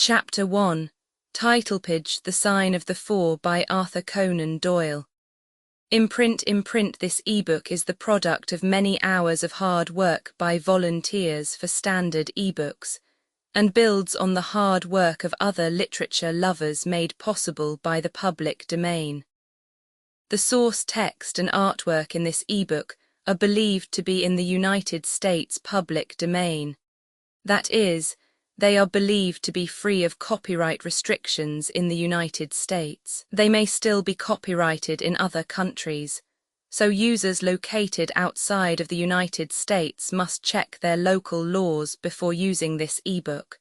Chapter 1. Title page The Sign of the Four by Arthur Conan Doyle. Imprint this ebook is the product of many hours of hard work by volunteers for standard ebooks, and builds on the hard work of other literature lovers made possible by the public domain. The source text and artwork in this ebook are believed to be in the United States public domain. That is, they are believed to be free of copyright restrictions in the United States. They may still be copyrighted in other countries, so users located outside of the United States must check their local laws before using this ebook.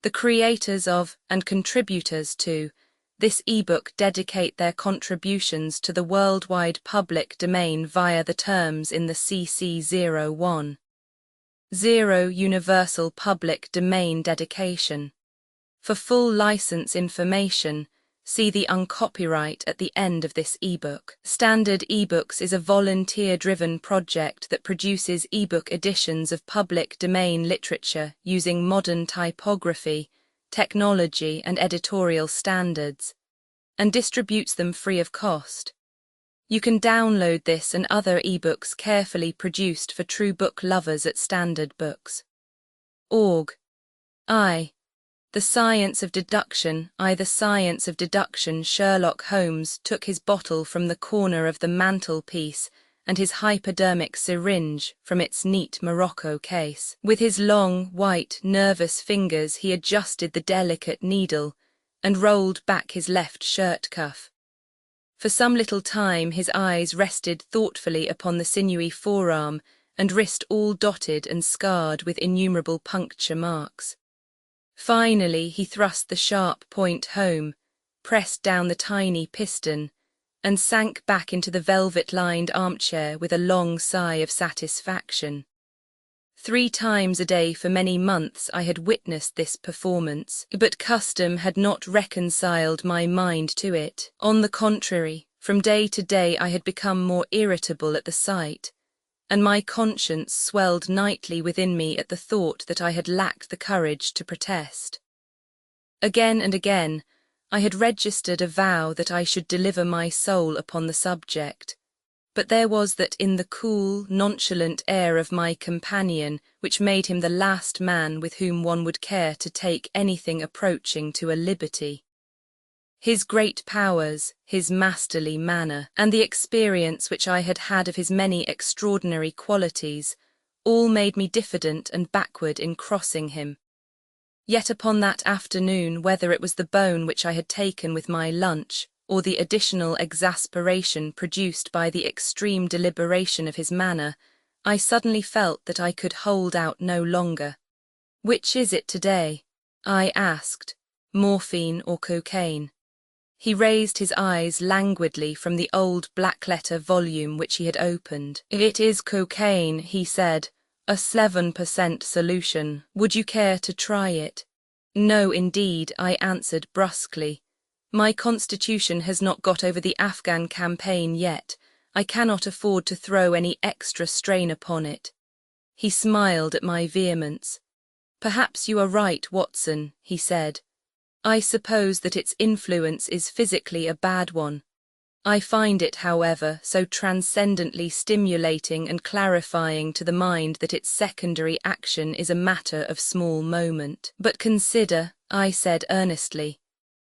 The creators of and contributors to this ebook dedicate their contributions to the worldwide public domain via the terms in the CC01. 0 Universal Public Domain Dedication. For full license information, see the uncopyright at the end of this ebook. Standard eBooks is a volunteer-driven project that produces ebook editions of public domain literature using modern typography, technology, and editorial standards, and distributes them free of cost. You can download this and other ebooks carefully produced for true book lovers at Standard Books. Org. I. The Science of Deduction. The Science of Deduction. Sherlock Holmes took his bottle from the corner of the mantelpiece and his hypodermic syringe from its neat morocco case. With his long, white, nervous fingers he adjusted the delicate needle and rolled back his left shirt cuff. For some little time his eyes rested thoughtfully upon the sinewy forearm and wrist all dotted and scarred with innumerable puncture marks. Finally he thrust the sharp point home, pressed down the tiny piston, and sank back into the velvet-lined armchair with a long sigh of satisfaction. 3 times a day for many months I had witnessed this performance, but custom had not reconciled my mind to it. On the contrary, from day to day I had become more irritable at the sight, and my conscience swelled nightly within me at the thought that I had lacked the courage to protest. Again and again, I had registered a vow that I should deliver my soul upon the subject, but there was that in the cool, nonchalant air of my companion which made him the last man with whom one would care to take anything approaching to a liberty. His great powers, his masterly manner, and the experience which I had had of his many extraordinary qualities, all made me diffident and backward in crossing him. Yet upon that afternoon, whether it was the bone which I had taken with my lunch, or the additional exasperation produced by the extreme deliberation of his manner, I suddenly felt that I could hold out no longer. "Which is it today?" I asked, "morphine or cocaine?" He raised his eyes languidly from the old black-letter volume which he had opened. "It is cocaine," he said, "a 7% solution. Would you care to try it?" "No, indeed," I answered brusquely. "My constitution has not got over the Afghan campaign yet. I cannot afford to throw any extra strain upon it." He smiled at my vehemence. "Perhaps you are right, Watson," he said. "I suppose that its influence is physically a bad one. I find it, however, so transcendently stimulating and clarifying to the mind that its secondary action is a matter of small moment. But consider," I said earnestly.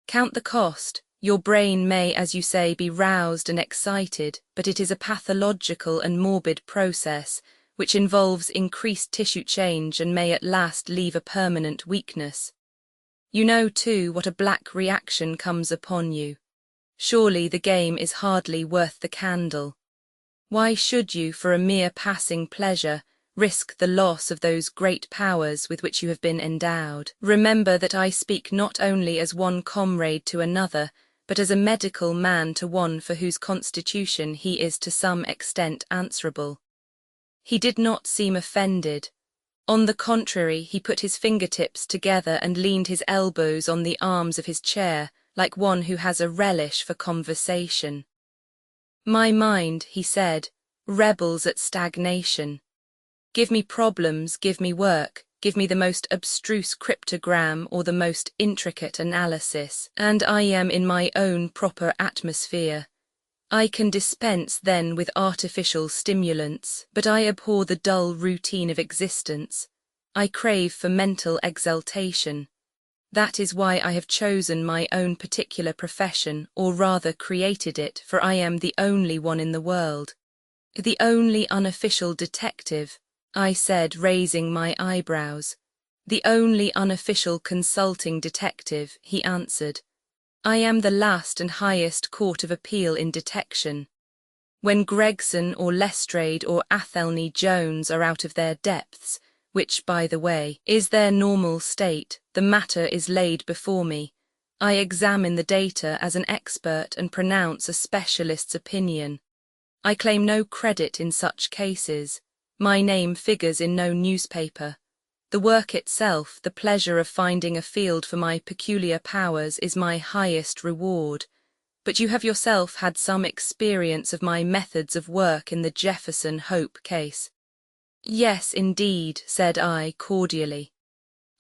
"Count the cost. Your brain may, as you say, be roused and excited, but it is a pathological and morbid process, which involves increased tissue change and may at last leave a permanent weakness. You know, too, what a black reaction comes upon you. Surely the game is hardly worth the candle. Why should you, for a mere passing pleasure, risk the loss of those great powers with which you have been endowed? Remember that I speak not only as one comrade to another, but as a medical man to one for whose constitution he is to some extent answerable." He did not seem offended. On the contrary, he put his fingertips together and leaned his elbows on the arms of his chair, like one who has a relish for conversation. "My mind," he said, "rebels at stagnation. Give me problems, give me work, Give me the most abstruse cryptogram or the most intricate analysis, and I am in my own proper atmosphere. I can dispense then with artificial stimulants, but I abhor the dull routine of existence. I crave for mental exaltation. That is why I have chosen my own particular profession, or rather created it, for I am the only one in the world. The only unofficial detective, I said, raising my eyebrows. The only unofficial consulting detective, he answered. I am the last and highest court of appeal in detection. When Gregson or Lestrade or Athelney Jones are out of their depths, which, by the way, is their normal state, the matter is laid before me. I examine the data as an expert and pronounce a specialist's opinion. I claim no credit in such cases. My name figures in no newspaper. The work itself, the pleasure of finding a field for my peculiar powers, is my highest reward. But you have yourself had some experience of my methods of work in the Jefferson Hope case. Yes, indeed, said I cordially.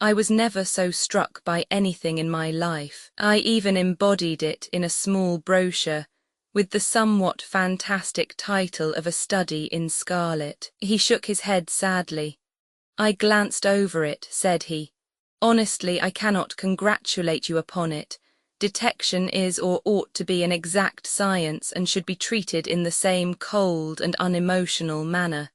I was never so struck by anything in my life. I even embodied it in a small brochure, with the somewhat fantastic title of A Study in Scarlet. He shook his head sadly. I glanced over it, said he. Honestly, I cannot congratulate you upon it. Detection is or ought to be an exact science and should be treated in the same cold and unemotional manner.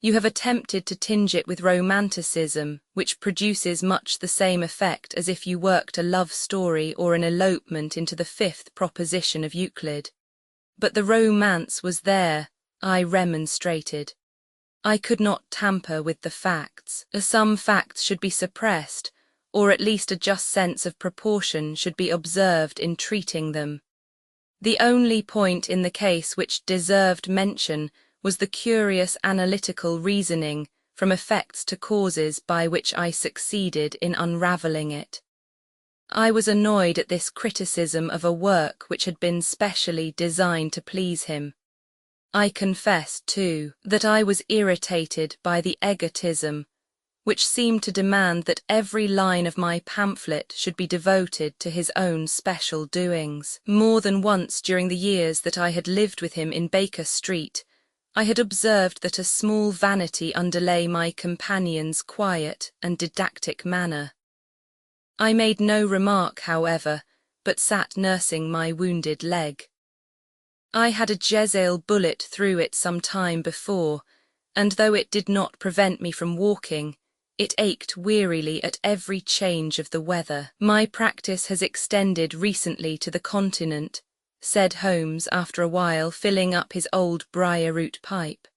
You have attempted to tinge it with romanticism, which produces much the same effect as if you worked a love story or an elopement into the fifth proposition of Euclid. But the romance was there, I remonstrated. I could not tamper with the facts. Some facts should be suppressed, or at least a just sense of proportion should be observed in treating them. The only point in the case which deserved mention was the curious analytical reasoning from effects to causes by which I succeeded in unravelling it. I was annoyed at this criticism of a work which had been specially designed to please him. I confess, too, that I was irritated by the egotism which seemed to demand that every line of my pamphlet should be devoted to his own special doings. More than once during the years that I had lived with him in Baker Street, I had observed that a small vanity underlay my companion's quiet and didactic manner. I made no remark, however, but sat nursing my wounded leg. I had a Jezebel bullet through it some time before, and though it did not prevent me from walking, it ached wearily at every change of the weather. My practice has extended recently to the continent, said Holmes after a while, filling up his old briar-root pipe.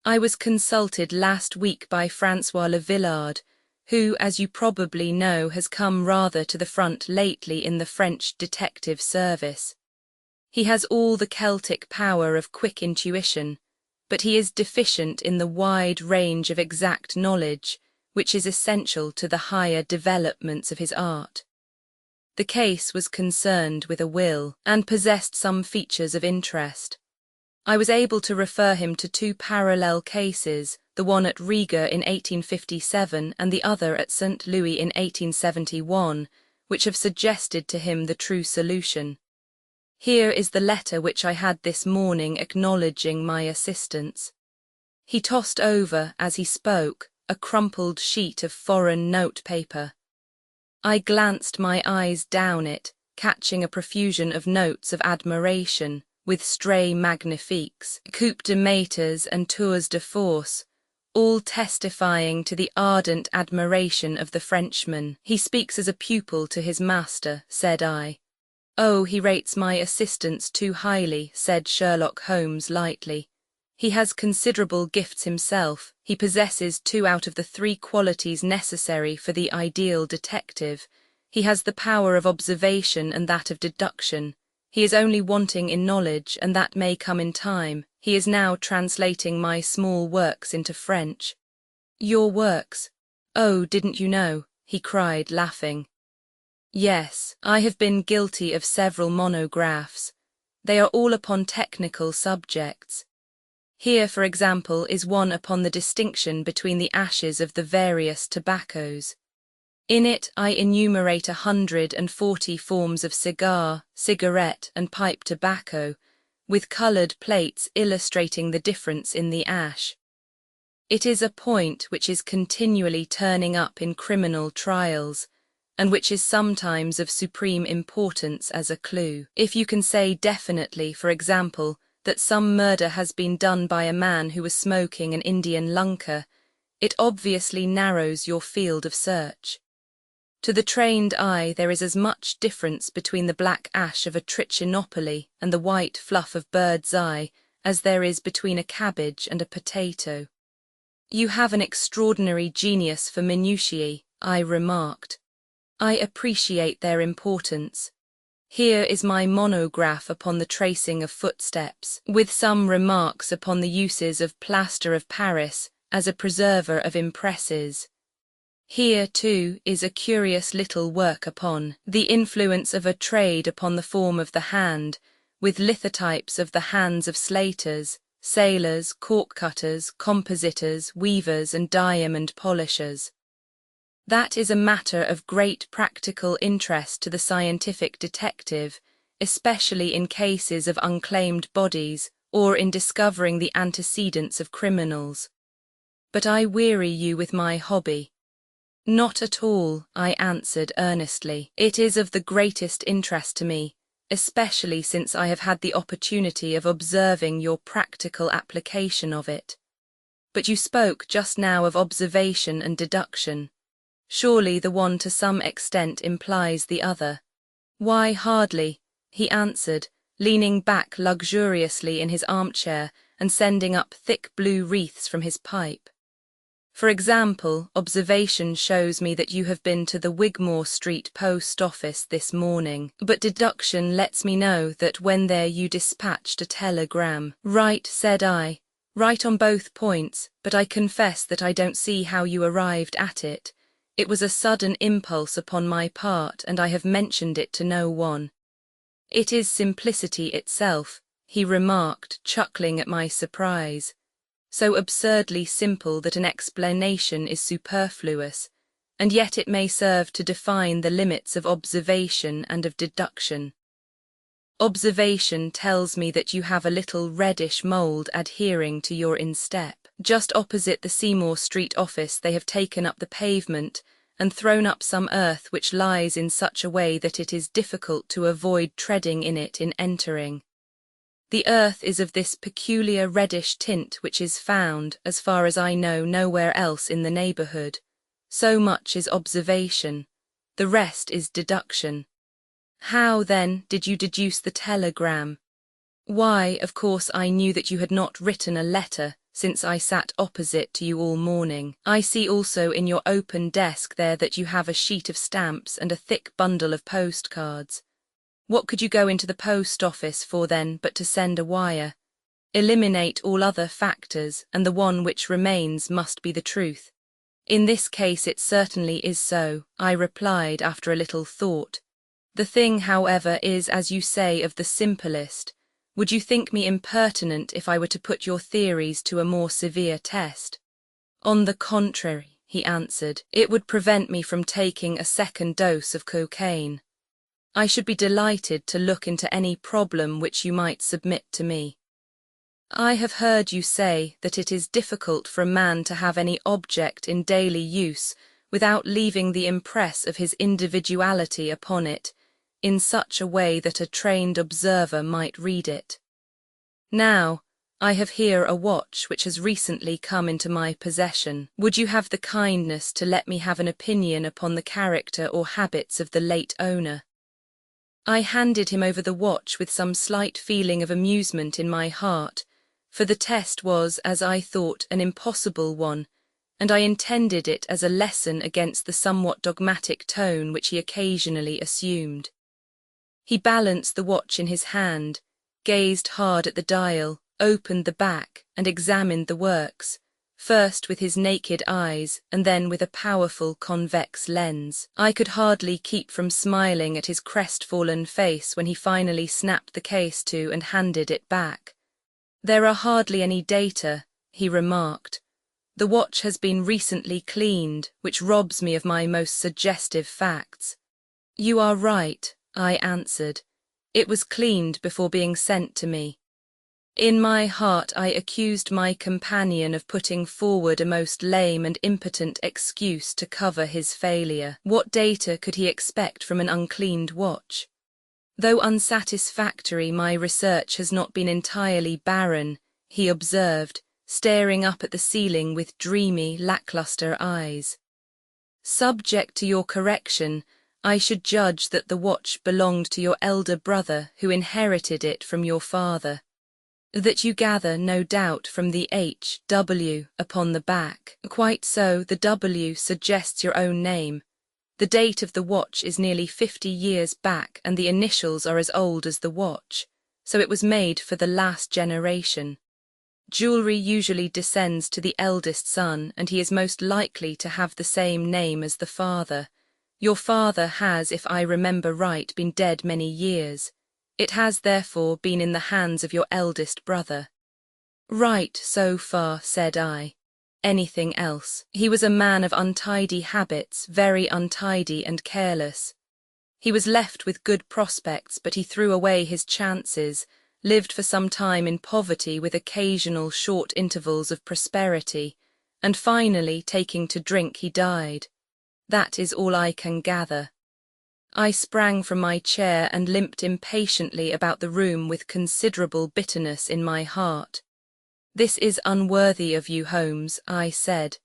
I was consulted last week by Francois Le Villard, who, as you probably know, has come rather to the front lately in the French detective service. He has all the Celtic power of quick intuition, but he is deficient in the wide range of exact knowledge which is essential to the higher developments of his art. The case was concerned with a will, and possessed some features of interest. I was able to refer him to two parallel cases, the one at Riga in 1857 and the other at St. Louis in 1871, which have suggested to him the true solution. Here is the letter which I had this morning acknowledging my assistance. He tossed over, as he spoke, a crumpled sheet of foreign note-paper. I glanced my eyes down it, catching a profusion of notes of admiration, with stray magnifiques, coups de maîtres and tours de force, all testifying to the ardent admiration of the Frenchman. He speaks as a pupil to his master, said I. Oh, he rates my assistance too highly, said Sherlock Holmes lightly. He has considerable gifts himself. He possesses 2 out of the 3 qualities necessary for the ideal detective. He has the power of observation and that of deduction. He is only wanting in knowledge, and that may come in time. He is now translating my small works into French. Your works? Oh, didn't you know? He cried, laughing. Yes, I have been guilty of several monographs. They are all upon technical subjects. Here, for example, is one upon the distinction between the ashes of the various tobaccos. In it I enumerate 140 forms of cigar, cigarette, and pipe tobacco, with coloured plates illustrating the difference in the ash. It is a point which is continually turning up in criminal trials, and which is sometimes of supreme importance as a clue. If you can say definitely, for example, that some murder has been done by a man who was smoking an Indian lunka, it obviously narrows your field of search. To the trained eye there is as much difference between the black ash of a trichinopoly and the white fluff of bird's eye as there is between a cabbage and a potato. You have an extraordinary genius for minutiae, I remarked. I appreciate their importance. Here is my monograph upon the tracing of footsteps, with some remarks upon the uses of plaster of Paris as a preserver of impresses. Here, too, is a curious little work upon the influence of a trade upon the form of the hand, with lithotypes of the hands of slaters, sailors, cork-cutters, compositors, weavers, and diamond polishers. That is a matter of great practical interest to the scientific detective, especially in cases of unclaimed bodies or in discovering the antecedents of criminals. But I weary you with my hobby. Not at all, I answered earnestly. It is of the greatest interest to me, especially since I have had the opportunity of observing your practical application of it. But you spoke just now of observation and deduction. Surely the one to some extent implies the other. Why, hardly, he answered, leaning back luxuriously in his armchair and sending up thick blue wreaths from his pipe. For example, observation shows me that you have been to the Wigmore Street post office this morning, but deduction lets me know that when there you dispatched a telegram. Right, said I, right on both points, but I confess that I don't see how you arrived at it. It was a sudden impulse upon my part, and I have mentioned it to no one. It is simplicity itself, he remarked, chuckling at my surprise. So absurdly simple that an explanation is superfluous, and yet it may serve to define the limits of observation and of deduction. Observation tells me that you have a little reddish mould adhering to your instep. Just opposite the Seymour Street office they have taken up the pavement and thrown up some earth which lies in such a way that it is difficult to avoid treading in it in entering. The earth is of this peculiar reddish tint which is found, as far as I know, nowhere else in the neighbourhood. So much is observation. The rest is deduction. How, then, did you deduce the telegram? Why, of course I knew that you had not written a letter, since I sat opposite to you all morning. I see also in your open desk there that you have a sheet of stamps and a thick bundle of postcards. What could you go into the post office for then but to send a wire? Eliminate all other factors, and the one which remains must be the truth. In this case it certainly is so, I replied after a little thought. The thing, however, is, as you say, of the simplest. Would you think me impertinent if I were to put your theories to a more severe test? On the contrary, he answered, it would prevent me from taking a second dose of cocaine. I should be delighted to look into any problem which you might submit to me. I have heard you say that it is difficult for a man to have any object in daily use without leaving the impress of his individuality upon it, in such a way that a trained observer might read it. Now, I have here a watch which has recently come into my possession. Would you have the kindness to let me have an opinion upon the character or habits of the late owner? I handed him over the watch with some slight feeling of amusement in my heart, for the test was, as I thought, an impossible one, and I intended it as a lesson against the somewhat dogmatic tone which he occasionally assumed. He balanced the watch in his hand, gazed hard at the dial, opened the back, and examined the works, first with his naked eyes and then with a powerful convex lens. I could hardly keep from smiling at his crestfallen face when he finally snapped the case to and handed it back. There are hardly any data, he remarked. The watch has been recently cleaned, which robs me of my most suggestive facts. You are right, I answered. It was cleaned before being sent to me. In my heart I accused my companion of putting forward a most lame and impotent excuse to cover his failure. What data could he expect from an uncleaned watch? Though unsatisfactory, my research has not been entirely barren, he observed, staring up at the ceiling with dreamy, lackluster eyes. Subject to your correction, I should judge that the watch belonged to your elder brother who inherited it from your father. That you gather, no doubt, from the H.W. upon the back. Quite so, the W suggests your own name. The date of the watch is nearly 50 years back and the initials are as old as the watch, so it was made for the last generation. Jewelry usually descends to the eldest son and he is most likely to have the same name as the father. Your father has, if I remember right, been dead many years. It has therefore been in the hands of your eldest brother. Right so far, said I. Anything else? He was a man of untidy habits, very untidy and careless. He was left with good prospects, but he threw away his chances, lived for some time in poverty with occasional short intervals of prosperity, and finally, taking to drink, he died. That is all I can gather. I sprang from my chair and limped impatiently about the room with considerable bitterness in my heart. This is unworthy of you, Holmes, I said.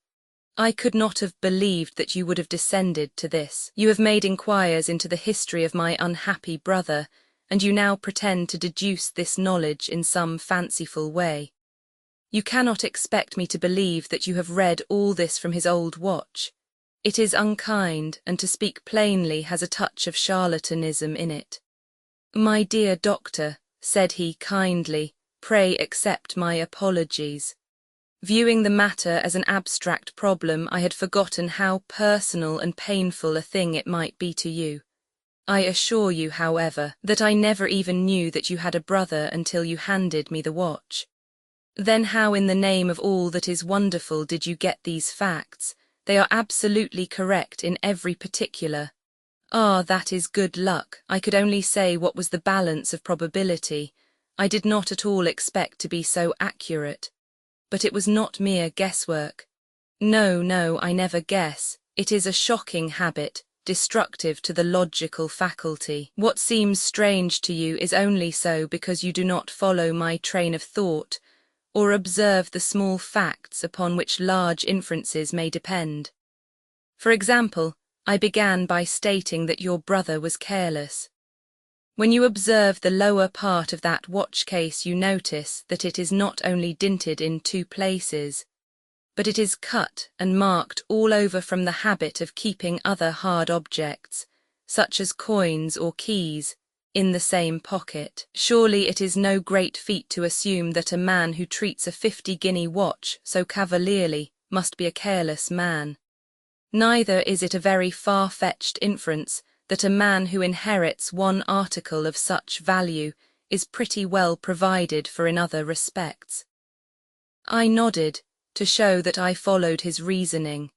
I could not have believed that you would have descended to this. You have made inquiries into the history of my unhappy brother, and you now pretend to deduce this knowledge in some fanciful way. You cannot expect me to believe that you have read all this from his old watch. It is unkind, and to speak plainly has a touch of charlatanism in it. My dear doctor, said he kindly, pray accept my apologies. Viewing the matter as an abstract problem, I had forgotten how personal and painful a thing it might be to you. I assure you, however, that I never even knew that you had a brother until you handed me the watch. Then how in the name of all that is wonderful did you get these facts? They are absolutely correct in every particular. Ah, that is good luck. I could only say what was the balance of probability. I did not at all expect to be so accurate. But it was not mere guesswork. No, I never guess. It is a shocking habit, destructive to the logical faculty. What seems strange to you is only so because you do not follow my train of thought, or observe the small facts upon which large inferences may depend. For example, I began by stating that your brother was careless. When you observe the lower part of that watch case, you notice that it is not only dinted in 2 places, but it is cut and marked all over from the habit of keeping other hard objects, such as coins or keys, in the same pocket. Surely it is no great feat to assume that a man who treats a 50-guinea watch so cavalierly must be a careless man. Neither is it a very far-fetched inference that a man who inherits one article of such value is pretty well provided for in other respects. I nodded, to show that I followed his reasoning.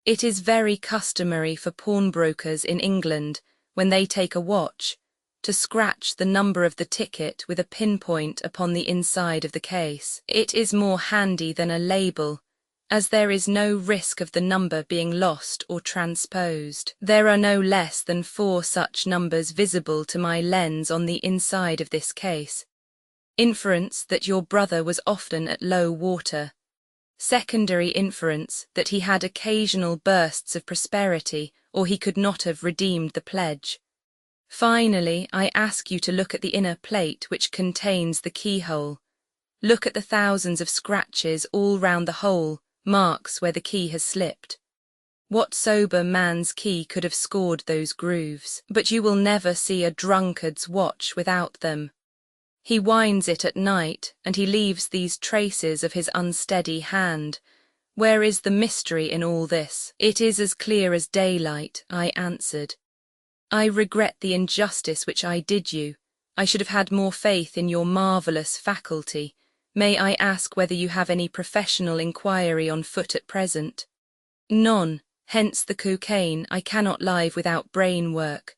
It is very customary for pawnbrokers in England, when they take a watch, to scratch the number of the ticket with a pinpoint upon the inside of the case. It is more handy than a label, as there is no risk of the number being lost or transposed. There are no less than 4 such numbers visible to my lens on the inside of this case. Inference that your brother was often at low water. Secondary inference that he had occasional bursts of prosperity, or he could not have redeemed the pledge. Finally, I ask you to look at the inner plate which contains the keyhole. Look at the thousands of scratches all round the hole, marks where the key has slipped. What sober man's key could have scored those grooves? But you will never see a drunkard's watch without them. He winds it at night, and he leaves these traces of his unsteady hand. Where is the mystery in all this? It is as clear as daylight, I answered. I regret the injustice which I did you. I should have had more faith in your marvellous faculty. May I ask whether you have any professional inquiry on foot at present? None, hence the cocaine. I cannot live without brain work.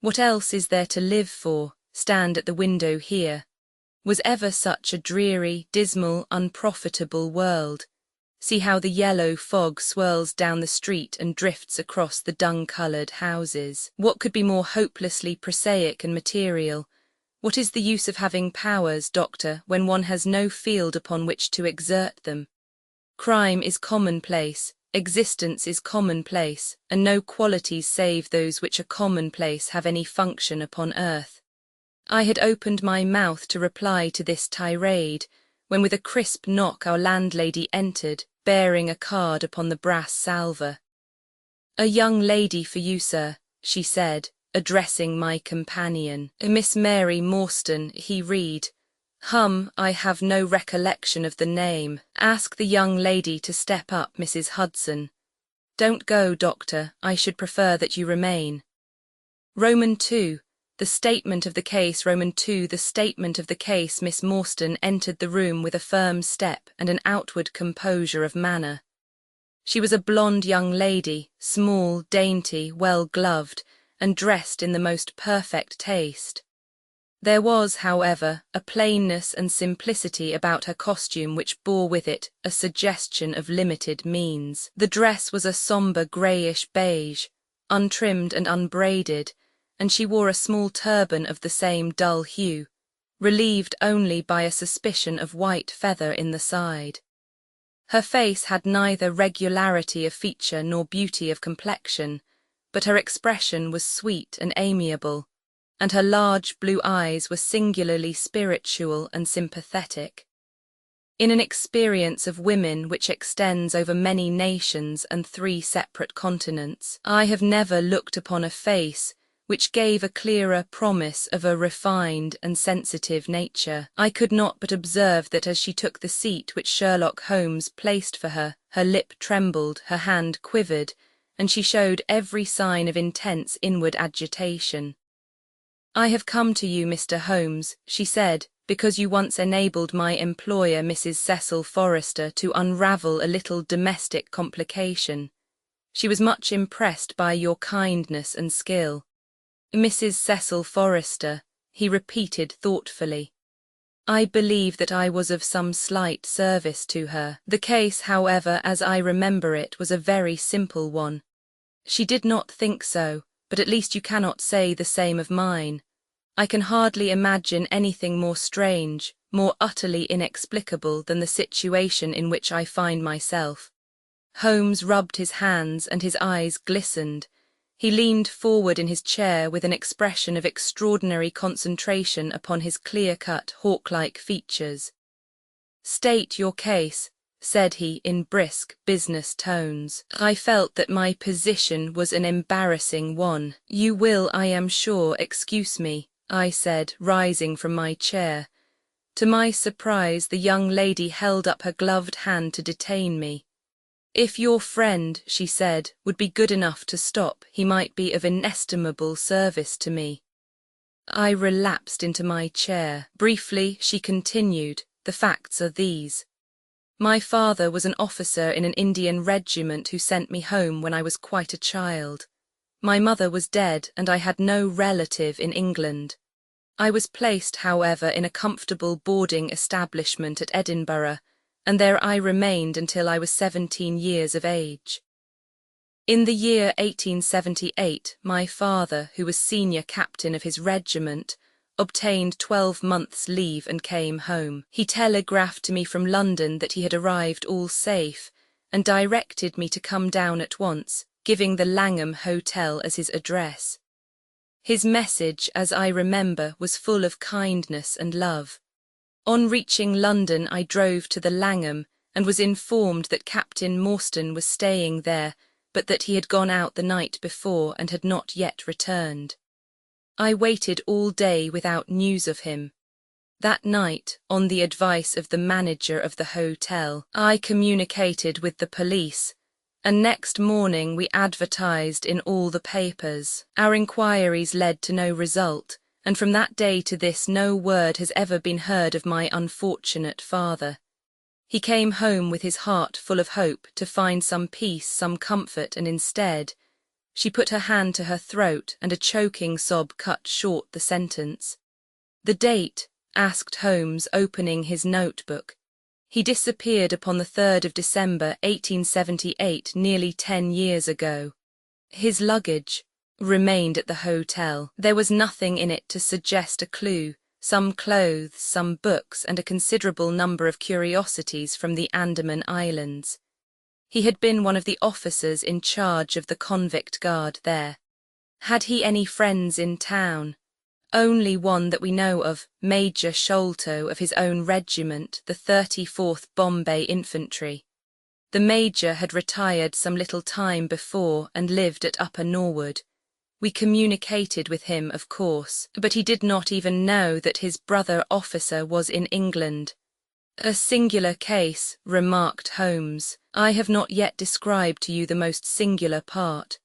What else is there to live for? Stand at the window here. Was ever such a dreary, dismal, unprofitable world? See how the yellow fog swirls down the street and drifts across the dung-coloured houses. What could be more hopelessly prosaic and material? What is the use of having powers, doctor, when one has no field upon which to exert them? Crime is commonplace, existence is commonplace, and no qualities save those which are commonplace have any function upon earth. I had opened my mouth to reply to this tirade, when with a crisp knock our landlady entered, bearing a card upon the brass salver. "A young lady for you, sir," she said, addressing my companion. "Miss Mary Morstan," he read. I have no recollection of the name. Ask the young lady to step up, Mrs. Hudson. Don't go, doctor, I should prefer that you remain. Roman 2. The statement of the case. Roman 2. The statement of the case. Miss Morstan entered the room with a firm step and an outward composure of manner. She was a blonde young lady, small, dainty, well-gloved, and dressed in the most perfect taste. There was, however, a plainness and simplicity about her costume which bore with it a suggestion of limited means. The dress was a sombre greyish beige, untrimmed and unbraided, and she wore a small turban of the same dull hue, relieved only by a suspicion of white feather in the side. Her face had neither regularity of feature nor beauty of complexion, but her expression was sweet and amiable, and her large blue eyes were singularly spiritual and sympathetic. In an experience of women which extends over many nations and 3 separate continents, I have never looked upon a face which gave a clearer promise of a refined and sensitive nature. I could not but observe that as she took the seat which Sherlock Holmes placed for her, her lip trembled, her hand quivered, and she showed every sign of intense inward agitation. "I have come to you, Mr. Holmes," she said, "because you once enabled my employer, Mrs. Cecil Forrester, to unravel a little domestic complication. She was much impressed by your kindness and skill." "Mrs. Cecil Forrester," he repeated thoughtfully. "I believe that I was of some slight service to her. The case, however, as I remember it, was a very simple one." "She did not think so, but at least you cannot say the same of mine. I can hardly imagine anything more strange, more utterly inexplicable than the situation in which I find myself." Holmes rubbed his hands and his eyes glistened. He leaned forward in his chair with an expression of extraordinary concentration upon his clear-cut, hawk-like features. "State your case," said he in brisk business tones. I felt that my position was an embarrassing one. "You will, I am sure, excuse me," I said, rising from my chair. To my surprise, the young lady held up her gloved hand to detain me. "If your friend," she said, "would be good enough to stop, he might be of inestimable service to me." I relapsed into my chair. Briefly, she continued, "The facts are these. My father was an officer in an Indian regiment who sent me home when I was quite a child. My mother was dead and I had no relative in England. I was placed, however, in a comfortable boarding establishment at Edinburgh, and there I remained until I was 17 years of age. In the year 1878, my father, who was senior captain of his regiment, obtained 12 months' leave and came home. He telegraphed to me from London that he had arrived all safe, and directed me to come down at once, giving the Langham Hotel as his address. His message, as I remember, was full of kindness and love. On reaching London, I drove to the Langham and was informed that Captain Morstan was staying there, but that he had gone out the night before and had not yet returned. I waited all day without news of him. That night, on the advice of the manager of the hotel, I communicated with the police, and next morning we advertised in all the papers. Our inquiries led to no result, and from that day to this no word has ever been heard of my unfortunate father. He came home with his heart full of hope to find some peace, some comfort, and instead, she put her hand to her throat and a choking sob cut short the sentence. The date? Asked Holmes, opening his notebook. He disappeared upon the 3rd of December, 1878, nearly 10 years ago. His luggage remained at the hotel. There was nothing in it to suggest a clue. Some clothes, some books, and a considerable number of curiosities from the Andaman Islands. He had been one of the officers in charge of the convict guard there. Had he any friends in town? Only one that we know of, Major Sholto of his own regiment, the 34th Bombay Infantry. The Major had retired some little time before and lived at Upper Norwood. We communicated with him, of course, but he did not even know that his brother officer was in England. A singular case, remarked Holmes. I have not yet described to you the most singular part.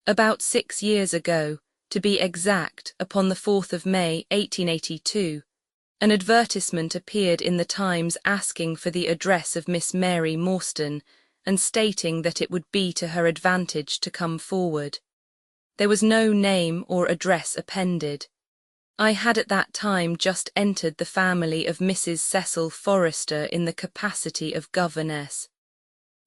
About 6 years ago, to be exact, upon the 4th of May, 1882, an advertisement appeared in the Times asking for the address of Miss Mary Morstan and stating that it would be to her advantage to come forward. There was no name or address appended. I had at that time just entered the family of Mrs. Cecil Forrester in the capacity of governess.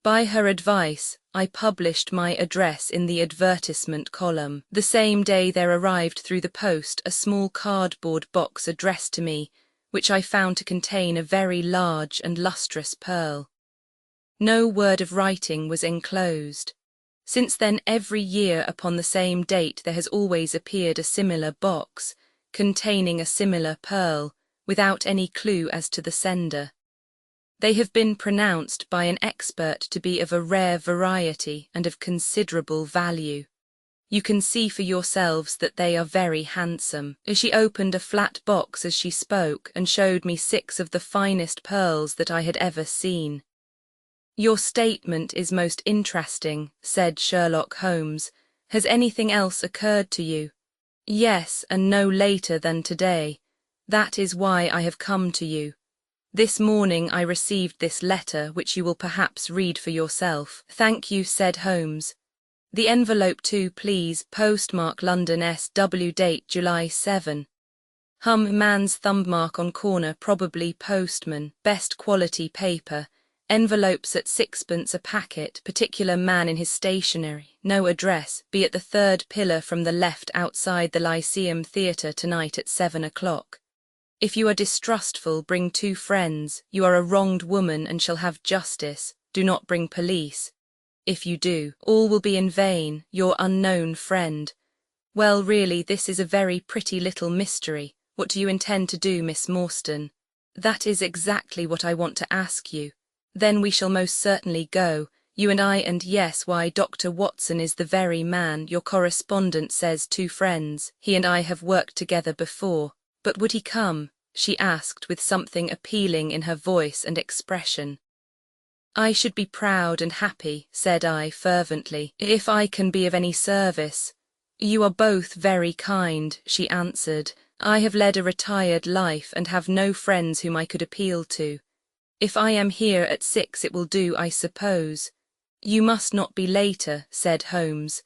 By her advice, I published my address in the advertisement column. The same day there arrived through the post a small cardboard box addressed to me, which I found to contain a very large and lustrous pearl. No word of writing was enclosed. Since then, every year upon the same date there has always appeared a similar box, containing a similar pearl, without any clue as to the sender. They have been pronounced by an expert to be of a rare variety and of considerable value. You can see for yourselves that they are very handsome. She opened a flat box as she spoke and showed me 6 of the finest pearls that I had ever seen. Your statement is most interesting, said Sherlock Holmes. Has anything else occurred to you? Yes, and no later than today. That is why I have come to you. This morning I received this letter, which you will perhaps read for yourself. Thank you, said Holmes. The envelope too, please. Postmark London S.W. Date July 7. Man's thumbmark on corner, probably postman. Best quality paper. Envelopes at 6pence a packet, particular man in his stationery, no address, be at the 3rd pillar from the left outside the Lyceum Theatre tonight at 7 o'clock. If you are distrustful, bring 2 friends. You are a wronged woman and shall have justice. Do not bring police. If you do, all will be in vain. Your unknown friend. Well, really, this is a very pretty little mystery. What do you intend to do, Miss Morstan? That is exactly what I want to ask you. Then we shall most certainly go, you and I, and yes, why, Dr. Watson is the very man. Your correspondent says 2 friends. He and I have worked together before. But would he come? She asked with something appealing in her voice and expression. I should be proud and happy, said I fervently, if I can be of any service. You are both very kind, she answered. I have led a retired life and have no friends whom I could appeal to. If I am here at 6 it will do, I suppose. You must not be later, said Holmes.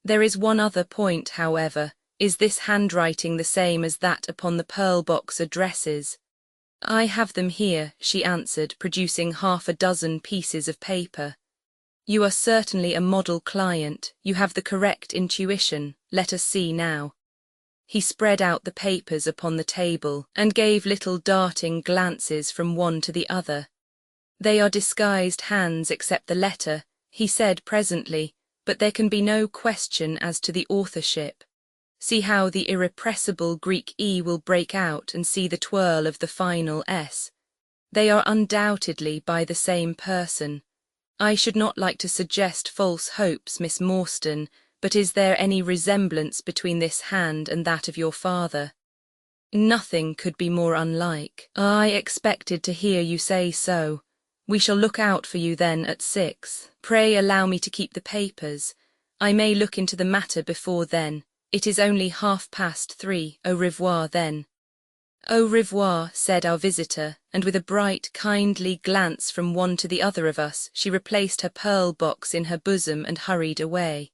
There is one other point, however. Is this handwriting the same as that upon the pearl box addresses? I have them here, she answered, producing 6 pieces of paper. You are certainly a model client. You have the correct intuition. Let us see now. He spread out the papers upon the table and gave little darting glances from one to the other. They are disguised hands except the letter, he said presently, but there can be no question as to the authorship. See how the irrepressible Greek E will break out and see the twirl of the final S. They are undoubtedly by the same person. I should not like to suggest false hopes, Miss Morstan, but is there any resemblance between this hand and that of your father? Nothing could be more unlike. I expected to hear you say so. We shall look out for you then at 6. Pray allow me to keep the papers. I may look into the matter before then. It is only 3:30. Au revoir, then. Au revoir, said our visitor, and with a bright, kindly glance from one to the other of us, she replaced her pearl box in her bosom and hurried away.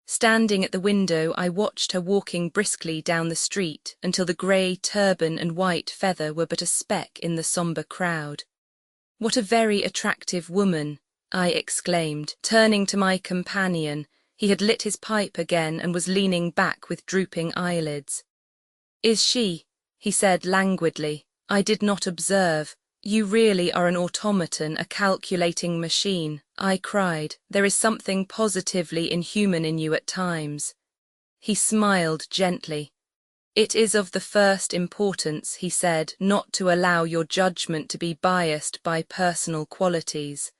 Standing at the window, I watched her walking briskly down the street until the grey turban and white feather were but a speck in the sombre crowd. What a very attractive woman, I exclaimed, turning to my companion. He had lit his pipe again and was leaning back with drooping eyelids. Is she? He said languidly. I did not observe. You really are an automaton, a calculating machine, I cried. There is something positively inhuman in you at times. He smiled gently. It is of the first importance, he said, not to allow your judgment to be biased by personal qualities.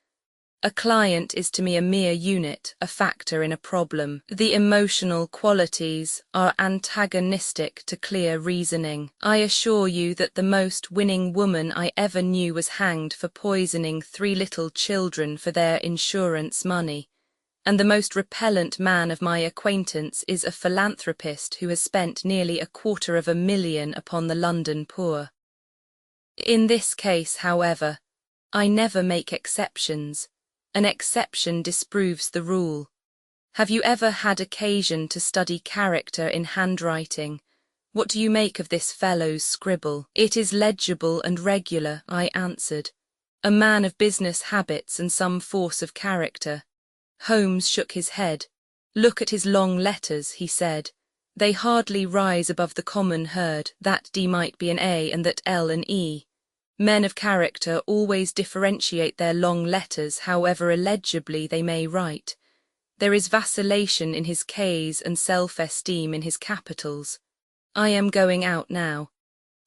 A client is to me a mere unit, a factor in a problem. The emotional qualities are antagonistic to clear reasoning. I assure you that the most winning woman I ever knew was hanged for poisoning 3 little children for their insurance money, and the most repellent man of my acquaintance is a philanthropist who has spent nearly $250,000 upon the London poor. In this case, however, I never make exceptions. An exception disproves the rule. Have you ever had occasion to study character in handwriting? What do you make of this fellow's scribble? It is legible and regular, I answered. A man of business habits and some force of character. Holmes shook his head. Look at his long letters, he said. They hardly rise above the common herd, that D might be an A and that L an E. Men of character always differentiate their long letters, however illegibly they may write. There is vacillation in his K's and self-esteem in his capitals. I am going out now.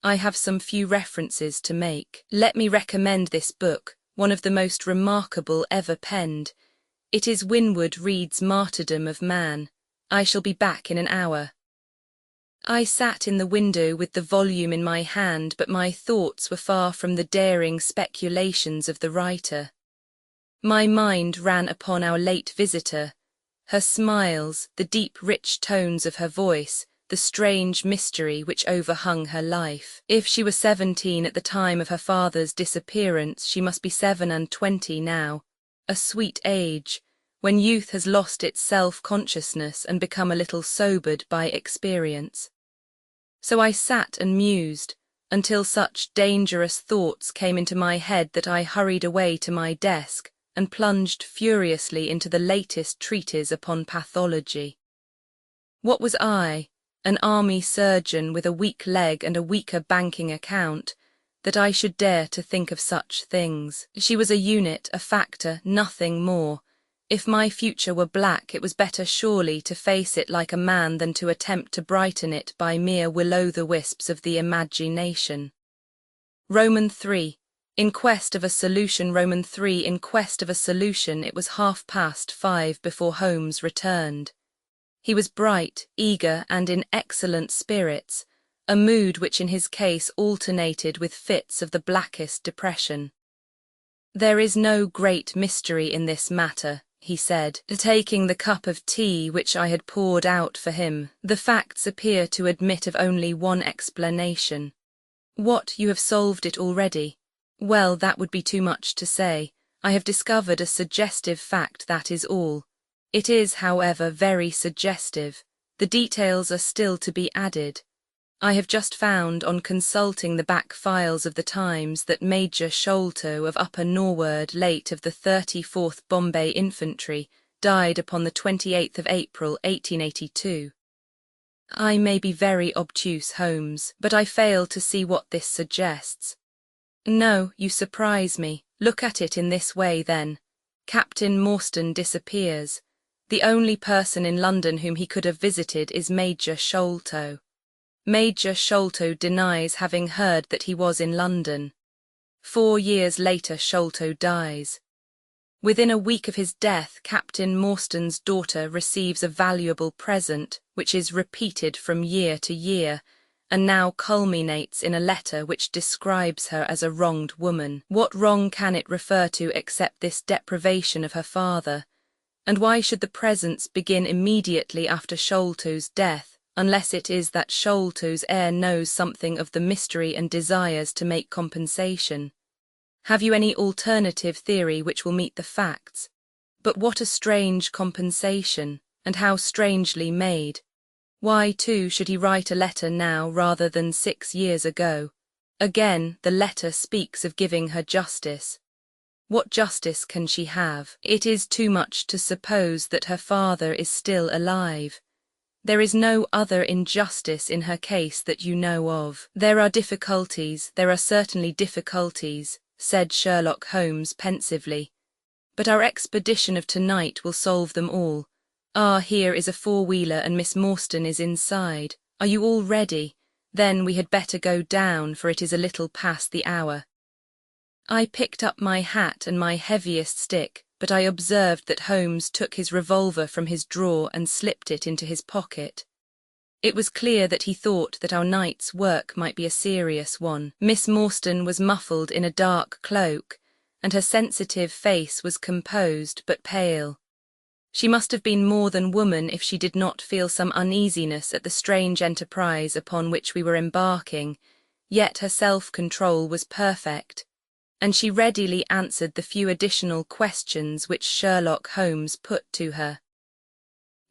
I have some few references to make. Let me recommend this book, one of the most remarkable ever penned. It is Winwood Reade's Martyrdom of Man. I shall be back in an hour. I sat in the window with the volume in my hand, but my thoughts were far from the daring speculations of the writer. My mind ran upon our late visitor, her smiles, the deep rich tones of her voice, the strange mystery which overhung her life. If she was 17 at the time of her father's disappearance, she must be 27 now, a sweet age, when youth has lost its self-consciousness and become a little sobered by experience. So I sat and mused, until such dangerous thoughts came into my head that I hurried away to my desk and plunged furiously into the latest treatise upon pathology. What was I, an army surgeon with a weak leg and a weaker banking account, that I should dare to think of such things? She was a unit, a factor, nothing more. If my future were black, it was better surely to face it like a man than to attempt to brighten it by mere will-o'-the-wisps of the imagination. Roman 3. In quest of a solution. Roman 3. In quest of a solution. It was 5:30 before Holmes returned. He was bright, eager, and in excellent spirits, a mood which in his case alternated with fits of the blackest depression. There is no great mystery in this matter, he said, taking the cup of tea which I had poured out for him. The facts appear to admit of only one explanation. What, you have solved it already? Well, that would be too much to say. I have discovered a suggestive fact, that is all. It is, however, very suggestive. The details are still to be added. I have just found, on consulting the back files of the Times, that Major Sholto of Upper Norwood, late of the 34th Bombay Infantry, died upon the 28th of April, 1882. I may be very obtuse, Holmes, but I fail to see what this suggests. No, you surprise me. Look at it in this way, then. Captain Morstan disappears. The only person in London whom he could have visited is Major Sholto. Major Sholto denies having heard that he was in London. 4 years later, Sholto dies. Within a week of his death, Captain Morstan's daughter receives a valuable present, which is repeated from year to year, and now culminates in a letter which describes her as a wronged woman. What wrong can it refer to except this deprivation of her father? And why should the presents begin immediately after Sholto's death, unless it is that Sholto's heir knows something of the mystery and desires to make compensation? Have you any alternative theory which will meet the facts? But what a strange compensation, and how strangely made. Why, too, should he write a letter now rather than 6 years ago? Again, the letter speaks of giving her justice. What justice can she have? It is too much to suppose that her father is still alive. There is no other injustice in her case that you know of. There are certainly difficulties, said Sherlock Holmes pensively. But our expedition of tonight will solve them all. Ah, here is a four-wheeler and Miss Morstan is inside. Are you all ready? Then we had better go down, for it is a little past the hour. I picked up my hat and my heaviest stick, but I observed that Holmes took his revolver from his drawer and slipped it into his pocket. It was clear that he thought that our night's work might be a serious one. Miss Morstan was muffled in a dark cloak, and her sensitive face was composed but pale. She must have been more than woman if she did not feel some uneasiness at the strange enterprise upon which we were embarking, yet her self-control was perfect, and she readily answered the few additional questions which Sherlock Holmes put to her.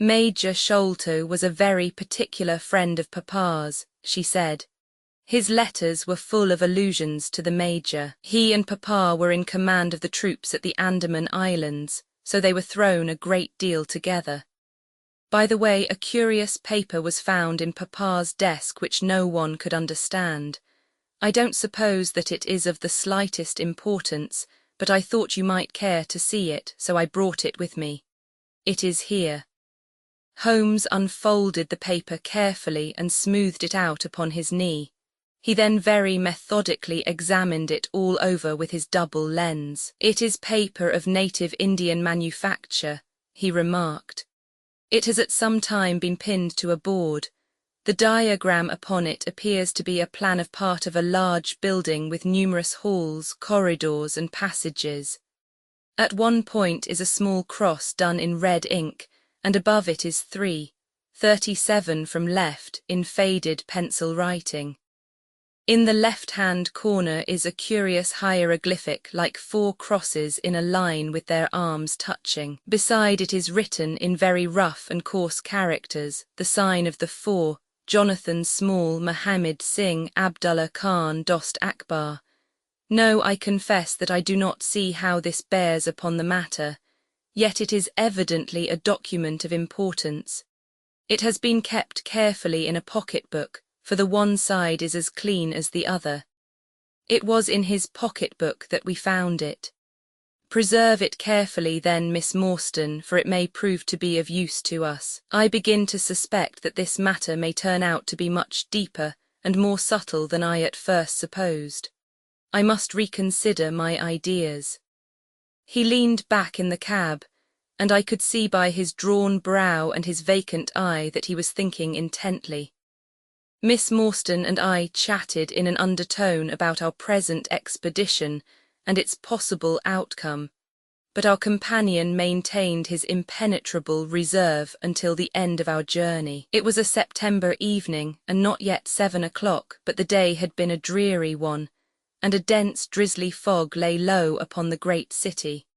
Major Sholto was a very particular friend of Papa's, she said. His letters were full of allusions to the Major. He and Papa were in command of the troops at the Andaman Islands, so they were thrown a great deal together. By the way, a curious paper was found in Papa's desk which no one could understand. I don't suppose that it is of the slightest importance, but I thought you might care to see it, so I brought it with me. It is here. Holmes unfolded the paper carefully and smoothed it out upon his knee. He then very methodically examined it all over with his double lens. It is paper of native Indian manufacture, he remarked. It has at some time been pinned to a board. The diagram upon it appears to be a plan of part of a large building with numerous halls, corridors, and passages. At one point is a small cross done in red ink, and above it is 3:37 from left in faded pencil writing. In the left-hand corner is a curious hieroglyphic like 4 crosses in a line with their arms touching. Beside it is written in very rough and coarse characters the sign of the 4, Jonathan Small Mohammed Singh Abdullah Khan Dost Akbar. No, I confess that I do not see how this bears upon the matter, yet it is evidently a document of importance. It has been kept carefully in a pocket-book, for the one side is as clean as the other. It was in his pocket-book that we found it. Preserve it carefully then, Miss Morstan, for it may prove to be of use to us. I begin to suspect that this matter may turn out to be much deeper and more subtle than I at first supposed. I must reconsider my ideas. He leaned back in the cab, and I could see by his drawn brow and his vacant eye that he was thinking intently. Miss Morstan and I chatted in an undertone about our present expedition and its possible outcome, but our companion maintained his impenetrable reserve until the end of our journey. It was a September evening, and not yet 7 o'clock, but the day had been a dreary one, and a dense drizzly fog lay low upon the great city.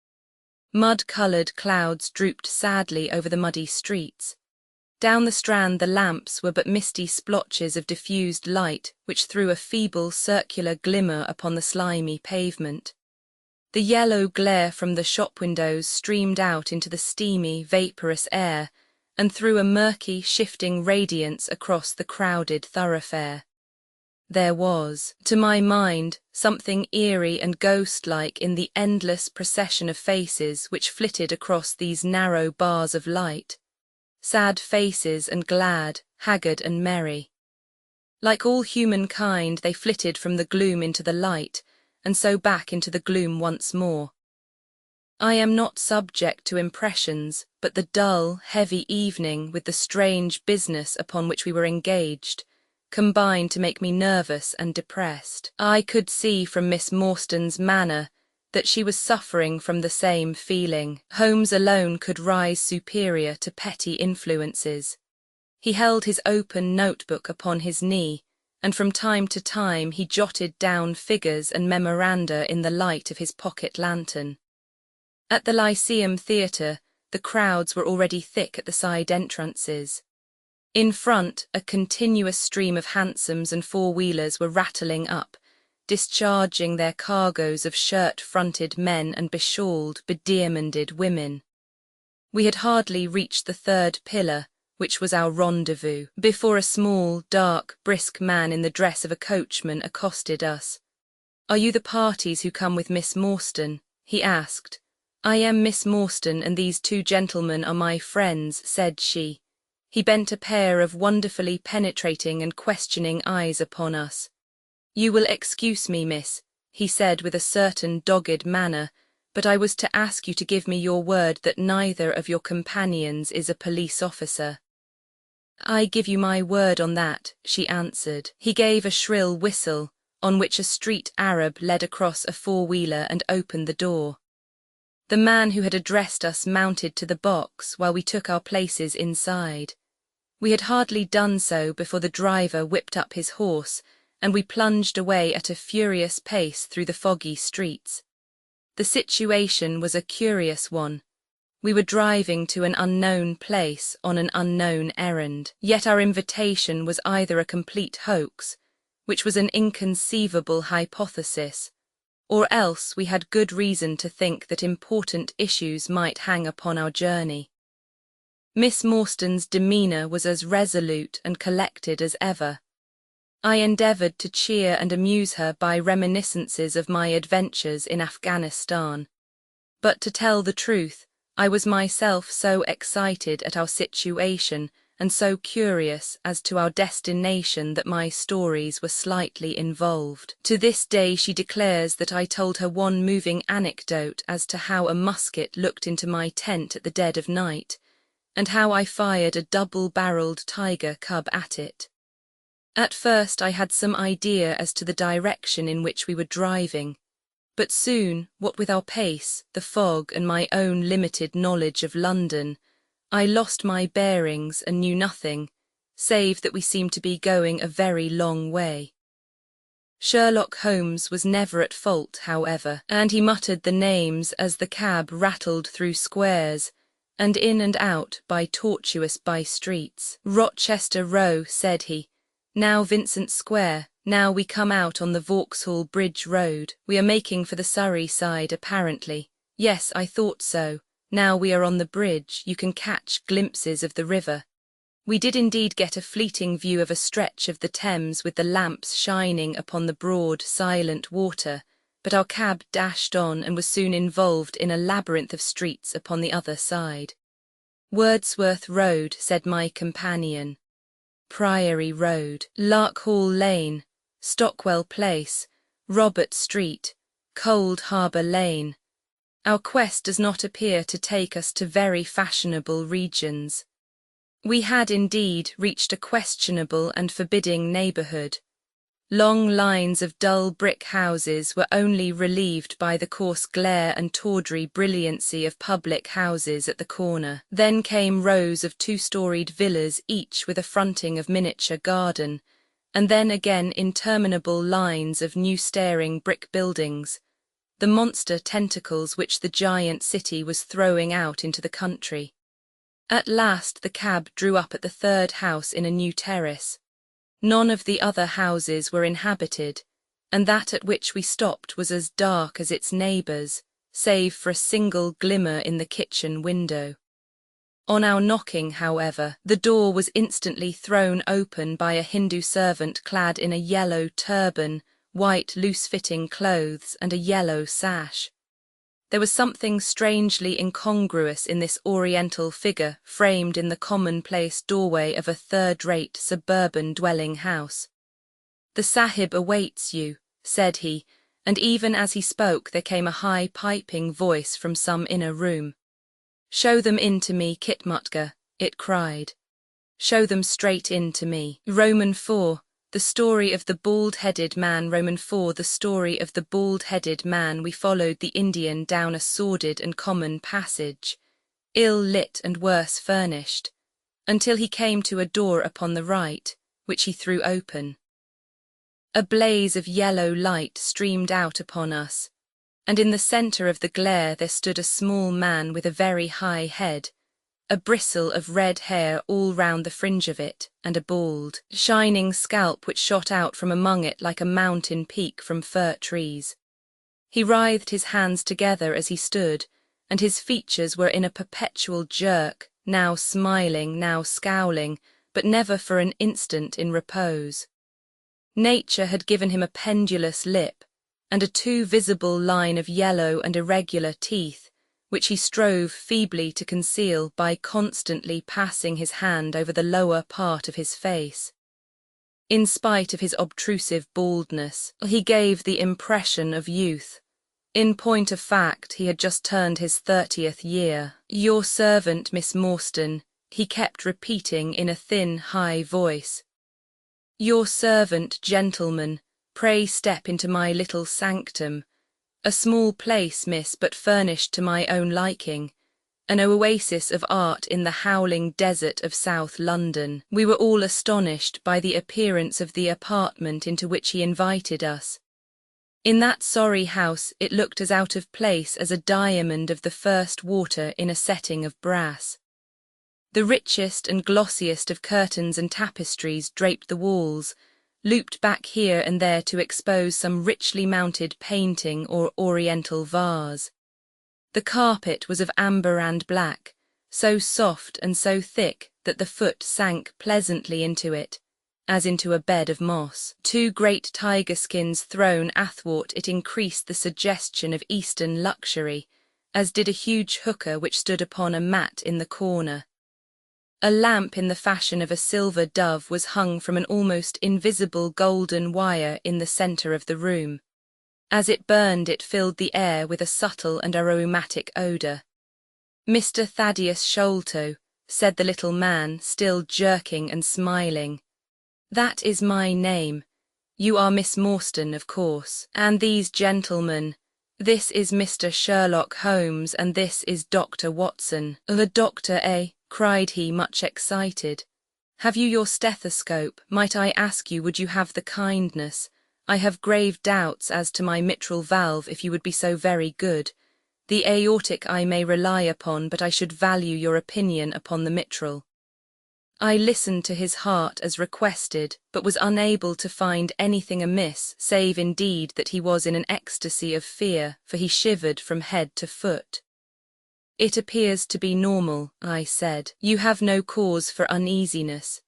Mud-coloured clouds drooped sadly over the muddy streets. Down the Strand the lamps were but misty splotches of diffused light which threw a feeble circular glimmer upon the slimy pavement. The yellow glare from the shop windows streamed out into the steamy, vaporous air and threw a murky, shifting radiance across the crowded thoroughfare. There was, to my mind, something eerie and ghost-like in the endless procession of faces which flitted across these narrow bars of light. Sad faces and glad, haggard and merry. Like all humankind, they flitted from the gloom into the light, and so back into the gloom once more. I am not subject to impressions, but the dull, heavy evening with the strange business upon which we were engaged combined to make me nervous and depressed. I could see from Miss Morstan's manner that she was suffering from the same feeling. Holmes alone could rise superior to petty influences. He held his open notebook upon his knee, and from time to time he jotted down figures and memoranda in the light of his pocket lantern. At the Lyceum Theatre, the crowds were already thick at the side entrances. In front, a continuous stream of hansoms and four-wheelers were rattling up, discharging their cargoes of shirt-fronted men and beshawled, bediamonded women. We had hardly reached the third pillar, which was our rendezvous, before a small, dark, brisk man in the dress of a coachman accosted us. "Are you the parties who come with Miss Morstan?" he asked. "I am Miss Morstan, and these two gentlemen are my friends," said she. He bent a pair of wonderfully penetrating and questioning eyes upon us. "You will excuse me, miss," he said with a certain dogged manner, "but I was to ask you to give me your word that neither of your companions is a police officer." "I give you my word on that," she answered. He gave a shrill whistle, on which a street Arab led across a four-wheeler and opened the door. The man who had addressed us mounted to the box while we took our places inside. We had hardly done so before the driver whipped up his horse, and we plunged away at a furious pace through the foggy streets. The situation was a curious one. We were driving to an unknown place on an unknown errand, yet our invitation was either a complete hoax, which was an inconceivable hypothesis, or else we had good reason to think that important issues might hang upon our journey. Miss Morstan's demeanour was as resolute and collected as ever. I endeavoured to cheer and amuse her by reminiscences of my adventures in Afghanistan. But to tell the truth, I was myself so excited at our situation and so curious as to our destination that my stories were slightly involved. To this day she declares that I told her one moving anecdote as to how a musket looked into my tent at the dead of night, and how I fired a double-barreled tiger cub at it. At first I had some idea as to the direction in which we were driving, but soon, what with our pace, the fog, and my own limited knowledge of London, I lost my bearings and knew nothing, save that we seemed to be going a very long way. Sherlock Holmes was never at fault, however, and he muttered the names as the cab rattled through squares, and in and out by tortuous by-streets. "Rochester Row," said he. "Now Vincent Square. Now we come out on the Vauxhall Bridge Road. We are making for the Surrey side, apparently. Yes, I thought so. Now we are on the bridge, you can catch glimpses of the river." We did indeed get a fleeting view of a stretch of the Thames with the lamps shining upon the broad, silent water, but our cab dashed on and was soon involved in a labyrinth of streets upon the other side. "Wordsworth Road," said my companion. "Priory Road, Larkhall Lane, Stockwell Place, Robert Street, Cold Harbour Lane. Our quest does not appear to take us to very fashionable regions." We had indeed reached a questionable and forbidding neighbourhood. Long lines of dull brick houses were only relieved by the coarse glare and tawdry brilliancy of public houses at the corner. Then came rows of two-storied villas, each with a fronting of miniature garden, and then again interminable lines of new staring brick buildings, the monster tentacles which the giant city was throwing out into the country. At last the cab drew up at the third house in a new terrace. None of the other houses were inhabited, and that at which we stopped was as dark as its neighbours, save for a single glimmer in the kitchen window. On our knocking, however, the door was instantly thrown open by a Hindu servant clad in a yellow turban, white loose-fitting clothes, and a yellow sash. There was something strangely incongruous in this oriental figure framed in the commonplace doorway of a third-rate suburban dwelling house. "The Sahib awaits you," said he, and even as he spoke there came a high piping voice from some inner room. "Show them in to me, Kitmutka," it cried. "Show them straight in to me." Roman 4, The story of the bald-headed man. Roman 4. The story of the bald-headed man. We followed the Indian down a sordid and common passage, ill-lit and worse furnished, until he came to a door upon the right, which he threw open. A blaze of yellow light streamed out upon us, and in the centre of the glare there stood a small man with a very high head, a bristle of red hair all round the fringe of it, and a bald, shining scalp which shot out from among it like a mountain peak from fir trees. He writhed his hands together as he stood, and his features were in a perpetual jerk, now smiling, now scowling, but never for an instant in repose. Nature had given him a pendulous lip, and a too visible line of yellow and irregular teeth, which he strove feebly to conceal by constantly passing his hand over the lower part of his face. In spite of his obtrusive baldness, he gave the impression of youth. In point of fact, he had just turned his 30th year. "Your servant, Miss Morstan," he kept repeating in a thin, high voice. "Your servant, gentlemen, pray step into my little sanctum. A small place, miss, but furnished to my own liking. An oasis of art in the howling desert of South London." We were all astonished by the appearance of the apartment into which he invited us. In that sorry house it looked as out of place as a diamond of the first water in a setting of brass. The richest and glossiest of curtains and tapestries draped the walls, looped back here and there to expose some richly mounted painting or oriental vase. The carpet was of amber and black, so soft and so thick that the foot sank pleasantly into it, as into a bed of moss. 2 great tiger skins thrown athwart it increased the suggestion of Eastern luxury, as did a huge hookah which stood upon a mat in the corner. A lamp in the fashion of a silver dove was hung from an almost invisible golden wire in the centre of the room. As it burned, it filled the air with a subtle and aromatic odour. "Mr. Thaddeus Sholto," said the little man, still jerking and smiling. "That is my name. You are Miss Morstan, of course. And these gentlemen, this is Mr. Sherlock Holmes, and this is Dr. Watson." "The doctor, eh?" cried he, much excited. "Have you your stethoscope? Might I ask you, would you have the kindness? I have grave doubts as to my mitral valve, if you would be so very good. The aortic I may rely upon, but I should value your opinion upon the mitral." I listened to his heart as requested, but was unable to find anything amiss, save indeed that he was in an ecstasy of fear, for he shivered from head to foot. "It appears to be normal," I said. "You have no cause for uneasiness.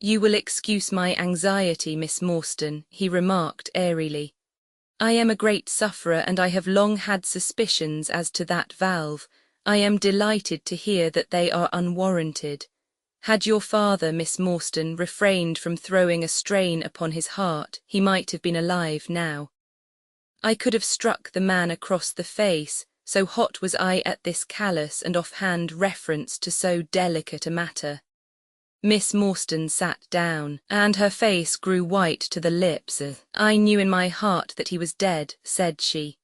You will excuse my anxiety, Miss Morstan," he remarked airily. "I am a great sufferer, and I have long had suspicions as to that valve. I am delighted to hear that they are unwarranted. Had your father, Miss Morstan, refrained from throwing a strain upon his heart, he might have been alive now." I could have struck the man across the face, so hot was I at this callous and off-hand reference to so delicate a matter. Miss Morstan sat down, and her face grew white to the lips. "I knew in my heart that he was dead," said she.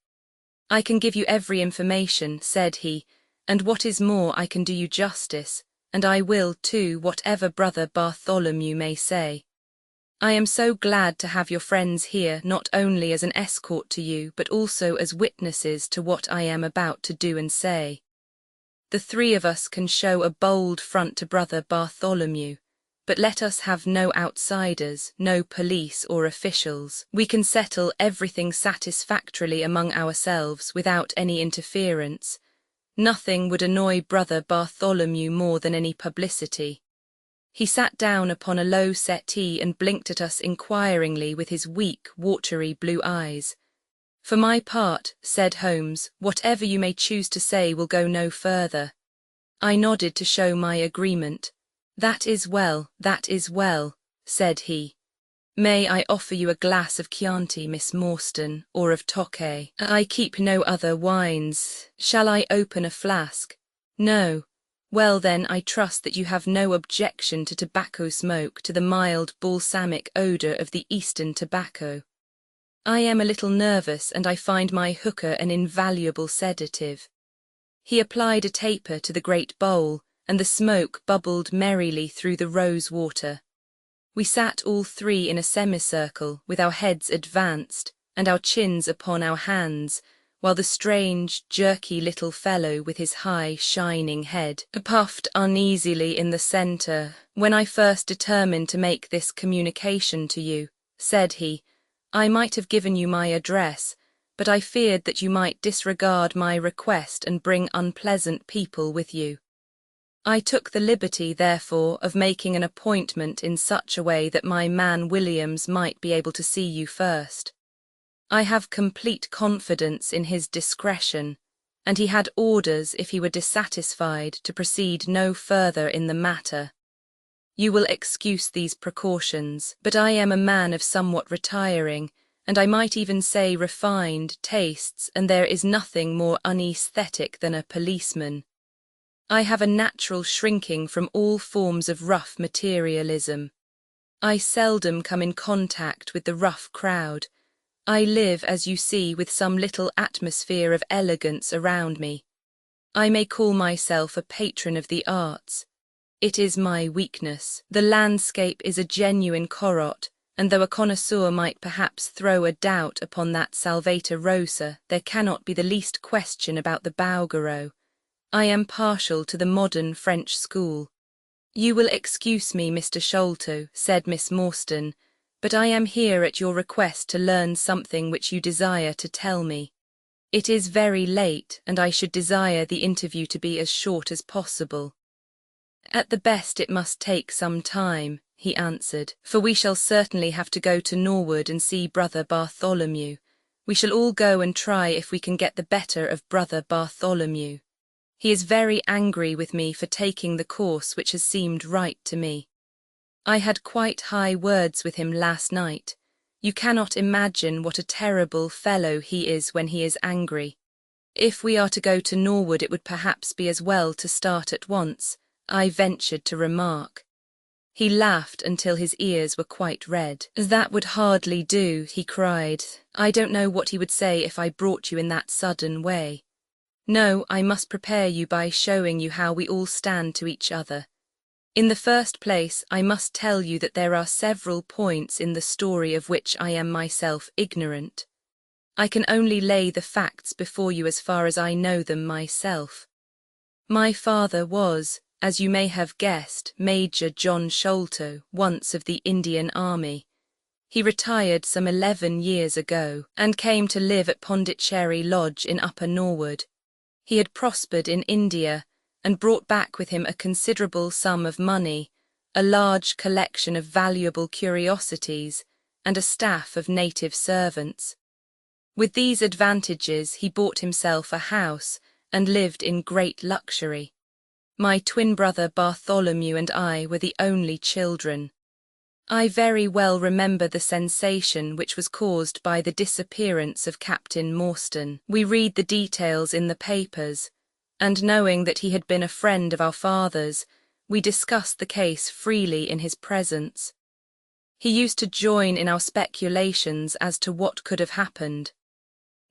"I can give you every information," said he, "and what is more, I can do you justice, and I will too, whatever Brother Bartholomew may say. I am so glad to have your friends here, not only as an escort to you, but also as witnesses to what I am about to do and say. The 3 of us can show a bold front to Brother Bartholomew, but let us have no outsiders, no police or officials. We can settle everything satisfactorily among ourselves without any interference. Nothing would annoy Brother Bartholomew more than any publicity." He sat down upon a low settee and blinked at us inquiringly with his weak, watery blue eyes. "For my part," said Holmes, "whatever you may choose to say will go no further." I nodded to show my agreement. That is well," said he. "May I offer you a glass of Chianti, Miss Morstan, or of Tokay? I keep no other wines. Shall I open a flask?" "No. Well then, I trust that you have no objection to tobacco smoke, to the mild balsamic odour of the Eastern tobacco. I am a little nervous, and I find my hookah an invaluable sedative. He applied a taper to the great bowl, and the smoke bubbled merrily through the rose water. We sat all three in a semicircle, with our heads advanced, and our chins upon our hands, while the strange, jerky little fellow with his high, shining head puffed uneasily in the centre. "When I first determined to make this communication to you," said he, "I might have given you my address, but I feared that you might disregard my request and bring unpleasant people with you. I took the liberty, therefore, of making an appointment in such a way that my man Williams might be able to see you first. I have complete confidence in his discretion, and he had orders, if he were dissatisfied, to proceed no further in the matter. You will excuse these precautions, but I am a man of somewhat retiring, and I might even say refined, tastes, and there is nothing more unaesthetic than a policeman. I have a natural shrinking from all forms of rough materialism. I seldom come in contact with the rough crowd. I live, as you see, with some little atmosphere of elegance around me. I may call myself a patron of the arts. It is my weakness. The landscape is a genuine Corot, and though a connoisseur might perhaps throw a doubt upon that Salvator Rosa, there cannot be the least question about the Bouguereau. I am partial to the modern French school. You will excuse me, Mr. Sholto, said Miss Morstan, but I am here at your request to learn something which you desire to tell me. It is very late, and I should desire the interview to be as short as possible. At the best it must take some time, he answered, for we shall certainly have to go to Norwood and see Brother Bartholomew. We shall all go and try if we can get the better of Brother Bartholomew. He is very angry with me for taking the course which has seemed right to me. I had quite high words with him last night. You cannot imagine what a terrible fellow he is when he is angry. If we are to go to Norwood, it would perhaps be as well to start at once, I ventured to remark. He laughed until his ears were quite red. That would hardly do, he cried. I don't know what he would say if I brought you in that sudden way. No, I must prepare you by showing you how we all stand to each other. In the first place, I must tell you that there are several points in the story of which I am myself ignorant. I can only lay the facts before you as far as I know them myself. My father was, as you may have guessed, Major John Sholto, once of the Indian Army. He retired some 11 years ago, and came to live at Pondicherry Lodge in Upper Norwood. He had prospered in India, and brought back with him a considerable sum of money, a large collection of valuable curiosities, and a staff of native servants. With these advantages he bought himself a house, and lived in great luxury. My twin brother Bartholomew and I were the only children. I very well remember the sensation which was caused by the disappearance of Captain Morstan. We read the details in the papers, and knowing that he had been a friend of our father's, we discussed the case freely in his presence. He used to join in our speculations as to what could have happened.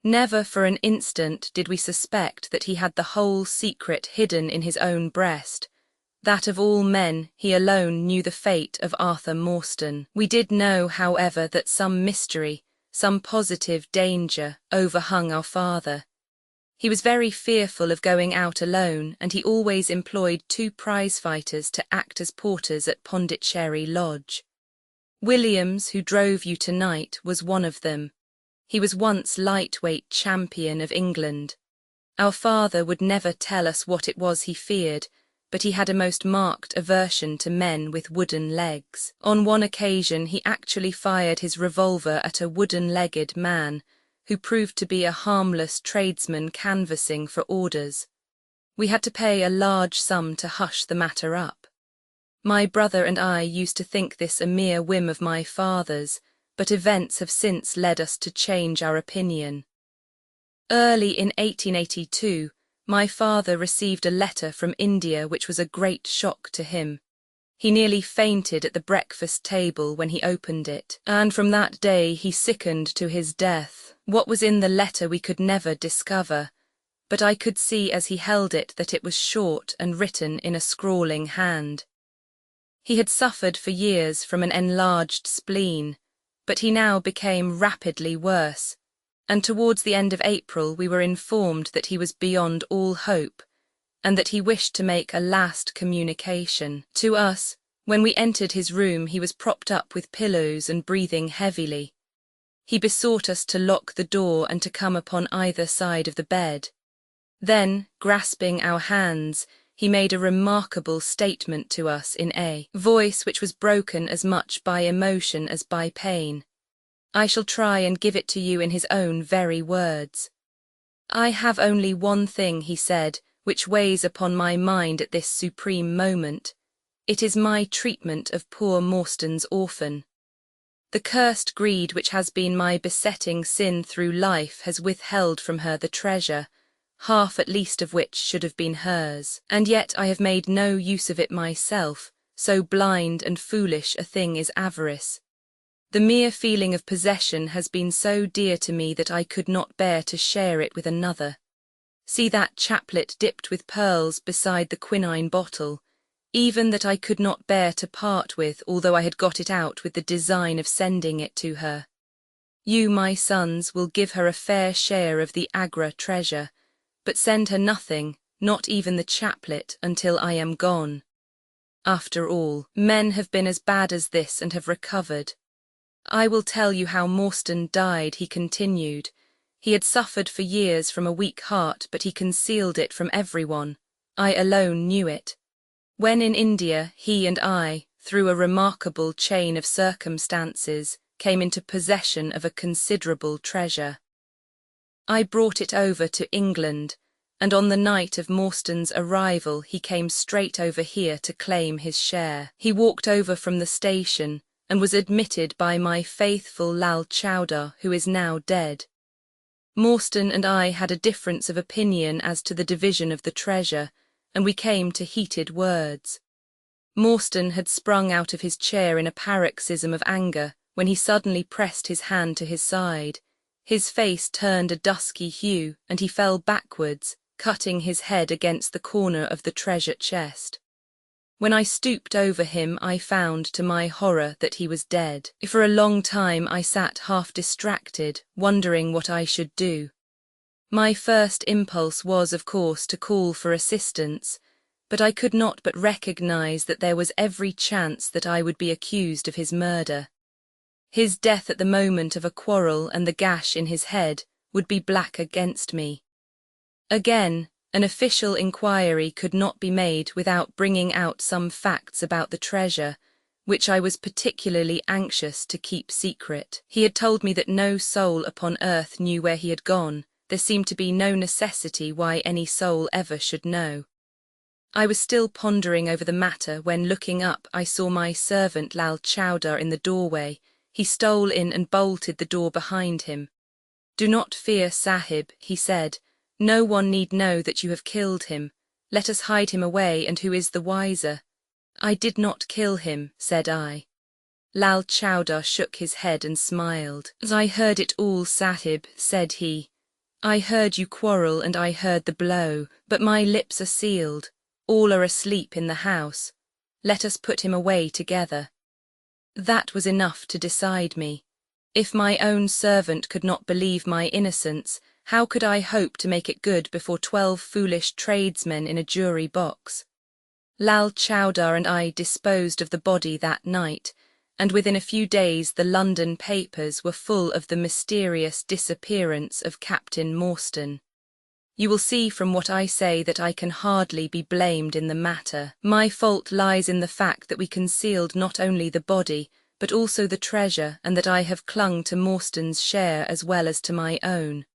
Never for an instant did we suspect that he had the whole secret hidden in his own breast, that of all men he alone knew the fate of Arthur Morstan. We did know, however, that some mystery, some positive danger, overhung our father. He was very fearful of going out alone, and he always employed 2 prize-fighters to act as porters at Pondicherry Lodge. Williams, who drove you tonight, was one of them. He was once lightweight champion of England. Our father would never tell us what it was he feared, but he had a most marked aversion to men with wooden legs. On one occasion he actually fired his revolver at a wooden-legged man, who proved to be a harmless tradesman canvassing for orders. We had to pay a large sum to hush the matter up. My brother and I used to think this a mere whim of my father's, but events have since led us to change our opinion. Early in 1882, My father received a letter from India which was a great shock to him. He nearly fainted at the breakfast table when he opened it, and from that day he sickened to his death. What was in the letter we could never discover, but I could see as he held it that it was short and written in a scrawling hand. He had suffered for years from an enlarged spleen, but he now became rapidly worse, and towards the end of April we were informed that he was beyond all hope, and that he wished to make a last communication to us. When we entered his room, he was propped up with pillows and breathing heavily. He besought us to lock the door and to come upon either side of the bed. Then, grasping our hands, he made a remarkable statement to us in a voice which was broken as much by emotion as by pain. I shall try and give it to you in his own very words. I have only one thing, he said, which weighs upon my mind at this supreme moment. It is my treatment of poor Morstan's orphan. The cursed greed which has been my besetting sin through life has withheld from her the treasure, half at least of which should have been hers, and yet I have made no use of it myself, so blind and foolish a thing is avarice. The mere feeling of possession has been so dear to me that I could not bear to share it with another. See that chaplet dipped with pearls beside the quinine bottle, even that I could not bear to part with, although I had got it out with the design of sending it to her. You, my sons, will give her a fair share of the Agra treasure, but send her nothing, not even the chaplet, until I am gone. After all, men have been as bad as this and have recovered. I will tell you how Morstan died, he continued. He had suffered for years from a weak heart, but he concealed it from everyone. I alone knew it. When in India, he and I, through a remarkable chain of circumstances, came into possession of a considerable treasure. I brought it over to England, and on the night of Morstan's arrival he came straight over here to claim his share. He walked over from the station, and was admitted by my faithful Lal Chowdhury, who is now dead. Morstan and I had a difference of opinion as to the division of the treasure, and we came to heated words. Morstan had sprung out of his chair in a paroxysm of anger when he suddenly pressed his hand to his side. His face turned a dusky hue, and he fell backwards, cutting his head against the corner of the treasure chest. When I stooped over him, I found, to my horror, that he was dead. For a long time I sat half distracted, wondering what I should do. My first impulse was, of course, to call for assistance, but I could not but recognize that there was every chance that I would be accused of his murder. His death at the moment of a quarrel and the gash in his head would be black against me. Again, an official inquiry could not be made without bringing out some facts about the treasure, which I was particularly anxious to keep secret. He had told me that no soul upon earth knew where he had gone. There seemed to be no necessity why any soul ever should know. I was still pondering over the matter when, looking up, I saw my servant Lal Chowdhury in the doorway. He stole in and bolted the door behind him. "Do not fear, Sahib," he said. "No one need know that you have killed him. Let us hide him away, and who is the wiser?" "I did not kill him," said I. Lal Chowdhury shook his head and smiled. "I heard it all, Sahib," said he. "I heard you quarrel and I heard the blow, but my lips are sealed. All are asleep in the house. Let us put him away together." That was enough to decide me. If my own servant could not believe my innocence, how could I hope to make it good before 12 foolish tradesmen in a jury box? Lal Chowdhury and I disposed of the body that night, and within a few days the London papers were full of the mysterious disappearance of Captain Morstan. You will see from what I say that I can hardly be blamed in the matter. My fault lies in the fact that we concealed not only the body, but also the treasure, and that I have clung to Morstan's share as well as to my own.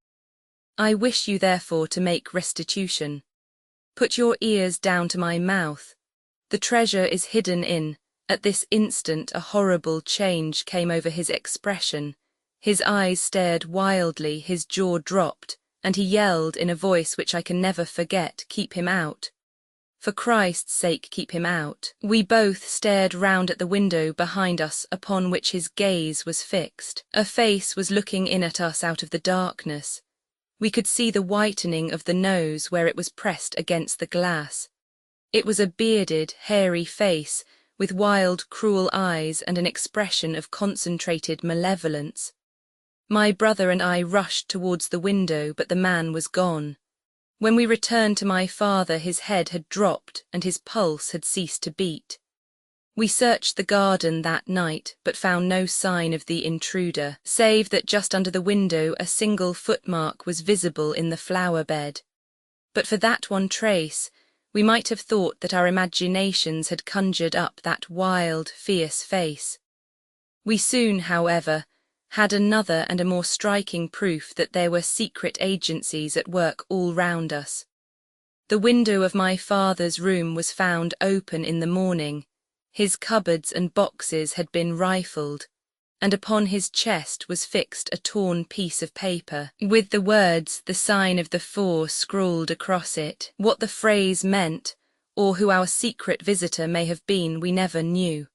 I wish you therefore to make restitution. Put your ears down to my mouth. The treasure is hidden in. At this instant a horrible change came over his expression. His eyes stared wildly, his jaw dropped, and he yelled in a voice which I can never forget, "Keep him out. For Christ's sake, keep him out." We both stared round at the window behind us upon which his gaze was fixed. A face was looking in at us out of the darkness. We could see the whitening of the nose where it was pressed against the glass. It was a bearded, hairy face, with wild, cruel eyes and an expression of concentrated malevolence. My brother and I rushed towards the window, but the man was gone. When we returned to my father, his head had dropped and his pulse had ceased to beat. We searched the garden that night, but found no sign of the intruder, save that just under the window a single footmark was visible in the flower bed. But for that one trace, we might have thought that our imaginations had conjured up that wild, fierce face. We soon, however, had another and a more striking proof that there were secret agencies at work all round us. The window of my father's room was found open in the morning. His cupboards and boxes had been rifled, and upon his chest was fixed a torn piece of paper, with the words "The Sign of the Four" scrawled across it. What the phrase meant, or who our secret visitor may have been, we never knew.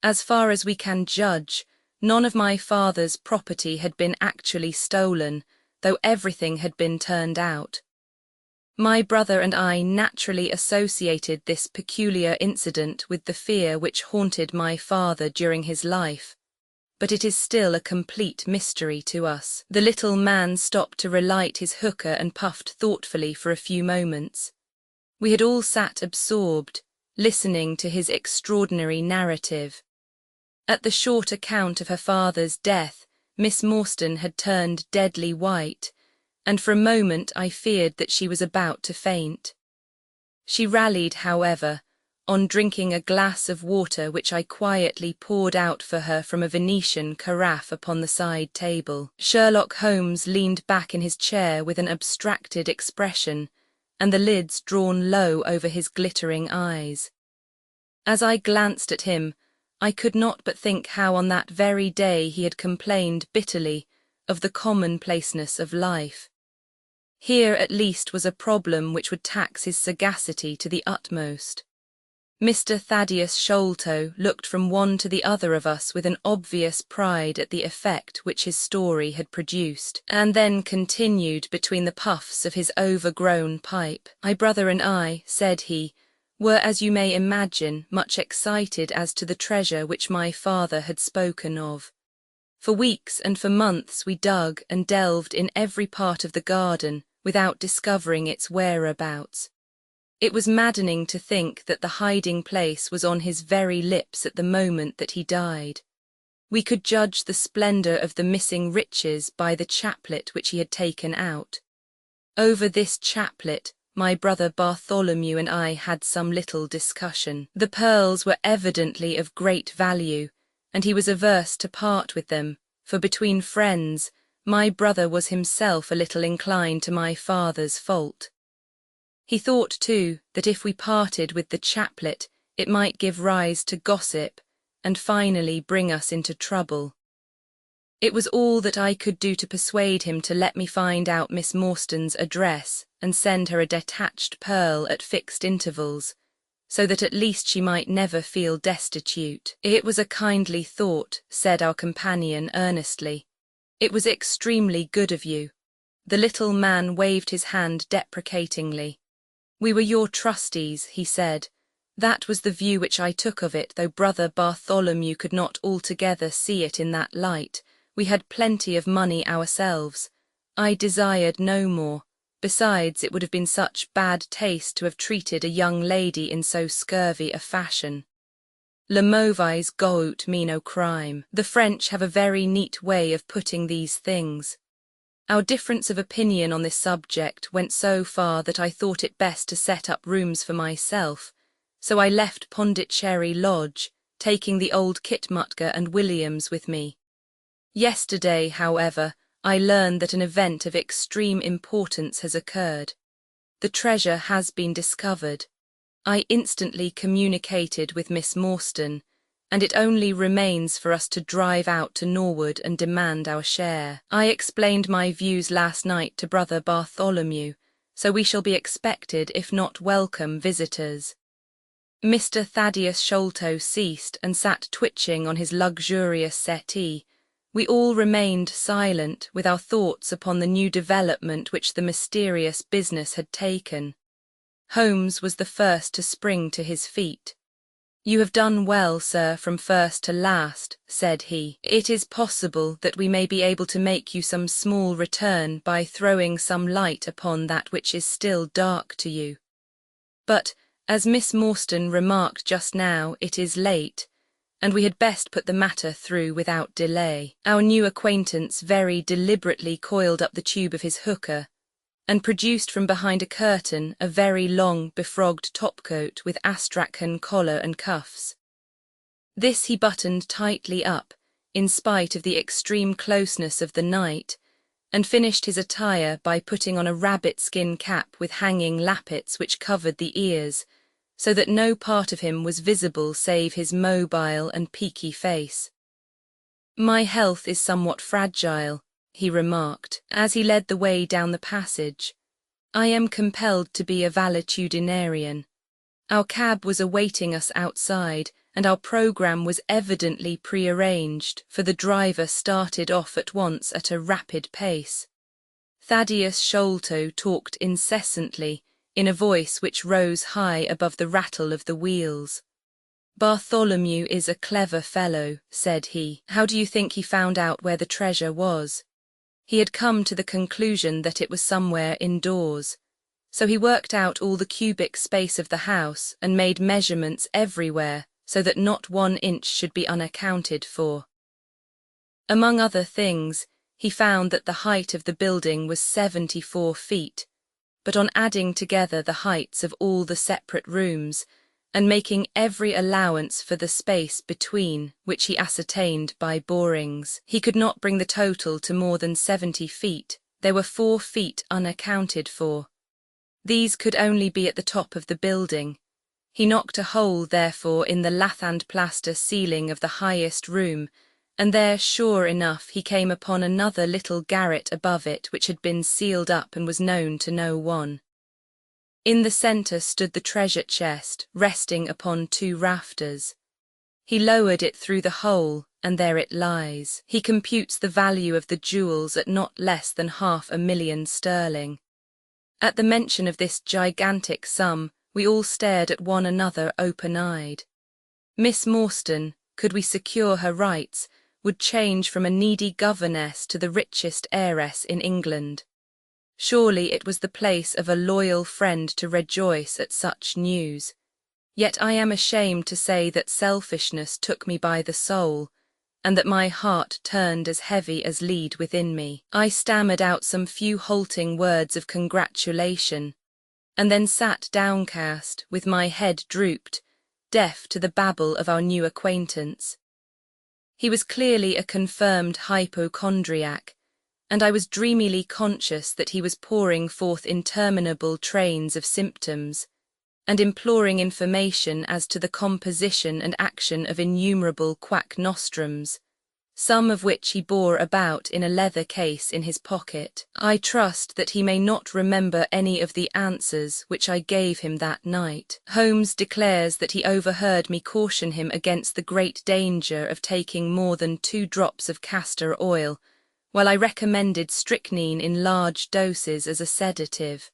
As far as we can judge, none of my father's property had been actually stolen, though everything had been turned out. My brother and I naturally associated this peculiar incident with the fear which haunted my father during his life, but it is still a complete mystery to us. The little man stopped to relight his hookah and puffed thoughtfully for a few moments. We had all sat absorbed, listening to his extraordinary narrative. At the short account of her father's death, Miss Morstan had turned deadly white, and for a moment I feared that she was about to faint. She rallied, however, on drinking a glass of water which I quietly poured out for her from a Venetian carafe upon the side table. Sherlock Holmes leaned back in his chair with an abstracted expression, and the lids drawn low over his glittering eyes. As I glanced at him, I could not but think how on that very day he had complained bitterly of the commonplaceness of life. Here at least was a problem which would tax his sagacity to the utmost. Mr. Thaddeus Sholto looked from one to the other of us with an obvious pride at the effect which his story had produced, and then continued between the puffs of his overgrown pipe. "My brother and I," said he, "were, as you may imagine, much excited as to the treasure which my father had spoken of. For weeks and for months we dug and delved in every part of the garden without discovering its whereabouts. It was maddening to think that the hiding place was on his very lips at the moment that he died. We could judge the splendour of the missing riches by the chaplet which he had taken out. Over this chaplet my brother Bartholomew and I had some little discussion. The pearls were evidently of great value, and he was averse to part with them, for between friends, my brother was himself a little inclined to my father's fault. He thought, too, that if we parted with the chaplet, it might give rise to gossip, and finally bring us into trouble. It was all that I could do to persuade him to let me find out Miss Morstan's address and send her a detached pearl at fixed intervals, so that at least she might never feel destitute. "It was a kindly thought," said our companion earnestly. "It was extremely good of you." The little man waved his hand deprecatingly. "We were your trustees," he said. "That was the view which I took of it, though brother Bartholomew could not altogether see it in that light. We had plenty of money ourselves. I desired no more. Besides, it would have been such bad taste to have treated a young lady in so scurvy a fashion. Le mauvais goût mean no crime. The French have a very neat way of putting these things. Our difference of opinion on this subject went so far that I thought it best to set up rooms for myself, so I left Pondicherry Lodge, taking the old Kitmutker and Williams with me. Yesterday, however, I learned that an event of extreme importance has occurred. The treasure has been discovered. I instantly communicated with Miss Morstan, and it only remains for us to drive out to Norwood and demand our share. I explained my views last night to Brother Bartholomew, so we shall be expected, if not welcome, visitors." Mr. Thaddeus Sholto ceased and sat twitching on his luxurious settee. We all remained silent, with our thoughts upon the new development which the mysterious business had taken. Holmes was the first to spring to his feet. "You have done well, sir, from first to last," said he. "It is possible that we may be able to make you some small return by throwing some light upon that which is still dark to you. But, as Miss Morstan remarked just now, it is late, and we had best put the matter through without delay." Our new acquaintance very deliberately coiled up the tube of his hookah, and produced from behind a curtain a very long, befrogged topcoat with astrakhan collar and cuffs. This he buttoned tightly up, in spite of the extreme closeness of the night, and finished his attire by putting on a rabbit-skin cap with hanging lappets which covered the ears, so that no part of him was visible save his mobile and peaky face. "My health is somewhat fragile," he remarked, as he led the way down the passage. "I am compelled to be a valetudinarian." Our cab was awaiting us outside, and our programme was evidently prearranged, for the driver started off at once at a rapid pace. Thaddeus Sholto talked incessantly, in a voice which rose high above the rattle of the wheels. "Bartholomew is a clever fellow," said he. "How do you think he found out where the treasure was? He had come to the conclusion that it was somewhere indoors, so he worked out all the cubic space of the house and made measurements everywhere so that not 1 inch should be unaccounted for. Among other things, he found that the height of the building was 74 feet, but on adding together the heights of all the separate rooms, and making every allowance for the space between, which he ascertained by borings, he could not bring the total to more than 70 feet. There were 4 feet unaccounted for. These could only be at the top of the building. He knocked a hole, therefore, in the lath and plaster ceiling of the highest room, and there, sure enough, he came upon another little garret above it which had been sealed up and was known to no one. In the centre stood the treasure chest, resting upon 2 rafters. He lowered it through the hole, and there it lies. He computes the value of the jewels at not less than £500,000 sterling. At the mention of this gigantic sum, we all stared at one another open-eyed. Miss Morstan, could we secure her rights, would change from a needy governess to the richest heiress in England. Surely it was the place of a loyal friend to rejoice at such news. Yet I am ashamed to say that selfishness took me by the soul, and that my heart turned as heavy as lead within me. I stammered out some few halting words of congratulation, and then sat downcast, with my head drooped, deaf to the babble of our new acquaintance. He was clearly a confirmed hypochondriac, and I was dreamily conscious that he was pouring forth interminable trains of symptoms, and imploring information as to the composition and action of innumerable quack nostrums, some of which he bore about in a leather case in his pocket. I trust that he may not remember any of the answers which I gave him that night. Holmes declares that he overheard me caution him against the great danger of taking more than 2 drops of castor oil, while I recommended strychnine in large doses as a sedative.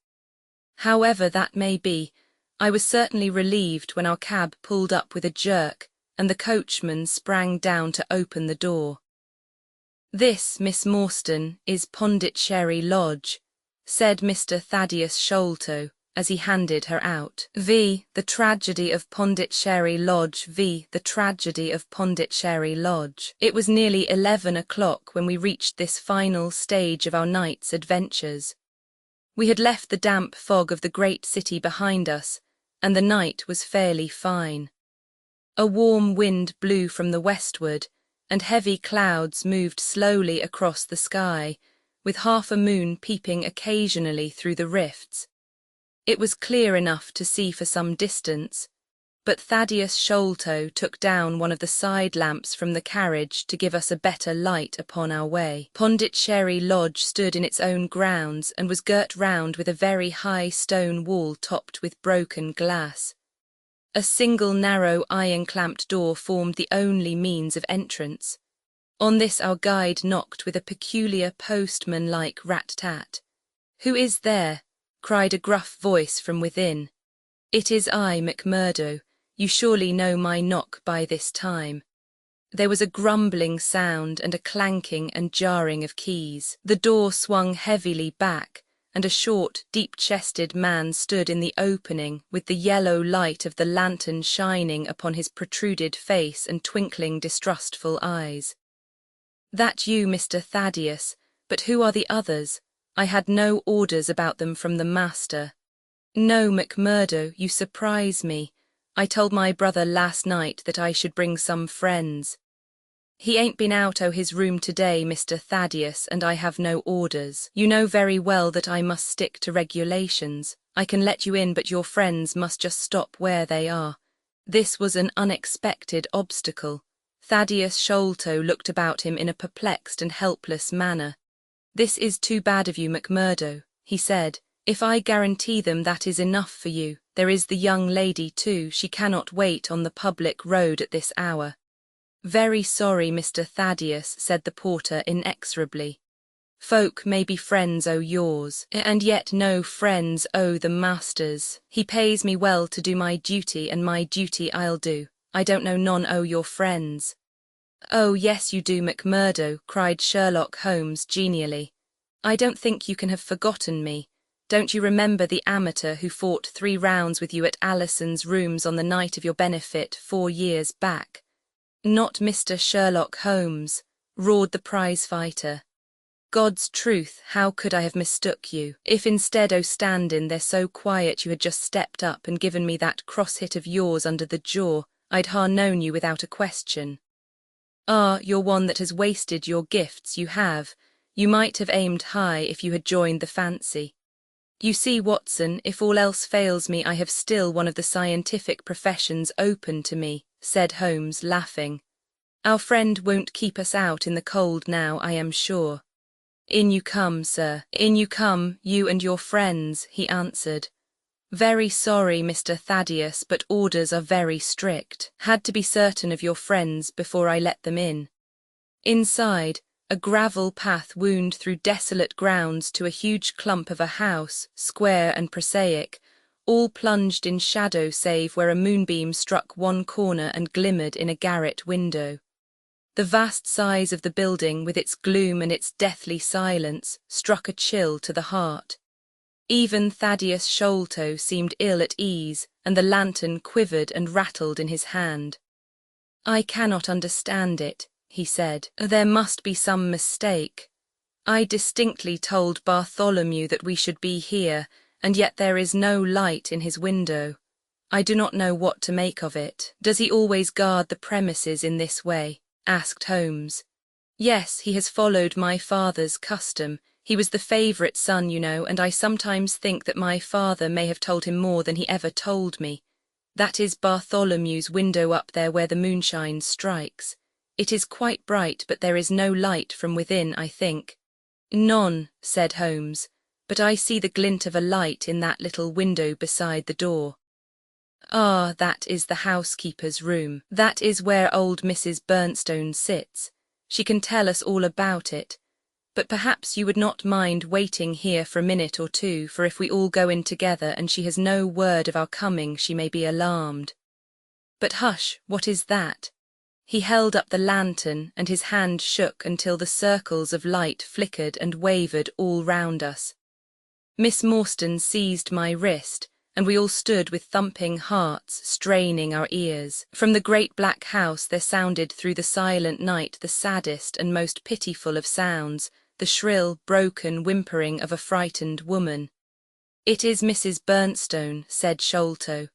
However that may be, I was certainly relieved when our cab pulled up with a jerk, and the coachman sprang down to open the door. "This, Miss Morstan, is Pondicherry Lodge," said Mr. Thaddeus Sholto, as he handed her out. "The tragedy of Pondicherry Lodge, the tragedy of Pondicherry Lodge." It was nearly 11 o'clock when we reached this final stage of our night's adventures. We had left the damp fog of the great city behind us, and the night was fairly fine. A warm wind blew from the westward, and heavy clouds moved slowly across the sky, with half a moon peeping occasionally through the rifts. It was clear enough to see for some distance, But Thaddeus Sholto took down one of the side lamps from the carriage to give us a better light upon our way. Pondicherry Lodge stood in its own grounds and was girt round with a very high stone wall topped with broken glass. A single narrow iron-clamped door formed the only means of entrance. On this our guide knocked with a peculiar postman-like rat-tat. "Who is there?" cried a gruff voice from within. "It is I, McMurdo. You surely know my knock by this time." There was a grumbling sound and a clanking and jarring of keys. The door swung heavily back, and a short, deep-chested man stood in the opening with the yellow light of the lantern shining upon his protruded face and twinkling distrustful eyes. "That you, Mr. Thaddeus, but who are the others? I had no orders about them from the master." "No, McMurdo, you surprise me. I told my brother last night that I should bring some friends. He ain't been out o' his room today, Mr. Thaddeus, and I have no orders. You know very well that I must stick to regulations. I can let you in, but your friends must just stop where they are." This was an unexpected obstacle. Thaddeus Sholto looked about him in a perplexed and helpless manner. "This is too bad of you, McMurdo," he said. "If I guarantee them, that is enough for you. There is the young lady too. She cannot wait on the public road at this hour." "Very sorry, Mr. Thaddeus," said the porter inexorably. "Folk may be friends o' yours, and yet no friends o' the master's. He pays me well to do my duty, and my duty I'll do. I don't know none o' your friends." "Oh, yes you do, McMurdo," cried Sherlock Holmes genially. "I don't think you can have forgotten me. Don't you remember the amateur who fought 3 rounds with you at Alison's rooms on the night of your benefit 4 years back?" "Not Mr. Sherlock Holmes," roared the prize-fighter. "God's truth, how could I have mistook you? If instead o' standing there so quiet you had just stepped up and given me that cross-hit of yours under the jaw, I'd ha' known you without a question." "Ah, you're one that has wasted your gifts, you have. You might have aimed high if you had joined the fancy. You see, Watson, if all else fails me, I have still one of the scientific professions open to me," said Holmes, laughing. "Our friend won't keep us out in the cold now, I am sure." "In you come, sir, in you come, you and your friends," he answered. "Very sorry, Mr. Thaddeus, but orders are very strict. Had to be certain of your friends before I let them in." Inside, a gravel path wound through desolate grounds to a huge clump of a house, square and prosaic, all plunged in shadow save where a moonbeam struck one corner and glimmered in a garret window. The vast size of the building, with its gloom and its deathly silence, struck a chill to the heart. Even Thaddeus Sholto seemed ill at ease, and the lantern quivered and rattled in his hand. "I cannot understand it," he said. "There must be some mistake. I distinctly told Bartholomew that we should be here, and yet there is no light in his window. I do not know what to make of it." "Does he always guard the premises in this way?" asked Holmes. "Yes, he has followed my father's custom. He was the favourite son, you know, and I sometimes think that my father may have told him more than he ever told me. That is Bartholomew's window up there where the moonshine strikes. It is quite bright, but there is no light from within, I think." "None," said Holmes, "but I see the glint of a light in that little window beside the door." "Ah, that is the housekeeper's room. That is where old Mrs. Bernstone sits. She can tell us all about it. But perhaps you would not mind waiting here for a minute or two, for if we all go in together and she has no word of our coming, she may be alarmed." "But hush, what is that?" He held up the lantern, and his hand shook until the circles of light flickered and wavered all round us. Miss Morstan seized my wrist, and we all stood with thumping hearts, straining our ears. From the great black house there sounded through the silent night the saddest and most pitiful of sounds, the shrill, broken whimpering of a frightened woman. "It is Mrs. Bernstone," said Sholto.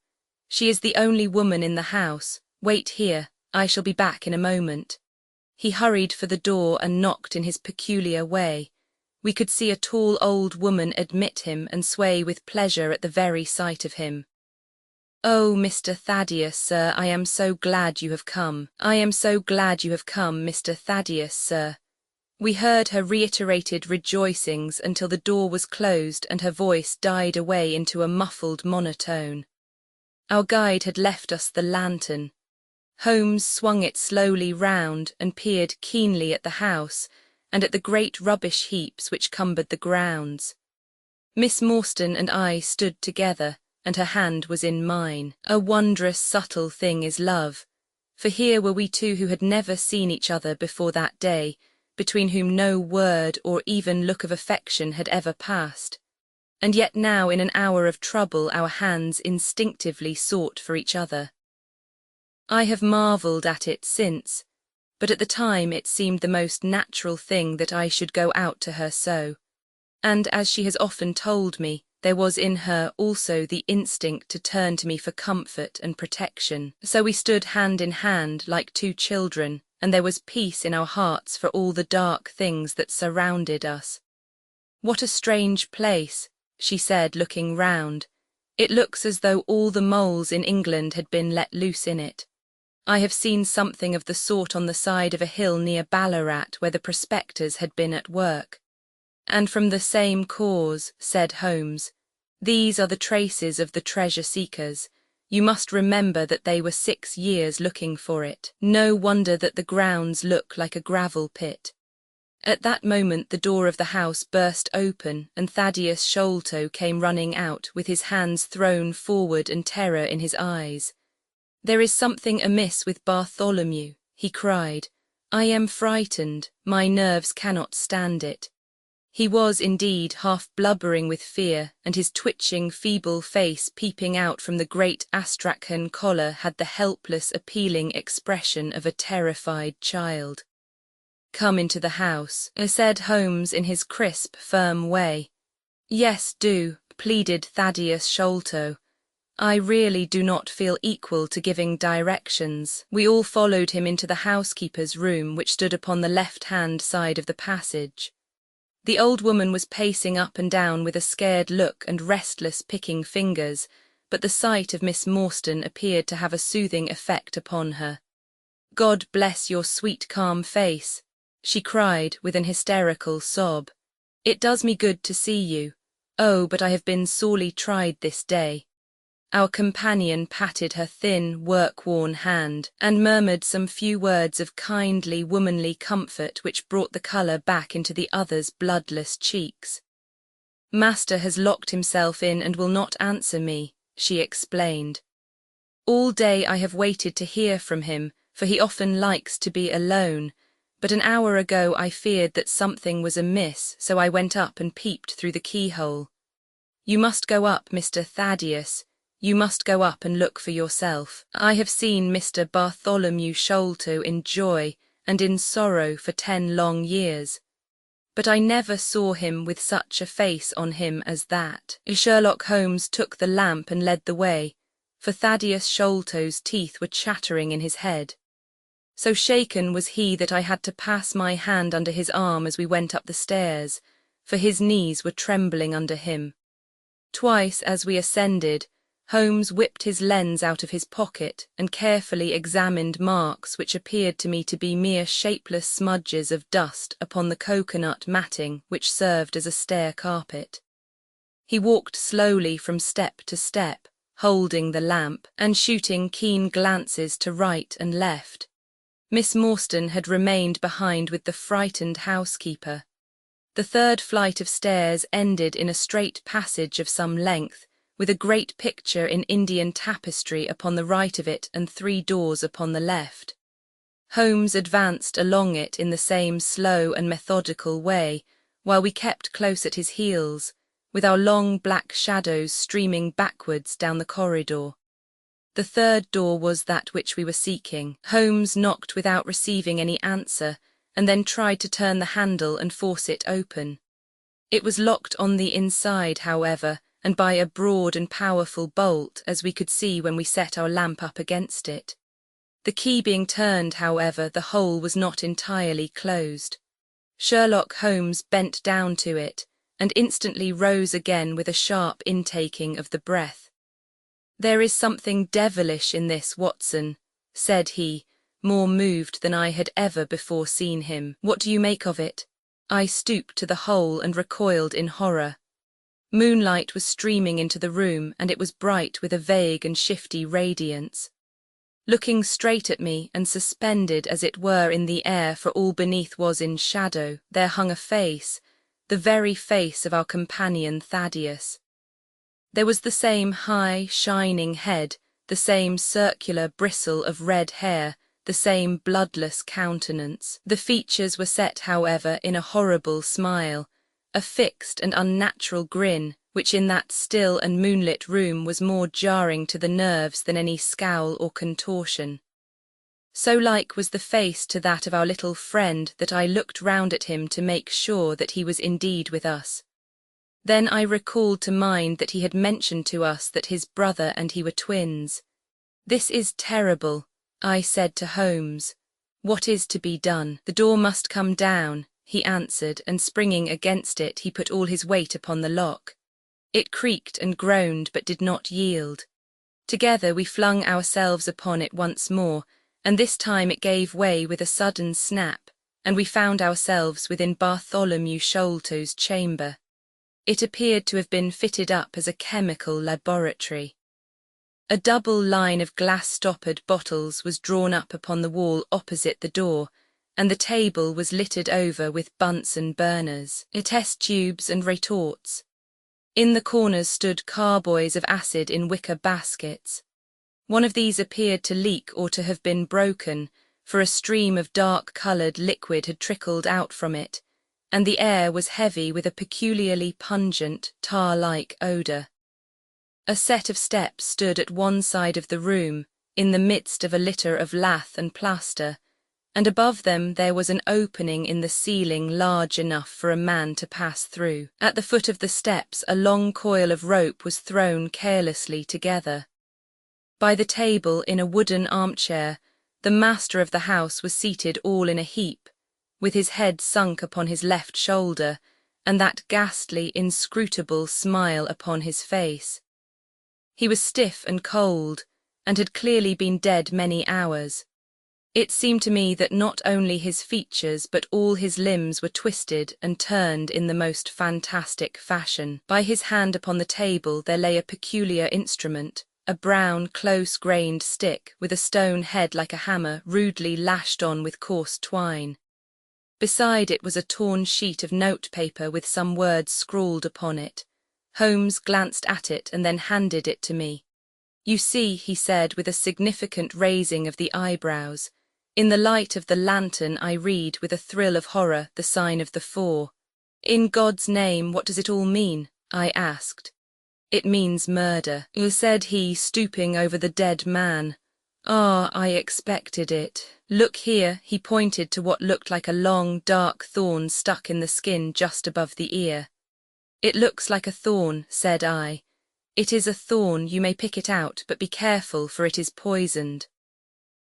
"She is the only woman in the house. Wait here. I shall be back in a moment." He hurried for the door and knocked in his peculiar way. We could see a tall old woman admit him and sway with pleasure at the very sight of him. "Oh, Mr. Thaddeus, sir, I am so glad you have come. I am so glad you have come, Mr. Thaddeus, sir." We heard her reiterated rejoicings until the door was closed and her voice died away into a muffled monotone. Our guide had left us the lantern. Holmes swung it slowly round and peered keenly at the house and at the great rubbish heaps which cumbered the grounds. Miss Morstan and I stood together, and her hand was in mine. A wondrous subtle thing is love, for here were we two who had never seen each other before that day, between whom no word or even look of affection had ever passed. And yet now in an hour of trouble our hands instinctively sought for each other. I have marvelled at it since, but at the time it seemed the most natural thing that I should go out to her so. And as she has often told me, there was in her also the instinct to turn to me for comfort and protection. So we stood hand in hand like two children, and there was peace in our hearts for all the dark things that surrounded us. "What a strange place," she said, looking round. "It looks as though all the moles in England had been let loose in it. I have seen something of the sort on the side of a hill near Ballarat where the prospectors had been at work." "And from the same cause," said Holmes. "These are the traces of the treasure-seekers. You must remember that they were 6 years looking for it. No wonder that the grounds look like a gravel pit." At that moment the door of the house burst open and Thaddeus Sholto came running out with his hands thrown forward and terror in his eyes. "There is something amiss with Bartholomew," he cried. "I am frightened, my nerves cannot stand it." He was indeed half blubbering with fear, and his twitching, feeble face peeping out from the great astrakhan collar had the helpless, appealing expression of a terrified child. "Come into the house," said Holmes in his crisp, firm way. "Yes, do," pleaded Thaddeus Sholto. "I really do not feel equal to giving directions." We all followed him into the housekeeper's room, which stood upon the left-hand side of the passage. The old woman was pacing up and down with a scared look and restless picking fingers, but the sight of Miss Morstan appeared to have a soothing effect upon her. "God bless your sweet calm face," she cried with an hysterical sob. "It does me good to see you. Oh, but I have been sorely tried this day." Our companion patted her thin, work-worn hand, and murmured some few words of kindly, womanly comfort which brought the colour back into the other's bloodless cheeks. "Master has locked himself in and will not answer me," she explained. "All day I have waited to hear from him, for he often likes to be alone, but an hour ago I feared that something was amiss, so I went up and peeped through the keyhole. You must go up, Mr. Thaddeus. You must go up and look for yourself. I have seen Mr. Bartholomew Sholto in joy and in sorrow for 10 long years, but I never saw him with such a face on him as that." Sherlock Holmes took the lamp and led the way, for Thaddeus Sholto's teeth were chattering in his head. So shaken was he that I had to pass my hand under his arm as we went up the stairs, for his knees were trembling under him. Twice as we ascended, Holmes whipped his lens out of his pocket and carefully examined marks which appeared to me to be mere shapeless smudges of dust upon the coconut matting which served as a stair carpet. He walked slowly from step to step, holding the lamp and shooting keen glances to right and left. Miss Morstan had remained behind with the frightened housekeeper. The 3rd flight of stairs ended in a straight passage of some length, with a great picture in Indian tapestry upon the right of it and 3 doors upon the left. Holmes advanced along it in the same slow and methodical way, while we kept close at his heels, with our long black shadows streaming backwards down the corridor. The 3rd door was that which we were seeking. Holmes knocked without receiving any answer, and then tried to turn the handle and force it open. It was locked on the inside, however, and by a broad and powerful bolt, as we could see when we set our lamp up against it. The key being turned, however, the hole was not entirely closed. Sherlock Holmes bent down to it, and instantly rose again with a sharp intaking of the breath. "There is something devilish in this, Watson," said he, more moved than I had ever before seen him. "What do you make of it?" I stooped to the hole and recoiled in horror. Moonlight was streaming into the room, and it was bright with a vague and shifty radiance. Looking straight at me, and suspended as it were in the air, for all beneath was in shadow, there hung a face, the very face of our companion Thaddeus. There was the same high, shining head, the same circular bristle of red hair, the same bloodless countenance. The features were set, however, in a horrible smile, a fixed and unnatural grin, which in that still and moonlit room was more jarring to the nerves than any scowl or contortion. So like was the face to that of our little friend that I looked round at him to make sure that he was indeed with us. Then I recalled to mind that he had mentioned to us that his brother and he were twins. "This is terrible," I said to Holmes. "What is to be done?" "The door must come down," he answered, and springing against it, he put all his weight upon the lock. It creaked and groaned, but did not yield. Together we flung ourselves upon it once more, and this time it gave way with a sudden snap, and we found ourselves within Bartholomew Sholto's chamber. It appeared to have been fitted up as a chemical laboratory. A double line of glass-stoppered bottles was drawn up upon the wall opposite the door, and the table was littered over with Bunsen burners, test tubes and retorts. In the corners stood carboys of acid in wicker baskets. One of these appeared to leak or to have been broken, for a stream of dark-coloured liquid had trickled out from it, and the air was heavy with a peculiarly pungent, tar-like odour. A set of steps stood at one side of the room, in the midst of a litter of lath and plaster, and above them there was an opening in the ceiling large enough for a man to pass through. At the foot of the steps a long coil of rope was thrown carelessly together. By the table, in a wooden armchair, the master of the house was seated all in a heap, with his head sunk upon his left shoulder, and that ghastly, inscrutable smile upon his face. He was stiff and cold, and had clearly been dead many hours. It seemed to me that not only his features but all his limbs were twisted and turned in the most fantastic fashion. By his hand upon the table there lay a peculiar instrument, a brown, close-grained stick with a stone head like a hammer, rudely lashed on with coarse twine. Beside it was a torn sheet of notepaper with some words scrawled upon it. Holmes glanced at it and then handed it to me. "You see," he said with a significant raising of the eyebrows, "in the light of the lantern I read with a thrill of horror the sign of the 4. In God's name, what does it all mean?" I asked. "It means murder," said he, stooping over the dead man. "Ah, I expected it. Look here," he pointed to what looked like a long, dark thorn stuck in the skin just above the ear. "It looks like a thorn," said I. "It is a thorn, you may pick it out, but be careful, for it is poisoned."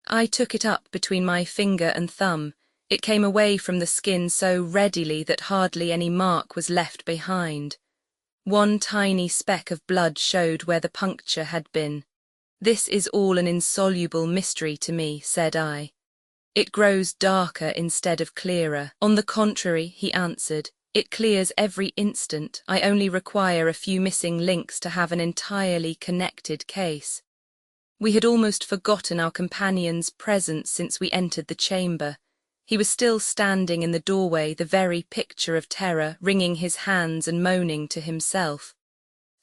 I took it up between my finger and thumb. It came away from the skin so readily that hardly any mark was left behind. One tiny speck of blood showed where the puncture had been. "This is all an insoluble mystery to me," said I. "It grows darker instead of clearer." "On the contrary," he answered, "it clears every instant. I only require a few missing links to have an entirely connected case." We had almost forgotten our companion's presence since we entered the chamber. He was still standing in the doorway, the very picture of terror, wringing his hands and moaning to himself.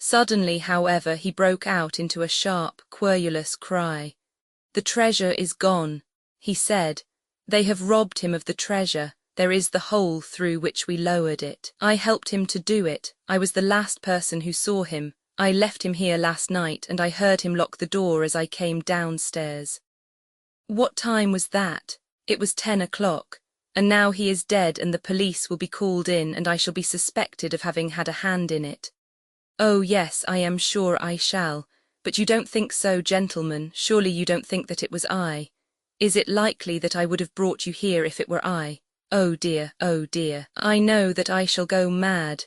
Suddenly, however, he broke out into a sharp, querulous cry. "The treasure is gone," he said. "They have robbed him of the treasure. There is the hole through which we lowered it. I helped him to do it. I was the last person who saw him. I left him here last night, and I heard him lock the door as I came downstairs." "What time was that?" "It was 10 o'clock. And now he is dead, and the police will be called in, and I shall be suspected of having had a hand in it." "Oh, yes, I am sure I shall. But you don't think so, gentlemen? Surely you don't think that it was I? Is it likely that I would have brought you here if it were I? Oh dear, I know that I shall go mad.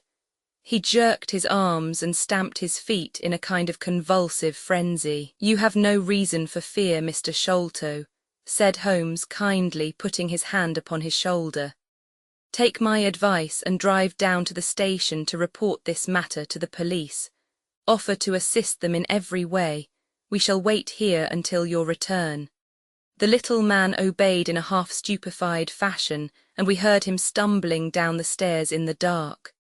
He jerked his arms and stamped his feet in a kind of convulsive frenzy. "You have no reason for fear, Mr. Sholto," said Holmes kindly, putting his hand upon his shoulder. "Take my advice and drive down to the station to report this matter to the police. Offer to assist them in every way. We shall wait here until your return." The little man obeyed in a half-stupefied fashion, and we heard him stumbling down the stairs in the dark.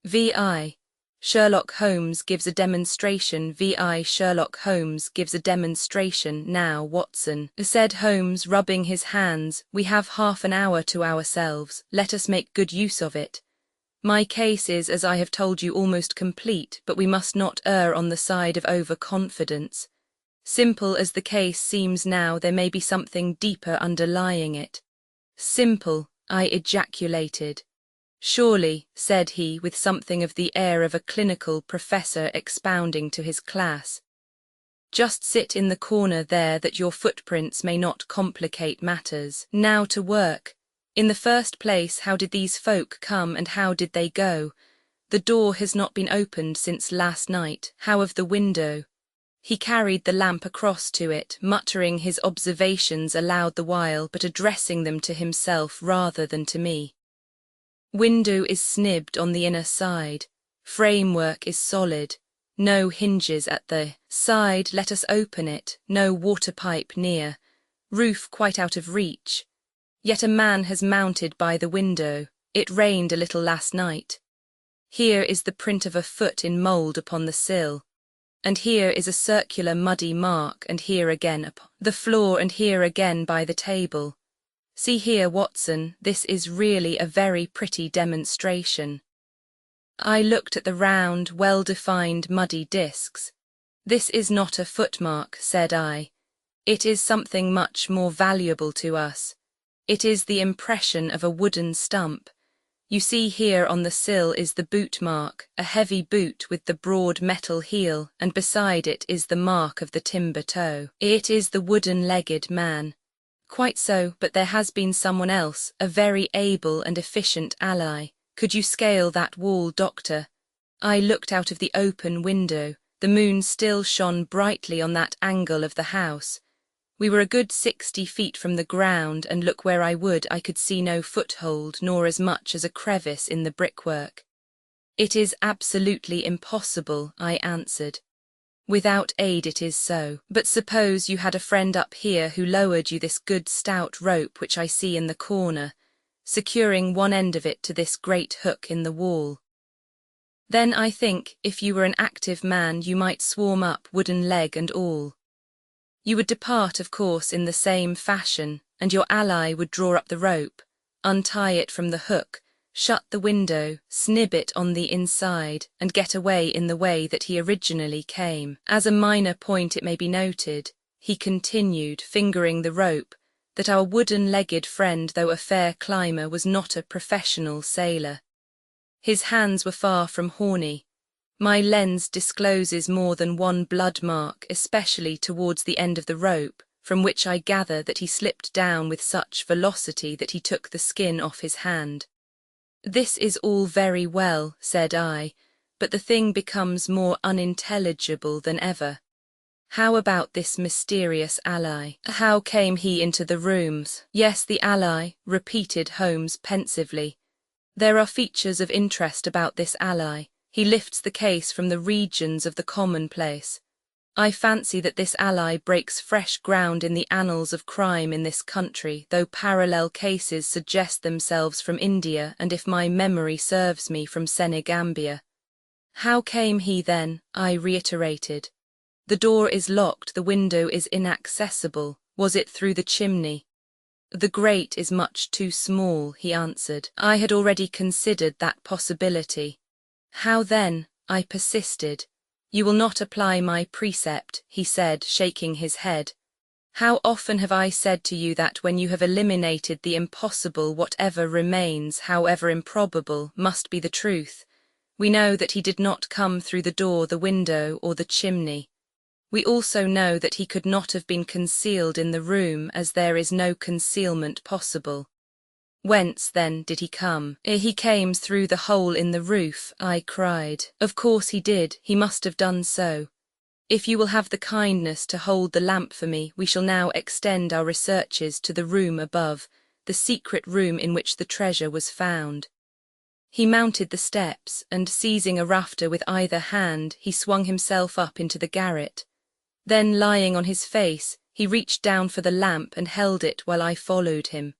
V.I. Sherlock Holmes gives a demonstration. V.I. Sherlock Holmes gives a demonstration now, Watson, said Holmes, rubbing his hands. "We have half an hour to ourselves. Let us make good use of it. My case is, as I have told you, almost complete, but we must not err on the side of overconfidence. Simple as the case seems now, there may be something deeper underlying it." "Simple," I ejaculated. "Surely," said he, with something of the air of a clinical professor expounding to his class. "Just sit in the corner there that your footprints may not complicate matters. Now to work. In the first place, how did these folk come and how did they go? The door has not been opened since last night. How of the window?" He carried the lamp across to it, muttering his observations aloud the while, but addressing them to himself rather than to me. "Window is snibbed on the inner side. Framework is solid. No hinges at the side. Let us open it. No water pipe near. Roof quite out of reach. Yet a man has mounted by the window. It rained a little last night. Here is the print of a foot in mould upon the sill. And here is a circular muddy mark, and here again upon the floor, and here again by the table. See here, Watson, this is really a very pretty demonstration." I looked at the round, well-defined muddy discs. "This is not a footmark," said I. "It is something much more valuable to us. It is the impression of a wooden stump. You see here on the sill is the boot mark, a heavy boot with the broad metal heel, and beside it is the mark of the timber toe. It is the wooden-legged man." "Quite so, but there has been someone else, a very able and efficient ally. Could you scale that wall, Doctor?" I looked out of the open window. The moon still shone brightly on that angle of the house. We were a good 60 feet from the ground, and look where I would, I could see no foothold, nor as much as a crevice in the brickwork. "It is absolutely impossible," I answered. "Without aid it is so. But suppose you had a friend up here who lowered you this good stout rope which I see in the corner, securing one end of it to this great hook in the wall. Then I think, if you were an active man, you might swarm up, wooden leg and all. You would depart, of course, in the same fashion, and your ally would draw up the rope, untie it from the hook, shut the window, snib it on the inside, and get away in the way that he originally came. As a minor point it may be noted," he continued, fingering the rope, "that our wooden-legged friend, though a fair climber, was not a professional sailor. His hands were far from horny. My lens discloses more than one blood mark, especially towards the end of the rope, from which I gather that he slipped down with such velocity that he took the skin off his hand." "This is all very well," said I, "but the thing becomes more unintelligible than ever. How about this mysterious ally? How came he into the rooms?" "Yes, the ally," repeated Holmes pensively. "There are features of interest about this ally. He lifts the case from the regions of the commonplace. I fancy that this ally breaks fresh ground in the annals of crime in this country, though parallel cases suggest themselves from India and, if my memory serves me, from Senegambia." "How came he then?" I reiterated. "The door is locked, the window is inaccessible. Was it through the chimney?" "The grate is much too small," he answered. I had already considered that possibility. "How then?" I persisted. "You will not apply my precept," he said, shaking his head. "How often have I said to you that when you have eliminated the impossible, whatever remains, however improbable, must be the truth. We know that he did not come through the door, the window, or the chimney. We also know that he could not have been concealed in the room, as there is no concealment possible. Whence, then, did he come? He came through the hole in the roof, I cried. Of course he did, he must have done so. If you will have the kindness to hold the lamp for me, we shall now extend our researches to the room above, the secret room in which the treasure was found. He mounted the steps, and seizing a rafter with either hand, he swung himself up into the garret. Then, lying on his face, he reached down for the lamp and held it while I followed him.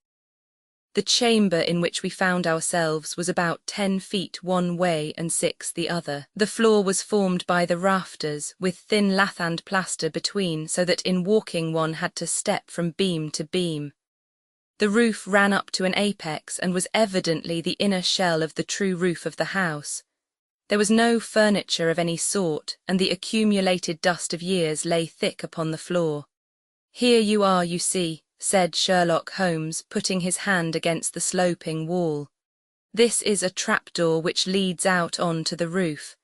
The chamber in which we found ourselves was about 10 feet one way and 6 the other. The floor was formed by the rafters, with thin lath and plaster between, so that in walking one had to step from beam to beam. The roof ran up to an apex and was evidently the inner shell of the true roof of the house. There was no furniture of any sort, and the accumulated dust of years lay thick upon the floor. "Here you are, you see," said Sherlock Holmes, putting his hand against the sloping wall. "This is a trapdoor which leads out on to the roof.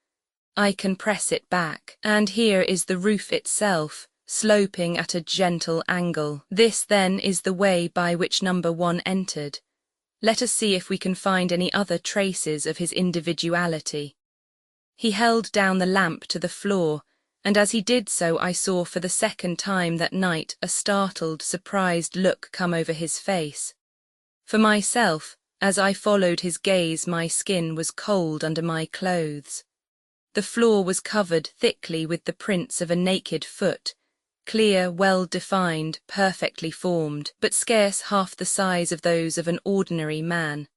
I can press it back, and here is the roof itself, sloping at a gentle angle. This, then, is the way by which number 1 entered. Let us see if we can find any other traces of his individuality." He held down the lamp to the floor, and as he did so I saw for the second time that night a startled, surprised look come over his face. For myself, as I followed his gaze, my skin was cold under my clothes. The floor was covered thickly with the prints of a naked foot, clear, well-defined, perfectly formed, but scarce half the size of those of an ordinary man.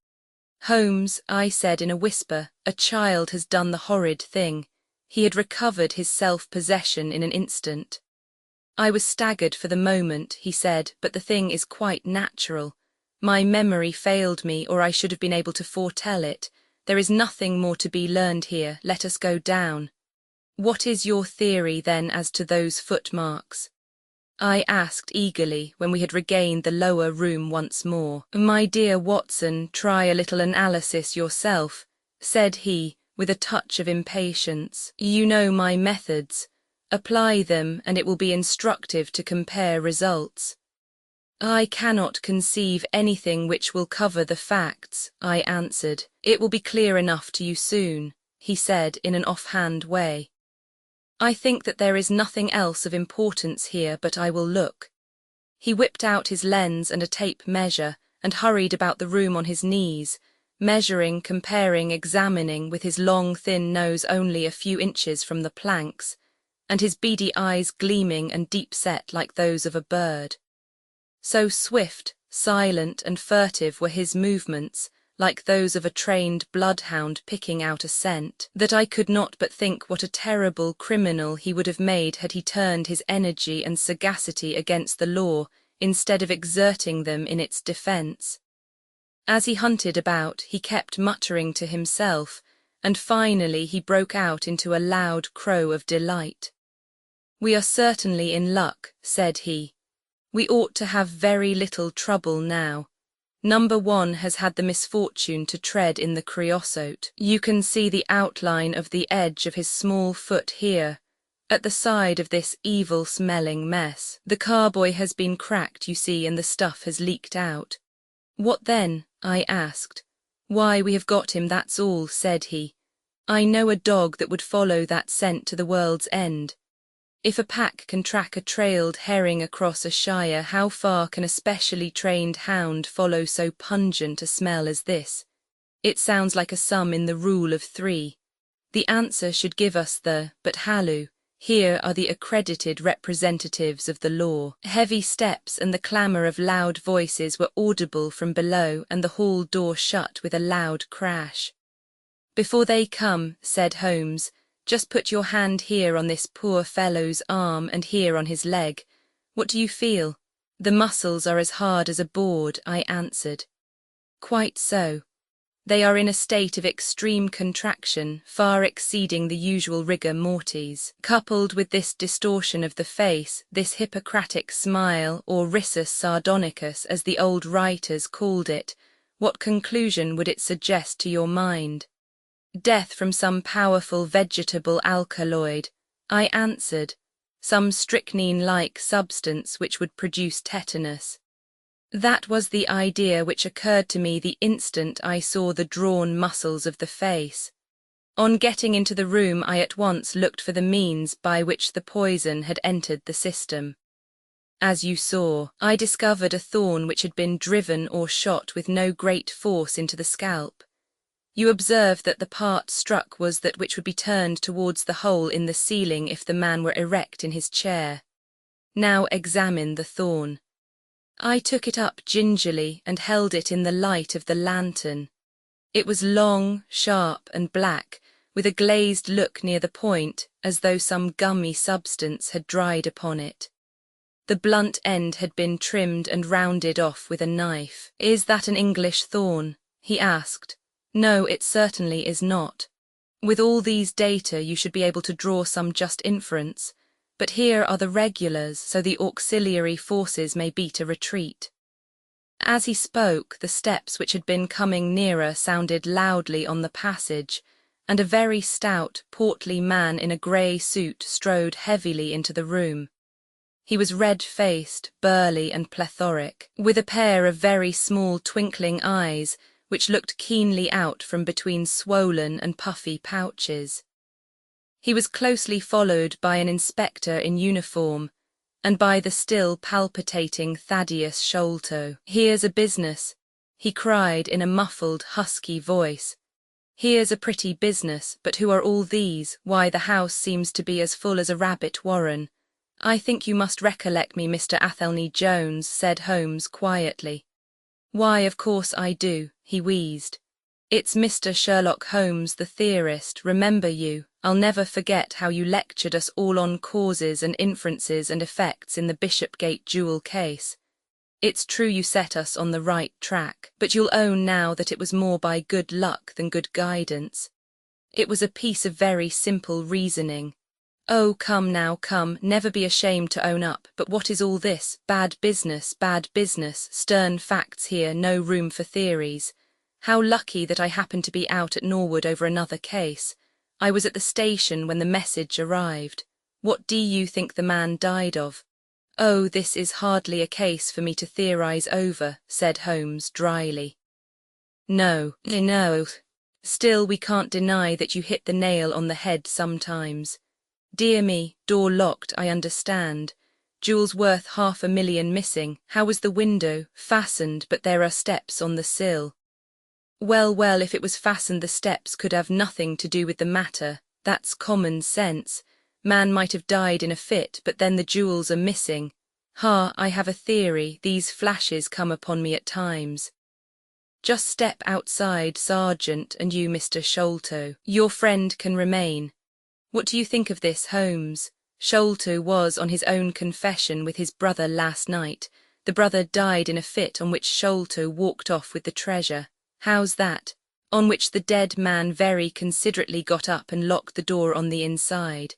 "Holmes," I said in a whisper, "a child has done the horrid thing." He had recovered his self-possession in an instant. "I was staggered for the moment," he said, "but the thing is quite natural. My memory failed me, or I should have been able to foretell it. There is nothing more to be learned here. Let us go down." "What is your theory, then, as to those footmarks?" I asked eagerly, when we had regained the lower room once more. "My dear Watson, try a little analysis yourself," said he, with a touch of impatience. "You know my methods. Apply them, and it will be instructive to compare results." "I cannot conceive anything which will cover the facts," I answered. "It will be clear enough to you soon," he said in an offhand way. "I think that there is nothing else of importance here, but I will look." He whipped out his lens and a tape measure, and hurried about the room on his knees, measuring, comparing, examining, with his long, thin nose only a few inches from the planks, and his beady eyes gleaming and deep-set like those of a bird. So swift, silent, and furtive were his movements, like those of a trained bloodhound picking out a scent, that I could not but think what a terrible criminal he would have made had he turned his energy and sagacity against the law instead of exerting them in its defence. As he hunted about, he kept muttering to himself, and finally he broke out into a loud crow of delight. "We are certainly in luck," said he. "We ought to have very little trouble now. Number 1 has had the misfortune to tread in the creosote. You can see the outline of the edge of his small foot here, at the side of this evil-smelling mess. The carboy has been cracked, you see, and the stuff has leaked out." "What then?" I asked. "Why, we have got him, that's all," said he. "I know a dog that would follow that scent to the world's end. If a pack can track a trailed herring across a shire, how far can a specially trained hound follow so pungent a smell as this? It sounds like a sum in the rule of 3. The answer should give us but halloo, here are the accredited representatives of the law." Heavy steps and the clamour of loud voices were audible from below, and the hall door shut with a loud crash. "Before they come," said Holmes, "just put your hand here on this poor fellow's arm and here on his leg. What do you feel?" "The muscles are as hard as a board," I answered. "Quite so. They are in a state of extreme contraction, far exceeding the usual rigor mortis. Coupled with this distortion of the face, this Hippocratic smile, or risus sardonicus as the old writers called it, what conclusion would it suggest to your mind?" "Death from some powerful vegetable alkaloid," I answered, "some strychnine-like substance which would produce tetanus." That was the idea which occurred to me the instant I saw the drawn muscles of the face. On getting into the room, I at once looked for the means by which the poison had entered the system. As you saw, I discovered a thorn which had been driven or shot with no great force into the scalp. You observed that the part struck was that which would be turned towards the hole in the ceiling if the man were erect in his chair. Now examine the thorn. I took it up gingerly and held it in the light of the lantern. It was long, sharp, and black, with a glazed look near the point, as though some gummy substance had dried upon it. The blunt end had been trimmed and rounded off with a knife. "Is that an English thorn?" he asked. "No, it certainly is not. With all these data you should be able to draw some just inference, but here are the regulars, so the auxiliary forces may beat a retreat." As he spoke, the steps which had been coming nearer sounded loudly on the passage, and a very stout, portly man in a grey suit strode heavily into the room. He was red-faced, burly and plethoric, with a pair of very small twinkling eyes which looked keenly out from between swollen and puffy pouches. He was closely followed by an inspector in uniform, and by the still palpitating Thaddeus Sholto. "Here's a business," he cried in a muffled, husky voice. "Here's a pretty business, but who are all these? Why, the house seems to be as full as a rabbit warren." "I think you must recollect me, Mr. Athelney Jones," said Holmes quietly. "Why, of course I do," he wheezed. "It's Mr. Sherlock Holmes, the theorist, remember you? I'll never forget how you lectured us all on causes and inferences and effects in the Bishopgate jewel case. It's true you set us on the right track, but you'll own now that it was more by good luck than good guidance. It was a piece of very simple reasoning. Oh, come now, come, never be ashamed to own up, but what is all this? Bad business, stern facts here, no room for theories. How lucky that I happened to be out at Norwood over another case. I was at the station when the message arrived. What do you think the man died of?" "Oh, this is hardly a case for me to theorize over," said Holmes dryly. No. Still, we can't deny that you hit the nail on the head sometimes. Dear me, door locked, I understand. Jewels worth $500,000 missing. How was the window? Fastened, but there are steps on the sill." Well, if it was fastened, the steps could have nothing to do with the matter. That's common sense. Man might have died in a fit, but then the jewels are missing. I have a theory. These flashes come upon me at times. Just step outside, Sergeant, and you, Mr. Sholto. Your friend can remain. What do you think of this, Holmes? Sholto was on his own confession with his brother last night. The brother died in a fit on which Sholto walked off with the treasure. How's that? On which the dead man very considerately got up and locked the door on the inside.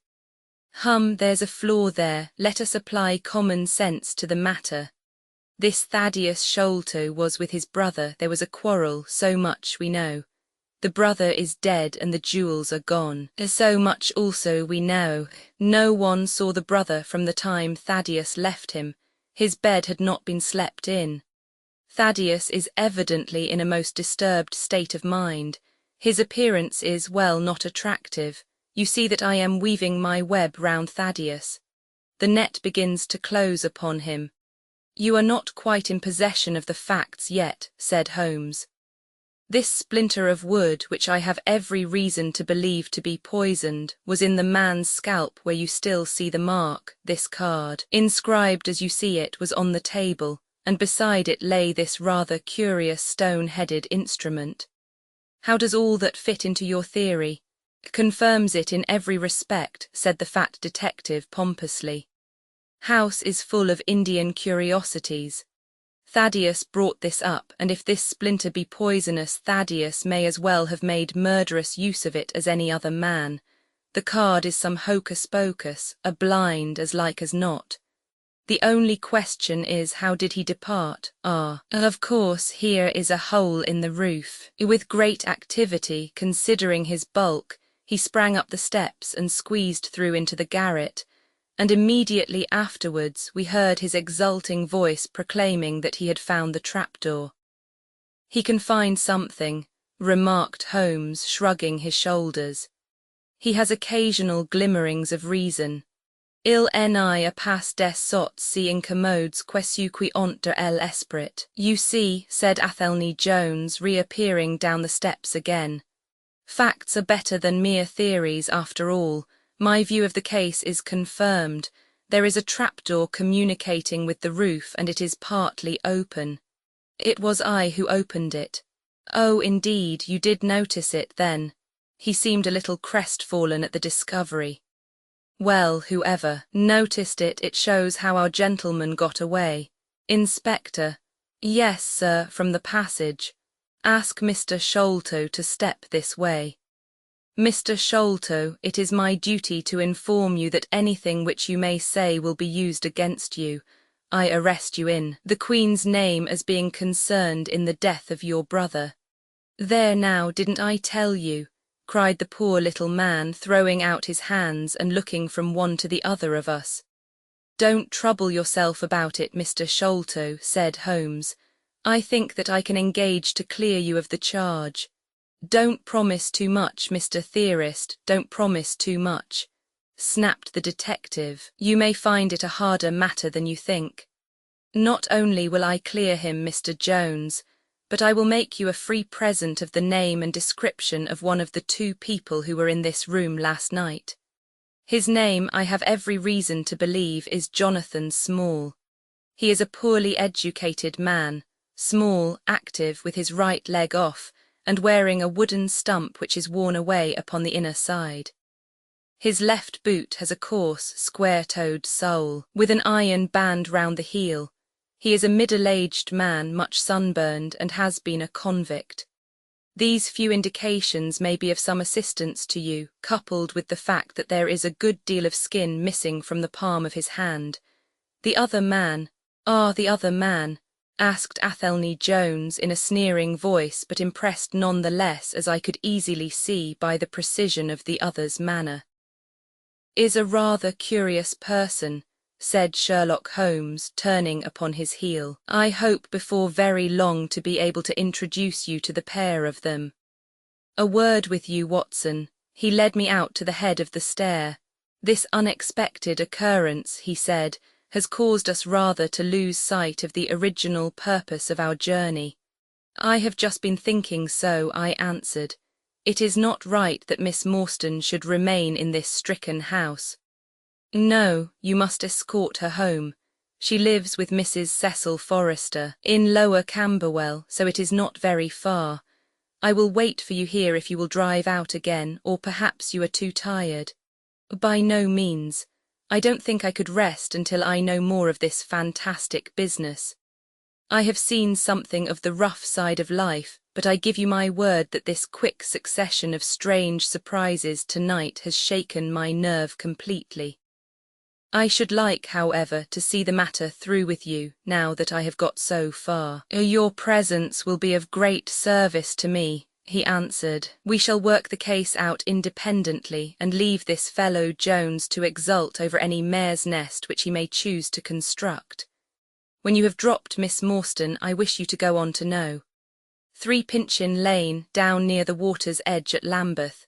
There's a flaw there. Let us apply common sense to the matter. This Thaddeus Sholto was with his brother. There was a quarrel, so much we know. The brother is dead and the jewels are gone. So much also we know. No one saw the brother from the time Thaddeus left him. His bed had not been slept in. Thaddeus is evidently in a most disturbed state of mind. His appearance is, well, not attractive. You see that I am weaving my web round Thaddeus. The net begins to close upon him. You are not quite in possession of the facts yet, said Holmes. This splinter of wood, which I have every reason to believe to be poisoned, was in the man's scalp where you still see the mark. This card, inscribed as you see it, was on the table, and beside it lay this rather curious stone-headed instrument. How does all that fit into your theory? Confirms it in every respect, said the fat detective pompously. House is full of Indian curiosities. Thaddeus brought this up, and if this splinter be poisonous, Thaddeus may as well have made murderous use of it as any other man. The card is some hocus-pocus, a blind as like as not. The only question is, how did he depart? Of course, here is a hole in the roof. With great activity, considering his bulk, he sprang up the steps and squeezed through into the garret, and immediately afterwards we heard his exulting voice proclaiming that he had found the trapdoor. "He can find something," remarked Holmes, shrugging his shoulders. "He has occasional glimmerings of reason. Il n'est a pas des sots si incommodes quesu qui ont de l'esprit." "You see," said Athelney Jones, reappearing down the steps again. "Facts are better than mere theories after all. My view of the case is confirmed. There is a trapdoor communicating with the roof and it is partly open. It was I who opened it." "Oh, indeed, you did notice it, then?" He seemed a little crestfallen at the discovery. "Well, whoever noticed it, it shows how our gentleman got away." "Inspector." "Yes, sir, from the passage. Ask Mr. Sholto to step this way." "Mr. Sholto, it is my duty to inform you that anything which you may say will be used against you. I arrest you in the Queen's name as being concerned in the death of your brother." "There now, didn't I tell you?" cried the poor little man, throwing out his hands and looking from one to the other of us. "Don't trouble yourself about it, Mr. Sholto," said Holmes. "I think that I can engage to clear you of the charge." "Don't promise too much, Mr. Theorist, don't promise too much," snapped the detective. "You may find it a harder matter than you think. Not only will I clear him, Mr. Jones, but I will make you a free present of the name and description of one of the two people who were in this room last night. His name, I have every reason to believe, is Jonathan Small. He is a poorly educated man, small, active, with his right leg off, and wearing a wooden stump which is worn away upon the inner side. His left boot has a coarse, square-toed sole, with an iron band round the heel. He is a middle-aged man, much sunburned, and has been a convict. These few indications may be of some assistance to you, coupled with the fact that there is a good deal of skin missing from the palm of his hand. The other man, asked Athelney Jones in a sneering voice, but impressed none the less, as I could easily see by the precision of the other's manner. "Is a rather curious person," said Sherlock Holmes, turning upon his heel. "I hope before very long to be able to introduce you to the pair of them. A word with you, Watson." He led me out to the head of the stair. "This unexpected occurrence," he said, "has caused us rather to lose sight of the original purpose of our journey." "I have just been thinking so," I answered. "It is not right that Miss Morstan should remain in this stricken house." "No, you must escort her home. She lives with Mrs. Cecil Forrester in Lower Camberwell, so it is not very far. I will wait for you here if you will drive out again, or perhaps you are too tired." "By no means. I don't think I could rest until I know more of this fantastic business. I have seen something of the rough side of life, but I give you my word that this quick succession of strange surprises tonight has shaken my nerve completely. I should like, however, to see the matter through with you, now that I have got so far." "Your presence will be of great service to me," he answered. "We shall work the case out independently and leave this fellow Jones to exult over any mare's nest which he may choose to construct. When you have dropped Miss Morstan, I wish you to go on to know 3 Pinchin Lane, down near the water's edge at Lambeth.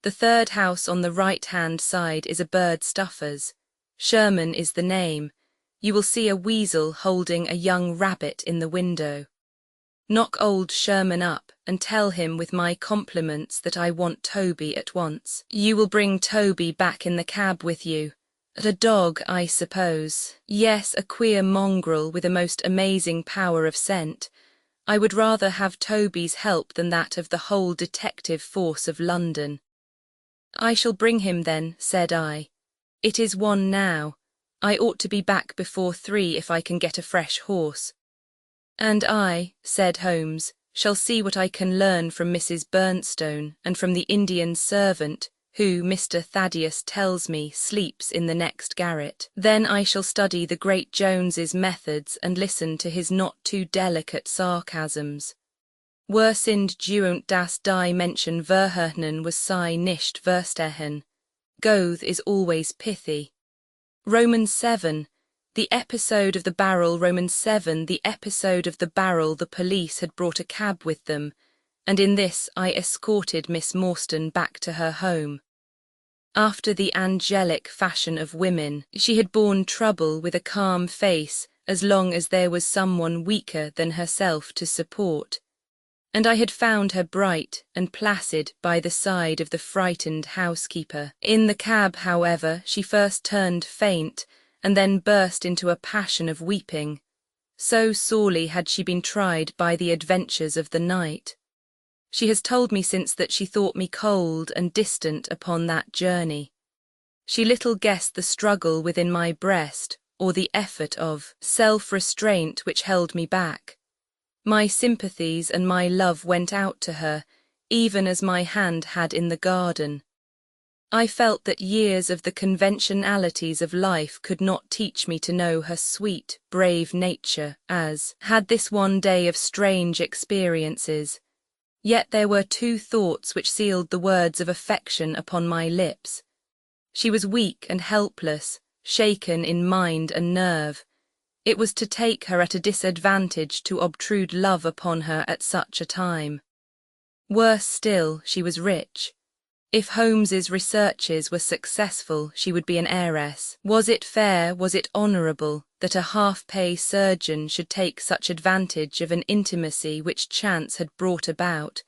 The third house on the right-hand side is a bird stuffer's. Sherman is the name. You will see a weasel holding a young rabbit in the window. Knock old Sherman up and tell him with my compliments that I want Toby at once. You will bring Toby back in the cab with you. A dog, I suppose." "Yes, a queer mongrel with a most amazing power of scent. I would rather have Toby's help than that of the whole detective force of London." "I shall bring him then," said I. "It is 1 now. I ought to be back before 3 if I can get a fresh horse." "And I," said Holmes, "shall see what I can learn from Mrs. Bernstone and from the Indian servant, who, Mr. Thaddeus tells me, sleeps in the next garret. Then I shall study the great Jones's methods and listen to his not too delicate sarcasms. Wir sind duont das die Menschen verhöhnen was sei nicht verstehen. Goethe is always pithy. Romans 7. The episode of the barrel. Romans 7. The episode of the barrel. The police had brought a cab with them, and in this I escorted Miss Morstan back to her home. After the angelic fashion of women, she had borne trouble with a calm face as long as there was someone weaker than herself to support, and I had found her bright and placid by the side of the frightened housekeeper. In the cab, however, she first turned faint and then burst into a passion of weeping. So sorely had she been tried by the adventures of the night. She has told me since that she thought me cold and distant upon that journey. She little guessed the struggle within my breast, or the effort of self-restraint which held me back. My sympathies and my love went out to her, even as my hand had in the garden. I felt that years of the conventionalities of life could not teach me to know her sweet, brave nature, as had this one day of strange experiences. Yet there were two thoughts which sealed the words of affection upon my lips. She was weak and helpless, shaken in mind and nerve. It was to take her at a disadvantage to obtrude love upon her at such a time. Worse still, she was rich. If Holmes's researches were successful, she would be an heiress. Was it fair, was it honourable, that a half-pay surgeon should take such advantage of an intimacy which chance had brought about?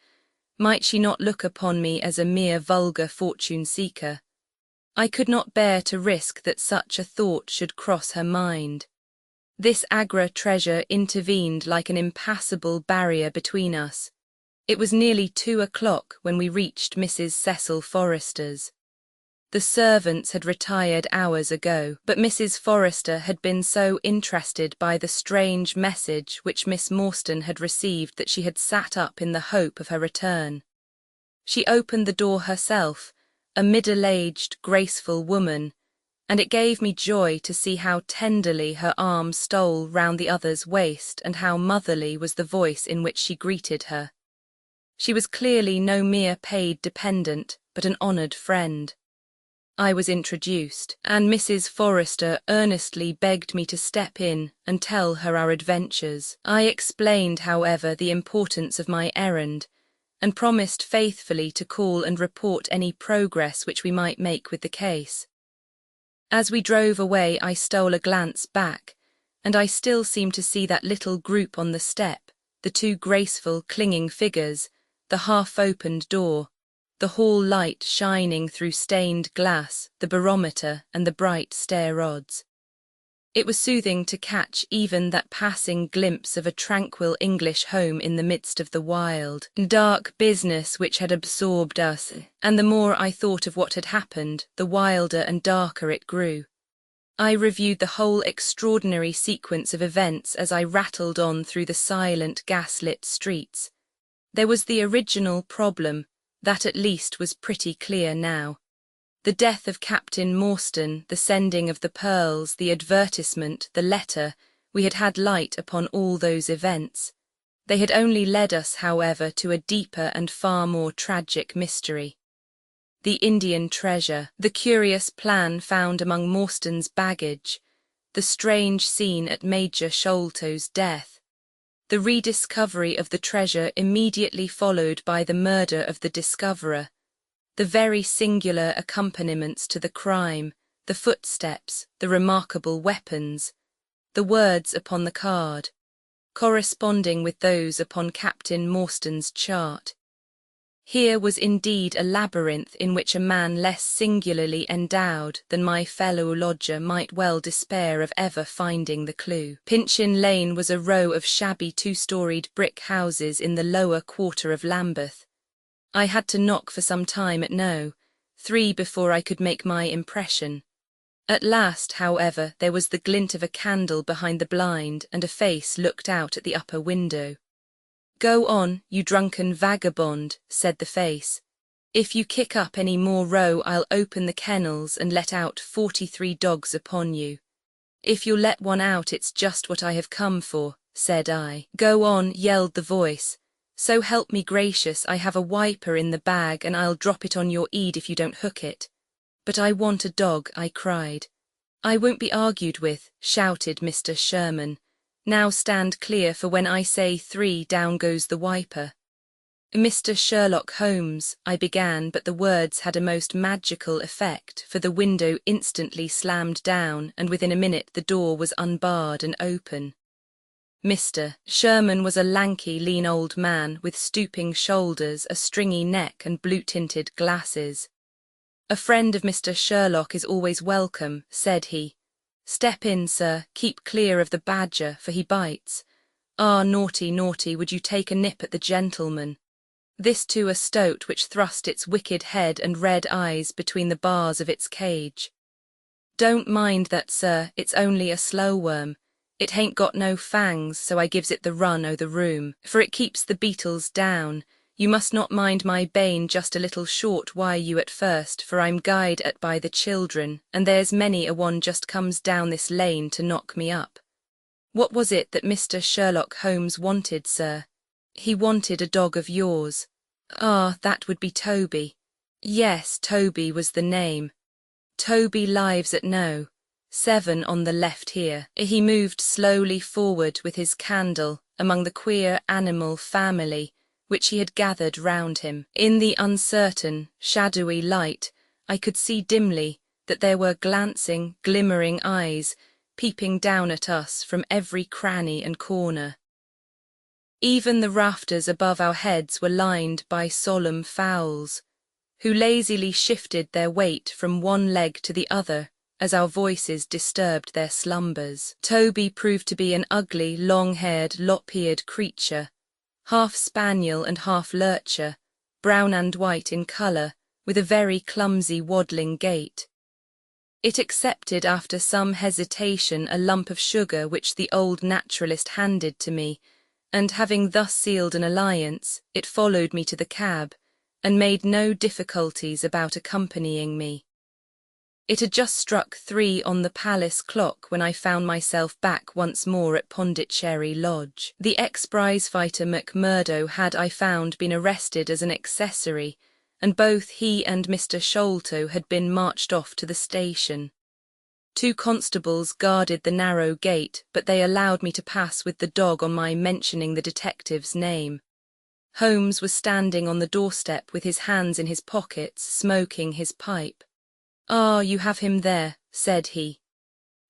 Might she not look upon me as a mere vulgar fortune-seeker? I could not bear to risk that such a thought should cross her mind. This Agra treasure intervened like an impassable barrier between us. It was nearly 2 o'clock when we reached Mrs. Cecil Forrester's. The servants had retired hours ago, but Mrs. Forrester had been so interested by the strange message which Miss Morstan had received that she had sat up in the hope of her return. She opened the door herself, a middle-aged, graceful woman, and it gave me joy to see how tenderly her arm stole round the other's waist and how motherly was the voice in which she greeted her. She was clearly no mere paid dependent, but an honoured friend. I was introduced, and Mrs. Forrester earnestly begged me to step in and tell her our adventures. I explained, however, the importance of my errand, and promised faithfully to call and report any progress which we might make with the case. As we drove away, I stole a glance back, and I still seemed to see that little group on the step, the two graceful, clinging figures, the half-opened door, the hall light shining through stained glass, the barometer and the bright stair rods. It was soothing to catch even that passing glimpse of a tranquil English home in the midst of the wild, dark business which had absorbed us, and the more I thought of what had happened, the wilder and darker it grew. I reviewed the whole extraordinary sequence of events as I rattled on through the silent gas-lit streets. There was the original problem, that at least was pretty clear now. The death of Captain Morstan, the sending of the pearls, the advertisement, the letter, we had had light upon all those events. They had only led us, however, to a deeper and far more tragic mystery. The Indian treasure, the curious plan found among Morstan's baggage, the strange scene at Major Sholto's death, the rediscovery of the treasure immediately followed by the murder of the discoverer, the very singular accompaniments to the crime, the footsteps, the remarkable weapons, the words upon the card, corresponding with those upon Captain Morstan's chart. Here was indeed a labyrinth in which a man less singularly endowed than my fellow lodger might well despair of ever finding the clue. Pinchin Lane was a row of shabby 2-storied brick houses in the lower quarter of Lambeth. I had to knock for some time at No. 3 before I could make my impression. At last, however, there was the glint of a candle behind the blind and a face looked out at the upper window. "Go on, you drunken vagabond," said the face. "If you kick up any more row, I'll open the kennels and let out 43 dogs upon you." "If you'll let one out, it's just what I have come for," said I. "Go on," yelled the voice. "So help me gracious, I have a wiper in the bag and I'll drop it on your ead if you don't hook it." "But I want a dog," I cried. "I won't be argued with," shouted Mr. Sherman. "Now stand clear, for when I say 3, down goes the wiper." "Mr. Sherlock Holmes," I began, but the words had a most magical effect, for the window instantly slammed down, and within a minute the door was unbarred and open. Mr. Sherman was a lanky, lean old man with stooping shoulders, a stringy neck, and blue-tinted glasses. "A friend of Mr. Sherlock is always welcome," said he. "Step in, sir, keep clear of the badger, for he bites. Ah, naughty, naughty, would you take a nip at the gentleman?" This to a stoat which thrust its wicked head and red eyes between the bars of its cage. "Don't mind that, sir, it's only a slow worm. It hain't got no fangs, so I gives it the run o' the room, for it keeps the beetles down. You must not mind my bane just a little short while you at first, for I'm guyed at by the children, and there's many a one just comes down this lane to knock me up." "What was it that Mr. Sherlock Holmes wanted, sir?" "He wanted a dog of yours." "Ah, that would be Toby." "Yes, Toby was the name. Toby lives at No. 7 on the left here." He moved slowly forward with his candle among the queer animal family which he had gathered round him. In the uncertain, shadowy light, I could see dimly that there were glancing, glimmering eyes peeping down at us from every cranny and corner. Even the rafters above our heads were lined by solemn fowls, who lazily shifted their weight from one leg to the other as our voices disturbed their slumbers. Toby proved to be an ugly, long-haired, lop-eared creature, half spaniel and half lurcher, brown and white in colour, with a very clumsy waddling gait. It accepted after some hesitation a lump of sugar which the old naturalist handed to me, and having thus sealed an alliance, it followed me to the cab, and made no difficulties about accompanying me. It had just struck 3 on the palace clock when I found myself back once more at Pondicherry Lodge. The ex-prize-fighter McMurdo had, I found, been arrested as an accessory, and both he and Mr. Sholto had been marched off to the station. 2 constables guarded the narrow gate, but they allowed me to pass with the dog on my mentioning the detective's name. Holmes was standing on the doorstep with his hands in his pockets, smoking his pipe. "Ah, you have him there," said he.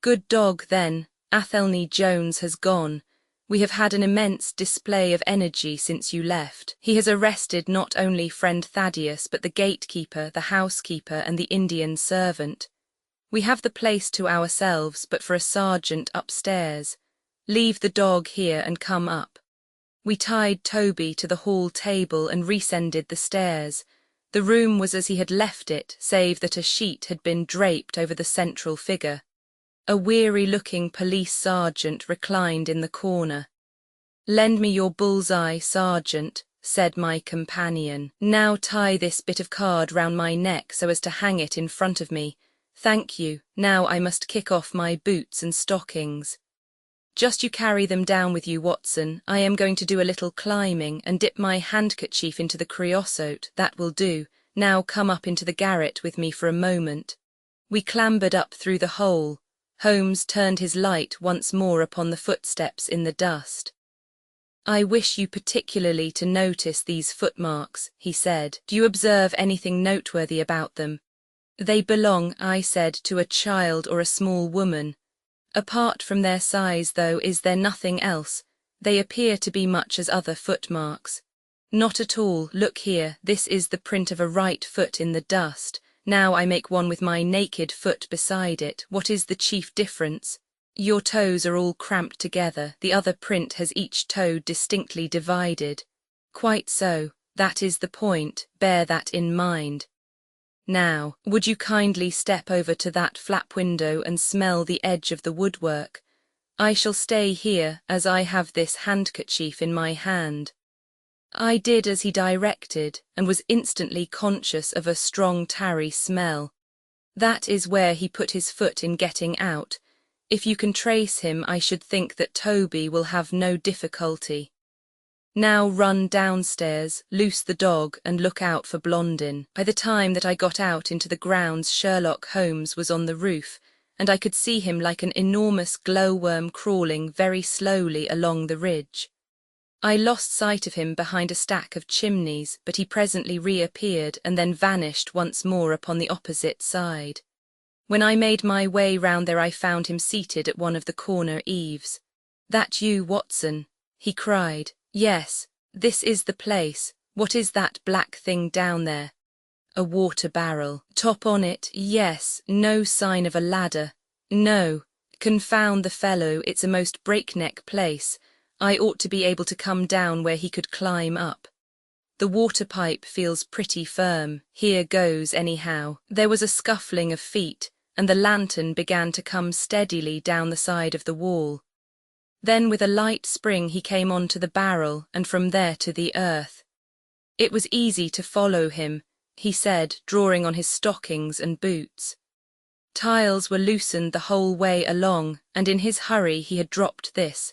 "Good dog, then. Athelney Jones has gone. We have had an immense display of energy since you left. He has arrested not only friend Thaddeus, but the gatekeeper, the housekeeper, and the Indian servant. We have the place to ourselves, but for a sergeant upstairs. Leave the dog here and come up." We tied Toby to the hall table and rescended the stairs. The room was as he had left it, save that a sheet had been draped over the central figure. A weary-looking police sergeant reclined in the corner. "Lend me your bull's-eye, sergeant," said my companion. "Now tie this bit of card round my neck so as to hang it in front of me. Thank you. Now I must kick off my boots and stockings. Just you carry them down with you, Watson. I am going to do a little climbing and dip my handkerchief into the creosote. That will do. Now come up into the garret with me for a moment." We clambered up through the hole. Holmes turned his light once more upon the footsteps in the dust. "I wish you particularly to notice these footmarks," he said. "Do you observe anything noteworthy about them?" "They belong," I said, "to a child or a small woman. Apart from their size, though, is there nothing else? They appear to be much as other footmarks." "Not at all. Look here, this is the print of a right foot in the dust. Now I make one with my naked foot beside it. What is the chief difference? Your toes are all cramped together. The other print has each toe distinctly divided." "Quite so. That is the point. Bear that in mind. Now, would you kindly step over to that flap window and smell the edge of the woodwork? I shall stay here, as I have this handkerchief in my hand." I did as he directed, and was instantly conscious of a strong tarry smell. That is where he put his foot in getting out. If you can trace him, I should think that Toby will have no difficulty. Now run downstairs, loose the dog, and look out for Blondin. By the time that I got out into the grounds, Sherlock Holmes was on the roof, and I could see him like an enormous glowworm crawling very slowly along the ridge. I lost sight of him behind a stack of chimneys, but he presently reappeared and then vanished once more upon the opposite side. When I made my way round there I found him seated at one of the corner eaves. "That you, Watson?" he cried. "Yes, this is the place. What is that black thing down there?" "A water barrel. Top on it, yes. No sign of a ladder." "No. Confound the fellow, it's a most breakneck place. I ought to be able to come down where he could climb up. The water pipe feels pretty firm. Here goes anyhow." There was a scuffling of feet, and the lantern began to come steadily down the side of the wall. Then with a light spring he came on to the barrel, and from there to the earth. It was easy to follow him, he said, drawing on his stockings and boots. Tiles were loosened the whole way along, and in his hurry he had dropped this.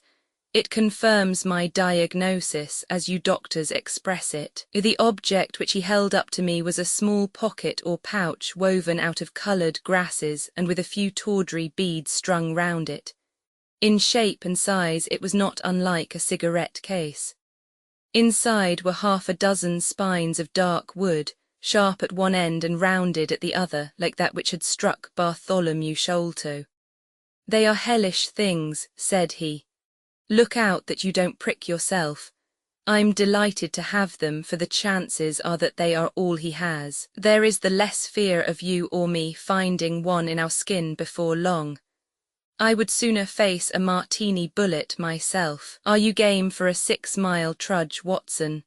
It confirms my diagnosis, as you doctors express it. The object which he held up to me was a small pocket or pouch woven out of coloured grasses and with a few tawdry beads strung round it. In shape and size it was not unlike a cigarette case. Inside were half a dozen spines of dark wood, sharp at one end and rounded at the other, like that which had struck Bartholomew Sholto. "They are hellish things," said he. "Look out that you don't prick yourself. I'm delighted to have them, for the chances are that they are all he has. There is the less fear of you or me finding one in our skin before long. I would sooner face a martini bullet myself. Are you game for a 6-mile trudge, Watson?"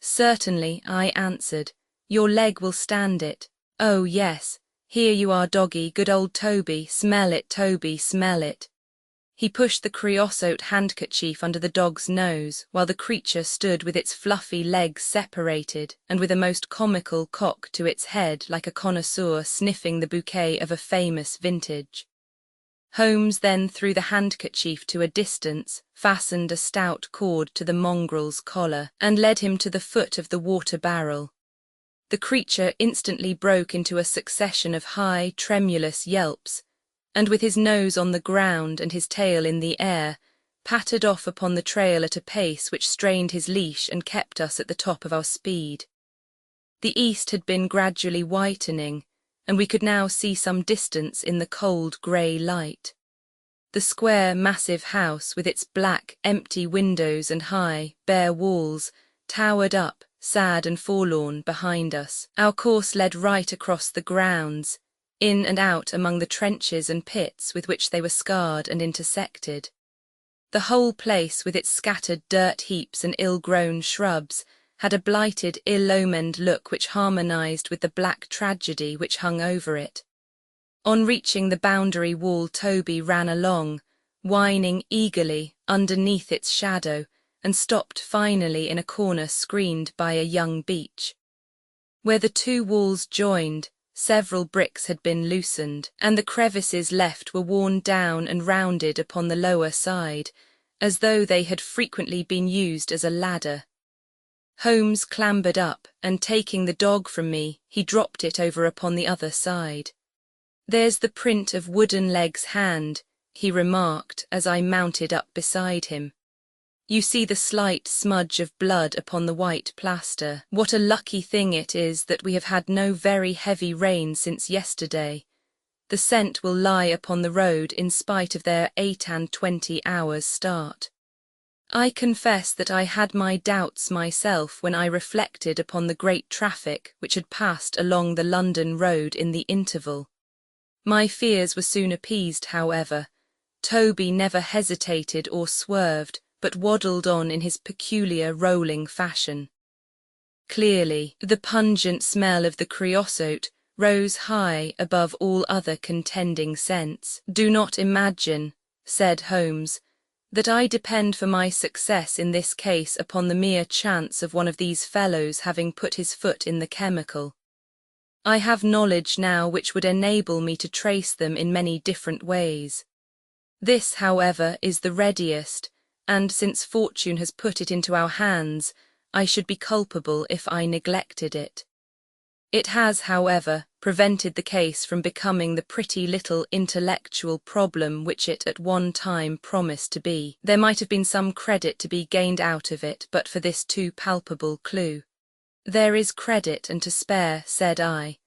"Certainly," I answered. "Your leg will stand it." "Oh, yes. Here you are, doggy, good old Toby. Smell it, Toby, smell it." He pushed the creosote handkerchief under the dog's nose, while the creature stood with its fluffy legs separated, and with a most comical cock to its head like a connoisseur sniffing the bouquet of a famous vintage. Holmes then threw the handkerchief to a distance, fastened a stout cord to the mongrel's collar, and led him to the foot of the water barrel. The creature instantly broke into a succession of high, tremulous yelps, and with his nose on the ground and his tail in the air, pattered off upon the trail at a pace which strained his leash and kept us at the top of our speed. The east had been gradually whitening, and we could now see some distance in the cold grey light. The square, massive house, with its black, empty windows and high, bare walls, towered up, sad and forlorn, behind us. Our course led right across the grounds, in and out among the trenches and pits with which they were scarred and intersected. The whole place, with its scattered dirt heaps and ill-grown shrubs, had a blighted, ill-omened look which harmonized with the black tragedy which hung over it. On reaching the boundary wall, Toby ran along, whining eagerly underneath its shadow, and stopped finally in a corner screened by a young beech. Where the two walls joined, several bricks had been loosened, and the crevices left were worn down and rounded upon the lower side, as though they had frequently been used as a ladder. Holmes clambered up, and taking the dog from me, he dropped it over upon the other side. "There's the print of Wooden-leg's hand," he remarked as I mounted up beside him. "You see the slight smudge of blood upon the white plaster. What a lucky thing it is that we have had no very heavy rain since yesterday. The scent will lie upon the road in spite of their 28 hours' start." I confess that I had my doubts myself when I reflected upon the great traffic which had passed along the London road in the interval. My fears were soon appeased, however. Toby never hesitated or swerved, but waddled on in his peculiar rolling fashion. Clearly, the pungent smell of the creosote rose high above all other contending scents. "Do not imagine," said Holmes, "that I depend for my success in this case upon the mere chance of one of these fellows having put his foot in the chemical. I have knowledge now which would enable me to trace them in many different ways. This, however, is the readiest, and since fortune has put it into our hands, I should be culpable if I neglected it. It has, however, prevented the case from becoming the pretty little intellectual problem which it at one time promised to be. There might have been some credit to be gained out of it but for this too palpable clue. There is credit and to spare, said I.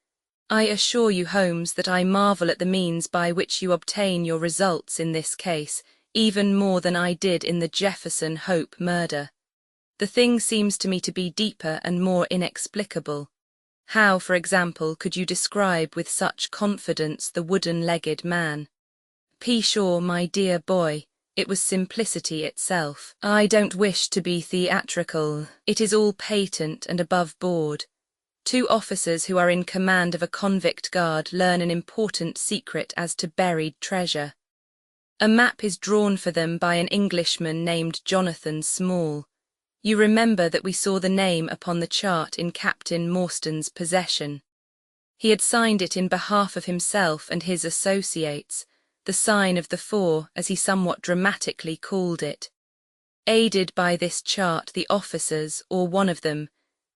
I assure you, Holmes, that I marvel at the means by which you obtain your results in this case, even more than I did in the Jefferson Hope murder. The thing seems to me to be deeper and more inexplicable. How, for example, could you describe with such confidence the wooden-legged man? Pshaw, my dear boy, it was simplicity itself. I don't wish to be theatrical. It is all patent and above board. Two officers who are in command of a convict guard learn an important secret as to buried treasure. A map is drawn for them by an Englishman named Jonathan Small. You remember that we saw the name upon the chart in Captain Morstan's possession. He had signed it in behalf of himself and his associates, the sign of the four, as he somewhat dramatically called it. Aided by this chart, the officers, or one of them,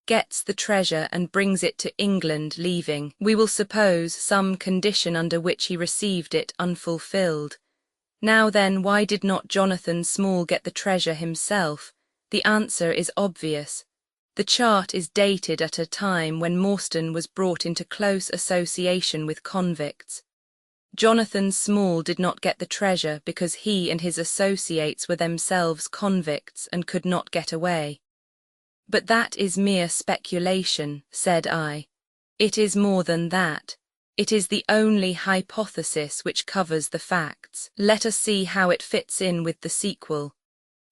gets the treasure and brings it to England, leaving, we will suppose, some condition under which he received it unfulfilled. Now then, why did not Jonathan Small get the treasure himself? The answer is obvious. The chart is dated at a time when Morstan was brought into close association with convicts. Jonathan Small did not get the treasure because he and his associates were themselves convicts and could not get away. But that is mere speculation, said I. It is more than that. It is the only hypothesis which covers the facts. Let us see how it fits in with the sequel.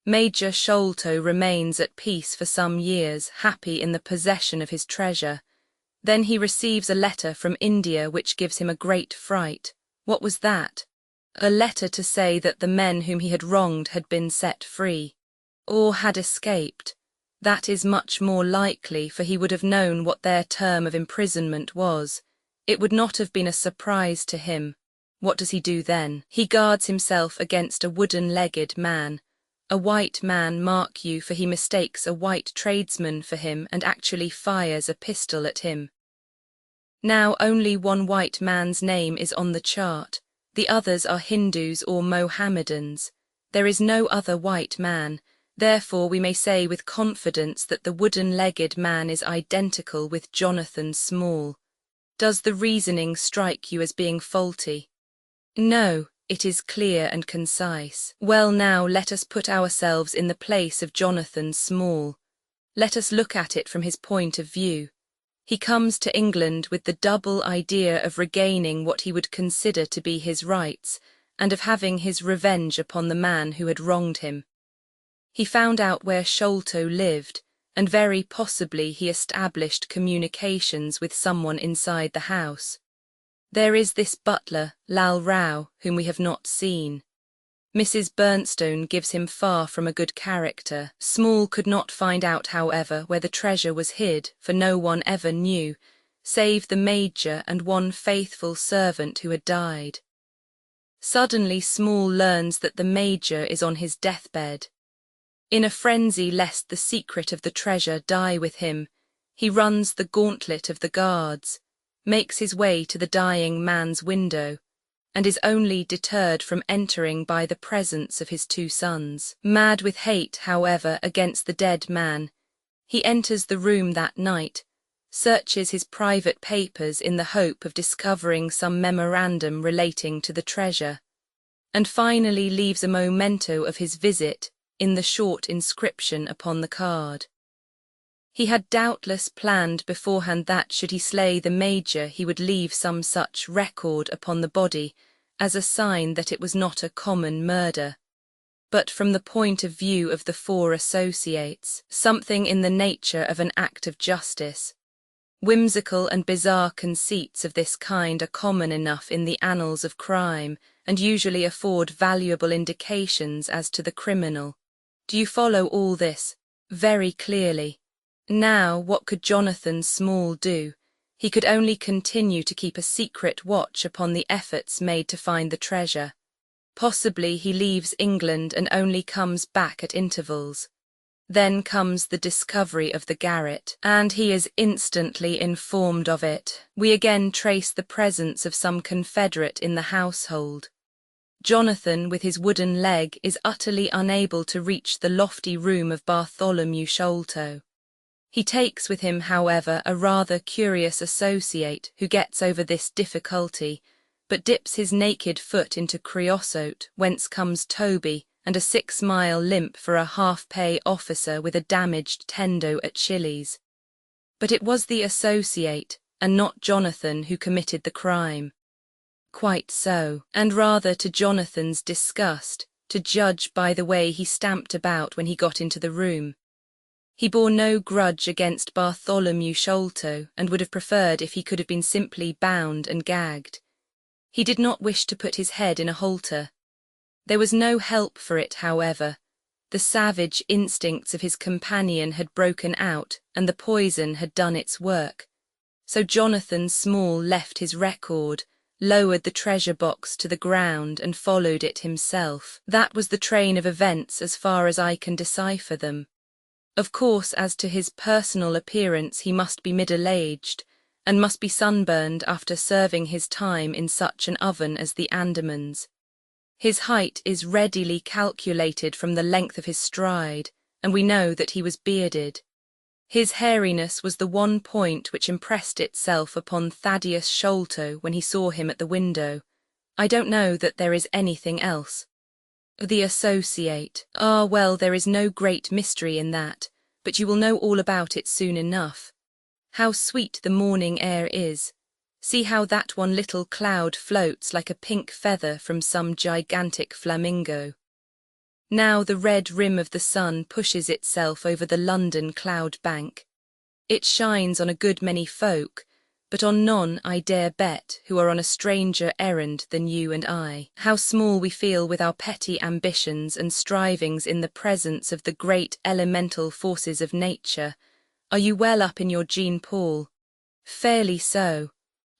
Major Sholto remains at peace for some years, happy in the possession of his treasure. Then he receives a letter from India which gives him a great fright. What was that? A letter to say that the men whom he had wronged had been set free, or had escaped. That is much more likely, for he would have known what their term of imprisonment was. It would not have been a surprise to him. What does he do then? He guards himself against a wooden-legged man. A white man, mark you, for he mistakes a white tradesman for him and actually fires a pistol at him. Now only one white man's name is on the chart. The others are Hindus or Mohammedans. There is no other white man. Therefore we may say with confidence that the wooden-legged man is identical with Jonathan Small. Does the reasoning strike you as being faulty? No. It is clear and concise. Well, now let us put ourselves in the place of Jonathan Small. Let us look at it from his point of view. He comes to England with the double idea of regaining what he would consider to be his rights, and of having his revenge upon the man who had wronged him. He found out where Sholto lived, and very possibly he established communications with someone inside the house. There is this butler, Lal Rao, whom we have not seen. Mrs. Bernstone gives him far from a good character. Small could not find out, however, where the treasure was hid, for no one ever knew, save the Major and one faithful servant who had died. Suddenly Small learns that the Major is on his deathbed. In a frenzy lest the secret of the treasure die with him, he runs the gauntlet of the guards, makes his way to the dying man's window, and is only deterred from entering by the presence of his two sons. Mad with hate, however, against the dead man, he enters the room that night, searches his private papers in the hope of discovering some memorandum relating to the treasure, and finally leaves a memento of his visit in the short inscription upon the card. He had doubtless planned beforehand that, should he slay the Major, he would leave some such record upon the body as a sign that it was not a common murder, but from the point of view of the four associates, something in the nature of an act of justice. Whimsical and bizarre conceits of this kind are common enough in the annals of crime, and usually afford valuable indications as to the criminal. Do you follow all this? Very clearly. Now, what could Jonathan Small do? He could only continue to keep a secret watch upon the efforts made to find the treasure. Possibly he leaves England and only comes back at intervals. Then comes the discovery of the garret, and he is instantly informed of it. We again trace the presence of some confederate in the household. Jonathan, with his wooden leg, is utterly unable to reach the lofty room of Bartholomew Sholto. He takes with him, however, a rather curious associate who gets over this difficulty, but dips his naked foot into creosote, whence comes Toby, and a 6-mile limp for a half-pay officer with a damaged tendo at Chili's. But it was the associate, and not Jonathan, who committed the crime. Quite so, and rather to Jonathan's disgust, to judge by the way he stamped about when he got into the room. He bore no grudge against Bartholomew Sholto, and would have preferred if he could have been simply bound and gagged. He did not wish to put his head in a halter. There was no help for it, however. The savage instincts of his companion had broken out, and the poison had done its work. So Jonathan Small left his record, lowered the treasure box to the ground, and followed it himself. That was the train of events as far as I can decipher them. Of course, as to his personal appearance, he must be middle-aged, and must be sunburned after serving his time in such an oven as the Andamans. His height is readily calculated from the length of his stride, and we know that he was bearded. His hairiness was the one point which impressed itself upon Thaddeus Sholto when he saw him at the window. I don't know that there is anything else. The associate. Ah, well, there is no great mystery in that, but you will know all about it soon enough. How sweet the morning air is. See how that one little cloud floats like a pink feather from some gigantic flamingo. Now the red rim of the sun pushes itself over the London cloud bank. It shines on a good many folk, but on none, I dare bet, who are on a stranger errand than you and I. How small we feel with our petty ambitions and strivings in the presence of the great elemental forces of nature. Are you well up in your Jean Paul? Fairly so.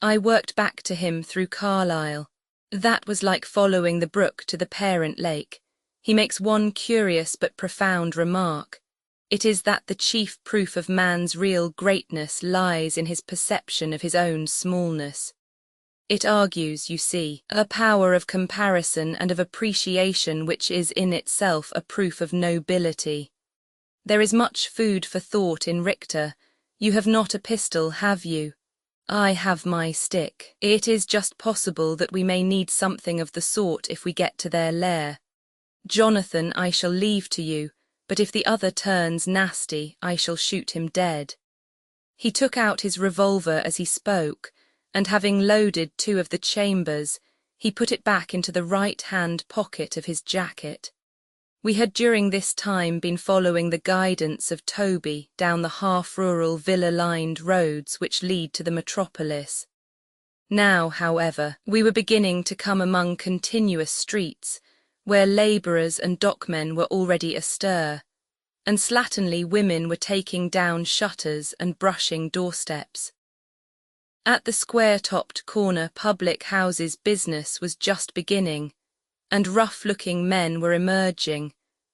I worked back to him through Carlisle. That was like following the brook to the parent lake. He makes one curious but profound remark. It is that the chief proof of man's real greatness lies in his perception of his own smallness. It argues, you see, a power of comparison and of appreciation which is in itself a proof of nobility. There is much food for thought in Richter. You have not a pistol, have you? I have my stick. It is just possible that we may need something of the sort if we get to their lair. Jonathan I shall leave to you, but if the other turns nasty, I shall shoot him dead. He took out his revolver as he spoke, and having loaded 2 of the chambers, he put it back into the right-hand pocket of his jacket. We had during this time been following the guidance of Toby down the half-rural villa-lined roads which lead to the metropolis. Now, however, we were beginning to come among continuous streets, where labourers and dockmen were already astir, and slatternly women were taking down shutters and brushing doorsteps. At the square-topped corner public houses business was just beginning, and rough-looking men were emerging,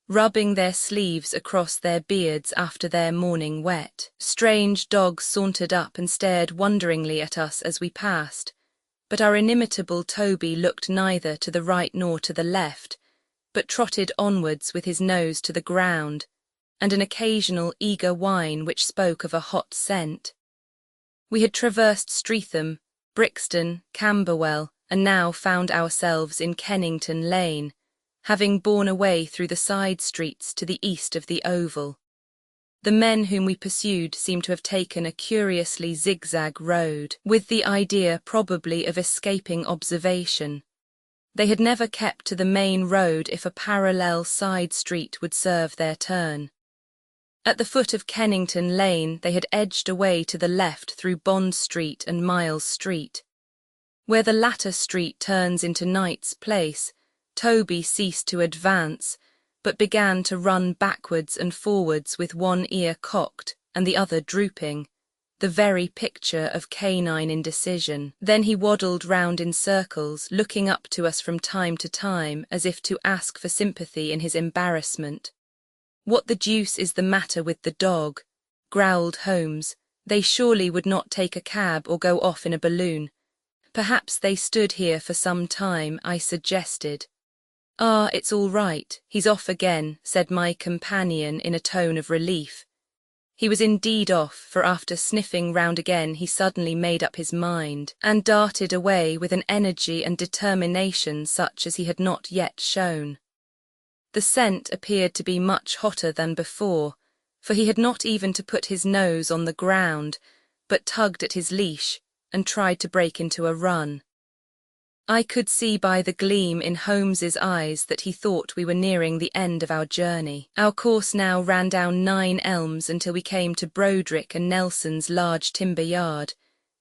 rubbing their sleeves across their beards after their morning wet. Strange dogs sauntered up and stared wonderingly at us as we passed, but our inimitable Toby looked neither to the right nor to the left, but trotted onwards with his nose to the ground, and an occasional eager whine which spoke of a hot scent. We had traversed Streatham, Brixton, Camberwell, and now found ourselves in Kennington Lane, having borne away through the side streets to the east of the Oval. The men whom we pursued seemed to have taken a curiously zigzag road, with the idea probably of escaping observation. They had never kept to the main road if a parallel side street would serve their turn. At the foot of Kennington Lane they had edged away to the left through Bond Street and Miles Street. Where the latter street turns into Knight's Place, Toby ceased to advance, but began to run backwards and forwards with one ear cocked and the other drooping, the very picture of canine indecision. Then he waddled round in circles, looking up to us from time to time as if to ask for sympathy in his embarrassment. "What the deuce is the matter with the dog?" growled Holmes. "They surely would not take a cab or go off in a balloon." "Perhaps they stood here for some time," I suggested. "Ah, it's all right, he's off again," said my companion in a tone of relief. He was indeed off, for after sniffing round again he suddenly made up his mind, and darted away with an energy and determination such as he had not yet shown. The scent appeared to be much hotter than before, for he had not even to put his nose on the ground, but tugged at his leash and tried to break into a run. I could see by the gleam in Holmes's eyes that he thought we were nearing the end of our journey. Our course now ran down 9 Elms until we came to Broderick and Nelson's large timber yard,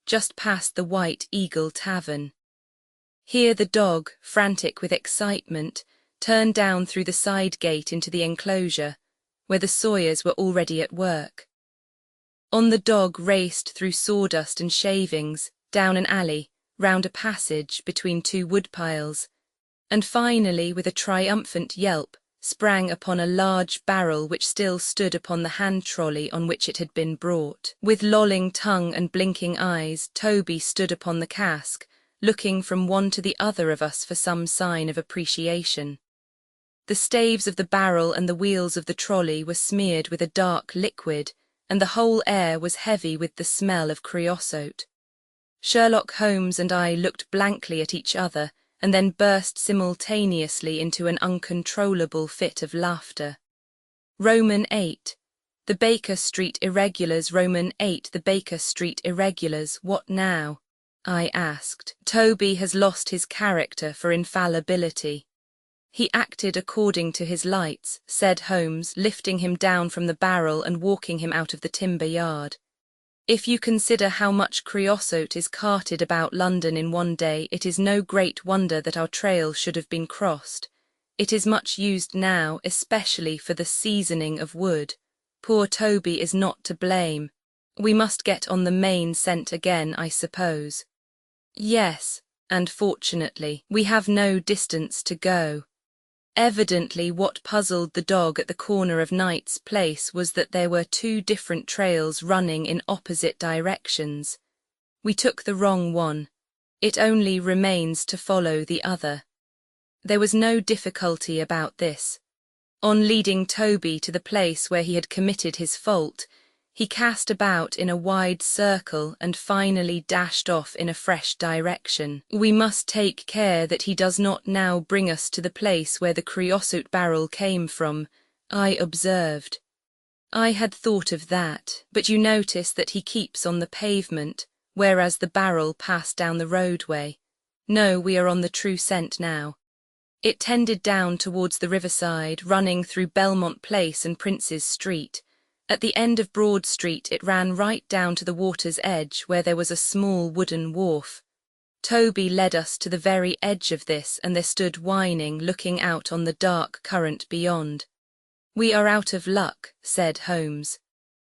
just past the White Eagle Tavern. Here the dog, frantic with excitement, turned down through the side gate into the enclosure, where the sawyers were already at work. On the dog raced through sawdust and shavings, down an alley, round a passage between 2 woodpiles, and finally, with a triumphant yelp, sprang upon a large barrel which still stood upon the hand trolley on which it had been brought. With lolling tongue and blinking eyes, Toby stood upon the cask, looking from one to the other of us for some sign of appreciation. The staves of the barrel and the wheels of the trolley were smeared with a dark liquid, and the whole air was heavy with the smell of creosote. Sherlock Holmes and I looked blankly at each other, and then burst simultaneously into an uncontrollable fit of laughter. Roman 8. The Baker Street Irregulars. Roman 8. The Baker Street Irregulars. What now? I asked. Toby has lost his character for infallibility. He acted according to his lights, said Holmes, lifting him down from the barrel and walking him out of the timber yard. If you consider how much creosote is carted about London in one day, it is no great wonder that our trail should have been crossed. It is much used now, especially for the seasoning of wood. Poor Toby is not to blame. We must get on the main scent again, I suppose. Yes, and fortunately, we have no distance to go. Evidently what puzzled the dog at the corner of Knight's Place was that there were 2 different trails running in opposite directions. We took the wrong one. It only remains to follow the other. There was no difficulty about this. On leading Toby to the place where he had committed his fault, he cast about in a wide circle and finally dashed off in a fresh direction. We must take care that he does not now bring us to the place where the creosote barrel came from, I observed. I had thought of that, but you notice that he keeps on the pavement, whereas the barrel passed down the roadway. No, we are on the true scent now. It tended down towards the riverside, running through Belmont Place and Prince's Street. At the end of Broad Street it ran right down to the water's edge, where there was a small wooden wharf. Toby led us to the very edge of this, and there stood whining, looking out on the dark current beyond. "We are out of luck," said Holmes.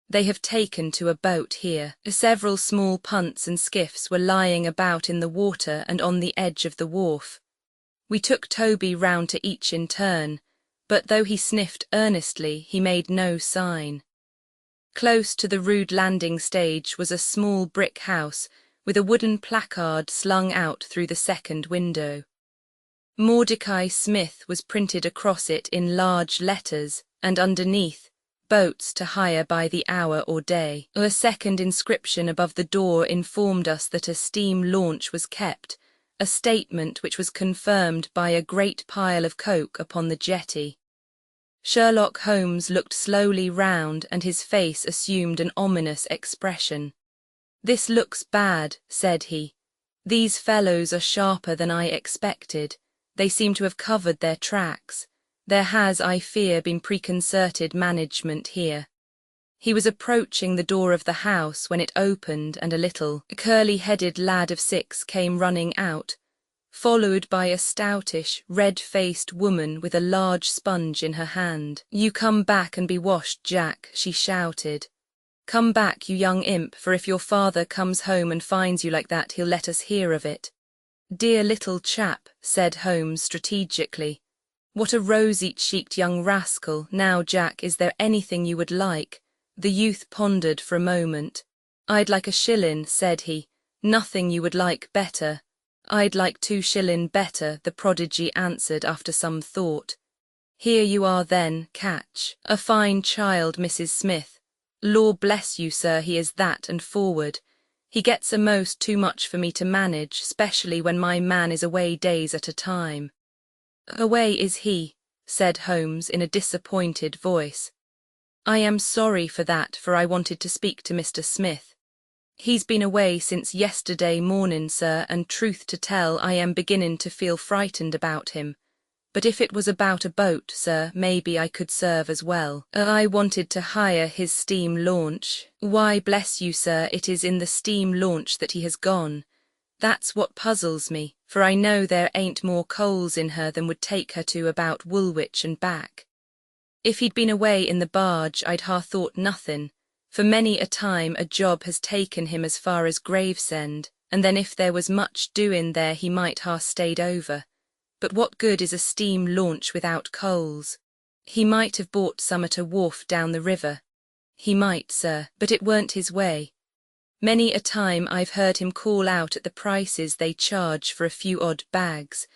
"They have taken to a boat here." Several small punts and skiffs were lying about in the water and on the edge of the wharf. We took Toby round to each in turn, but though he sniffed earnestly, he made no sign. Close to the rude landing stage was a small brick house with a wooden placard slung out through the second window. Mordecai Smith was printed across it in large letters, and underneath, boats to hire by the hour or day. A second inscription above the door informed us that a steam launch was kept, a statement which was confirmed by a great pile of coke upon the jetty. Sherlock Holmes looked slowly round, and his face assumed an ominous expression. "This looks bad," said he. "These fellows are sharper than I expected. They seem to have covered their tracks. There has, I fear, been preconcerted management here." He was approaching the door of the house when it opened and a little, curly-headed lad of 6 came running out, followed by a stoutish, red-faced woman with a large sponge in her hand. "You come back and be washed, Jack," she shouted. "Come back, you young imp, for if your father comes home and finds you like that, he'll let us hear of it." "Dear little chap," said Holmes strategically. What a rosy-cheeked young rascal. Now, Jack, is there anything you would like? The youth pondered for a moment. I'd like a shillin', said he. Nothing you would like better. I'd like 2 shillin' better, the prodigy answered after some thought. Here you are then, catch. A fine child, Mrs. Smith. Law bless you, sir, he is that and forward. He gets a'most too much for me to manage, specially when my man is away days at a time. Away is he, said Holmes in a disappointed voice. I am sorry for that, for I wanted to speak to Mr. Smith. He's been away since yesterday morning, sir, and truth to tell, I am beginning to feel frightened about him. But if it was about a boat, sir, maybe I could serve as well. I wanted to hire his steam launch. Why, bless you, sir, it is in the steam launch that he has gone. That's what puzzles me, for I know there ain't more coals in her than would take her to about Woolwich and back. If he'd been away in the barge, I'd ha' thought nothing, for many a time a job has taken him as far as Gravesend, and then if there was much doing there he might ha' stayed over. But what good is a steam launch without coals? He might have bought some at a wharf down the river. He might, sir, but it weren't his way. Many a time I've heard him call out at the prices they charge for a few odd bags.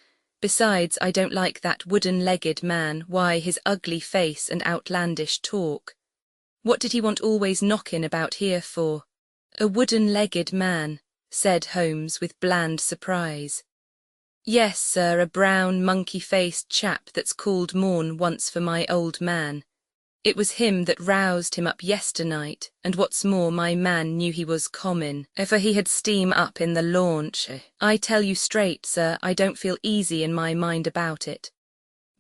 Besides, I don't like that wooden-legged man, why, his ugly face and outlandish talk. What did he want always knocking about here for? A wooden-legged man, said Holmes with bland surprise. Yes, sir, a brown, monkey-faced chap that's called Morn once for my old man. It was him that roused him up yesternight, and what's more, my man knew he was common, for he had steam up in the launch. I tell you straight, sir, I don't feel easy in my mind about it.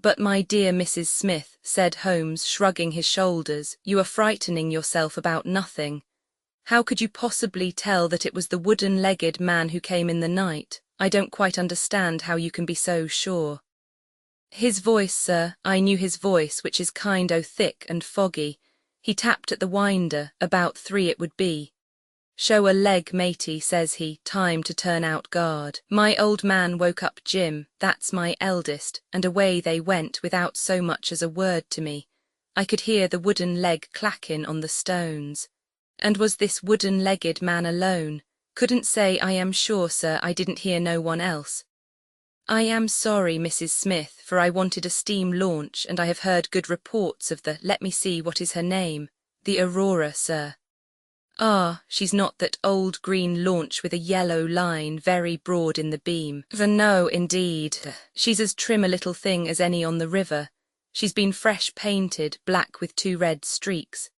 But my dear Mrs. Smith, said Holmes, shrugging his shoulders, you are frightening yourself about nothing. How could you possibly tell that it was the wooden-legged man who came in the night? I don't quite understand how you can be so sure. His voice, sir, I knew his voice, which is kind o' thick and foggy. He tapped at the winder, about 3 it would be. Show a leg, matey, says he, time to turn out guard. My old man woke up Jim, that's my eldest, and away they went without so much as a word to me. I could hear the wooden leg clacking on the stones. And was this wooden-legged man alone? Couldn't say, I am sure, sir, I didn't hear no one else. I am sorry, Mrs. Smith, for I wanted a steam launch, and I have heard good reports of the, let me see, what is her name? The Aurora, sir. Ah, she's not that old green launch with a yellow line very broad in the beam. For no, indeed. She's as trim a little thing as any on the river. She's been fresh painted, black with 2 red streaks.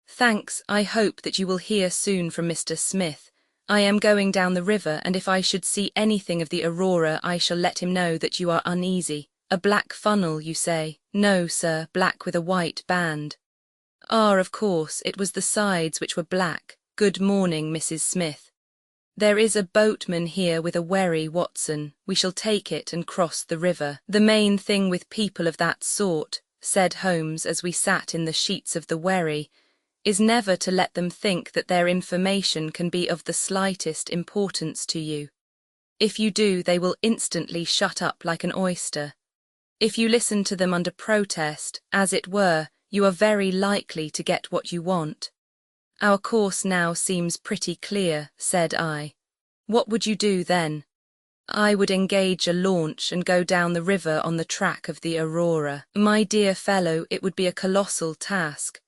Thanks, I hope that you will hear soon from Mr. Smith. I am going down the river, and if I should see anything of the Aurora, I shall let him know that you are uneasy. A black funnel, you say? No, sir, black with a white band. Ah, of course, it was the sides which were black. Good morning, Mrs. Smith. There is a boatman here with a wherry, Watson. We shall take it and cross the river. The main thing with people of that sort, said Holmes as we sat in the sheets of the wherry, is never to let them think that their information can be of the slightest importance to you. If you do, they will instantly shut up like an oyster. If you listen to them under protest, as it were, you are very likely to get what you want. Our course now seems pretty clear, said I. What would you do then? I would engage a launch and go down the river on the track of the Aurora. My dear fellow, it would be a colossal task.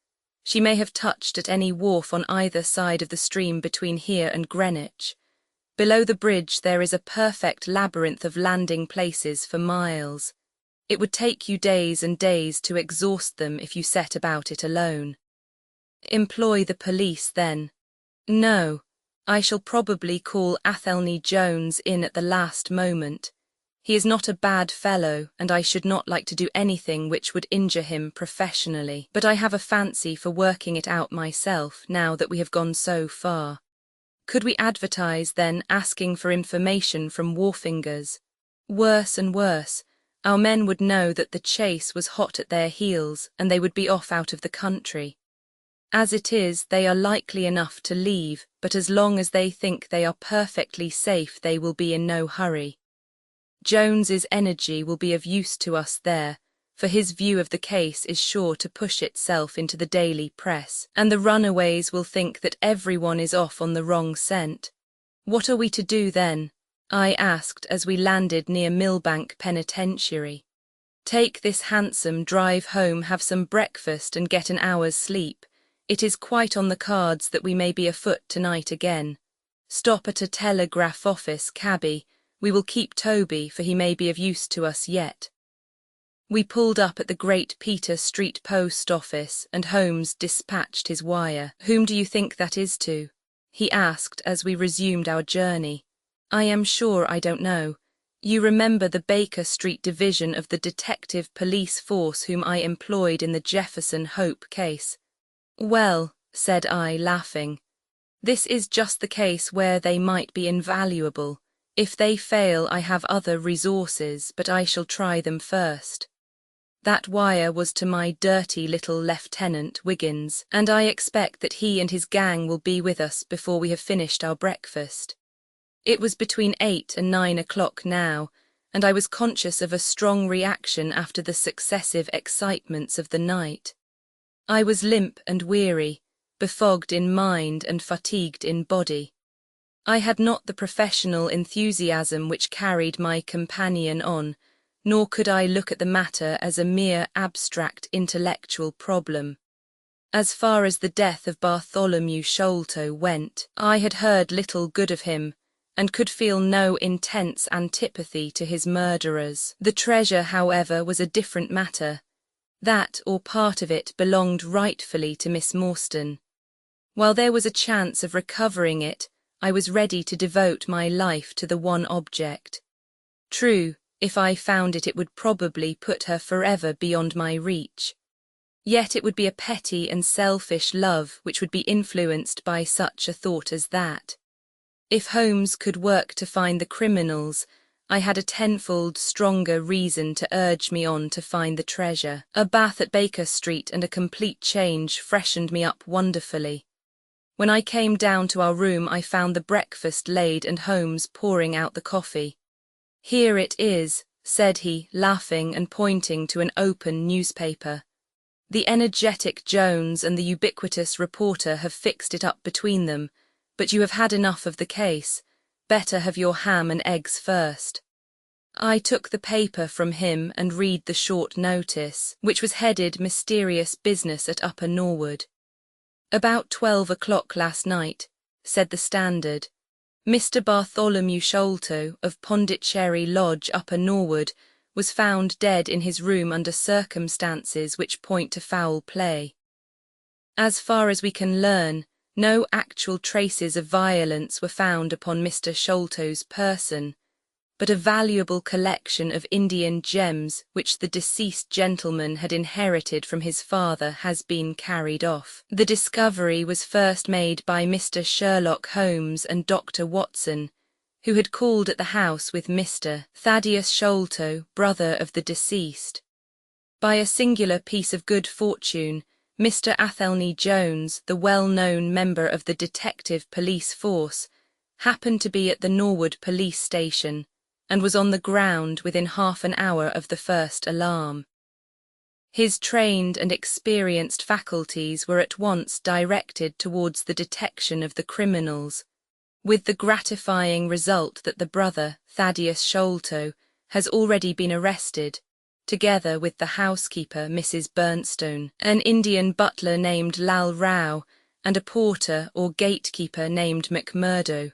She may have touched at any wharf on either side of the stream between here and Greenwich. Below the bridge there is a perfect labyrinth of landing places for miles. It would take you days and days to exhaust them if you set about it alone. Employ the police, then. No, I shall probably call Athelney Jones in at the last moment. He is not a bad fellow, and I should not like to do anything which would injure him professionally, but I have a fancy for working it out myself now that we have gone so far. Could we advertise, then, asking for information from wharfingers? Worse and worse. Our men would know that the chase was hot at their heels, and they would be off out of the country. As it is, they are likely enough to leave, but as long as they think they are perfectly safe, they will be in no hurry. Jones's energy will be of use to us there, for his view of the case is sure to push itself into the daily press, and the runaways will think that everyone is off on the wrong scent. What are we to do then? I asked as we landed near Millbank Penitentiary. Take this hansom, drive home, have some breakfast and get an hour's sleep. It is quite on the cards that we may be afoot tonight again. Stop at a telegraph office, cabby. We will keep Toby, for he may be of use to us yet. We pulled up at the Great Peter Street Post Office, and Holmes dispatched his wire. Whom do you think that is to? He asked as we resumed our journey. I am sure I don't know. You remember the Baker Street division of the detective police force whom I employed in the Jefferson Hope case. Well, said I, laughing, this is just the case where they might be invaluable. If they fail, I have other resources, but I shall try them first. That wire was to my dirty little Lieutenant Wiggins, and I expect that he and his gang will be with us before we have finished our breakfast. It was between 8 and 9 o'clock now, and I was conscious of a strong reaction after the successive excitements of the night. I was limp and weary, befogged in mind and fatigued in body. I had not the professional enthusiasm which carried my companion on, nor could I look at the matter as a mere abstract intellectual problem. As far as the death of Bartholomew Sholto went, I had heard little good of him, and could feel no intense antipathy to his murderers. The treasure, however, was a different matter. That, or part of it, belonged rightfully to Miss Morstan. While there was a chance of recovering it, I was ready to devote my life to the one object. True, if I found it, it would probably put her forever beyond my reach. Yet it would be a petty and selfish love which would be influenced by such a thought as that. If Holmes could work to find the criminals, I had a tenfold stronger reason to urge me on to find the treasure. A bath at Baker Street and a complete change freshened me up wonderfully. When I came down to our room, I found the breakfast laid and Holmes pouring out the coffee. Here it is, said he, laughing and pointing to an open newspaper. The energetic Jones and the ubiquitous reporter have fixed it up between them, but you have had enough of the case. Better have your ham and eggs first. I took the paper from him and read the short notice, which was headed Mysterious Business at Upper Norwood. About 12 o'clock last night, said the Standard, Mr. Bartholomew Sholto of Pondicherry Lodge, Upper Norwood, was found dead in his room under circumstances which point to foul play. As far as we can learn, no actual traces of violence were found upon Mr. Sholto's person, but a valuable collection of Indian gems which the deceased gentleman had inherited from his father has been carried off. The discovery was first made by Mr. Sherlock Holmes and Dr. Watson, who had called at the house with Mr. Thaddeus Sholto, brother of the deceased. By a singular piece of good fortune, Mr. Athelney Jones, the well-known member of the detective police force, happened to be at the Norwood police station, and was on the ground within half an hour of the first alarm. His trained and experienced faculties were at once directed towards the detection of the criminals, with the gratifying result that the brother, Thaddeus Sholto, has already been arrested, together with the housekeeper, Mrs. Bernstone, an Indian butler named Lal Rao, and a porter or gatekeeper named McMurdo.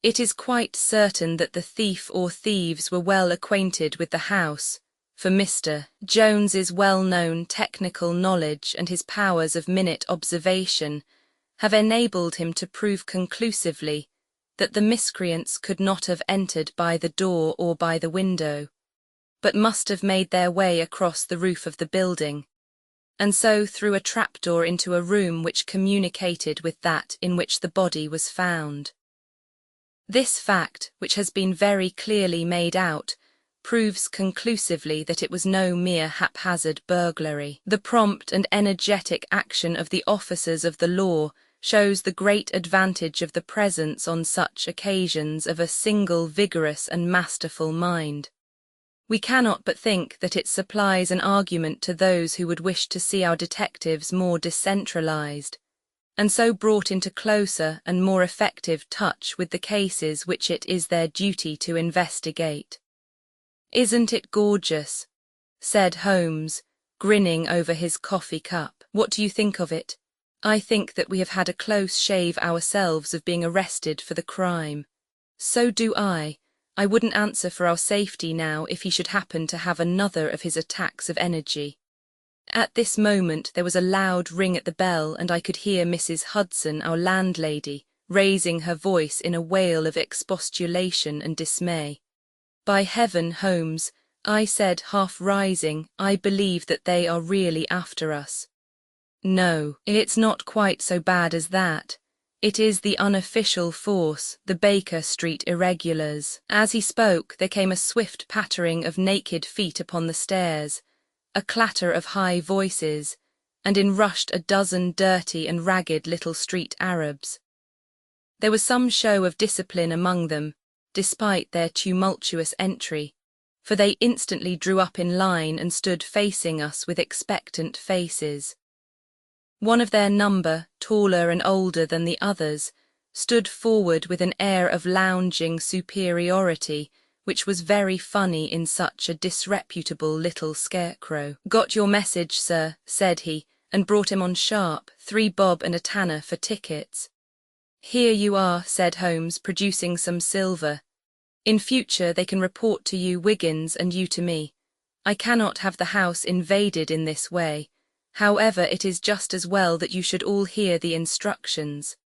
It is quite certain that the thief or thieves were well acquainted with the house, for Mr. Jones's well-known technical knowledge and his powers of minute observation have enabled him to prove conclusively that the miscreants could not have entered by the door or by the window, but must have made their way across the roof of the building, and so through a trapdoor into a room which communicated with that in which the body was found. This fact, which has been very clearly made out, proves conclusively that it was no mere haphazard burglary. The prompt and energetic action of the officers of the law shows the great advantage of the presence on such occasions of a single vigorous and masterful mind. We cannot but think that it supplies an argument to those who would wish to see our detectives more decentralized, and so brought into closer and more effective touch with the cases which it is their duty to investigate. "Isn't it gorgeous?" said Holmes, grinning over his coffee cup. "What do you think of it?" "I think that we have had a close shave ourselves of being arrested for the crime." "So do I. I wouldn't answer for our safety now if he should happen to have another of his attacks of energy." At this moment there was a loud ring at the bell, and I could hear Mrs. Hudson, our landlady, raising her voice in a wail of expostulation and dismay. "By heaven, Holmes," I said, half rising, "I believe that they are really after us." "No, it's not quite so bad as that. It is the unofficial force, the Baker Street irregulars." As he spoke, there came a swift pattering of naked feet upon the stairs, a clatter of high voices, and in rushed a dozen dirty and ragged little street Arabs. There was some show of discipline among them, despite their tumultuous entry, for they instantly drew up in line and stood facing us with expectant faces. One of their number, taller and older than the others, stood forward with an air of lounging superiority, which was very funny in such a disreputable little scarecrow. "Got your message, sir," said he, and brought him on sharp, 3 bob and a tanner for tickets. "Here you are," said Holmes, producing some silver. "In future they can report to you Wiggins and you to me. I cannot have the house invaded in this way. However, it is just as well that you should all hear the instructions.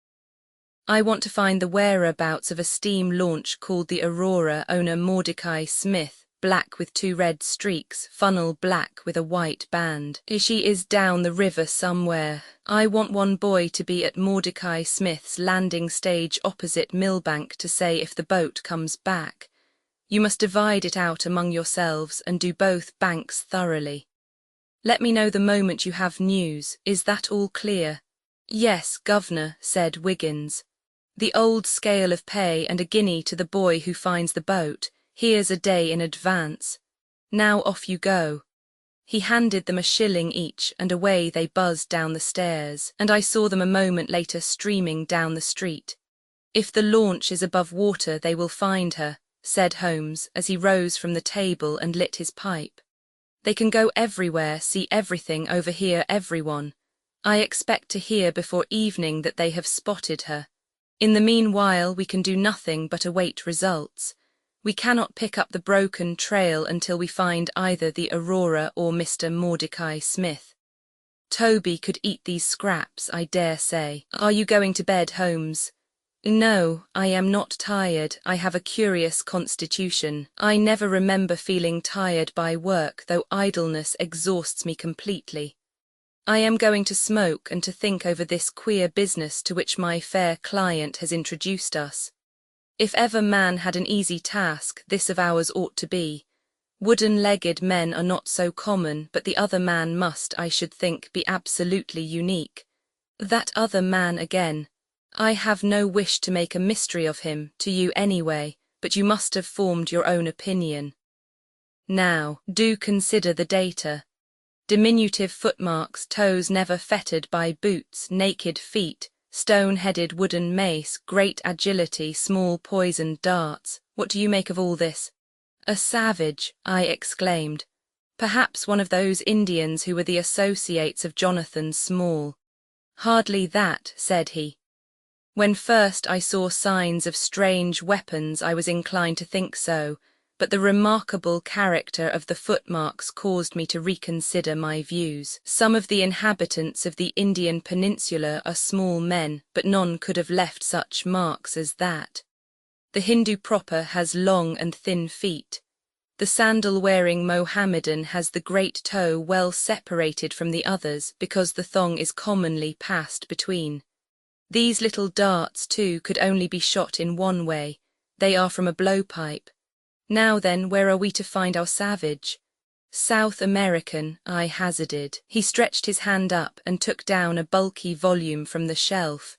I want to find the whereabouts of a steam launch called the Aurora, owner Mordecai Smith, black with 2 red streaks, funnel black with a white band. She is down the river somewhere. I want one boy to be at Mordecai Smith's landing stage opposite Millbank to say if the boat comes back. You must divide it out among yourselves and do both banks thoroughly. Let me know the moment you have news. Is that all clear?" "Yes, governor," said Wiggins. "The old scale of pay and a guinea to the boy who finds the boat. Here's a day in advance. Now off you go." He handed them a shilling each, and away they buzzed down the stairs, and I saw them a moment later streaming down the street. "If the launch is above water they will find her," said Holmes, as he rose from the table and lit his pipe. "They can go everywhere, see everything, overhear everyone. I expect to hear before evening that they have spotted her. In the meanwhile we can do nothing but await results. We cannot pick up the broken trail until we find either the Aurora or Mr. Mordecai Smith. Toby could eat these scraps, I dare say. Are you going to bed, Holmes?" "No, I am not tired. I have a curious constitution. I never remember feeling tired by work, though idleness exhausts me completely. I am going to smoke and to think over this queer business to which my fair client has introduced us. If ever man had an easy task, this of ours ought to be. Wooden-legged men are not so common, but the other man must, I should think, be absolutely unique. That other man again. I have no wish to make a mystery of him, to you anyway, but you must have formed your own opinion. Now, do consider the data. Diminutive footmarks, toes never fettered by boots, naked feet, stone-headed wooden mace, great agility, small poisoned darts. What do you make of all this?" "A savage," I exclaimed. "Perhaps one of those Indians who were the associates of Jonathan Small." "Hardly that," said he. "When first I saw signs of strange weapons I was inclined to think so, but the remarkable character of the footmarks caused me to reconsider my views. Some of the inhabitants of the Indian peninsula are small men, but none could have left such marks as that. The Hindu proper has long and thin feet. The sandal-wearing Mohammedan has the great toe well separated from the others because the thong is commonly passed between. These little darts, too, could only be shot in one way. They are from a blowpipe. Now then, where are we to find our savage?" "South American," I hazarded. He stretched his hand up and took down a bulky volume from the shelf.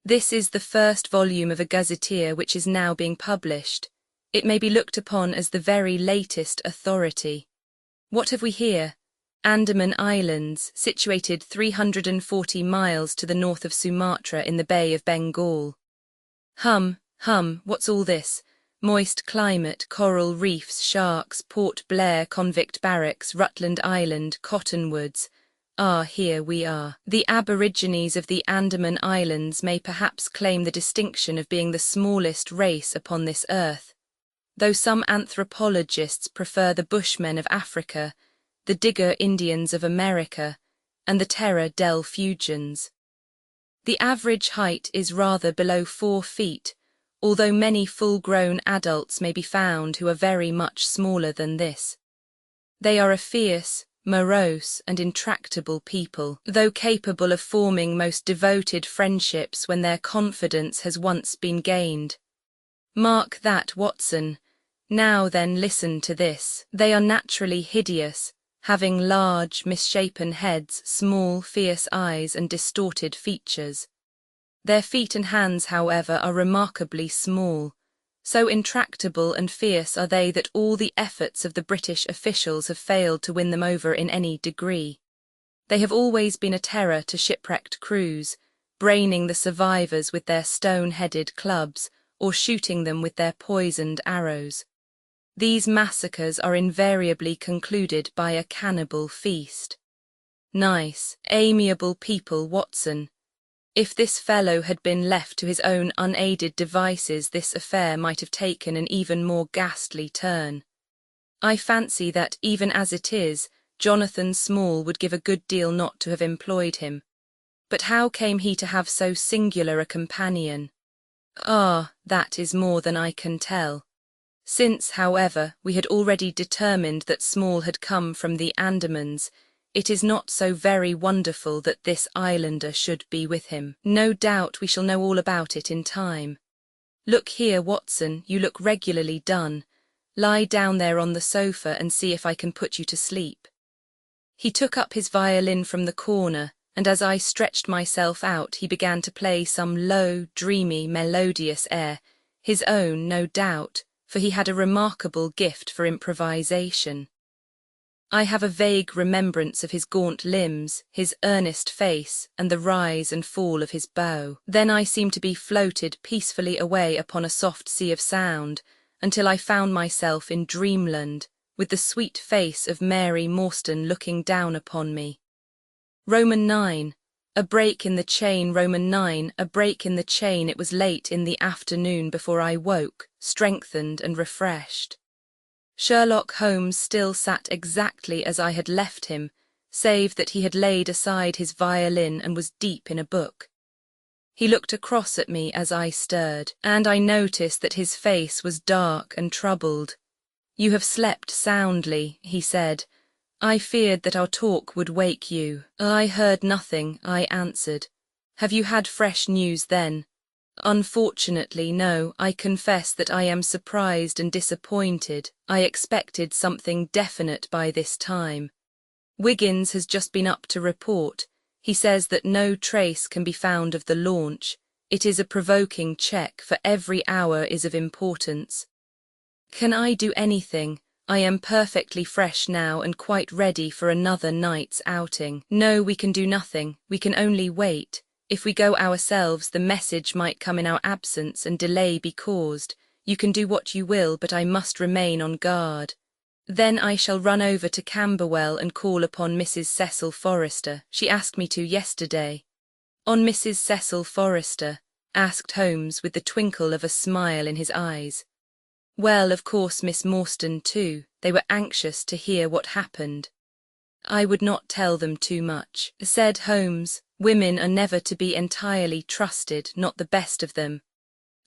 "This is the first volume of a gazetteer which is now being published. It may be looked upon as the very latest authority. What have we here? Andaman Islands, situated 340 miles to the north of Sumatra in the Bay of Bengal. What's all this? Moist climate, coral reefs, sharks, Port Blair convict barracks, Rutland Island, cottonwoods. Ah, here we are. The Aborigines of the Andaman Islands may perhaps claim the distinction of being the smallest race upon this earth, though some anthropologists prefer the Bushmen of Africa, the Digger Indians of America, and the Terra del Fuegians. The average height is rather below 4 feet, although many full-grown adults may be found who are very much smaller than this. They are a fierce, morose, and intractable people, though capable of forming most devoted friendships when their confidence has once been gained. Mark that, Watson. Now then, listen to this. They are naturally hideous, having large, misshapen heads, small, fierce eyes, and distorted features. Their feet and hands, however, are remarkably small. So intractable and fierce are they that all the efforts of the British officials have failed to win them over in any degree. They have always been a terror to shipwrecked crews, braining the survivors with their stone-headed clubs, or shooting them with their poisoned arrows. These massacres are invariably concluded by a cannibal feast. Nice, amiable people, Watson. If this fellow had been left to his own unaided devices, this affair might have taken an even more ghastly turn. I fancy that, even as it is, Jonathan Small would give a good deal not to have employed him. But how came he to have so singular a companion? Ah, that is more than I can tell. Since, however, we had already determined that Small had come from the Andamans, it is not so very wonderful that this islander should be with him. No doubt we shall know all about it in time. Look here, Watson, you look regularly done. Lie down there on the sofa and see if I can put you to sleep. He took up his violin from the corner, and as I stretched myself out, he began to play some low, dreamy, melodious air, his own, no doubt, for he had a remarkable gift for improvisation. I have a vague remembrance of his gaunt limbs, his earnest face, and the rise and fall of his bow. Then I seemed to be floated peacefully away upon a soft sea of sound, until I found myself in dreamland, with the sweet face of Mary Morstan looking down upon me. Roman 9. A break in the chain. Roman 9. A break in the chain. It was late in the afternoon before I woke, strengthened and refreshed. Sherlock Holmes still sat exactly as I had left him, save that he had laid aside his violin and was deep in a book. He looked across at me as I stirred, and I noticed that his face was dark and troubled. "You have slept soundly," he said. "I feared that our talk would wake you." "I heard nothing," I answered. "Have you had fresh news then?" "Unfortunately, no. I confess that I am surprised and disappointed. I expected something definite by this time. Wiggins has just been up to report. He says that no trace can be found of the launch. It is a provoking check, for every hour is of importance. Can I do anything? I am perfectly fresh now and quite ready for another night's outing." "No, we can do nothing. We can only wait. If we go ourselves, the message might come in our absence and delay be caused. You can do what you will, but I must remain on guard. Then I shall run over to Camberwell and call upon Mrs. Cecil Forrester. She asked me to yesterday." "On Mrs. Cecil Forrester?" asked Holmes with the twinkle of a smile in his eyes. "Well, of course Miss Morstan too. They were anxious to hear what happened." "I would not tell them too much," said Holmes. "Women are never to be entirely trusted, not the best of them."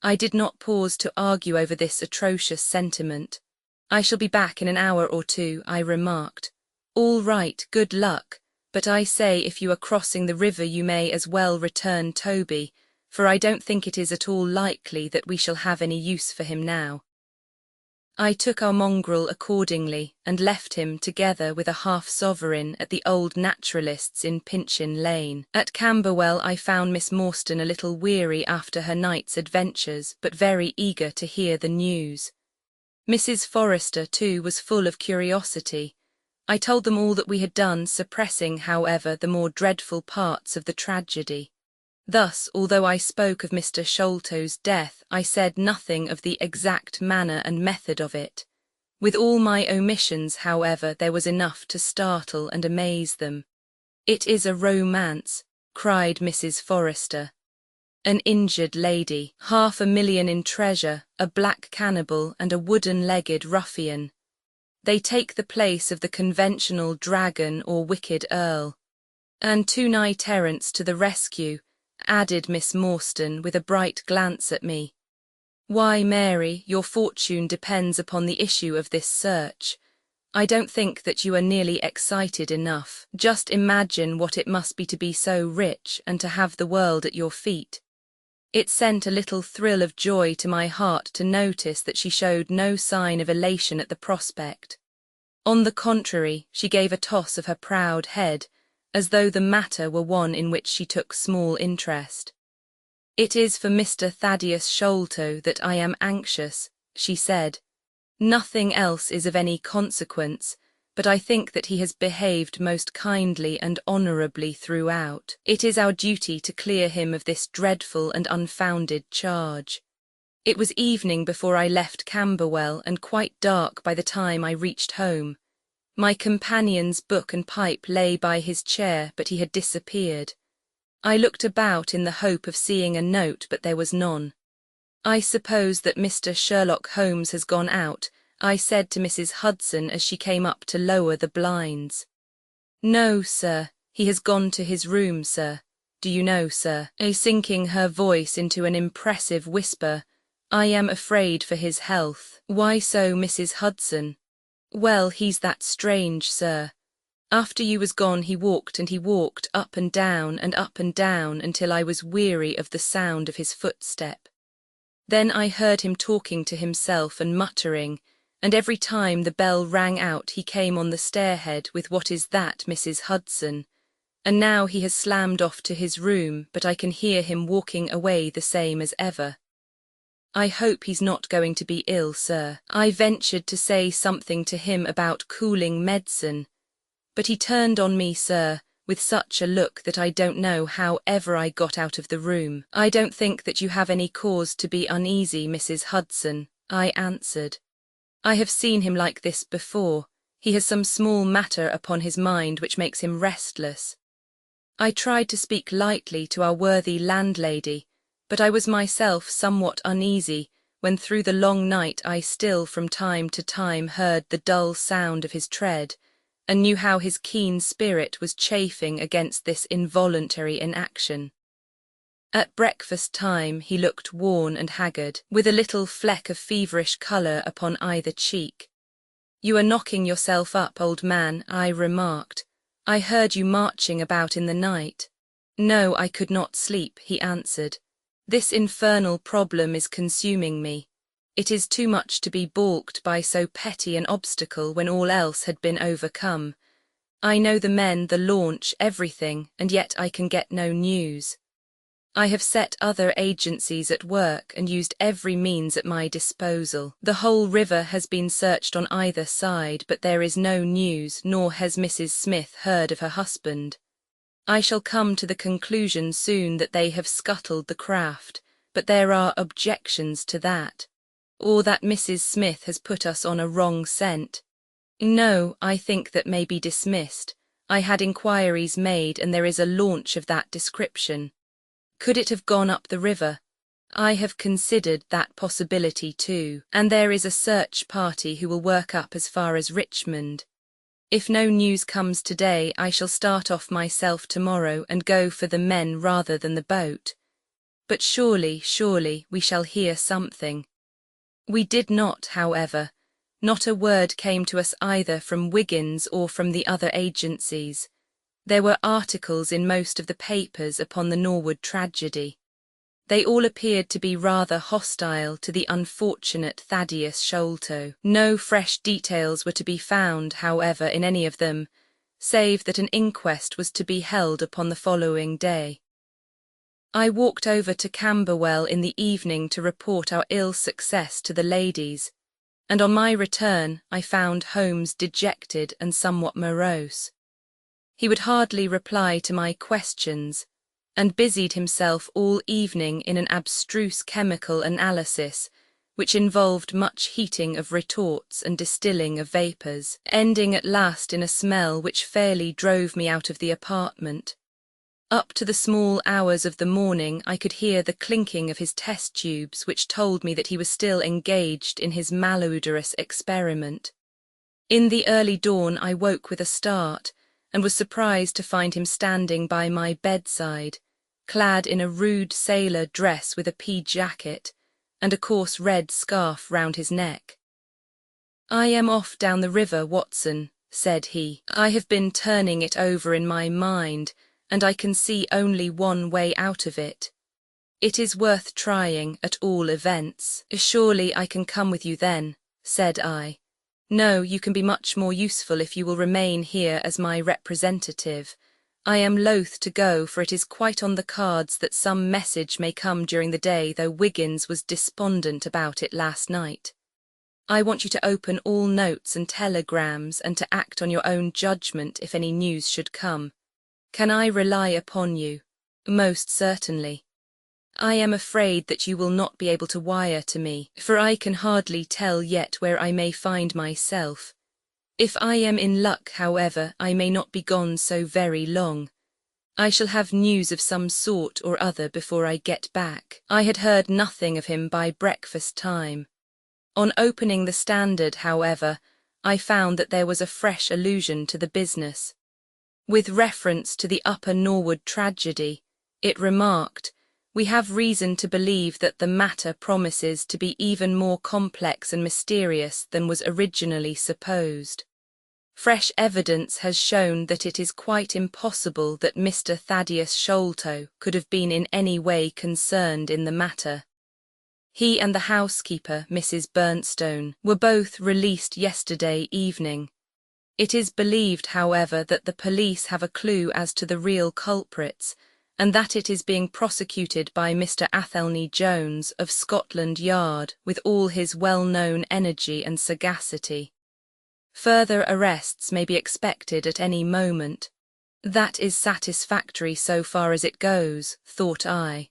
I did not pause to argue over this atrocious sentiment. "I shall be back in an hour or two," I remarked. "All right, good luck. But I say, if you are crossing the river you may as well return Toby, for I don't think it is at all likely that we shall have any use for him now." I took our mongrel accordingly, and left him, together with a half-sovereign, at the old naturalist's in Pinchin Lane. At Camberwell I found Miss Morstan a little weary after her night's adventures, but very eager to hear the news. Mrs. Forrester, too, was full of curiosity. I told them all that we had done, suppressing, however, the more dreadful parts of the tragedy. Thus, although I spoke of Mr. Sholto's death, I said nothing of the exact manner and method of it. With all my omissions, however, there was enough to startle and amaze them. "It is a romance," cried Mrs. Forrester. "An injured lady, 500,000 in treasure, a black cannibal, and a wooden-legged ruffian. They take the place of the conventional dragon or wicked earl. And two knight-errants to the rescue," added Miss Morstan with a bright glance at me. "Why, Mary, your fortune depends upon the issue of this search. I don't think that you are nearly excited enough. Just imagine what it must be to be so rich and to have the world at your feet." It sent a little thrill of joy to my heart to notice that she showed no sign of elation at the prospect. On the contrary, she gave a toss of her proud head, as though the matter were one in which she took small interest. "It is for Mr. Thaddeus Sholto that I am anxious," she said. "Nothing else is of any consequence, but I think that he has behaved most kindly and honourably throughout. It is our duty to clear him of this dreadful and unfounded charge." It was evening before I left Camberwell, and quite dark by the time I reached home. My companion's book and pipe lay by his chair, but he had disappeared. I looked about in the hope of seeing a note, but there was none. "I suppose that Mr. Sherlock Holmes has gone out," I said to Mrs. Hudson as she came up to lower the blinds. "No, sir, he has gone to his room, sir. Do you know, sir," sinking her voice into an impressive whisper, "I am afraid for his health." "Why so, Mrs. Hudson?" "Well, he's that strange, sir. After you was gone he walked and he walked up and down until I was weary of the sound of his footstep. Then I heard him talking to himself and muttering, and every time the bell rang out he came on the stairhead with 'What is that, Mrs. Hudson?' And now he has slammed off to his room, but I can hear him walking away the same as ever. I hope he's not going to be ill, sir." I ventured to say something to him about cooling medicine, but he turned on me, sir, with such a look that I don't know how ever I got out of the room. "I don't think that you have any cause to be uneasy, Mrs. Hudson," I answered. "I have seen him like this before. He has some small matter upon his mind which makes him restless." I tried to speak lightly to our worthy landlady, but I was myself somewhat uneasy when through the long night I still from time to time heard the dull sound of his tread, and knew how his keen spirit was chafing against this involuntary inaction. At breakfast time he looked worn and haggard, with a little fleck of feverish colour upon either cheek. "You are knocking yourself up, old man," I remarked. "I heard you marching about in the night." "No, I could not sleep," he answered. "This infernal problem is consuming me. It is too much to be balked by so petty an obstacle when all else had been overcome. I know the men, the launch, everything, and yet I can get no news. I have set other agencies at work and used every means at my disposal. The whole river has been searched on either side, but there is no news, nor has Mrs. Smith heard of her husband. I shall come to the conclusion soon that they have scuttled the craft, but there are objections to that. Or that Mrs. Smith has put us on a wrong scent. No, I think that may be dismissed. I had inquiries made, and there is a launch of that description. Could it have gone up the river? I have considered that possibility too, and there is a search party who will work up as far as Richmond. If no news comes today, I shall start off myself tomorrow and go for the men rather than the boat. But surely, we shall hear something." We did not, however. Not a word came to us either from Wiggins or from the other agencies. There were articles in most of the papers upon the Norwood tragedy. They all appeared to be rather hostile to the unfortunate Thaddeus Sholto. No fresh details were to be found, however, in any of them, save that an inquest was to be held upon the following day. I walked over to Camberwell in the evening to report our ill success to the ladies, and on my return I found Holmes dejected and somewhat morose. He would hardly reply to my questions, and busied himself all evening in an abstruse chemical analysis, which involved much heating of retorts and distilling of vapours, ending at last in a smell which fairly drove me out of the apartment. Up to the small hours of the morning I could hear the clinking of his test tubes, which told me that he was still engaged in his malodorous experiment. In the early dawn I woke with a start, and was surprised to find him standing by my bedside, clad in a rude sailor dress with a pea jacket, and a coarse red scarf round his neck. "I am off down the river, Watson," said he. "I have been turning it over in my mind, and I can see only one way out of it. It is worth trying, at all events." "Surely I can come with you then," said I. "No, you can be much more useful if you will remain here as my representative. I am loath to go, for it is quite on the cards that some message may come during the day, though Wiggins was despondent about it last night. I want you to open all notes and telegrams and to act on your own judgment if any news should come. Can I rely upon you?" "Most certainly." "I am afraid that you will not be able to wire to me, for I can hardly tell yet where I may find myself. If I am in luck, however, I may not be gone so very long. I shall have news of some sort or other before I get back." I had heard nothing of him by breakfast time. On opening the Standard, however, I found that there was a fresh allusion to the business. With reference to the Upper Norwood tragedy, it remarked, "We have reason to believe that the matter promises to be even more complex and mysterious than was originally supposed. Fresh evidence has shown that it is quite impossible that Mr. Thaddeus Sholto could have been in any way concerned in the matter. He and the housekeeper, Mrs. Bernstone, were both released yesterday evening. It is believed, however, that the police have a clue as to the real culprits, and that it is being prosecuted by Mr. Athelney Jones of Scotland Yard with all his well-known energy and sagacity. Further arrests may be expected at any moment. That is satisfactory so far as it goes, thought I.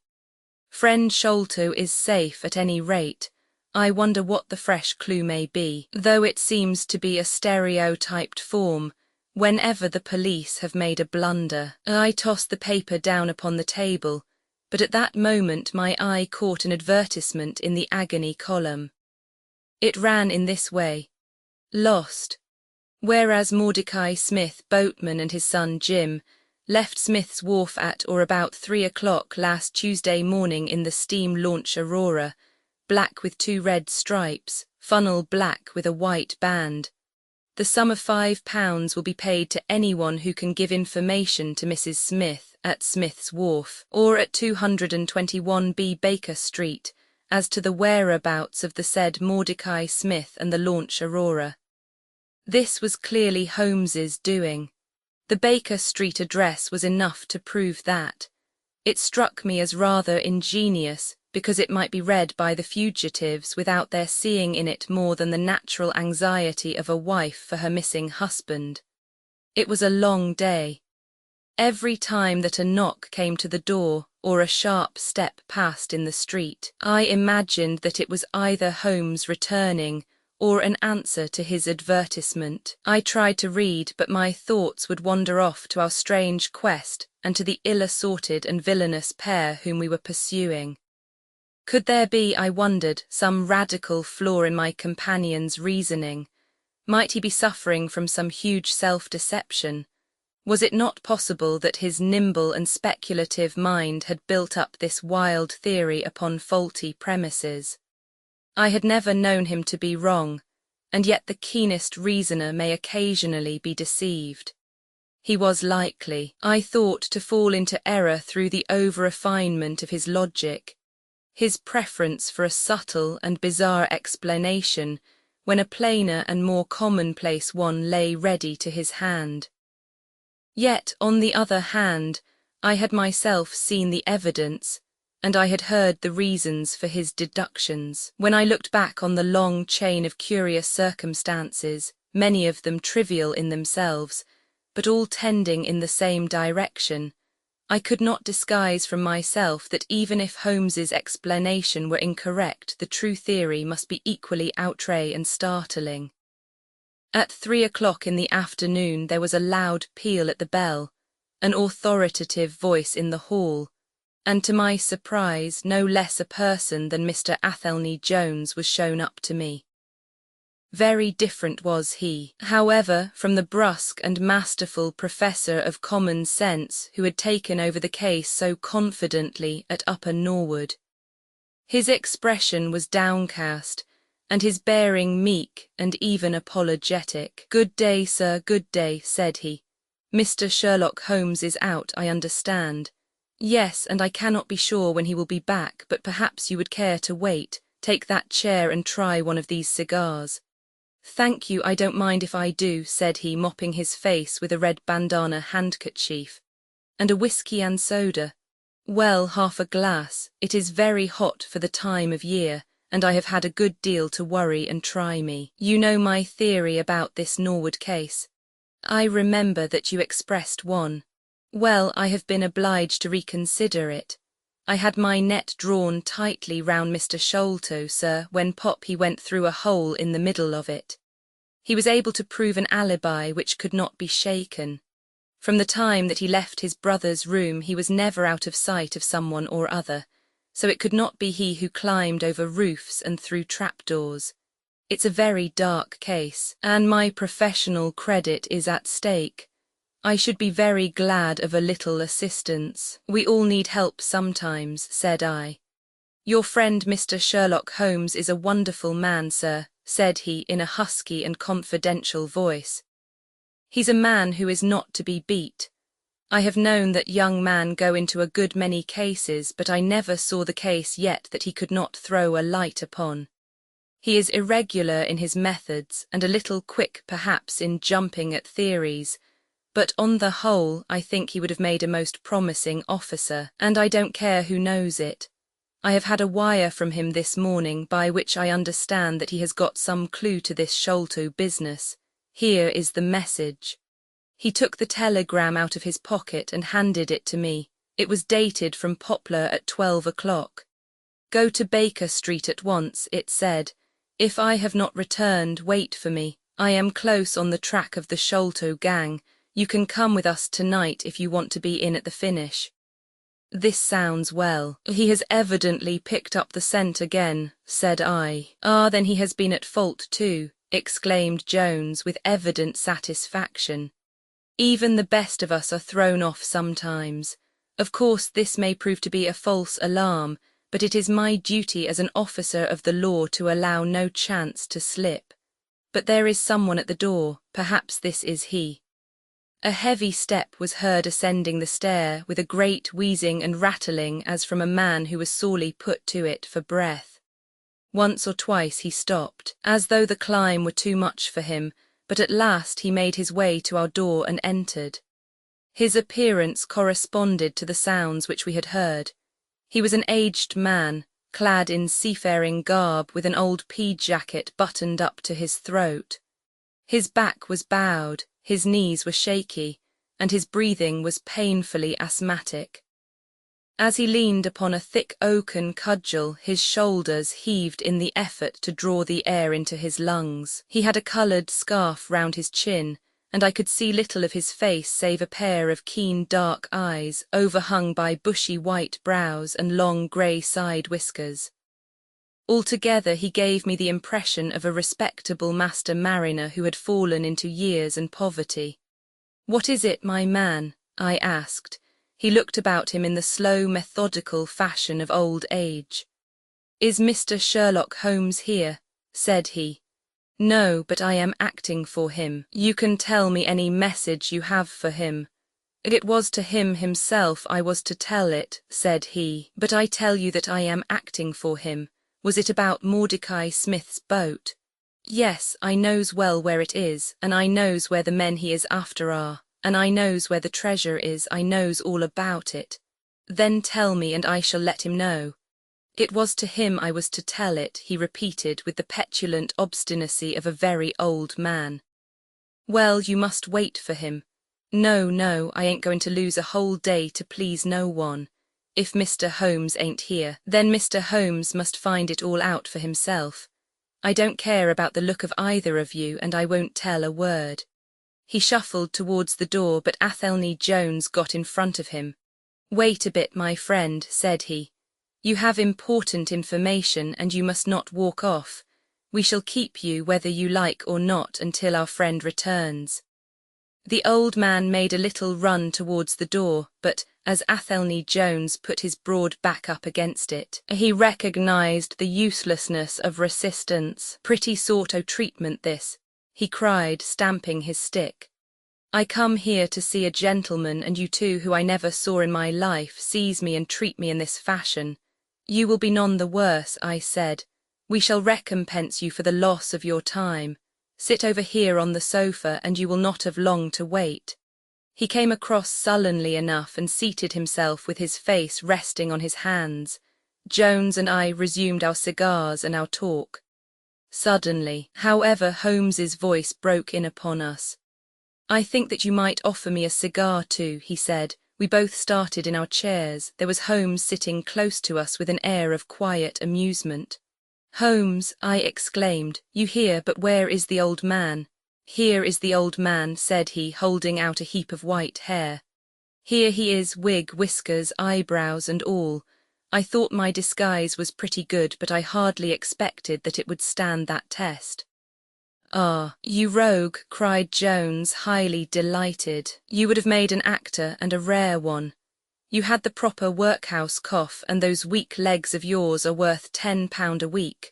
Friend Sholto is safe at any rate. I wonder what the fresh clue may be, though it seems to be a stereotyped form. Whenever the police have made a blunder, I tossed the paper down upon the table, but at that moment my eye caught an advertisement in the agony column. It ran in this way: "Lost. Whereas Mordecai Smith, boatman, and his son Jim, left Smith's Wharf at or about 3 o'clock last Tuesday morning in the steam launch Aurora, black with 2 red stripes, funnel black with a white band. The sum of £5 will be paid to anyone who can give information to Mrs. Smith at Smith's Wharf, or at 221B Baker Street, as to the whereabouts of the said Mordecai Smith and the launch Aurora." This was clearly Holmes's doing. The Baker Street address was enough to prove that. It struck me as rather ingenious, because it might be read by the fugitives without their seeing in it more than the natural anxiety of a wife for her missing husband. It was a long day. Every time that a knock came to the door or a sharp step passed in the street, I imagined that it was either Holmes returning or an answer to his advertisement. I tried to read, but my thoughts would wander off to our strange quest and to the ill-assorted and villainous pair whom we were pursuing. Could there be, I wondered, some radical flaw in my companion's reasoning? Might he be suffering from some huge self-deception? Was it not possible that his nimble and speculative mind had built up this wild theory upon faulty premises? I had never known him to be wrong, and yet the keenest reasoner may occasionally be deceived. He was likely, I thought, to fall into error through the over-refinement of his logic, his preference for a subtle and bizarre explanation when a plainer and more commonplace one lay ready to his hand. Yet, on the other hand, I had myself seen the evidence, and I had heard the reasons for his deductions. When I looked back on the long chain of curious circumstances, many of them trivial in themselves, but all tending in the same direction, I could not disguise from myself that even if Holmes's explanation were incorrect, the true theory must be equally outre and startling. At 3 o'clock in the afternoon there was a loud peal at the bell, an authoritative voice in the hall, and to my surprise no less a person than Mr. Athelney Jones was shown up to me. Very different was he, however, from the brusque and masterful professor of common sense who had taken over the case so confidently at Upper Norwood. His expression was downcast, and his bearing meek and even apologetic. "Good day, sir, good day," said he. "Mr. Sherlock Holmes is out, I understand." "Yes, and I cannot be sure when he will be back, but perhaps you would care to wait. Take that chair and try one of these cigars." "Thank you, I don't mind if I do," said he, mopping his face with a red bandana handkerchief. "And a whiskey and soda?" "Well, half a glass. It is very hot for the time of year, and I have had a good deal to worry and try me. You know my theory about this Norwood case. I remember that you expressed one. Well, I have been obliged to reconsider it. I had my net drawn tightly round Mr. Sholto, sir, when he went through a hole in the middle of it. He was able to prove an alibi which could not be shaken. From the time that he left his brother's room he was never out of sight of someone or other, so it could not be he who climbed over roofs and through trapdoors. It's a very dark case, and my professional credit is at stake. I should be very glad of a little assistance. We all need help sometimes, said I. Your friend Mr. Sherlock Holmes is a wonderful man, sir, said he in a husky and confidential voice. He's a man who is not to be beat. I have known that young man go into a good many cases, but I never saw the case yet that he could not throw a light upon. He is irregular in his methods and a little quick perhaps in jumping at theories, but on the whole I think he would have made a most promising officer, and I don't care who knows it. I have had a wire from him this morning by which I understand that he has got some clue to this Sholto business. Here is the message. He took the telegram out of his pocket and handed it to me. It was dated from Poplar at 12 o'clock. Go to Baker Street at once, it said. If I have not returned, wait for me. I am close on the track of the Sholto gang. You can come with us tonight if you want to be in at the finish. This sounds well. He has evidently picked up the scent again, said I. Ah, then he has been at fault too, exclaimed Jones with evident satisfaction. Even the best of us are thrown off sometimes. Of course this may prove to be a false alarm, but it is my duty as an officer of the law to allow no chance to slip. But there is someone at the door, perhaps this is he. A heavy step was heard ascending the stair with a great wheezing and rattling as from a man who was sorely put to it for breath. Once or twice he stopped, as though the climb were too much for him, but at last he made his way to our door and entered. His appearance corresponded to the sounds which we had heard. He was an aged man, clad in seafaring garb with an old pea jacket buttoned up to his throat. His back was bowed, his knees were shaky, and his breathing was painfully asthmatic. As he leaned upon a thick oaken cudgel, his shoulders heaved in the effort to draw the air into his lungs. He had a coloured scarf round his chin, and I could see little of his face save a pair of keen dark eyes, overhung by bushy white brows and long grey side whiskers. Altogether he gave me the impression of a respectable master mariner who had fallen into years and poverty. "What is it, my man?" I asked. He looked about him in the slow, methodical fashion of old age. "Is Mr. Sherlock Holmes here?" said he. "No, but I am acting for him. You can tell me any message you have for him." "It was to him himself I was to tell it," said he, "but I tell you that I am acting for him. Was it about Mordecai Smith's boat?" "Yes, I knows well where it is, and I knows where the men he is after are, and I knows where the treasure is, I knows all about it." Then tell me and I shall let him know. It was to him I was to tell it, he repeated with the petulant obstinacy of a very old man. Well, you must wait for him. No, no, I ain't going to lose a whole day to please no one. If Mr. Holmes ain't here, then Mr. Holmes must find it all out for himself. I don't care about the look of either of you, and I won't tell a word. He shuffled towards the door, but Athelney Jones got in front of him. Wait a bit, my friend, said he. You have important information, and you must not walk off. We shall keep you whether you like or not until our friend returns. The old man made a little run towards the door, but as Athelney Jones put his broad back up against it, he recognized the uselessness of resistance. Pretty sort o' treatment this, he cried, stamping his stick. I come here to see a gentleman, and you two, who I never saw in my life, seize me and treat me in this fashion. You will be none the worse, I said. We shall recompense you for the loss of your time. Sit over here on the sofa, and you will not have long to wait. He came across sullenly enough and seated himself with his face resting on his hands. Jones and I resumed our cigars and our talk. Suddenly, however, Holmes's voice broke in upon us. I think that you might offer me a cigar too, he said. We both started in our chairs. There was Holmes sitting close to us with an air of quiet amusement. Holmes, I exclaimed, you here, but where is the old man? Here is the old man, said he, holding out a heap of white hair. Here he is, wig, whiskers, eyebrows and all. I thought my disguise was pretty good, but I hardly expected that it would stand that test. Ah, you rogue, cried Jones, highly delighted. You would have made an actor, and a rare one. You had the proper workhouse cough, and those weak legs of yours are worth £10 a week.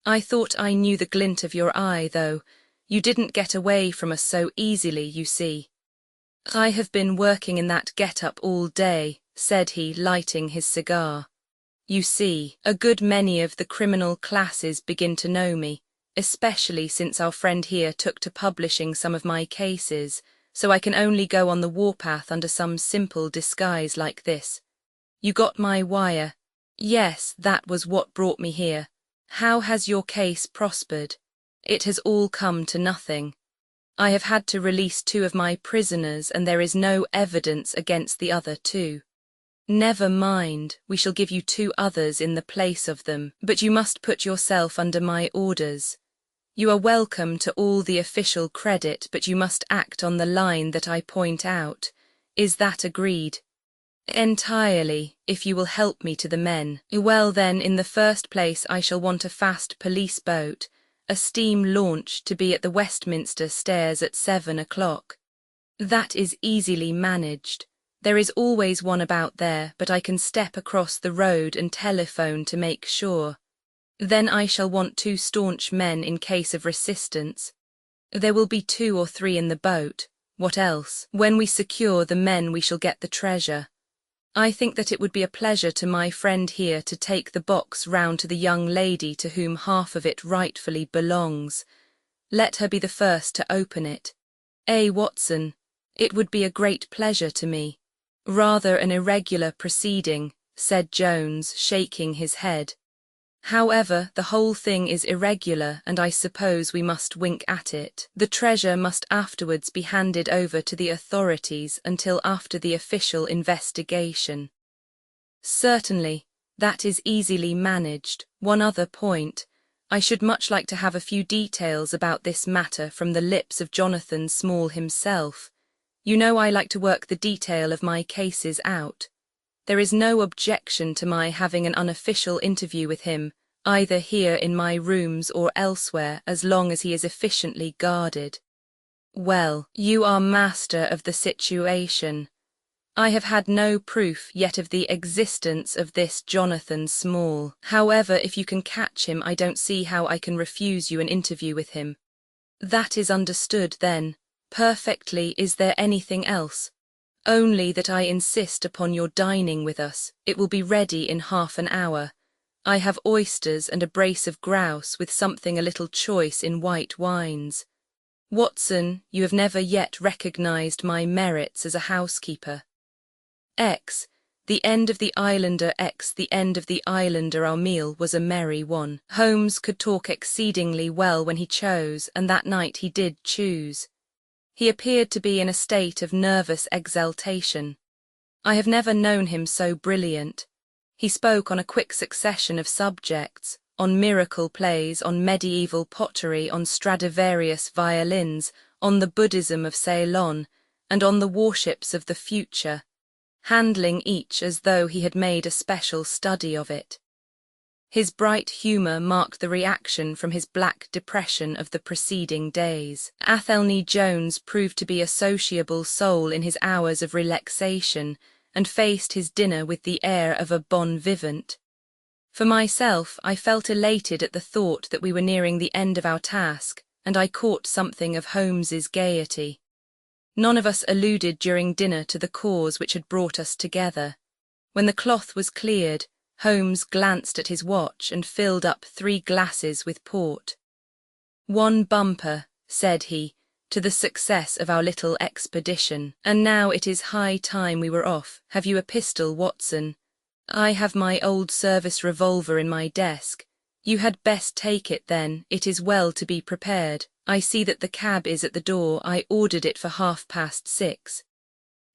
I thought I knew the glint of your eye, though. You didn't get away from us so easily, you see. I have been working in that get-up all day, said he, lighting his cigar. You see, a good many of the criminal classes begin to know me, especially since our friend here took to publishing some of my cases, so I can only go on the warpath under some simple disguise like this. You got my wire? Yes, that was what brought me here. How has your case prospered? It has all come to nothing. I have had to release 2 of my prisoners, and there is no evidence against the other 2. Never mind, we shall give you 2 others in the place of them, but you must put yourself under my orders. You are welcome to all the official credit, but you must act on the line that I point out. Is that agreed? Entirely, if you will help me to the men. Well then, in the first place I shall want a fast police boat, a steam launch, to be at the Westminster Stairs at 7 o'clock. That is easily managed. There is always one about there, but I can step across the road and telephone to make sure. Then I shall want 2 staunch men in case of resistance. There will be 2 or 3 in the boat. What else? When we secure the men we shall get the treasure. I think that it would be a pleasure to my friend here to take the box round to the young lady to whom half of it rightfully belongs. Let her be the first to open it. Watson, it would be a great pleasure to me. Rather an irregular proceeding, said Jones, shaking his head. However, the whole thing is irregular, and I suppose we must wink at it. The treasure must afterwards be handed over to the authorities until after the official investigation. Certainly, that is easily managed. One other point. I should much like to have a few details about this matter from the lips of Jonathan Small himself. You know I like to work the detail of my cases out. There is no objection to my having an unofficial interview with him, either here in my rooms or elsewhere, as long as he is efficiently guarded. Well, you are master of the situation. I have had no proof yet of the existence of this Jonathan Small. However, if you can catch him, I don't see how I can refuse you an interview with him. That is understood, then. Perfectly. Is there anything else? Only that I insist upon your dining with us. It will be ready in half an hour. I have oysters and a brace of grouse with something a little choice in white wines. Watson, you have never yet recognized my merits as a housekeeper. The end of the Islander the end of the Islander our meal was a merry one. Holmes could talk exceedingly well when he chose, and that night he did choose. He appeared to be in a state of nervous exaltation. I have never known him so brilliant. He spoke on a quick succession of subjects, on miracle plays, on medieval pottery, on Stradivarius violins, on the Buddhism of Ceylon, and on the warships of the future, handling each as though he had made a special study of it. His bright humour marked the reaction from his black depression of the preceding days. Athelney Jones proved to be a sociable soul in his hours of relaxation, and faced his dinner with the air of a bon vivant. For myself, I felt elated at the thought that we were nearing the end of our task, and I caught something of Holmes's gaiety. None of us alluded during dinner to the cause which had brought us together. When the cloth was cleared, Holmes glanced at his watch and filled up 3 glasses with port. "One bumper," said he, "to the success of our little expedition. And now it is high time we were off. Have you a pistol, Watson? I have my old service revolver in my desk. You had best take it then, it is well to be prepared. I see that the cab is at the door. I ordered it for 6:30.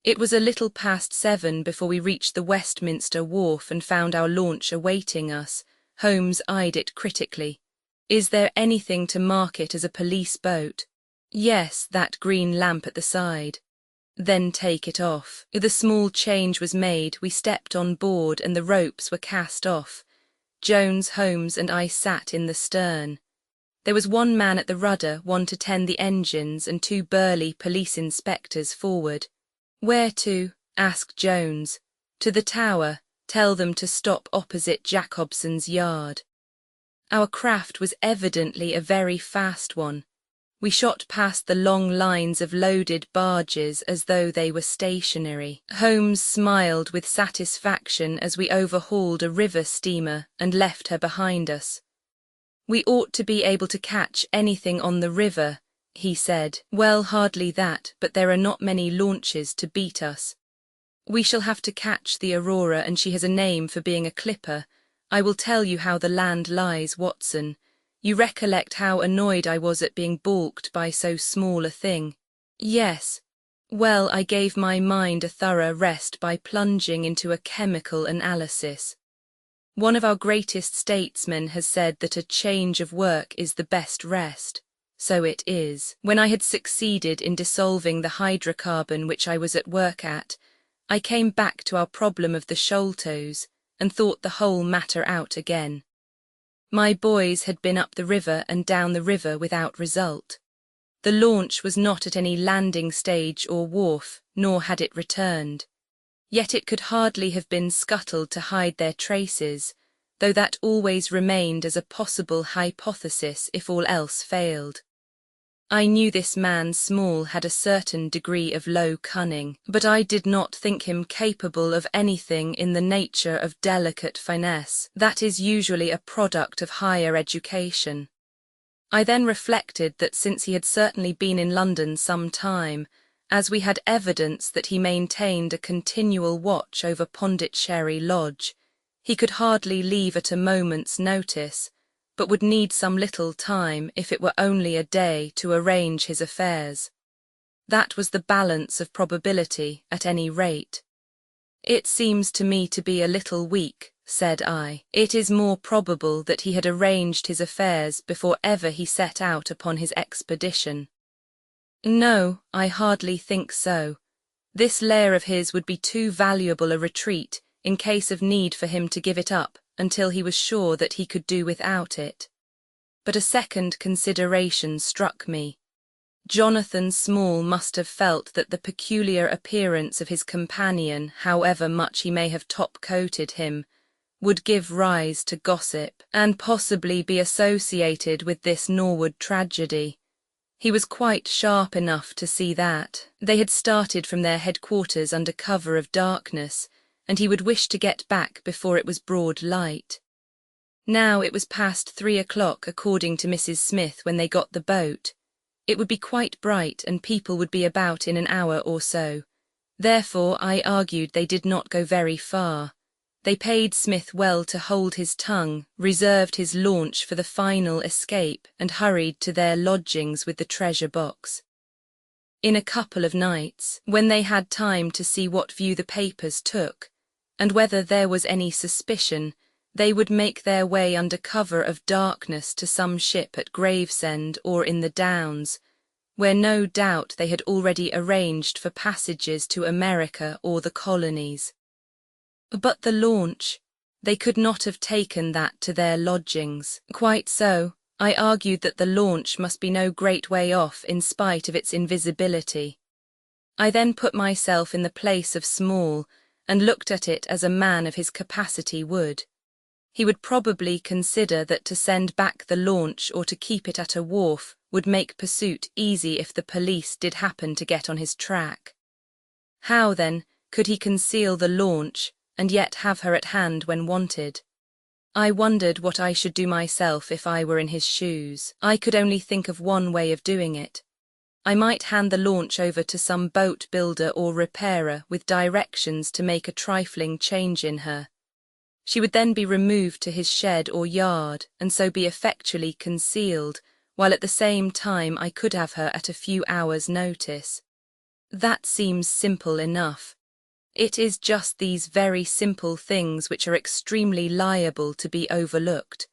It was a little past 7 before we reached the Westminster Wharf and found our launch awaiting us. Holmes eyed it critically. "Is there anything to mark it as a police boat?" "Yes, that green lamp at the side." "Then take it off." The small change was made, we stepped on board and the ropes were cast off. Jones, Holmes and I sat in the stern. There was one man at the rudder, one to tend the engines, and 2 burly police inspectors forward. "Where to?" asked Jones. "To the Tower. Tell them to stop opposite Jacobson's yard." Our craft was evidently a very fast one. We shot past the long lines of loaded barges as though they were stationary. Holmes smiled with satisfaction as we overhauled a river steamer and left her behind us. "We ought to be able to catch anything on the river," he said. "Well, hardly that, but there are not many launches to beat us. We shall have to catch the Aurora, and she has a name for being a clipper. I will tell you how the land lies, Watson. You recollect how annoyed I was at being balked by so small a thing?" "Yes." "Well, I gave my mind a thorough rest by plunging into a chemical analysis. One of our greatest statesmen has said that a change of work is the best rest. So it is. When I had succeeded in dissolving the hydrocarbon which I was at work at, I came back to our problem of the Sholtos and thought the whole matter out again. My boys had been up the river and down the river without result. The launch was not at any landing stage or wharf, nor had it returned. Yet it could hardly have been scuttled to hide their traces, though that always remained as a possible hypothesis if all else failed. I knew this man Small had a certain degree of low cunning, but I did not think him capable of anything in the nature of delicate finesse that is usually a product of higher education. I then reflected that since he had certainly been in London some time, as we had evidence that he maintained a continual watch over Pondicherry Lodge, he could hardly leave at a moment's notice, but would need some little time, if it were only a day, to arrange his affairs. That was the balance of probability, at any rate. "It seems to me to be a little weak," said I. "It is more probable that he had arranged his affairs before ever he set out upon his expedition." "No, I hardly think so. This lair of his would be too valuable a retreat in case of need for him to give it up until he was sure that he could do without it." But a second consideration struck me. Jonathan Small must have felt that the peculiar appearance of his companion, however much he may have top-coated him, would give rise to gossip, and possibly be associated with this Norwood tragedy. He was quite sharp enough to see that. They had started from their headquarters under cover of darkness, and he would wish to get back before it was broad light. Now it was past 3 o'clock according to Mrs. Smith when they got the boat. It would be quite bright and people would be about in an hour or so. Therefore, I argued they did not go very far. They paid Smith well to hold his tongue, reserved his launch for the final escape, and hurried to their lodgings with the treasure box. In a couple of nights, when they had time to see what view the papers took, and whether there was any suspicion, they would make their way under cover of darkness to some ship at Gravesend or in the Downs, where no doubt they had already arranged for passages to America or the colonies. But the launch, they could not have taken that to their lodgings. Quite so, I argued that the launch must be no great way off in spite of its invisibility. I then put myself in the place of Small and looked at it as a man of his capacity would. He would probably consider that to send back the launch or to keep it at a wharf would make pursuit easy if the police did happen to get on his track. How, then, could he conceal the launch and yet have her at hand when wanted? I wondered what I should do myself if I were in his shoes. I could only think of one way of doing it. I might hand the launch over to some boat builder or repairer with directions to make a trifling change in her. She would then be removed to his shed or yard, and so be effectually concealed, while at the same time I could have her at a few hours' notice. That seems simple enough. It is just these very simple things which are extremely liable to be overlooked.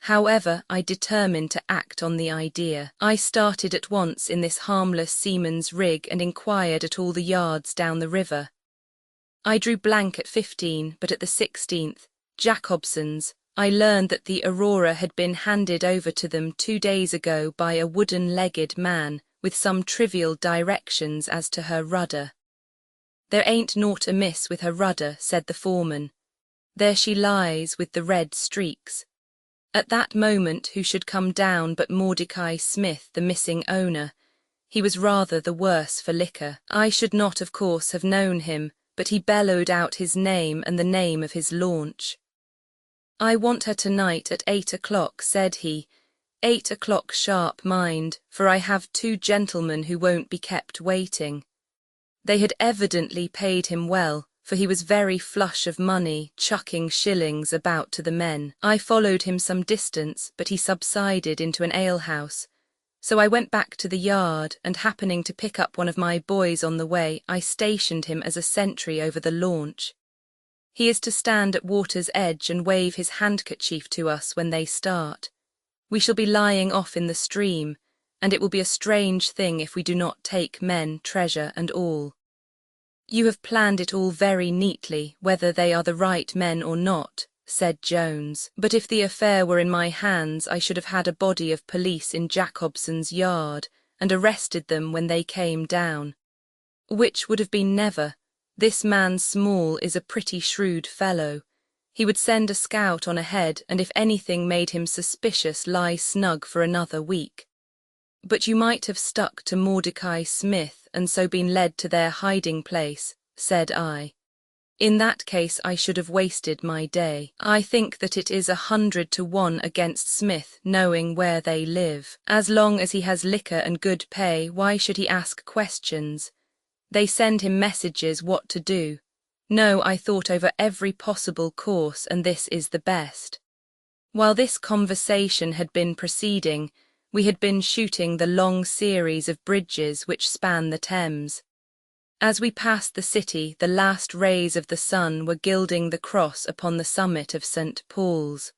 However, I determined to act on the idea. I started at once in this harmless seaman's rig and inquired at all the yards down the river. I drew blank at 15, but at the 16th, Jacobson's, I learned that the Aurora had been handed over to them 2 days ago by a wooden-legged man with some trivial directions as to her rudder. "There ain't naught amiss with her rudder," said the foreman. "There she lies with the red streaks." At that moment who should come down but Mordecai Smith, the missing owner. He was rather the worse for liquor. I should not, of course, have known him, but he bellowed out his name and the name of his launch. "I want her tonight at 8 o'clock, said he. 8 o'clock sharp, mind, for I have 2 gentlemen who won't be kept waiting. They had evidently paid him well, for he was very flush of money, chucking shillings about to the men. I followed him some distance, but he subsided into an alehouse. So I went back to the yard, and happening to pick up one of my boys on the way, I stationed him as a sentry over the launch. He is to stand at water's edge and wave his handkerchief to us when they start. We shall be lying off in the stream, and it will be a strange thing if we do not take men, treasure, and all. You have planned it all very neatly, whether they are the right men or not, said Jones, but if the affair were in my hands I should have had a body of police in Jacobson's yard, and arrested them when they came down. Which would have been never. This man Small is a pretty shrewd fellow. He would send a scout on ahead, and if anything made him suspicious lie snug for another week. But you might have stuck to Mordecai Smith and so been led to their hiding place, said I. In that case I should have wasted my day. I think that it is 100 to 1 against Smith knowing where they live. As long as he has liquor and good pay, why should he ask questions? They send him messages what to do. No, I thought over every possible course, and this is the best. While this conversation had been proceeding, we had been shooting the long series of bridges which span the Thames. As we passed the city, the last rays of the sun were gilding the cross upon the summit of St. Paul's.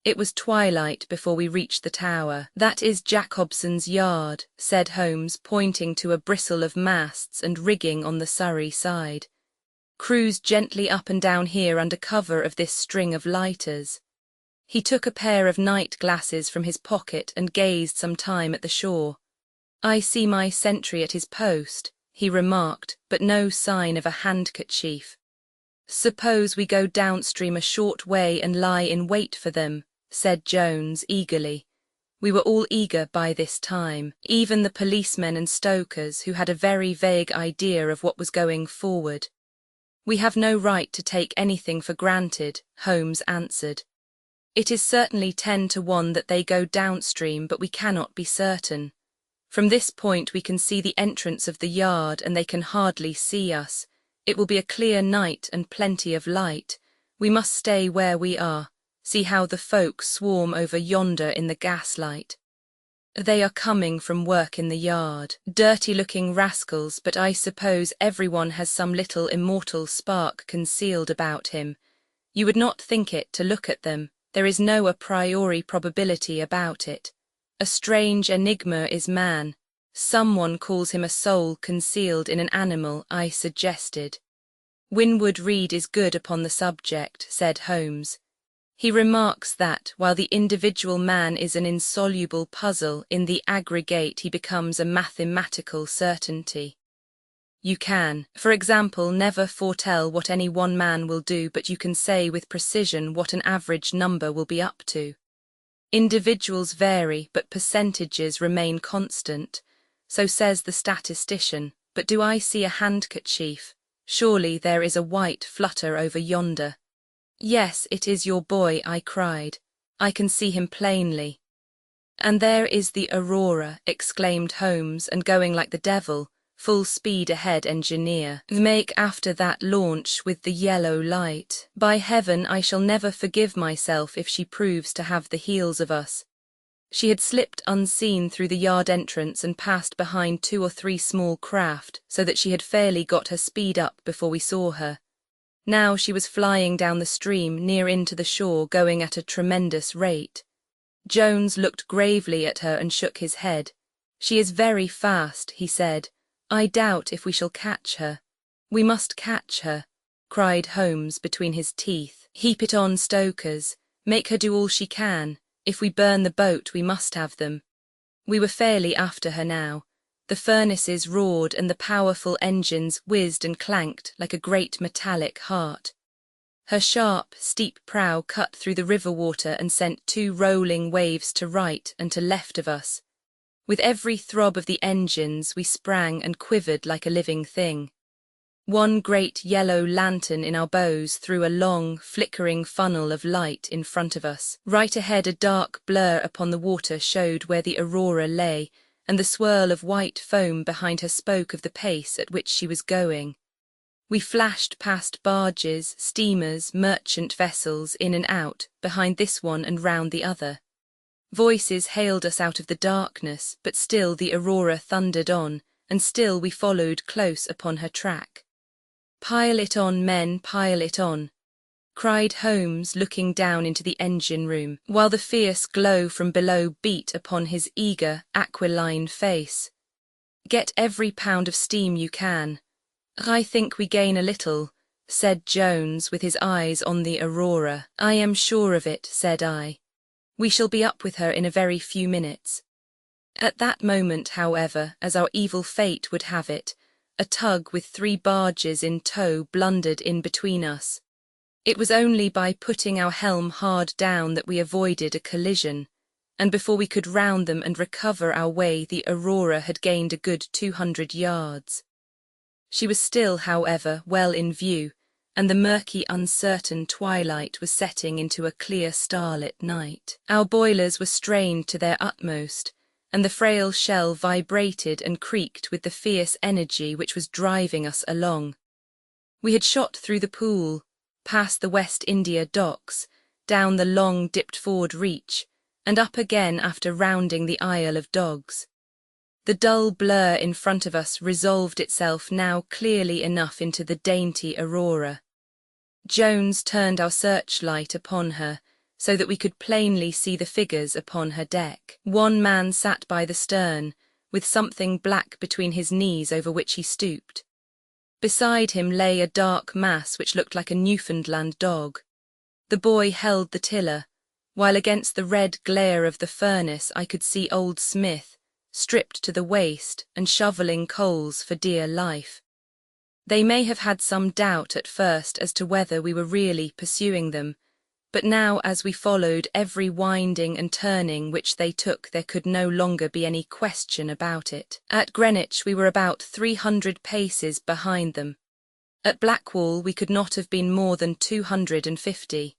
It was twilight before we reached the tower. That is Jacobson's yard, said Holmes, pointing to a bristle of masts and rigging on the Surrey side. Cruise gently up and down here under cover of this string of lighters. He took a pair of night glasses from his pocket and gazed some time at the shore. I see my sentry at his post, he remarked, but no sign of a handkerchief. Suppose we go downstream a short way and lie in wait for them, said Jones eagerly. We were all eager by this time, even the policemen and stokers, who had a very vague idea of what was going forward. We have no right to take anything for granted, Holmes answered. It is certainly 10 to 1 that they go downstream, but we cannot be certain. From this point we can see the entrance of the yard, and they can hardly see us. It will be a clear night and plenty of light. We must stay where we are. See how the folk swarm over yonder in the gaslight. They are coming from work in the yard. Dirty-looking rascals, but I suppose everyone has some little immortal spark concealed about him. You would not think it to look at them. There is no a priori probability about it. A strange enigma is man. Someone calls him a soul concealed in an animal, I suggested. Winwood Reade is good upon the subject, said Holmes. He remarks that, while the individual man is an insoluble puzzle, in the aggregate he becomes a mathematical certainty. You can, for example, never foretell what any one man will do, but you can say with precision what an average number will be up to. Individuals vary, but percentages remain constant. So says the statistician. But do I see a handkerchief? Surely there is a white flutter over yonder. Yes, it is your boy, I cried. I can see him plainly. And there is the Aurora, exclaimed Holmes, and going like the devil, full speed ahead, engineer. Make after that launch with the yellow light. By heaven, I shall never forgive myself if she proves to have the heels of us. She had slipped unseen through the yard entrance and passed behind 2 or 3 small craft, so that she had fairly got her speed up before we saw her. Now she was flying down the stream near into the shore, going at a tremendous rate. Jones looked gravely at her and shook his head. She is very fast, he said. I doubt if we shall catch her. We must catch her, cried Holmes between his teeth. Heap it on, stokers. Make her do all she can. If we burn the boat, we must have them. We were fairly after her now. The furnaces roared and the powerful engines whizzed and clanked like a great metallic heart. Her sharp, steep prow cut through the river water and sent 2 rolling waves to right and to left of us. With every throb of the engines we sprang and quivered like a living thing. One great yellow lantern in our bows threw a long, flickering funnel of light in front of us. Right ahead a dark blur upon the water showed where the Aurora lay, and the swirl of white foam behind her spoke of the pace at which she was going. We flashed past barges, steamers, merchant vessels, in and out, behind this one and round the other. Voices hailed us out of the darkness, but still the Aurora thundered on, and still we followed close upon her track. Pile it on, men, pile it on, cried Holmes, looking down into the engine room, while the fierce glow from below beat upon his eager, aquiline face. Get every pound of steam you can. I think we gain a little, said Jones, with his eyes on the Aurora. I am sure of it, said I. We shall be up with her in a very few minutes. At that moment, however, as our evil fate would have it, a tug with 3 barges in tow blundered in between us. It was only by putting our helm hard down that we avoided a collision, and before we could round them and recover our way the Aurora had gained a good 200 yards. She was still, however, well in view, and the murky, uncertain twilight was setting into a clear starlit night. Our boilers were strained to their utmost, and the frail shell vibrated and creaked with the fierce energy which was driving us along. We had shot through the pool, past the West India docks, down the long dipped-forward reach, and up again after rounding the Isle of Dogs. The dull blur in front of us resolved itself now clearly enough into the dainty Aurora. Jones turned our searchlight upon her, so that we could plainly see the figures upon her deck. One man sat by the stern, with something black between his knees over which he stooped. Beside him lay a dark mass which looked like a Newfoundland dog. The boy held the tiller, while against the red glare of the furnace I could see old Smith, stripped to the waist and shovelling coals for dear life. They may have had some doubt at first as to whether we were really pursuing them, but now as we followed every winding and turning which they took there could no longer be any question about it. At Greenwich we were about 300 paces behind them. At Blackwall we could not have been more than 250.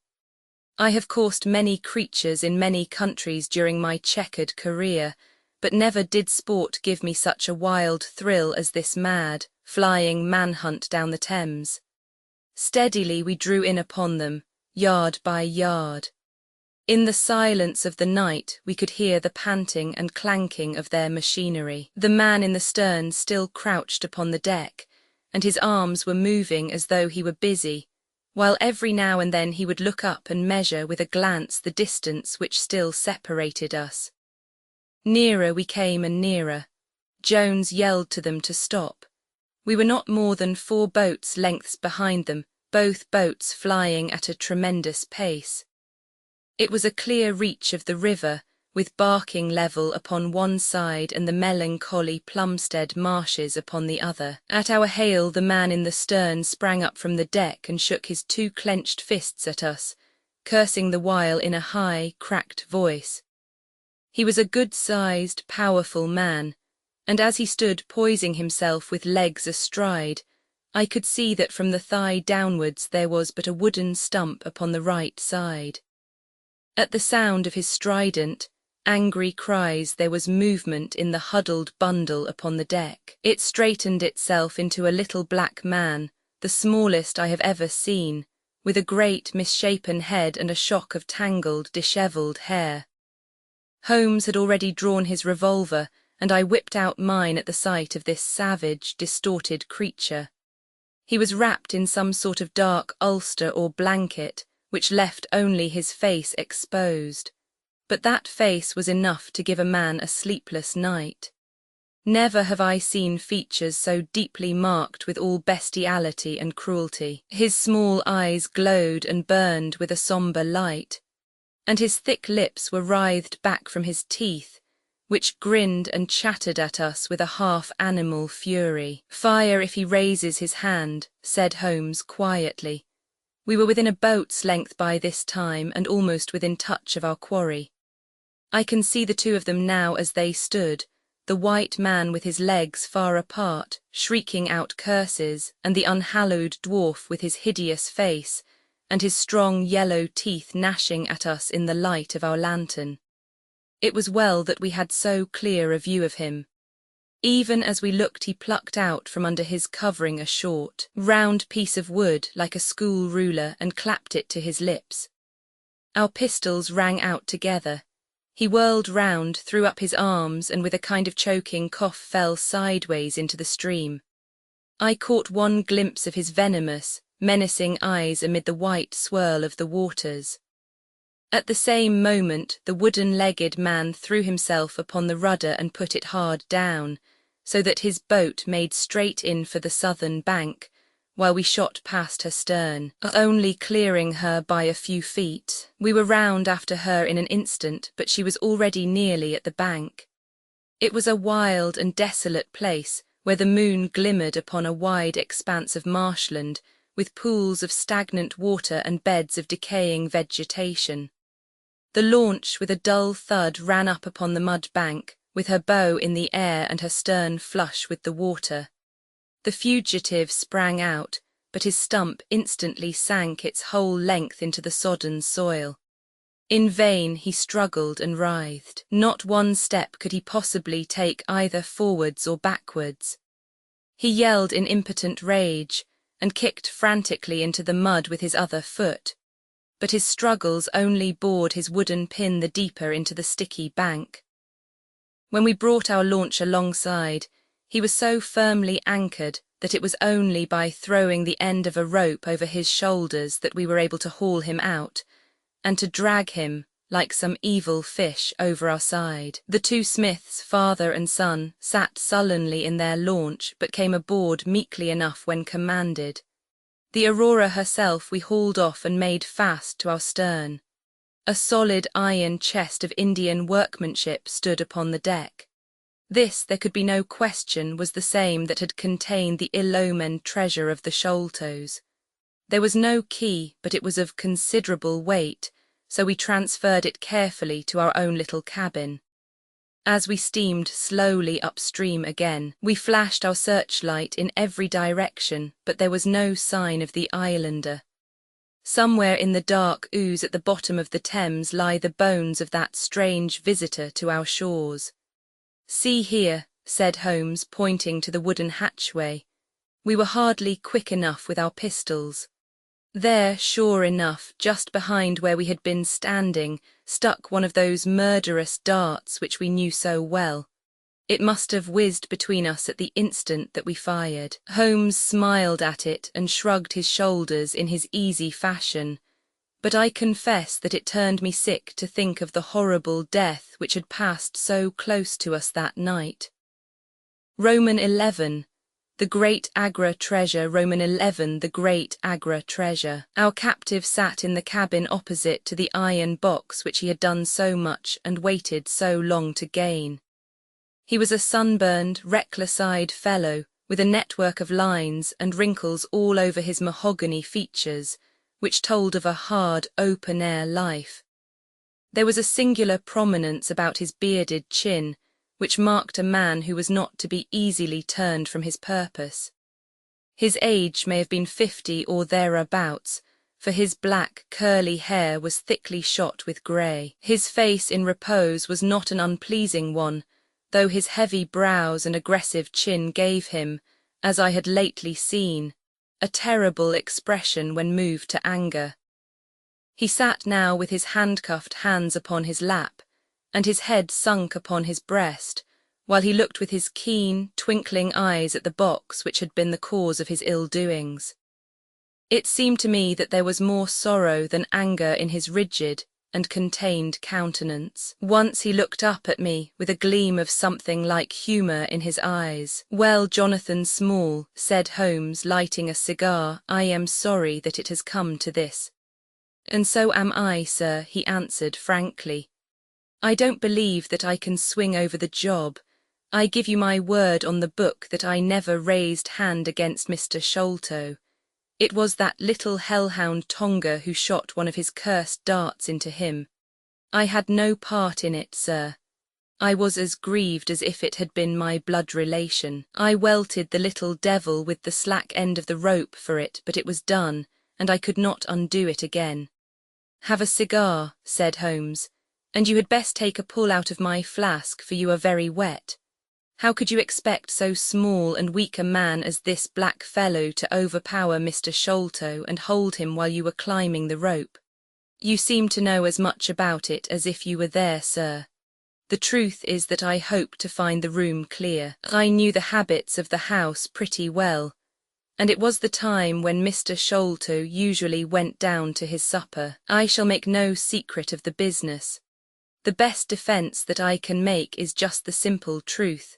I have coursed many creatures in many countries during my checkered career, but never did sport give me such a wild thrill as this mad, flying manhunt down the Thames. Steadily we drew in upon them, yard by yard. In the silence of the night we could hear the panting and clanking of their machinery. The man in the stern still crouched upon the deck, and his arms were moving as though he were busy, while every now and then he would look up and measure with a glance the distance which still separated us. Nearer we came and nearer. Jones yelled to them to stop. We were not more than 4 boats' lengths behind them, both boats flying at a tremendous pace. It was a clear reach of the river, with Barking Level upon one side and the melancholy Plumstead marshes upon the other. At our hail the man in the stern sprang up from the deck and shook his 2 clenched fists at us, cursing the while in a high, cracked voice. He was a good-sized, powerful man, and as he stood poising himself with legs astride, I could see that from the thigh downwards there was but a wooden stump upon the right side. At the sound of his strident, angry cries there was movement in the huddled bundle upon the deck. It straightened itself into a little black man, the smallest I have ever seen, with a great misshapen head and a shock of tangled, dishevelled hair. Holmes had already drawn his revolver, and I whipped out mine at the sight of this savage, distorted creature. He was wrapped in some sort of dark ulster or blanket, which left only his face exposed. But that face was enough to give a man a sleepless night. Never have I seen features so deeply marked with all bestiality and cruelty. His small eyes glowed and burned with a sombre light, and his thick lips were writhed back from his teeth, which grinned and chattered at us with a half-animal fury. "Fire if he raises his hand," said Holmes quietly. We were within a boat's length by this time and almost within touch of our quarry. I can see the 2 of them now as they stood, the white man with his legs far apart, shrieking out curses, and the unhallowed dwarf with his hideous face, and his strong yellow teeth gnashing at us in the light of our lantern. It was well that we had so clear a view of him. Even as we looked he plucked out from under his covering a short, round piece of wood like a school ruler and clapped it to his lips. Our pistols rang out together. He whirled round, threw up his arms, and with a kind of choking cough fell sideways into the stream. I caught one glimpse of his venomous, menacing eyes amid the white swirl of the waters. At the same moment the wooden-legged man threw himself upon the rudder and put it hard down, so that his boat made straight in for the southern bank, while we shot past her stern, only clearing her by a few feet. We were round after her in an instant, but she was already nearly at the bank. It was a wild and desolate place, where the moon glimmered upon a wide expanse of marshland, with pools of stagnant water and beds of decaying vegetation. The launch with a dull thud ran up upon the mud bank, with her bow in the air and her stern flush with the water. The fugitive sprang out, but his stump instantly sank its whole length into the sodden soil. In vain he struggled and writhed. Not one step could he possibly take either forwards or backwards. He yelled in impotent rage, and kicked frantically into the mud with his other foot, but his struggles only bored his wooden pin the deeper into the sticky bank. When we brought our launch alongside, he was so firmly anchored that it was only by throwing the end of a rope over his shoulders that we were able to haul him out, and to drag him, like some evil fish, over our side. The 2 Smiths, father and son, sat sullenly in their launch, but came aboard meekly enough when commanded. The Aurora herself we hauled off and made fast to our stern. A solid iron chest of Indian workmanship stood upon the deck. This, there could be no question, was the same that had contained the ill-omened treasure of the Sholtos. There was no key, but it was of considerable weight, so we transferred it carefully to our own little cabin. As we steamed slowly upstream again, we flashed our searchlight in every direction, but there was no sign of the islander. Somewhere in the dark ooze at the bottom of the Thames lie the bones of that strange visitor to our shores. "See here," said Holmes, pointing to the wooden hatchway. We were hardly quick enough with our pistols. There, sure enough, just behind where we had been standing, stuck one of those murderous darts which we knew so well. It must have whizzed between us at the instant that we fired. Holmes smiled at it and shrugged his shoulders in his easy fashion, but I confess that it turned me sick to think of the horrible death which had passed so close to us that night. Roman 11. The great Agra treasure, Roman 11, the great Agra treasure. Our captive sat in the cabin opposite to the iron box which he had done so much and waited so long to gain. He was a sunburned, reckless-eyed fellow, with a network of lines and wrinkles all over his mahogany features, which told of a hard, open-air life. There was a singular prominence about his bearded chin, which marked a man who was not to be easily turned from his purpose. His age may have been 50 or thereabouts, for his black, curly hair was thickly shot with grey. His face in repose was not an unpleasing one, though his heavy brows and aggressive chin gave him, as I had lately seen, a terrible expression when moved to anger. He sat now with his handcuffed hands upon his lap, and his head sunk upon his breast, while he looked with his keen, twinkling eyes at the box which had been the cause of his ill-doings. It seemed to me that there was more sorrow than anger in his rigid and contained countenance. Once he looked up at me with a gleam of something like humour in his eyes. "Well, Jonathan Small," said Holmes, lighting a cigar, "I am sorry that it has come to this." "And so am I, sir," he answered frankly. "I don't believe that I can swing over the job. I give you my word on the book that I never raised hand against Mr. Sholto. It was that little hellhound Tonga who shot one of his cursed darts into him. I had no part in it, sir. I was as grieved as if it had been my blood relation. I welted the little devil with the slack end of the rope for it, but it was done, and I could not undo it again." "Have a cigar," said Holmes, "and you had best take a pull out of my flask, for you are very wet. How could you expect so small and weak a man as this black fellow to overpower Mr. Sholto and hold him while you were climbing the rope? You seem to know as much about it as if you were there, sir. The truth is that I hoped to find the room clear. I knew the habits of the house pretty well, and it was the time when Mr. Sholto usually went down to his supper. I shall make no secret of the business. The best defence that I can make is just the simple truth.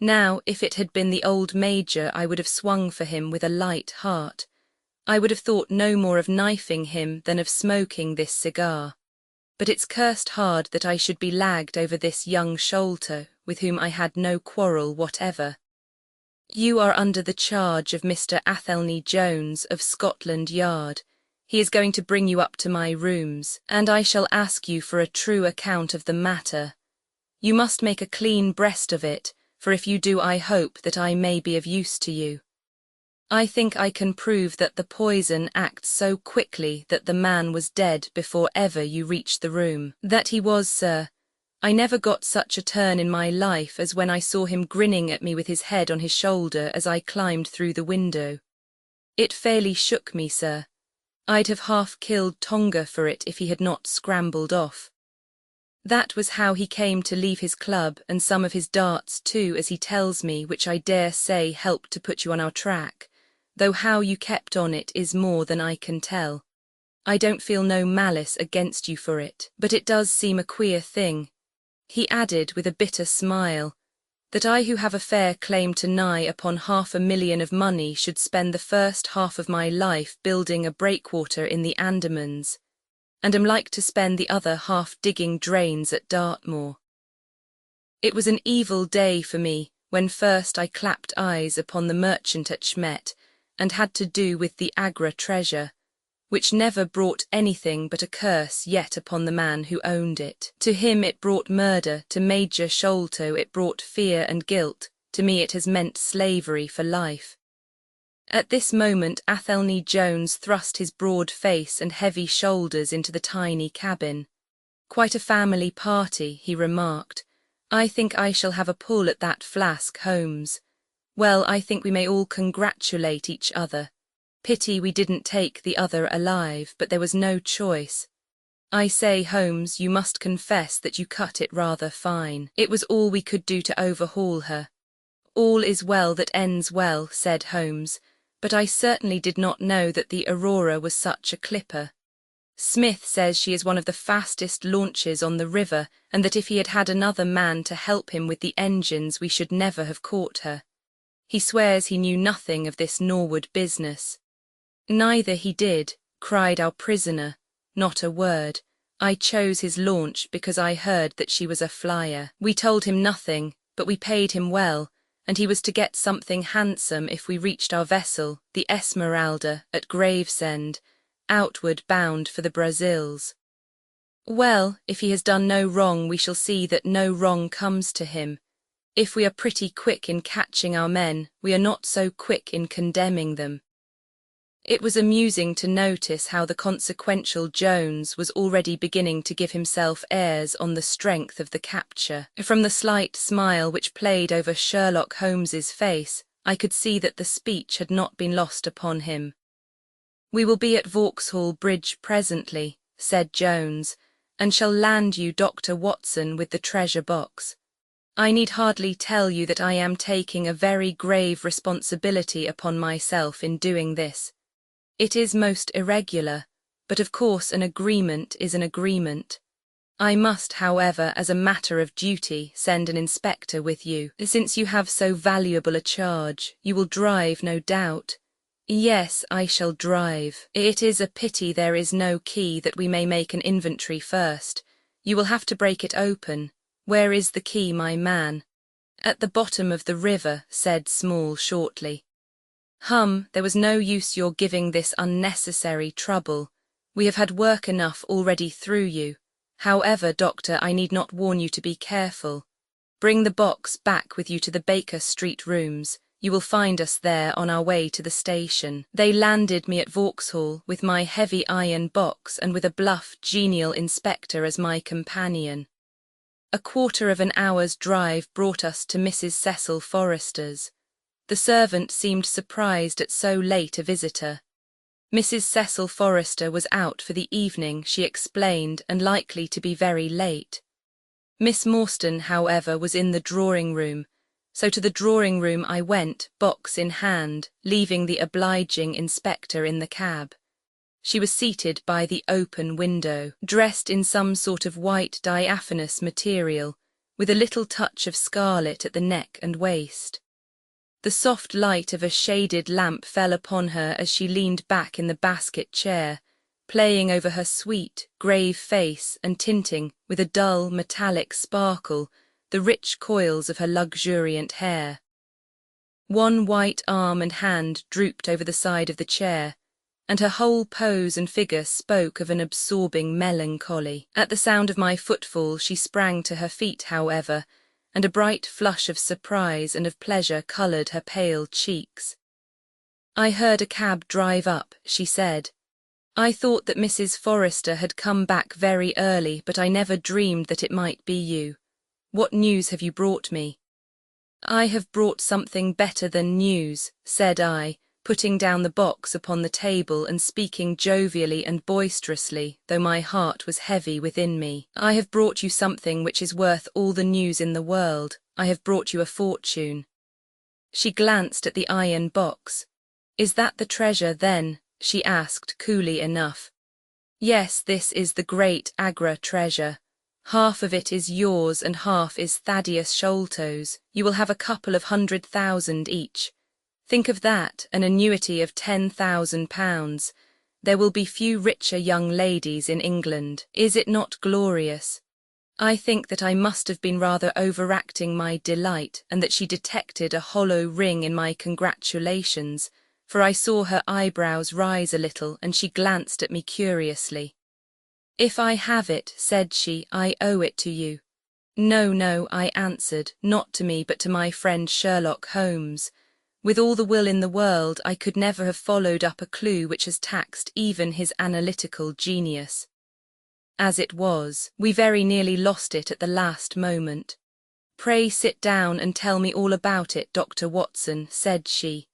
Now, if it had been the old Major, I would have swung for him with a light heart. I would have thought no more of knifing him than of smoking this cigar. But it's cursed hard that I should be lagged over this young Sholto, with whom I had no quarrel whatever. You are under the charge of Mr. Athelney Jones of Scotland Yard. He is going to bring you up to my rooms, and I shall ask you for a true account of the matter. You must make a clean breast of it, for if you do I hope that I may be of use to you. I think I can prove that the poison acts so quickly that the man was dead before ever you reached the room. That he was, sir. I never got such a turn in my life as when I saw him grinning at me with his head on his shoulder as I climbed through the window. It fairly shook me, sir. I'd have half killed Tonga for it if he had not scrambled off. That was how he came to leave his club and some of his darts too, as he tells me, which I dare say helped to put you on our track, though how you kept on it is more than I can tell. I don't feel no malice against you for it, but it does seem a queer thing," he added with a bitter smile, "that I who have a fair claim to nigh upon 500,000 of money should spend the first half of my life building a breakwater in the Andamans, and am like to spend the other half digging drains at Dartmoor. It was an evil day for me when first I clapped eyes upon the merchant at Schmet and had to do with the Agra treasure, which never brought anything but a curse yet upon the man who owned it. To him it brought murder, to Major Sholto it brought fear and guilt, to me it has meant slavery for life." At this moment Athelney Jones thrust his broad face and heavy shoulders into the tiny cabin. "Quite a family party," he remarked. I think I shall have a pull at that flask, Holmes. Well, I think we may all congratulate each other. Pity we didn't take the other alive, but there was no choice. I say, Holmes, you must confess that you cut it rather fine. It was all we could do to overhaul her. All is well that ends well, said Holmes, but I certainly did not know that the Aurora was such a clipper. Smith says she is one of the fastest launches on the river, and that if he had had another man to help him with the engines we should never have caught her. He swears he knew nothing of this Norwood business. Neither he did, cried our prisoner, not a word. I chose his launch because I heard that she was a flyer. We told him nothing, but we paid him well, and he was to get something handsome if we reached our vessel, the Esmeralda, at Gravesend, outward bound for the Brazils. Well, if he has done no wrong, we shall see that no wrong comes to him. If we are pretty quick in catching our men, we are not so quick in condemning them. It was amusing to notice how the consequential Jones was already beginning to give himself airs on the strength of the capture. From the slight smile which played over Sherlock Holmes's face, I could see that the speech had not been lost upon him. "We will be at Vauxhall Bridge presently," said Jones, "and shall land you, Dr. Watson, with the treasure box. I need hardly tell you that I am taking a very grave responsibility upon myself in doing this. It is most irregular, but of course an agreement is an agreement. I must, however, as a matter of duty, send an inspector with you. Since you have so valuable a charge, you will drive, no doubt." "Yes, I shall drive. It is a pity there is no key that we may make an inventory first. You will have to break it open. Where is the key, my man?" "At the bottom of the river," said Small shortly. There was no use your giving this unnecessary trouble. We have had work enough already through you. However, Doctor, I need not warn you to be careful. Bring the box back with you to the Baker Street rooms. You will find us there on our way to the station. They landed me at Vauxhall with my heavy iron box and with a bluff, genial inspector as my companion. A quarter of an hour's drive brought us to Mrs. Cecil Forrester's. The servant seemed surprised at so late a visitor. Mrs. Cecil Forrester was out for the evening, she explained, and likely to be very late. Miss Morstan, however, was in the drawing-room, so to the drawing-room I went, box in hand, leaving the obliging inspector in the cab. She was seated by the open window, dressed in some sort of white diaphanous material, with a little touch of scarlet at the neck and waist. The soft light of a shaded lamp fell upon her as she leaned back in the basket chair, playing over her sweet, grave face and tinting, with a dull, metallic sparkle, the rich coils of her luxuriant hair. One white arm and hand drooped over the side of the chair, and her whole pose and figure spoke of an absorbing melancholy. At the sound of my footfall she sprang to her feet, however, and a bright flush of surprise and of pleasure coloured her pale cheeks. "I heard a cab drive up," she said. "I thought that Mrs. Forrester had come back very early, but I never dreamed that it might be you. What news have you brought me?" "I have brought something better than news," said I, putting down the box upon the table and speaking jovially and boisterously, though my heart was heavy within me. "I have brought you something which is worth all the news in the world. I have brought you a fortune." She glanced at the iron box. "Is that the treasure, then?" she asked coolly enough. "Yes, this is the great Agra treasure. Half of it is yours and half is Thaddeus Sholto's. You will have a couple of 100,000 each. Think of that, an annuity of £10,000. There will be few richer young ladies in England. Is it not glorious? I think that I must have been rather overacting my delight, and that she detected a hollow ring in my congratulations, for I saw her eyebrows rise a little, and she glanced at me curiously. "If I have it," said she, "I owe it to you." "No, no," I answered, "not to me, but to my friend Sherlock Holmes. With all the will in the world, I could never have followed up a clue which has taxed even his analytical genius. As it was, we very nearly lost it at the last moment. "Pray sit down and tell me all about it, Dr. Watson," said she.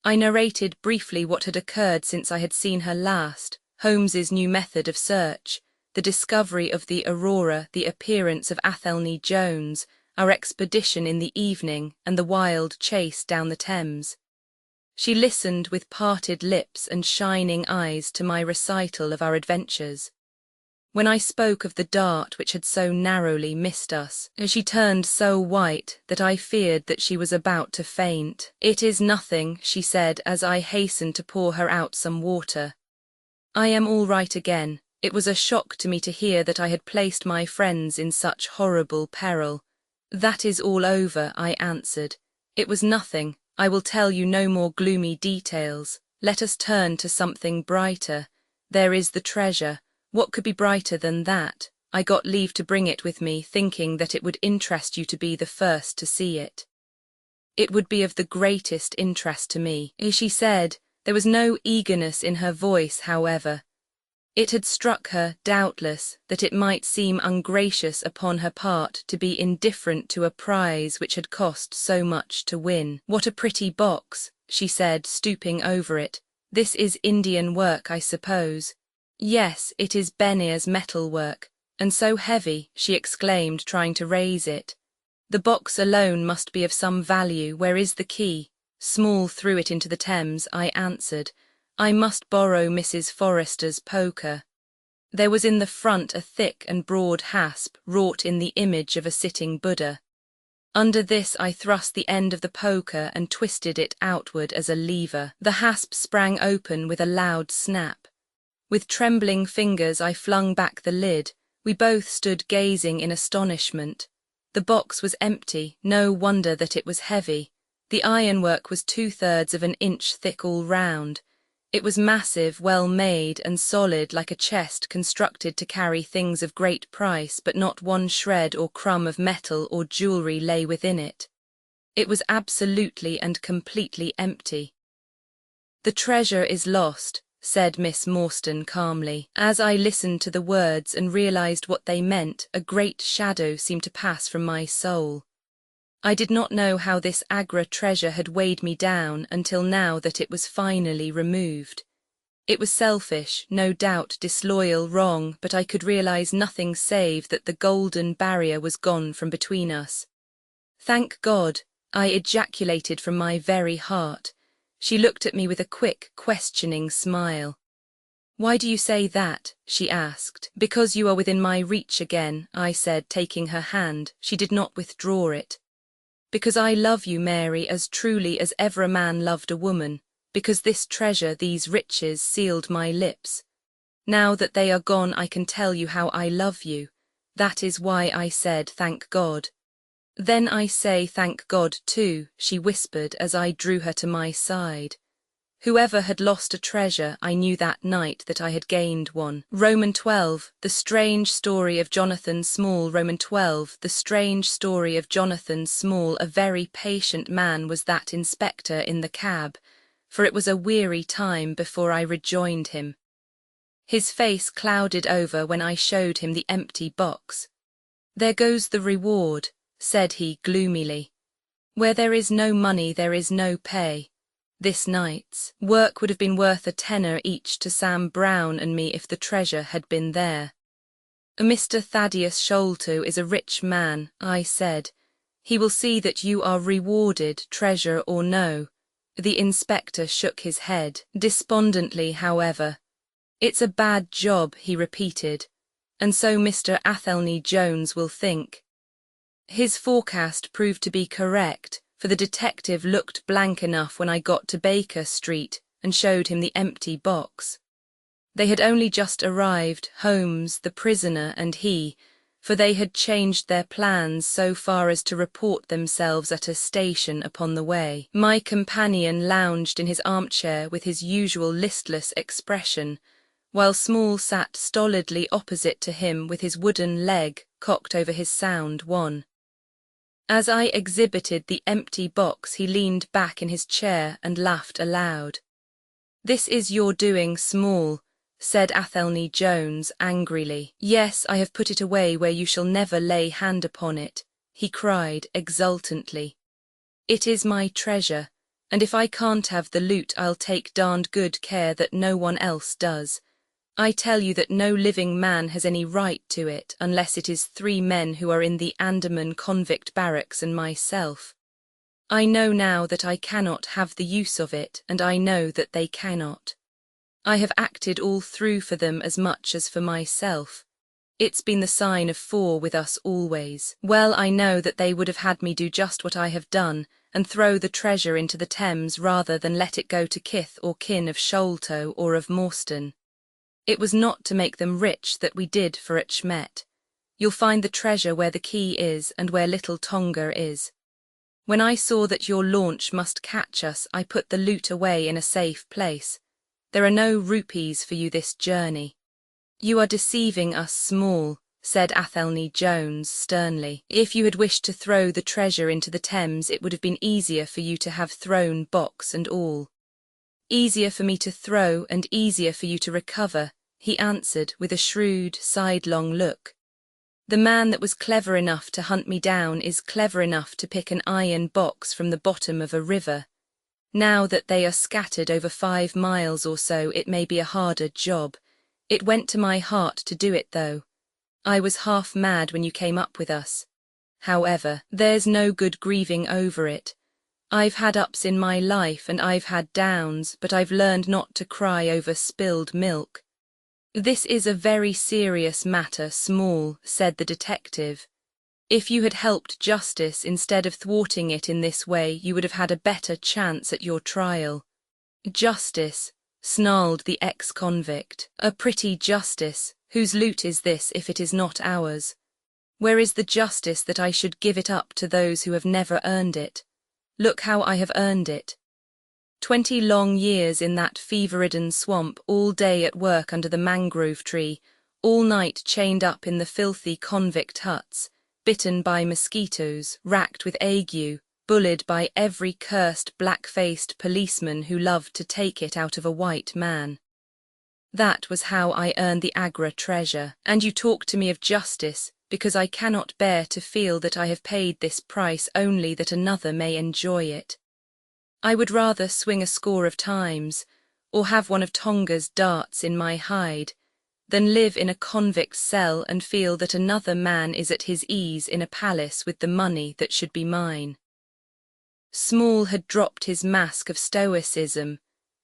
I narrated briefly what had occurred since I had seen her last, Holmes's new method of search, the discovery of the Aurora, the appearance of Athelney Jones, our expedition in the evening, and the wild chase down the Thames. She listened with parted lips and shining eyes to my recital of our adventures. When I spoke of the dart which had so narrowly missed us, she turned so white that I feared that she was about to faint. "It is nothing," she said as I hastened to pour her out some water. "I am all right again. It was a shock to me to hear that I had placed my friends in such horrible peril." "That is all over," I answered. "It was nothing. I will tell you no more gloomy details. Let us turn to something brighter. There is the treasure. What could be brighter than that? I got leave to bring it with me, thinking that it would interest you to be the first to see it." "It would be of the greatest interest to me," she said. There was no eagerness in her voice, however. It had struck her, doubtless, that it might seem ungracious upon her part to be indifferent to a prize which had cost so much to win. "What a pretty box," she said, stooping over it. "This is Indian work, I suppose." "Yes, it is Benier's metalwork, and so heavy," she exclaimed, trying to raise it. "The box alone must be of some value. Where is the key?" "Small threw it into the Thames," I answered. "I must borrow Mrs. Forrester's poker." There was in the front a thick and broad hasp wrought in the image of a sitting Buddha. Under this I thrust the end of the poker and twisted it outward as a lever. The hasp sprang open with a loud snap. With trembling fingers I flung back the lid. We both stood gazing in astonishment. The box was empty. No wonder that it was heavy. The ironwork was 2/3 of an inch thick all round. It was massive, well made, and solid like a chest constructed to carry things of great price, but not one shred or crumb of metal or jewellery lay within it. It was absolutely and completely empty. "The treasure is lost," said Miss Morstan calmly. As I listened to the words and realised what they meant, a great shadow seemed to pass from my soul. I did not know how this Agra treasure had weighed me down until now that it was finally removed. It was selfish, no doubt disloyal, wrong, but I could realise nothing save that the golden barrier was gone from between us. "Thank God," I ejaculated from my very heart. She looked at me with a quick, questioning smile. "Why do you say that?" she asked. "Because you are within my reach again," I said, taking her hand. She did not withdraw it. "Because I love you, Mary, as truly as ever a man loved a woman. Because this treasure, these riches, sealed my lips. Now that they are gone, I can tell you how I love you. That is why I said, thank God." "Then I say thank God too," she whispered as I drew her to my side. Whoever had lost a treasure, I knew that night that I had gained one. Roman 12, the strange story of Jonathan Small. Roman 12, the strange story of Jonathan Small. A very patient man was that inspector in the cab, for it was a weary time before I rejoined him. His face clouded over when I showed him the empty box. "There goes the reward," said he gloomily. "Where there is no money there is no pay. This night's work would have been worth a tenner each to Sam Brown and me if the treasure had been there." "Mr. Thaddeus Sholto is a rich man," I said. "He will see that you are rewarded, treasure or no." The inspector shook his head, despondently however. "It's a bad job," he repeated, "and so Mr. Athelney Jones will think." His forecast proved to be correct, for the detective looked blank enough when I got to Baker Street and showed him the empty box. They had only just arrived, Holmes, the prisoner, and he, for they had changed their plans so far as to report themselves at a station upon the way. My companion lounged in his armchair with his usual listless expression, while Small sat stolidly opposite to him with his wooden leg cocked over his sound one. As I exhibited the empty box, he leaned back in his chair and laughed aloud. "This is your doing, Small," said Athelney Jones angrily. "Yes, I have put it away where you shall never lay hand upon it. he cried exultantly. "It is my treasure, and if I can't have the loot I'll take darned good care that no one else does. I tell you that no living man has any right to it unless it is 3 men who are in the Andaman convict barracks and myself. I know now that I cannot have the use of it, and I know that they cannot. I have acted all through for them as much as for myself. It's been the sign of 4 with us always. Well, I know that they would have had me do just what I have done, and throw the treasure into the Thames rather than let it go to kith or kin of Sholto or of Morstan. It was not to make them rich that we did for Achmet. You'll find the treasure where the key is and where little Tonga is. When I saw that your launch must catch us, I put the loot away in a safe place. There are no rupees for you this journey." "You are deceiving us, Small," said Athelney Jones sternly. "If you had wished to throw the treasure into the Thames, it would have been easier for you to have thrown box and all." "Easier for me to throw and easier for you to recover," he answered with a shrewd, sidelong look. "The man that was clever enough to hunt me down is clever enough to pick an iron box from the bottom of a river. Now that they are scattered over 5 miles or so, it may be a harder job. It went to my heart to do it, though. I was half mad when you came up with us. However, there's no good grieving over it. I've had ups in my life and I've had downs, but I've learned not to cry over spilled milk." "This is a very serious matter, Small," said the detective. "If you had helped justice instead of thwarting it in this way, you would have had a better chance at your trial." "Justice," snarled the ex-convict. "A pretty justice. Whose loot is this if it is not ours? Where is the justice that I should give it up to those who have never earned it? Look how I have earned it. 20 long years in that fever-ridden swamp, all day at work under the mangrove tree, all night chained up in the filthy convict huts, bitten by mosquitoes, racked with ague, bullied by every cursed black-faced policeman who loved to take it out of a white man. That was how I earned the Agra treasure. And you talk to me of justice, because I cannot bear to feel that I have paid this price only that another may enjoy it. I would rather swing a score of times, or have one of Tonga's darts in my hide, than live in a convict cell and feel that another man is at his ease in a palace with the money that should be mine." Small had dropped his mask of stoicism,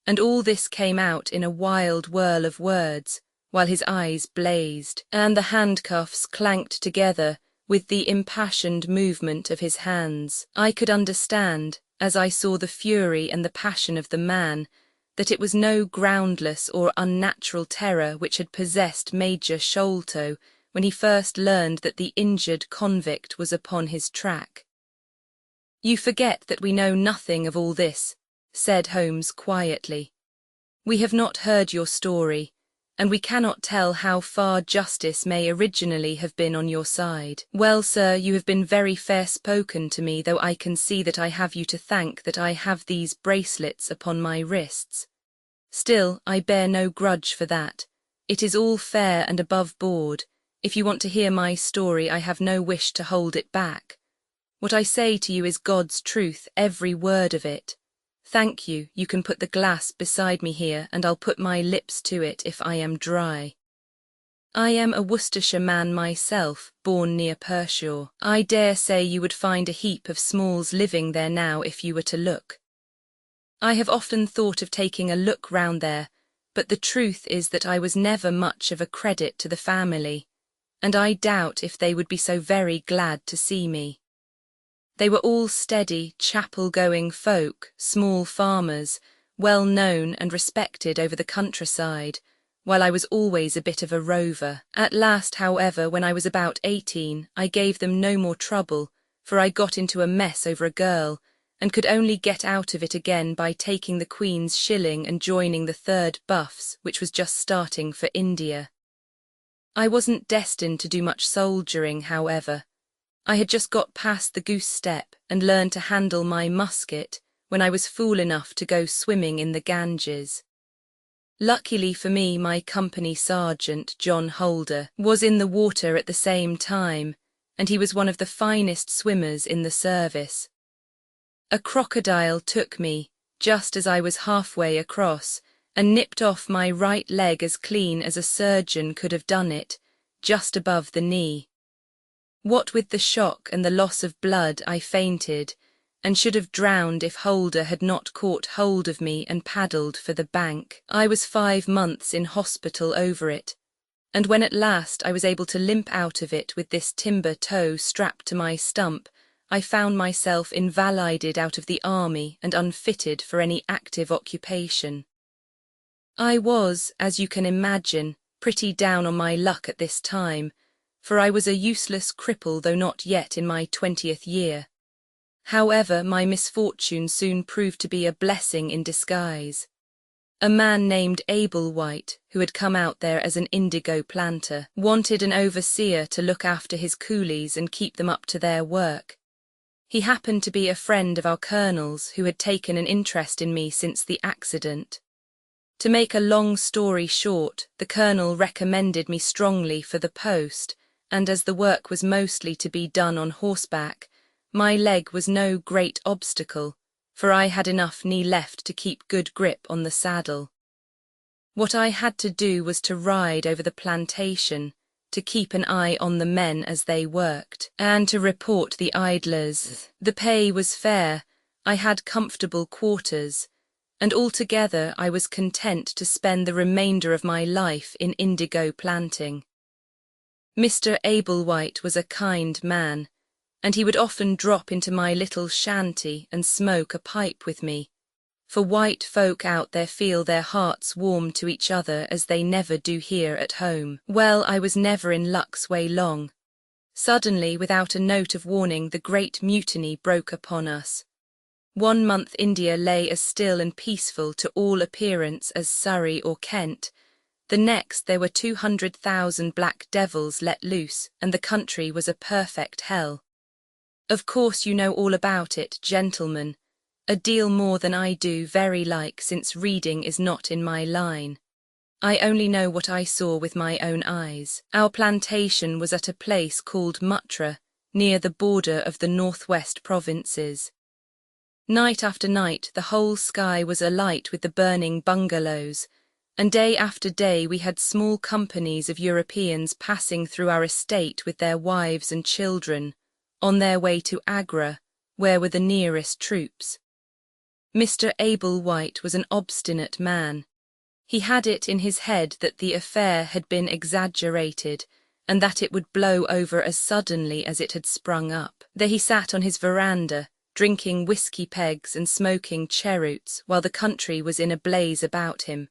and all this came out in a wild whirl of words, while his eyes blazed, and the handcuffs clanked together with the impassioned movement of his hands. I could understand, as I saw the fury and the passion of the man, that it was no groundless or unnatural terror which had possessed Major Sholto when he first learned that the injured convict was upon his track. "You forget that we know nothing of all this," said Holmes quietly. "We have not heard your story, and we cannot tell how far justice may originally have been on your side. Well, sir, you have been very fair-spoken to me, though I can see that I have you to thank that I have these bracelets upon my wrists. Still, I bear no grudge for that. It is all fair and above board. If you want to hear my story, I have no wish to hold it back. What I say to you is God's truth, every word of it. Thank you, you can put the glass beside me here, and I'll put my lips to it if I am dry. I am a Worcestershire man myself, born near Pershore. I dare say you would find a heap of Smalls living there now if you were to look. I have often thought of taking a look round there, but the truth is that I was never much of a credit to the family, and I doubt if they would be so very glad to see me. They were all steady, chapel-going folk, small farmers, well known and respected over the countryside, while I was always a bit of a rover. At last, however, when I was about 18, I gave them no more trouble, for I got into a mess over a girl, and could only get out of it again by taking the Queen's shilling and joining the 3rd Buffs, which was just starting for India. I wasn't destined to do much soldiering, however. I had just got past the goose step and learned to handle my musket when I was fool enough to go swimming in the Ganges. Luckily for me, my company sergeant, John Holder, was in the water at the same time, and he was one of the finest swimmers in the service. A crocodile took me, just as I was halfway across, and nipped off my right leg as clean as a surgeon could have done it, just above the knee. What with the shock and the loss of blood, I fainted, and should have drowned if Holder had not caught hold of me and paddled for the bank. I was 5 months in hospital over it, and when at last I was able to limp out of it with this timber toe strapped to my stump, I found myself invalided out of the army and unfitted for any active occupation. I was, as you can imagine, pretty down on my luck at this time, for I was a useless cripple though not yet in my 20th year. However, my misfortune soon proved to be a blessing in disguise. A man named Ablewhite, who had come out there as an indigo planter, wanted an overseer to look after his coolies and keep them up to their work. He happened to be a friend of our colonel's who had taken an interest in me since the accident. To make a long story short, the colonel recommended me strongly for the post, and as the work was mostly to be done on horseback, my leg was no great obstacle, for I had enough knee left to keep good grip on the saddle. What I had to do was to ride over the plantation, to keep an eye on the men as they worked, and to report the idlers. The pay was fair, I had comfortable quarters, and altogether I was content to spend the remainder of my life in indigo planting. Mr. Ablewhite was a kind man, and he would often drop into my little shanty and smoke a pipe with me, for white folk out there feel their hearts warm to each other as they never do here at home. Well, I was never in luck's way long. Suddenly, without a note of warning, the great mutiny broke upon us. 1 month India lay as still and peaceful to all appearance as Surrey or Kent. The next there were 200,000 black devils let loose, and the country was a perfect hell. Of course you know all about it, gentlemen, a deal more than I do, very like, since reading is not in my line. I only know what I saw with my own eyes. Our plantation was at a place called Muttra, near the border of the northwest provinces. Night after night the whole sky was alight with the burning bungalows, and day after day we had small companies of Europeans passing through our estate with their wives and children, on their way to Agra, where were the nearest troops. Mr. Ablewhite was an obstinate man. He had it in his head that the affair had been exaggerated, and that it would blow over as suddenly as it had sprung up. There he sat on his veranda, drinking whiskey pegs and smoking cheroots, while the country was in a blaze about him.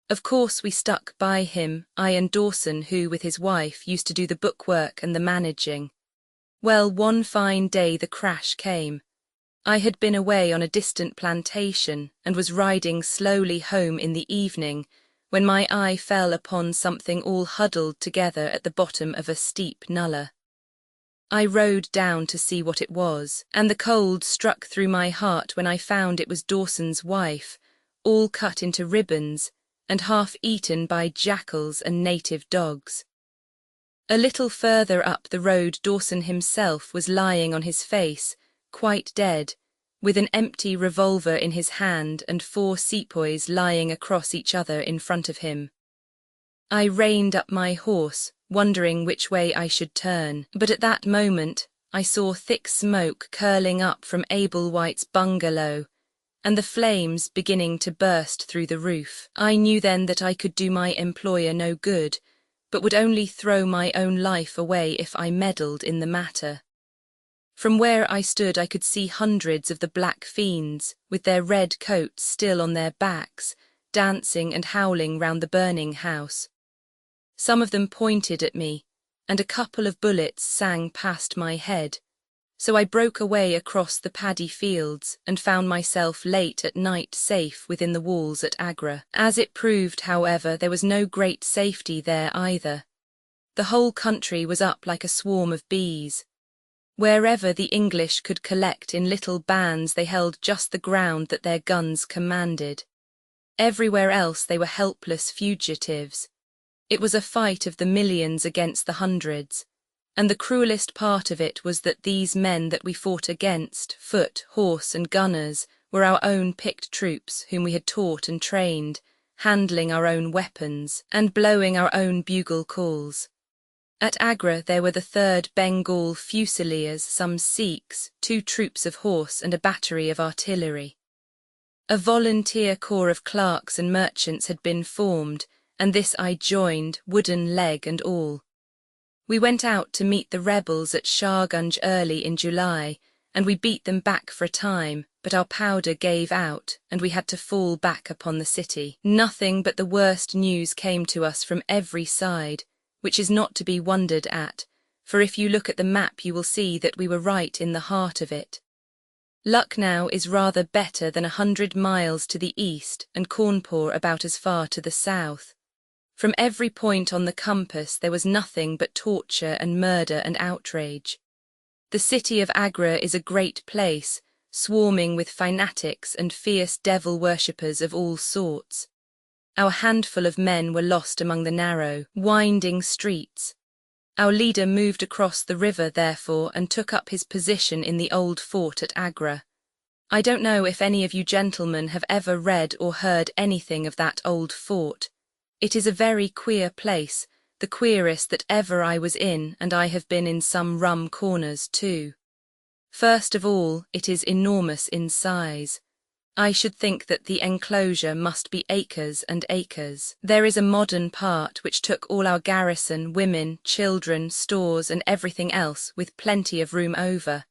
Of course we stuck by him, I and Dawson, who, with his wife, used to do the bookwork and the managing. Well, one fine day the crash came. I had been away on a distant plantation, and was riding slowly home in the evening, when my eye fell upon something all huddled together at the bottom of a steep nullah. I rode down to see what it was, and the cold struck through my heart when I found it was Dawson's wife, all cut into ribbons, and half eaten by jackals and native dogs. A little further up the road Dawson himself was lying on his face, quite dead, with an empty revolver in his hand and 4 sepoys lying across each other in front of him. I reined up my horse, wondering which way I should turn, but at that moment I saw thick smoke curling up from Ablewhite's bungalow, and the flames beginning to burst through the roof. I knew then that I could do my employer no good, but would only throw my own life away if I meddled in the matter. From where I stood I could see hundreds of the black fiends, with their red coats still on their backs, dancing and howling round the burning house. Some of them pointed at me, and a couple of bullets sang past my head, so I broke away across the paddy fields and found myself late at night safe within the walls at Agra. As it proved, however, there was no great safety there either. The whole country was up like a swarm of bees. Wherever the English could collect in little bands they held just the ground that their guns commanded. Everywhere else they were helpless fugitives. It was a fight of the millions against the hundreds, And the cruelest part of it was that these men that we fought against, foot, horse, and gunners, were our own picked troops whom we had taught and trained, handling our own weapons, and blowing our own bugle calls. At Agra there were the 3rd Bengal Fusiliers, some Sikhs, 2 troops of horse and a battery of artillery. A volunteer corps of clerks and merchants had been formed, and this I joined, wooden leg and all. We went out to meet the rebels at Shahgunj early in July, and we beat them back for a time, but our powder gave out, and we had to fall back upon the city. Nothing but the worst news came to us from every side, which is not to be wondered at, for if you look at the map you will see that we were right in the heart of it. Lucknow is rather better than 100 miles to the east, and Cawnpore about as far to the south. From every point on the compass there was nothing but torture and murder and outrage. The city of Agra is a great place, swarming with fanatics and fierce devil worshippers of all sorts. Our handful of men were lost among the narrow, winding streets. Our leader moved across the river, therefore, and took up his position in the old fort at Agra. I don't know if any of you gentlemen have ever read or heard anything of that old fort. It is a very queer place, the queerest that ever I was in, and I have been in some rum corners too. First of all, it is enormous in size. I should think that the enclosure must be acres and acres. There is a modern part which took all our garrison, women, children, stores and everything else, with plenty of room over.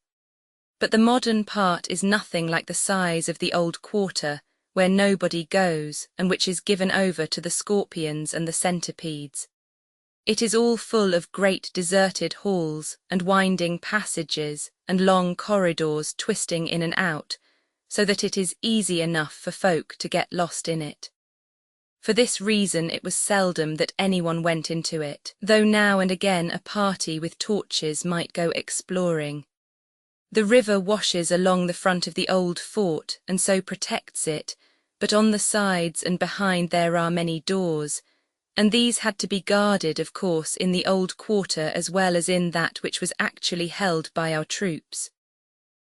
But the modern part is nothing like the size of the old quarter, where nobody goes, and which is given over to the scorpions and the centipedes. It is all full of great deserted halls, and winding passages, and long corridors twisting in and out, so that it is easy enough for folk to get lost in it. For this reason it was seldom that anyone went into it, though now and again a party with torches might go exploring. The river washes along the front of the old fort and so protects it, but on the sides and behind there are many doors, and these had to be guarded, of course, in the old quarter as well as in that which was actually held by our troops.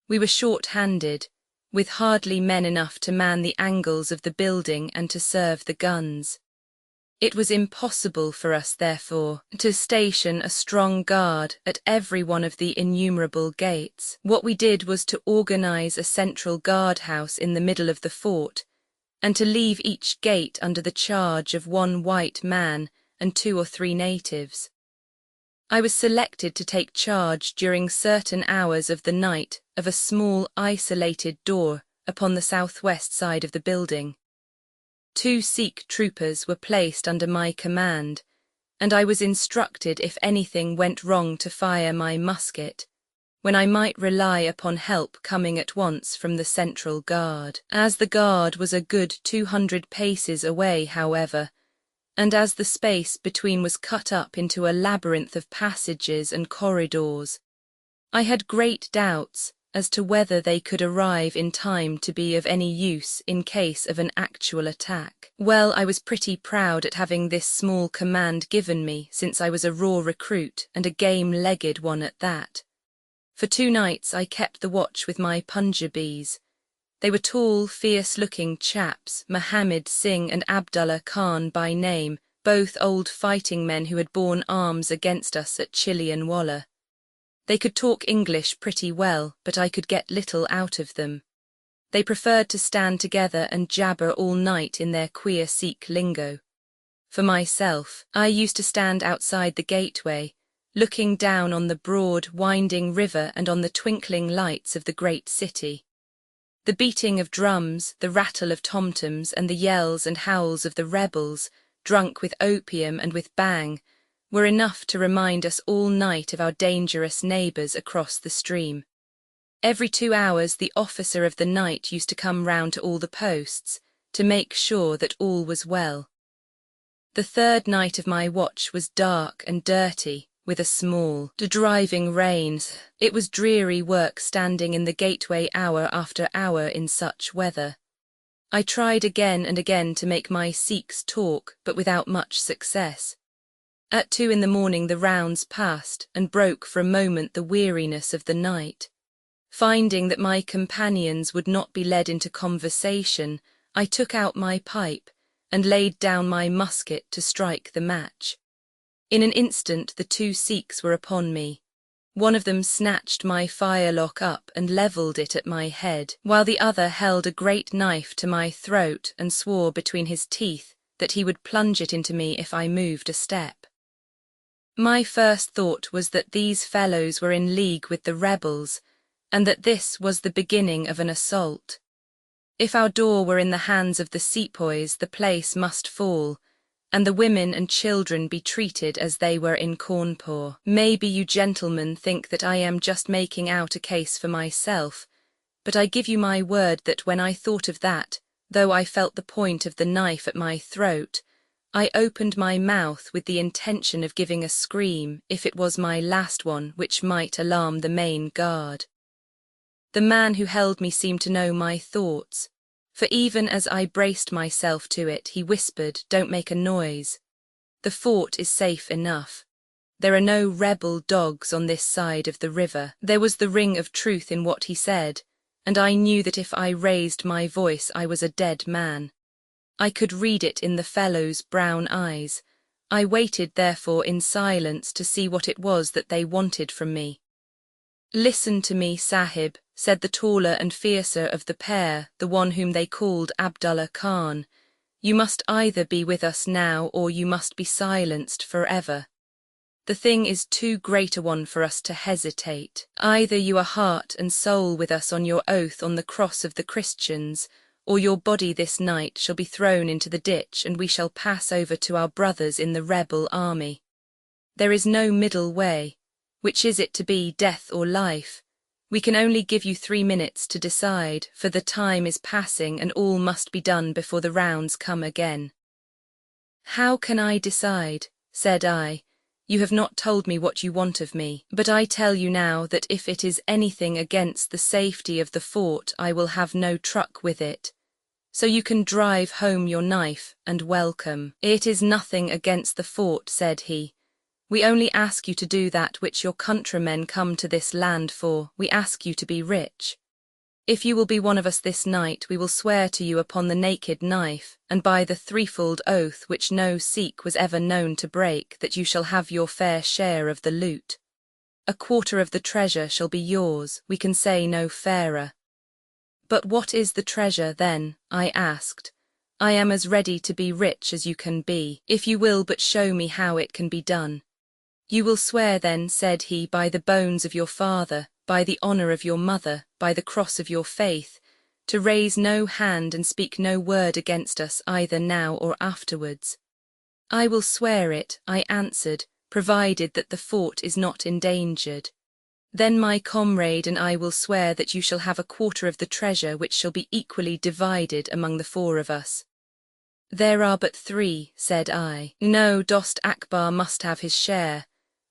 We were short-handed, with hardly men enough to man the angles of the building and to serve the guns. It was impossible for us, therefore, to station a strong guard at every one of the innumerable gates. What we did was to organize a central guardhouse in the middle of the fort, and to leave each gate under the charge of 1 white man and 2 or 3 natives. I was selected to take charge during certain hours of the night of a small isolated door upon the southwest side of the building. 2 Sikh troopers were placed under my command, and I was instructed if anything went wrong to fire my musket, when I might rely upon help coming at once from the central guard. As the guard was a good 200 paces away, however, and as the space between was cut up into a labyrinth of passages and corridors, I had great doubts as to whether they could arrive in time to be of any use in case of an actual attack. Well, I was pretty proud at having this small command given me, since I was a raw recruit and a game-legged one at that. For 2 nights I kept the watch with my Punjabis. They were tall, fierce-looking chaps, Mohammed Singh and Abdullah Khan by name, both old fighting men who had borne arms against us at Chilianwalla. They could talk English pretty well, but I could get little out of them. They preferred to stand together and jabber all night in their queer Sikh lingo. For myself, I used to stand outside the gateway, looking down on the broad, winding river and on the twinkling lights of the great city. The beating of drums, the rattle of tom-toms, and the yells and howls of the rebels, drunk with opium and with bang, were enough to remind us all night of our dangerous neighbours across the stream. Every 2 hours the officer of the night used to come round to all the posts, to make sure that all was well. The 3rd night of my watch was dark and dirty, with a small, driving rain. It was dreary work standing in the gateway hour after hour in such weather. I tried again and again to make my Sikhs talk, but without much success. At 2 in the morning the rounds passed, and broke for a moment the weariness of the night. Finding that my companions would not be led into conversation, I took out my pipe, and laid down my musket to strike the match. In an instant the 2 Sikhs were upon me. One of them snatched my firelock up and levelled it at my head, while the other held a great knife to my throat and swore between his teeth that he would plunge it into me if I moved a step. My first thought was that these fellows were in league with the rebels, and that this was the beginning of an assault. If our door were in the hands of the sepoys, the place must fall, and the women and children be treated as they were in Cawnpore. Maybe you gentlemen think that I am just making out a case for myself, but I give you my word that when I thought of that, though I felt the point of the knife at my throat, I opened my mouth with the intention of giving a scream, if it was my last one, which might alarm the main guard. The man who held me seemed to know my thoughts, for even as I braced myself to it, he whispered, "Don't make a noise. The fort is safe enough. There are no rebel dogs on this side of the river." There was the ring of truth in what he said, and I knew that if I raised my voice I was a dead man. I could read it in the fellow's brown eyes. I waited therefore in silence to see what it was that they wanted from me. "Listen to me, Sahib," said the taller and fiercer of the pair, the one whom they called Abdullah Khan. "You must either be with us now or you must be silenced forever. The thing is too great a one for us to hesitate. Either you are heart and soul with us on your oath on the cross of the Christians, or your body this night shall be thrown into the ditch and we shall pass over to our brothers in the rebel army. There is no middle way. Which is it to be, death or life? We can only give you 3 minutes to decide, for the time is passing and all must be done before the rounds come again." "How can I decide?" said I. "You have not told me what you want of me, but I tell you now that if it is anything against the safety of the fort, I will have no truck with it. So you can drive home your knife and welcome." "It is nothing against the fort," said he. "We only ask you to do that which your countrymen come to this land for. We ask you to be rich. If you will be one of us this night, we will swear to you upon the naked knife, and by the threefold oath which no Sikh was ever known to break, that you shall have your fair share of the loot. 1/4 of the treasure shall be yours, we can say no fairer." "But what is the treasure, then?" I asked. "I am as ready to be rich as you can be, if you will but show me how it can be done." "You will swear then," said he, "by the bones of your father, by the honour of your mother, by the cross of your faith, to raise no hand and speak no word against us either now or afterwards." "I will swear it," I answered, "provided that the fort is not endangered. Then my comrade and I will swear that you shall have 1/4 of the treasure, which shall be equally divided among the 4 of us." "There are but 3, said I. "No, Dost Akbar must have his share.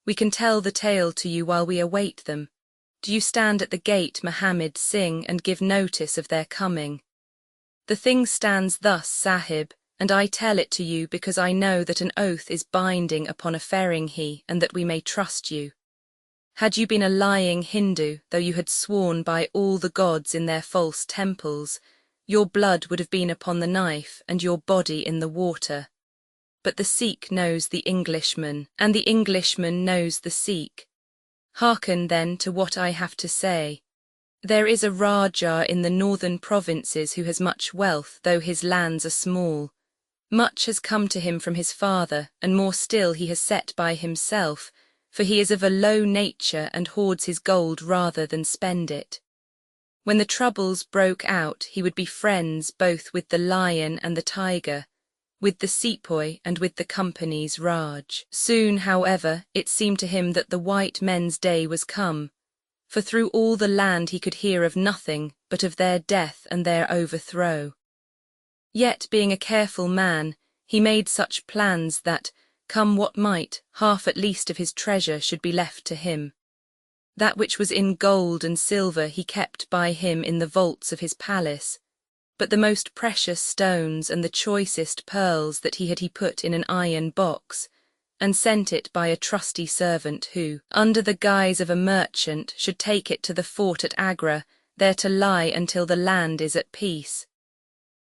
We can tell the tale to you while we await them. Do you stand at the gate, Mohammed Singh, and give notice of their coming." "The thing stands thus, Sahib, and I tell it to you because I know that an oath is binding upon a Feringhi and that we may trust you. Had you been a lying Hindu, though you had sworn by all the gods in their false temples, your blood would have been upon the knife and your body in the water. But the Sikh knows the Englishman, and the Englishman knows the Sikh. Hearken then to what I have to say. There is a Rajah in the northern provinces who has much wealth, though his lands are small. Much has come to him from his father, and more still he has set by himself, for he is of a low nature and hoards his gold rather than spend it. When the troubles broke out, he would be friends both with the lion and the tiger, with the sepoy and with the company's Raj. Soon, however, it seemed to him that the white men's day was come, for through all the land he could hear of nothing but of their death and their overthrow. Yet, being a careful man, he made such plans that, come what might, half at least of his treasure should be left to him. That which was in gold and silver he kept by him in the vaults of his palace, but the most precious stones and the choicest pearls that he put in an iron box, and sent it by a trusty servant who, under the guise of a merchant, should take it to the fort at Agra, there to lie until the land is at peace.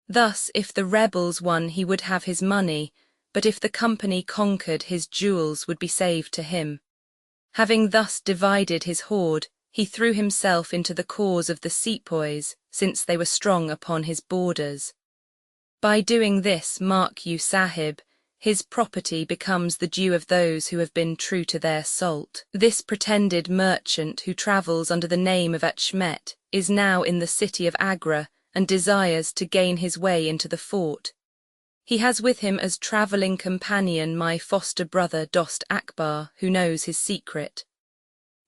Thus, if the rebels won, he would have his money, but if the company conquered, his jewels would be saved to him. Having thus divided his hoard, he threw himself into the cause of the sepoys, since they were strong upon his borders. By doing this, mark you, Sahib, his property becomes the due of those who have been true to their salt. This pretended merchant who travels under the name of Achmet is now in the city of Agra and desires to gain his way into the fort. He has with him as travelling companion my foster brother Dost Akbar, who knows his secret.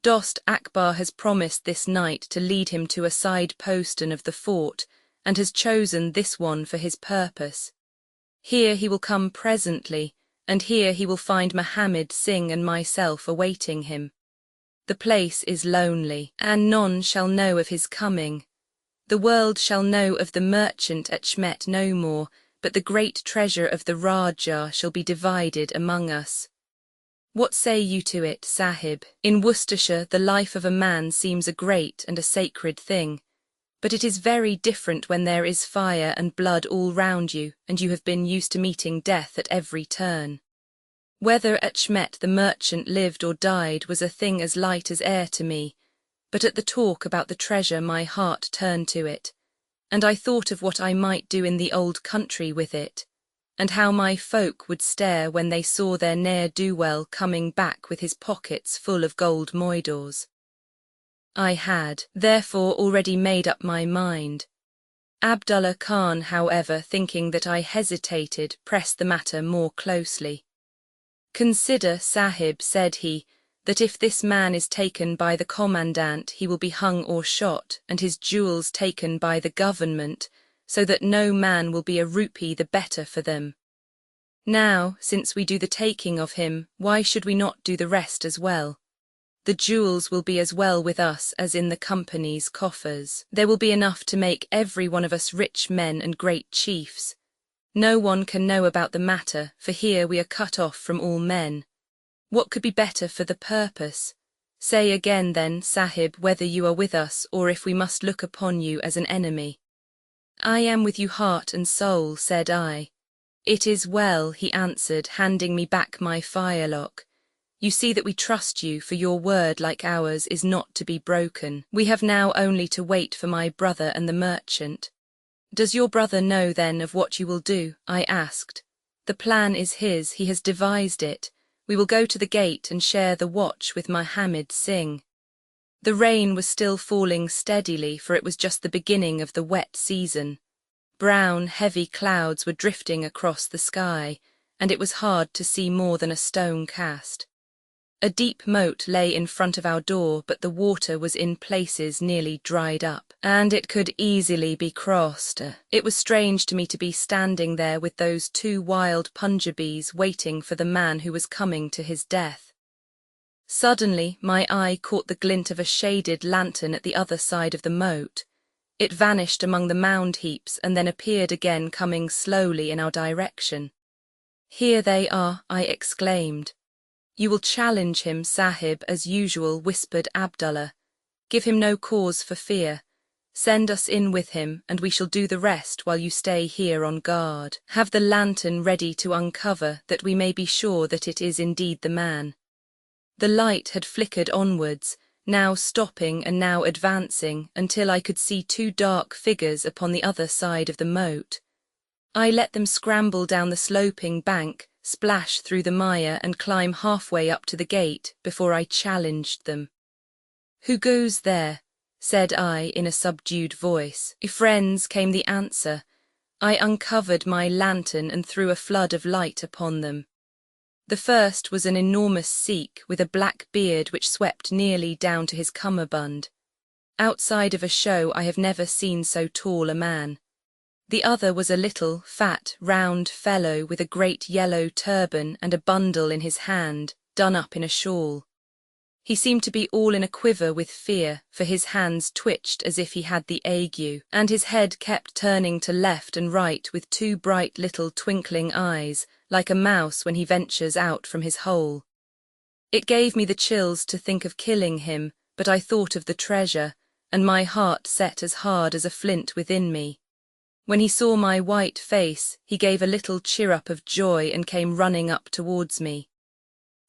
Dost Akbar has promised this night to lead him to a side postern of the fort, and has chosen this one for his purpose. Here he will come presently, and here he will find Mohammed Singh and myself awaiting him. The place is lonely, and none shall know of his coming. The world shall know of the merchant Achmet no more, but the great treasure of the Rajah shall be divided among us. What say you to it, Sahib? In Worcestershire the life of a man seems a great and a sacred thing, but it is very different when there is fire and blood all round you, and you have been used to meeting death at every turn. Whether Achmet the merchant lived or died was a thing as light as air to me, but at the talk about the treasure my heart turned to it, and I thought of what I might do in the old country with it, and how my folk would stare when they saw their ne'er-do-well coming back with his pockets full of gold moidores. I had, therefore, already made up my mind. Abdullah Khan, however, thinking that I hesitated, pressed the matter more closely. Consider, Sahib, said he, that if this man is taken by the commandant, he will be hung or shot, and his jewels taken by the government, so that no man will be a rupee the better for them. Now, since we do the taking of him, why should we not do the rest as well? The jewels will be as well with us as in the company's coffers. There will be enough to make every one of us rich men and great chiefs. No one can know about the matter, for here we are cut off from all men. What could be better for the purpose? Say again then, Sahib, whether you are with us or if we must look upon you as an enemy. I am with you heart and soul, said I. It is well, he answered, handing me back my firelock. You see that we trust you, for your word, like ours, is not to be broken. We have now only to wait for my brother and the merchant. Does your brother know then of what you will do? I asked. The plan is his, he has devised it. We will go to the gate and share the watch with Mohammed Singh. The rain was still falling steadily, for it was just the beginning of the wet season. Brown, heavy clouds were drifting across the sky, and it was hard to see more than a stone cast. A deep moat lay in front of our door, but the water was in places nearly dried up, and it could easily be crossed. It was strange to me to be standing there with those two wild Punjabis waiting for the man who was coming to his death. Suddenly my eye caught the glint of a shaded lantern at the other side of the moat. It vanished among the mound heaps and then appeared again, coming slowly in our direction. Here they are, I exclaimed. You will challenge him, Sahib, as usual, whispered Abdullah. Give him no cause for fear. Send us in with him, and we shall do the rest while you stay here on guard. Have the lantern ready to uncover, that we may be sure that it is indeed the man. The light had flickered onwards, now stopping and now advancing, until I could see two dark figures upon the other side of the moat. I let them scramble down the sloping bank, splash through the mire and climb halfway up to the gate before I challenged them. Who goes there? Said I in a subdued voice. Friends, came the answer. I uncovered my lantern and threw a flood of light upon them. The first was an enormous Sikh with a black beard which swept nearly down to his cummerbund. Outside of a show I have never seen so tall a man. The other was a little, fat, round fellow with a great yellow turban and a bundle in his hand, done up in a shawl. He seemed to be all in a quiver with fear, for his hands twitched as if he had the ague, and his head kept turning to left and right with two bright little twinkling eyes, like a mouse when he ventures out from his hole. It gave me the chills to think of killing him, but I thought of the treasure, and my heart set as hard as a flint within me. When he saw my white face, he gave a little cheer-up of joy and came running up towards me.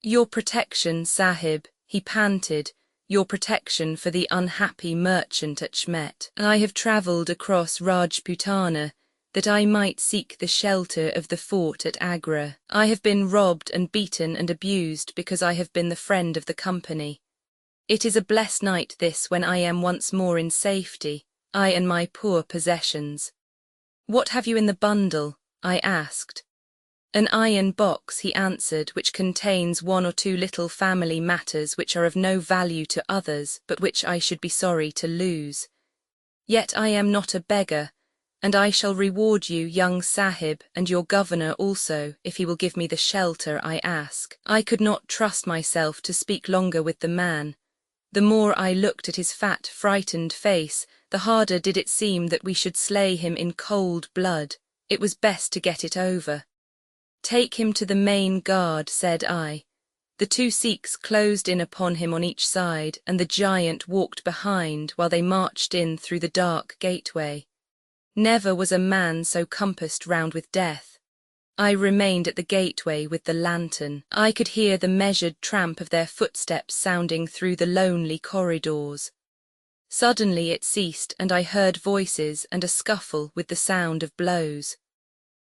"Your protection, Sahib," he panted, "your protection for the unhappy merchant at Shmet. I have travelled across Rajputana that I might seek the shelter of the fort at Agra. I have been robbed and beaten and abused because I have been the friend of the company. It is a blessed night this when I am once more in safety, I and my poor possessions." "What have you in the bundle?" I asked. "An iron box," he answered, "which contains one or two little family matters which are of no value to others, but which I should be sorry to lose. Yet I am not a beggar, and I shall reward you, young Sahib, and your governor also, if he will give me the shelter I ask." I could not trust myself to speak longer with the man. The more I looked at his fat, frightened face, the harder did it seem that we should slay him in cold blood. It was best to get it over. "Take him to the main guard," said I. The two Sikhs closed in upon him on each side, and the giant walked behind while they marched in through the dark gateway. Never was a man so compassed round with death. I remained at the gateway with the lantern. I could hear the measured tramp of their footsteps sounding through the lonely corridors. Suddenly it ceased, and I heard voices and a scuffle with the sound of blows.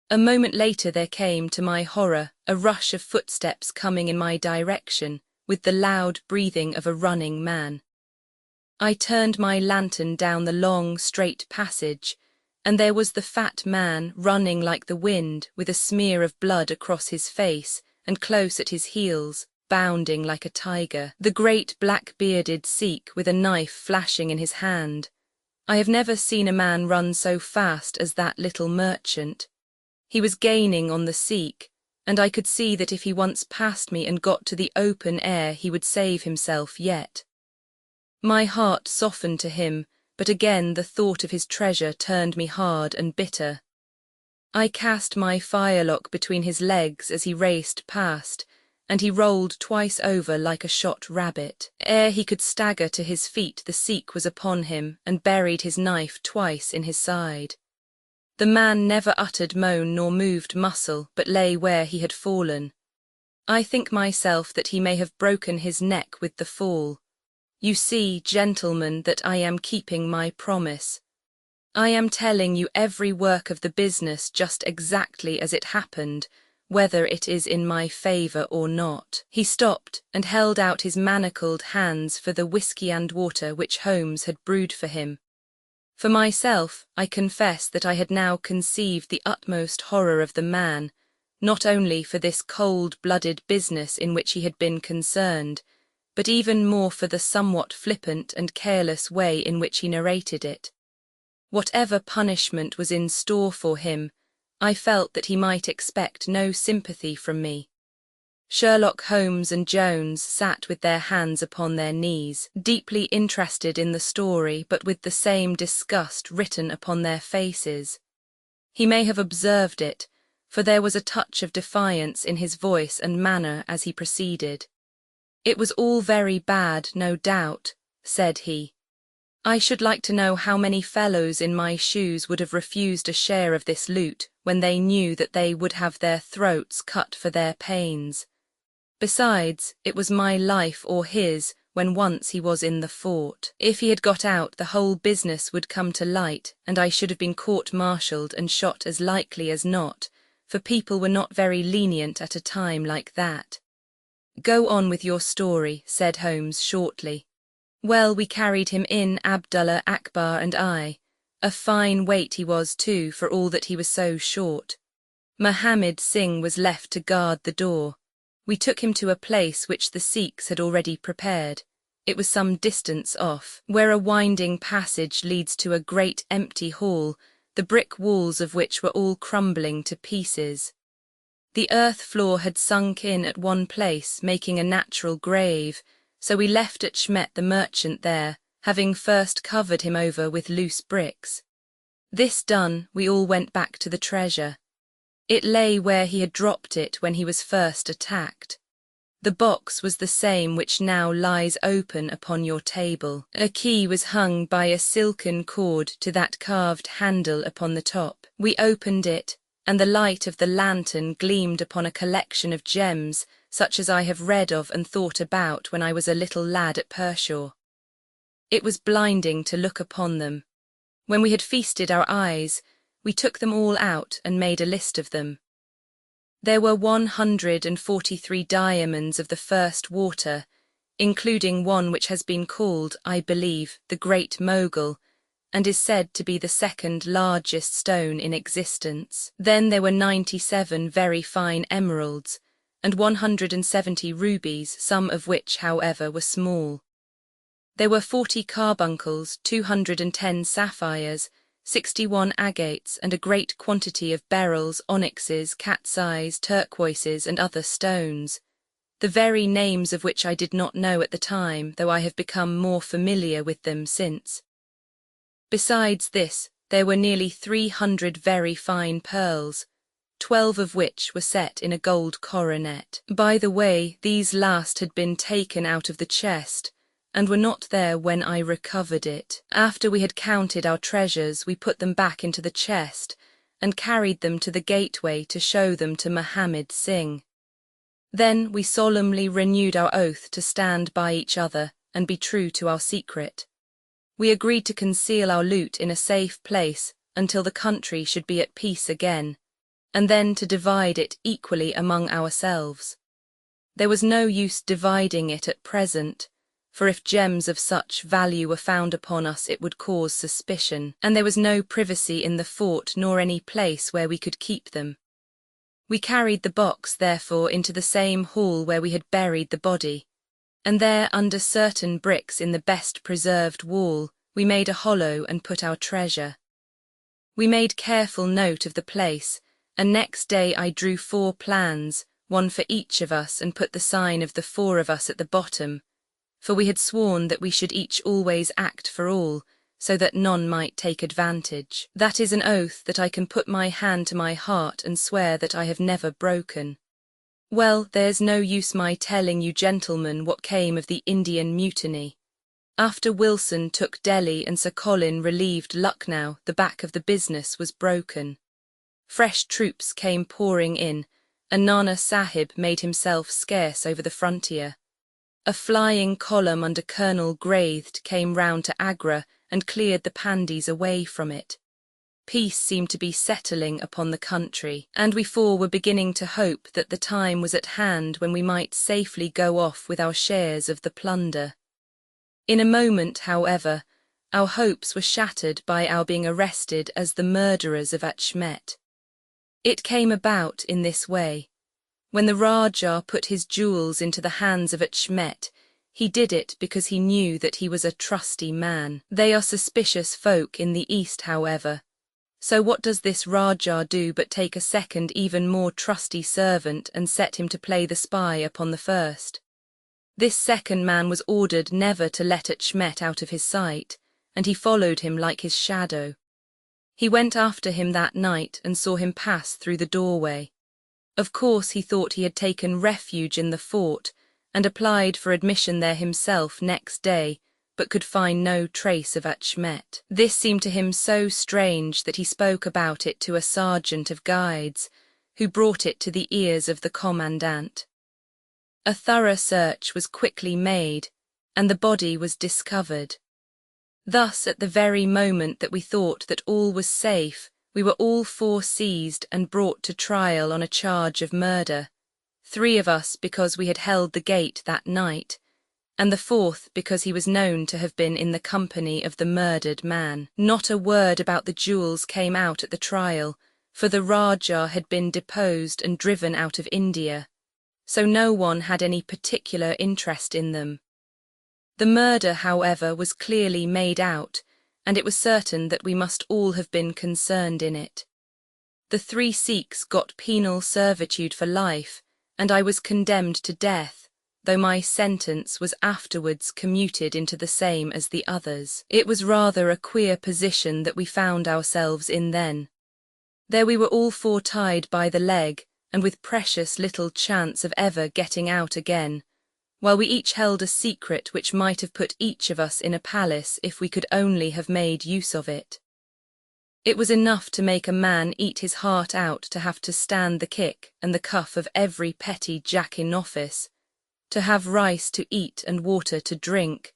A moment later there came, to my horror, a rush of footsteps coming in my direction, with the loud breathing of a running man. I turned my lantern down the long, straight passage, and there was the fat man running like the wind, with a smear of blood across his face, and close at his heels, bounding like a tiger, the great black-bearded Sikh with a knife flashing in his hand. I have never seen a man run so fast as that little merchant. He was gaining on the Sikh, and I could see that if he once passed me and got to the open air he would save himself yet. My heart softened to him, but again the thought of his treasure turned me hard and bitter. I cast my firelock between his legs as he raced past, and he rolled twice over like a shot rabbit. Ere he could stagger to his feet, the Sikh was upon him and buried his knife twice in his side. The man never uttered moan nor moved muscle, but lay where he had fallen. I think myself that he may have broken his neck with the fall. You see, gentlemen, that I am keeping my promise. I am telling you every work of the business just exactly as it happened, whether it is in my favour or not. He stopped and held out his manacled hands for the whiskey and water which Holmes had brewed for him. For myself, I confess that I had now conceived the utmost horror of the man, not only for this cold-blooded business in which he had been concerned, but even more for the somewhat flippant and careless way in which he narrated it. Whatever punishment was in store for him, I felt that he might expect no sympathy from me. Sherlock Holmes and Jones sat with their hands upon their knees, deeply interested in the story, but with the same disgust written upon their faces. He may have observed it, for there was a touch of defiance in his voice and manner as he proceeded. "It was all very bad, no doubt," said he. "I should like to know how many fellows in my shoes would have refused a share of this loot when they knew that they would have their throats cut for their pains. Besides, it was my life or his when once he was in the fort. If he had got out, the whole business would come to light, and I should have been court-martialed and shot as likely as not, for people were not very lenient at a time like that." "Go on with your story," said Holmes shortly. "Well, we carried him in, Abdullah, Akbar and I. A fine weight he was too, for all that he was so short. Mohammed Singh was left to guard the door. We took him to a place which the Sikhs had already prepared. It was some distance off, where a winding passage leads to a great empty hall, the brick walls of which were all crumbling to pieces. The earth floor had sunk in at one place, making a natural grave, so we left Achmet the merchant there, having first covered him over with loose bricks. This done, we all went back to the treasure. It lay where he had dropped it when he was first attacked. The box was the same which now lies open upon your table. A key was hung by a silken cord to that carved handle upon the top. We opened it, and the light of the lantern gleamed upon a collection of gems such as I have read of and thought about when I was a little lad at Pershore. It was blinding to look upon them. When we had feasted our eyes, we took them all out and made a list of them. There were 143 diamonds of the first water, including one which has been called, I believe, the Great Mogul, and is said to be the second largest stone in existence. Then there were 97 very fine emeralds, and 170 rubies, some of which, however, were small. There were 40 carbuncles, 210 sapphires, 61 agates, and a great quantity of beryls, onyxes, cat's eyes, turquoises, and other stones, the very names of which I did not know at the time, though I have become more familiar with them since. Besides this, there were nearly 300 very fine pearls, 12 of which were set in a gold coronet. By the way, these last had been taken out of the chest, and were not there when I recovered it. After we had counted our treasures, we put them back into the chest, and carried them to the gateway to show them to Mohammed Singh. Then we solemnly renewed our oath to stand by each other and be true to our secret. We agreed to conceal our loot in a safe place until the country should be at peace again, and then to divide it equally among ourselves. There was no use dividing it at present, for if gems of such value were found upon us it would cause suspicion, and there was no privacy in the fort nor any place where we could keep them. We carried the box, therefore, into the same hall where we had buried the body, and there, under certain bricks in the best preserved wall, we made a hollow and put our treasure. We made careful note of the place, and next day I drew 4 plans, one for each of us, and put the sign of the 4 of us at the bottom, for we had sworn that we should each always act for all, so that none might take advantage. That is an oath that I can put my hand to my heart and swear that I have never broken. Well, there's no use my telling you gentlemen what came of the Indian mutiny. After Wilson took Delhi and Sir Colin relieved Lucknow, the back of the business was broken. Fresh troops came pouring in, and Nana Sahib made himself scarce over the frontier. A flying column under Colonel Graithed came round to Agra and cleared the Pandis away from it. Peace seemed to be settling upon the country, and we 4 were beginning to hope that the time was at hand when we might safely go off with our shares of the plunder. In a moment, however, our hopes were shattered by our being arrested as the murderers of Achmet. It came about in this way. When the Rajah put his jewels into the hands of Achmet, he did it because he knew that he was a trusty man. They are suspicious folk in the East, however. So what does this Rajah do but take a second, even more trusty servant and set him to play the spy upon the first? This second man was ordered never to let Achmet out of his sight, and he followed him like his shadow. He went after him that night and saw him pass through the doorway. Of course he thought he had taken refuge in the fort, and applied for admission there himself next day, but could find no trace of Achmet. This seemed to him so strange that he spoke about it to a sergeant of guides, who brought it to the ears of the commandant. A thorough search was quickly made, and the body was discovered. Thus, at the very moment that we thought that all was safe, we were all 4 seized and brought to trial on a charge of murder, 3 of us because we had held the gate that night, and the 4th because he was known to have been in the company of the murdered man. Not a word about the jewels came out at the trial, for the Rajah had been deposed and driven out of India, so no one had any particular interest in them. The murder, however, was clearly made out, and it was certain that we must all have been concerned in it. The 3 Sikhs got penal servitude for life, and I was condemned to death, though my sentence was afterwards commuted into the same as the others. It was rather a queer position that we found ourselves in then. There we were all four tied by the leg, and with precious little chance of ever getting out again, while we each held a secret which might have put each of us in a palace if we could only have made use of it. It was enough to make a man eat his heart out to have to stand the kick and the cuff of every petty jack in office, to have rice to eat and water to drink,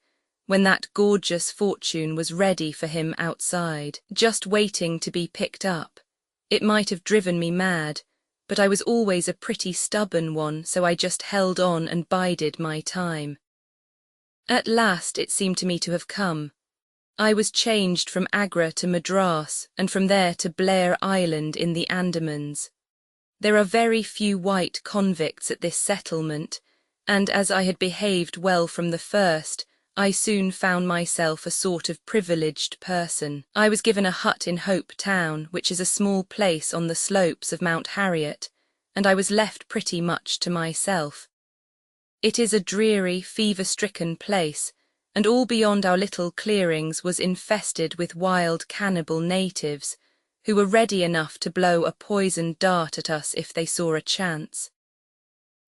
when that gorgeous fortune was ready for him outside, just waiting to be picked up. It might have driven me mad, but I was always a pretty stubborn one, so I just held on and bided my time. At last it seemed to me to have come. I was changed from Agra to Madras, and from there to Blair Island in the Andamans. There are very few white convicts at this settlement, and as I had behaved well from the first, I soon found myself a sort of privileged person. I was given a hut in Hope Town, which is a small place on the slopes of Mount Harriet, and I was left pretty much to myself. It is a dreary, fever-stricken place, and all beyond our little clearings was infested with wild cannibal natives, who were ready enough to blow a poisoned dart at us if they saw a chance.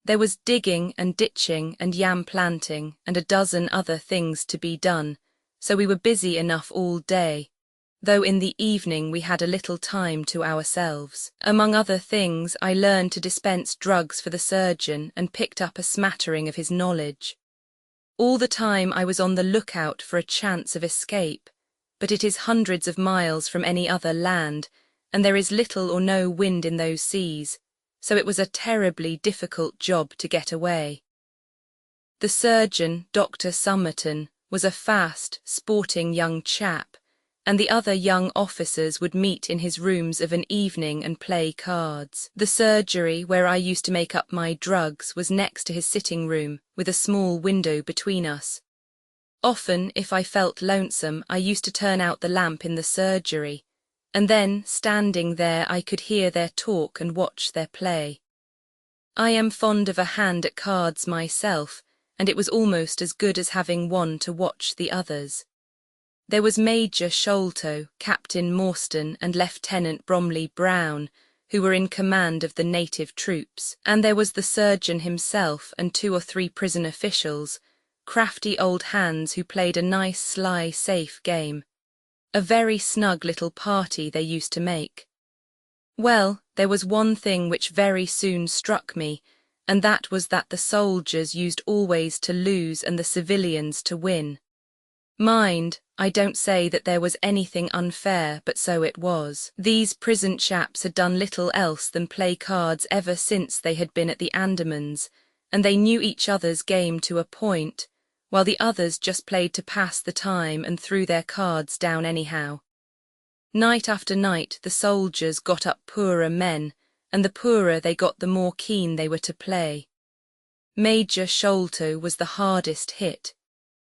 There was digging and ditching and yam planting and a dozen other things to be done, so we were busy enough all day, though in the evening we had a little time to ourselves. Among other things, I learned to dispense drugs for the surgeon and picked up a smattering of his knowledge. All the time I was on the lookout for a chance of escape, but it is hundreds of miles from any other land, and there is little or no wind in those seas, so it was a terribly difficult job to get away. The surgeon, Dr. Somerton, was a fast, sporting young chap, and the other young officers would meet in his rooms of an evening and play cards. The surgery, where I used to make up my drugs, was next to his sitting room, with a small window between us. Often, if I felt lonesome, I used to turn out the lamp in the surgery, and then, standing there, I could hear their talk and watch their play. I am fond of a hand at cards myself, and it was almost as good as having one to watch the others. There was Major Sholto, Captain Morstan, and Lieutenant Bromley Brown, who were in command of the native troops, and there was the surgeon himself and 2 or 3 prison officials, crafty old hands who played a nice, sly, safe game. A very snug little party they used to make. Well, there was one thing which very soon struck me, and that was that the soldiers used always to lose and the civilians to win. Mind, I don't say that there was anything unfair, but so it was. These prison chaps had done little else than play cards ever since they had been at the Andamans, and they knew each other's game to a point, while the others just played to pass the time and threw their cards down anyhow. Night after night the soldiers got up poorer men, and the poorer they got the more keen they were to play. Major Sholto was the hardest hit.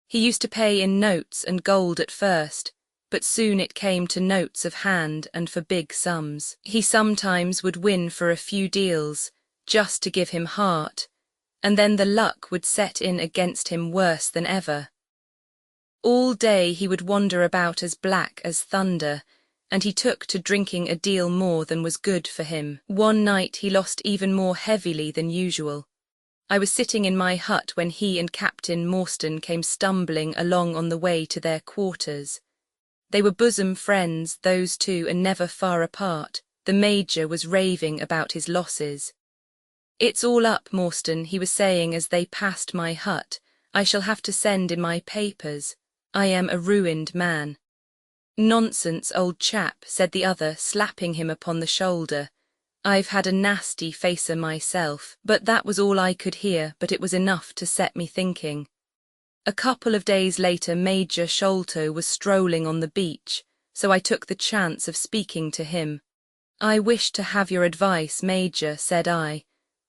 He used to pay in notes and gold at first, but soon it came to notes of hand and for big sums. He sometimes would win for a few deals, just to give him heart, and then the luck would set in against him worse than ever. All day he would wander about as black as thunder, and he took to drinking a deal more than was good for him. One night he lost even more heavily than usual. I was sitting in my hut when he and Captain Morstan came stumbling along on the way to their quarters. They were bosom friends, those two, and never far apart. The Major was raving about his losses. "It's all up, Morstan," he was saying as they passed my hut. "I shall have to send in my papers. I am a ruined man." "Nonsense, old chap," said the other, slapping him upon the shoulder. "I've had a nasty facer myself." But that was all I could hear, but it was enough to set me thinking. A couple of days later Major Sholto was strolling on the beach, so I took the chance of speaking to him. "I wish to have your advice, Major," said I.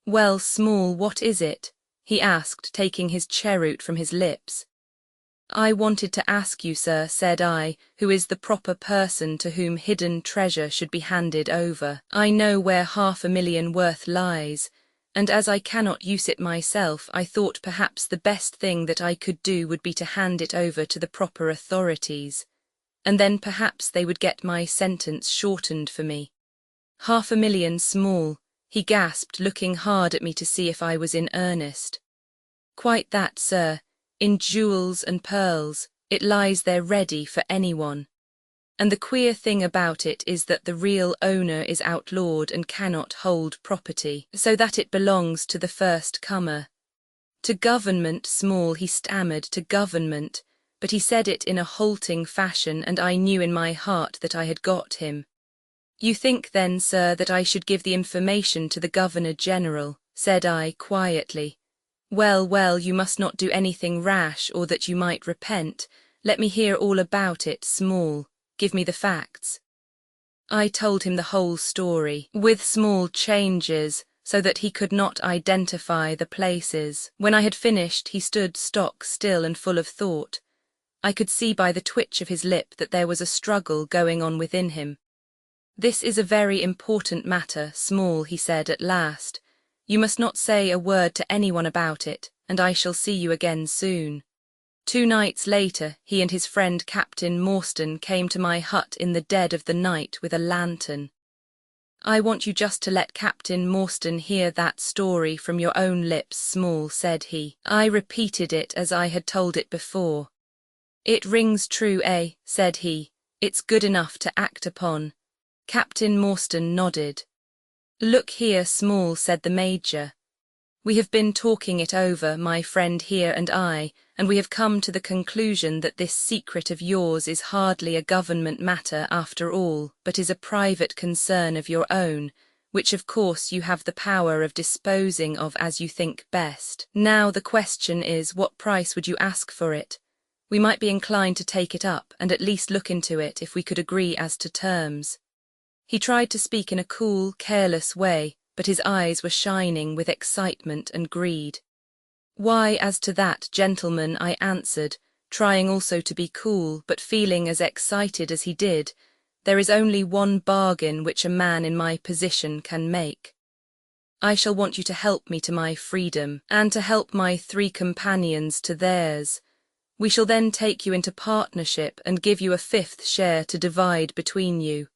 "Well, Small, what is it?" he asked, taking his cheroot from his lips. "I wanted to ask you, sir," said I, "who is the proper person to whom hidden treasure should be handed over. I know where 500,000 worth lies, and as I cannot use it myself, I thought perhaps the best thing that I could do would be to hand it over to the proper authorities, and then perhaps they would get my sentence shortened for me. 500,000 small, he gasped, looking hard at me to see if I was in earnest. Quite that, sir, in jewels and pearls, it lies there ready for anyone. And the queer thing about it is that the real owner is outlawed and cannot hold property, so that it belongs to the first comer. To government, small, he stammered, to government, but he said it in a halting fashion, and I knew in my heart that I had got him. You think then, sir, that I should give the information to the Governor-General, said I quietly. Well, well, you must not do anything rash, or that you might repent. Let me hear all about it, small. Give me the facts. I told him the whole story, with small changes, so that he could not identify the places. When I had finished, he stood stock still and full of thought. I could see by the twitch of his lip that there was a struggle going on within him. This is a very important matter, small, he said at last. You must not say a word to anyone about it, and I shall see you again soon. 2 nights later, he and his friend Captain Morstan came to my hut in the dead of the night with a lantern. I want you just to let Captain Morstan hear that story from your own lips, small, said he. I repeated it as I had told it before. It rings true, eh, said he. It's good enough to act upon. Captain Morstan nodded. Look here, small, said the Major. We have been talking it over, my friend here and I, and we have come to the conclusion that this secret of yours is hardly a government matter after all, but is a private concern of your own, which of course you have the power of disposing of as you think best. Now the question is, what price would you ask for it? We might be inclined to take it up and at least look into it if we could agree as to terms. He tried to speak in a cool, careless way, but his eyes were shining with excitement and greed. Why, as to that, gentlemen, I answered, trying also to be cool, but feeling as excited as he did, there is only one bargain which a man in my position can make. I shall want you to help me to my freedom, and to help my 3 companions to theirs. We shall then take you into partnership and give you a 5th share to divide between you.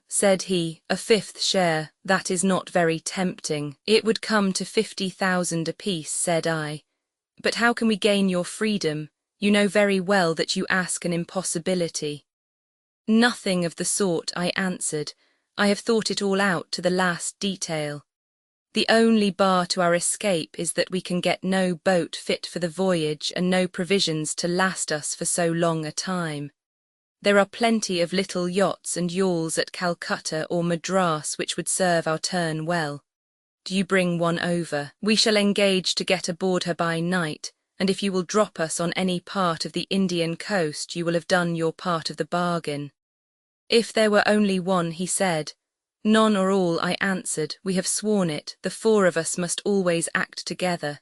Said he, a 5th share, that is not very tempting. It would come to 50,000 apiece, said I. But how can we gain your freedom? You know very well that you ask an impossibility. Nothing of the sort, I answered. I have thought it all out to the last detail. The only bar to our escape is that we can get no boat fit for the voyage and no provisions to last us for so long a time. There are plenty of little yachts and yawls at Calcutta or Madras which would serve our turn well. Do you bring one over? We shall engage to get aboard her by night, and if you will drop us on any part of the Indian coast, you will have done your part of the bargain. If there were only one, he said. None or all, I answered. We have sworn it. The 4 of us must always act together.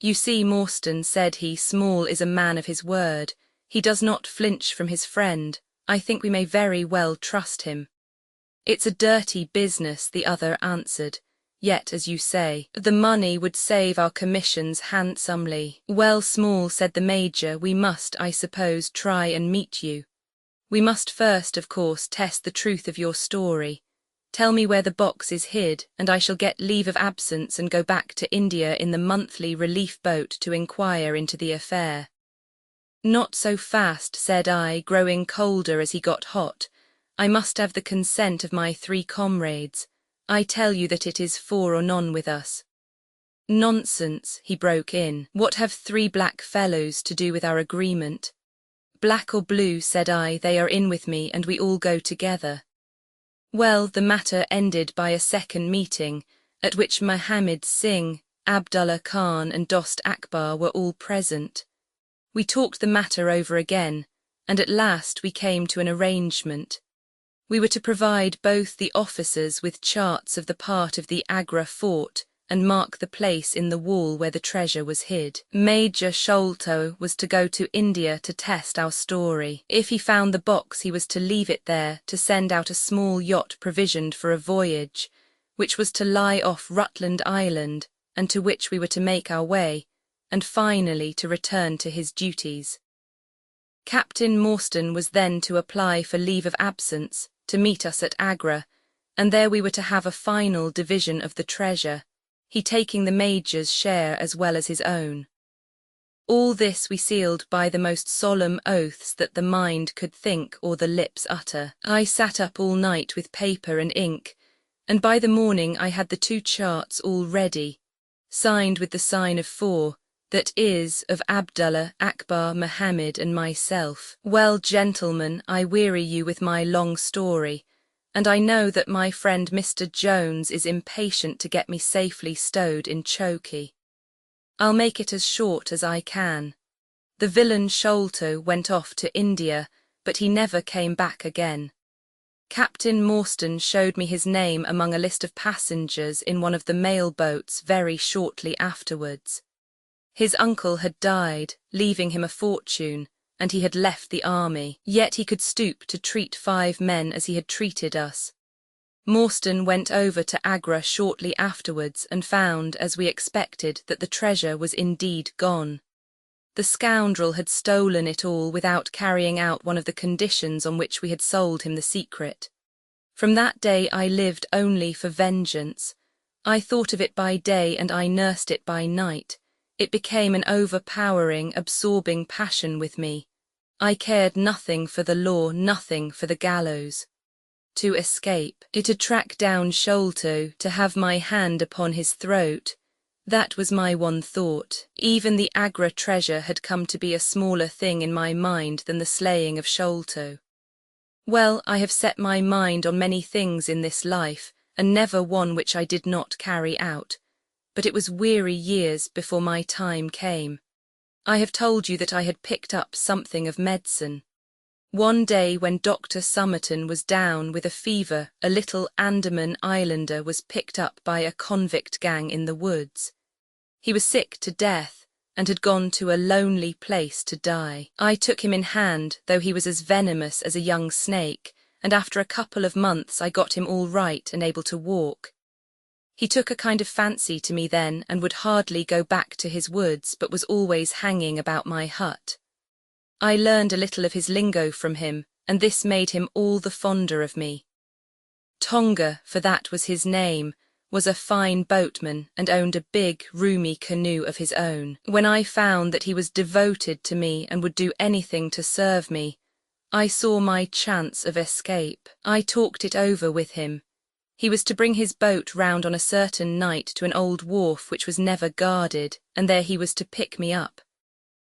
You see, Morstan, said he, small is a man of his word. He does not flinch from his friend. I think we may very well trust him. It's a dirty business, the other answered. Yet, as you say, the money would save our commissions handsomely. Well, small, said the Major, we must, I suppose, try and meet you. We must first, of course, test the truth of your story. Tell me where the box is hid, and I shall get leave of absence and go back to India in the monthly relief boat to inquire into the affair. Not so fast, said I, growing colder as he got hot. I must have the consent of my 3 comrades. I tell you that it is 4 or none with us. Nonsense, he broke in. What have 3 black fellows to do with our agreement? Black or blue, said I, they are in with me and we all go together. Well, the matter ended by a second meeting, at which Mohammed Singh, Abdullah Khan and Dost Akbar were all present. We talked the matter over again, and at last we came to an arrangement. We were to provide both the officers with charts of the part of the Agra fort and mark the place in the wall where the treasure was hid. Major Sholto was to go to India to test our story. If he found the box, he was to leave it there to send out a small yacht provisioned for a voyage. which was to lie off Rutland Island, and to which we were to make our way, and finally to return to his duties. Captain Morstan was then to apply for leave of absence to meet us at Agra, and there we were to have a final division of the treasure, he taking the Major's share as well as his own. All this we sealed by the most solemn oaths that the mind could think or the lips utter. I sat up all night with paper and ink, and by the morning I had the 2 charts all ready, signed with the sign of 4, that is, of Abdullah, Akbar, Mohammed and myself. Well, gentlemen, I weary you with my long story, and I know that my friend Mr. Jones is impatient to get me safely stowed in Chokey. I'll make it as short as I can. The villain Sholto went off to India, but he never came back again. Captain Morstan showed me his name among a list of passengers in one of the mail boats very shortly afterwards. His uncle had died, leaving him a fortune, and he had left the army, yet he could stoop to treat 5 men as he had treated us. Morstan went over to Agra shortly afterwards and found, as we expected, that the treasure was indeed gone. The scoundrel had stolen it all without carrying out one of the conditions on which we had sold him the secret. From that day I lived only for vengeance. I thought of it by day and I nursed it by night. It became an overpowering, absorbing passion with me. I cared nothing for the law, nothing for the gallows. To escape, to track down Sholto, to have my hand upon his throat, that was my one thought. Even the Agra treasure had come to be a smaller thing in my mind than the slaying of Sholto. Well, I have set my mind on many things in this life, and never one which I did not carry out. But it was weary years before my time came. I have told you that I had picked up something of medicine. One day when Dr. Somerton was down with a fever, a little Andaman Islander was picked up by a convict gang in the woods. He was sick to death and had gone to a lonely place to die. I took him in hand, though he was as venomous as a young snake, and after a couple of months I got him all right and able to walk. He took a kind of fancy to me then and would hardly go back to his woods but was always hanging about my hut. I learned a little of his lingo from him, and this made him all the fonder of me. Tonga, for that was his name, was a fine boatman and owned a big, roomy canoe of his own. When I found that he was devoted to me and would do anything to serve me, I saw my chance of escape. I talked it over with him. He was to bring his boat round on a certain night to an old wharf which was never guarded, and there he was to pick me up.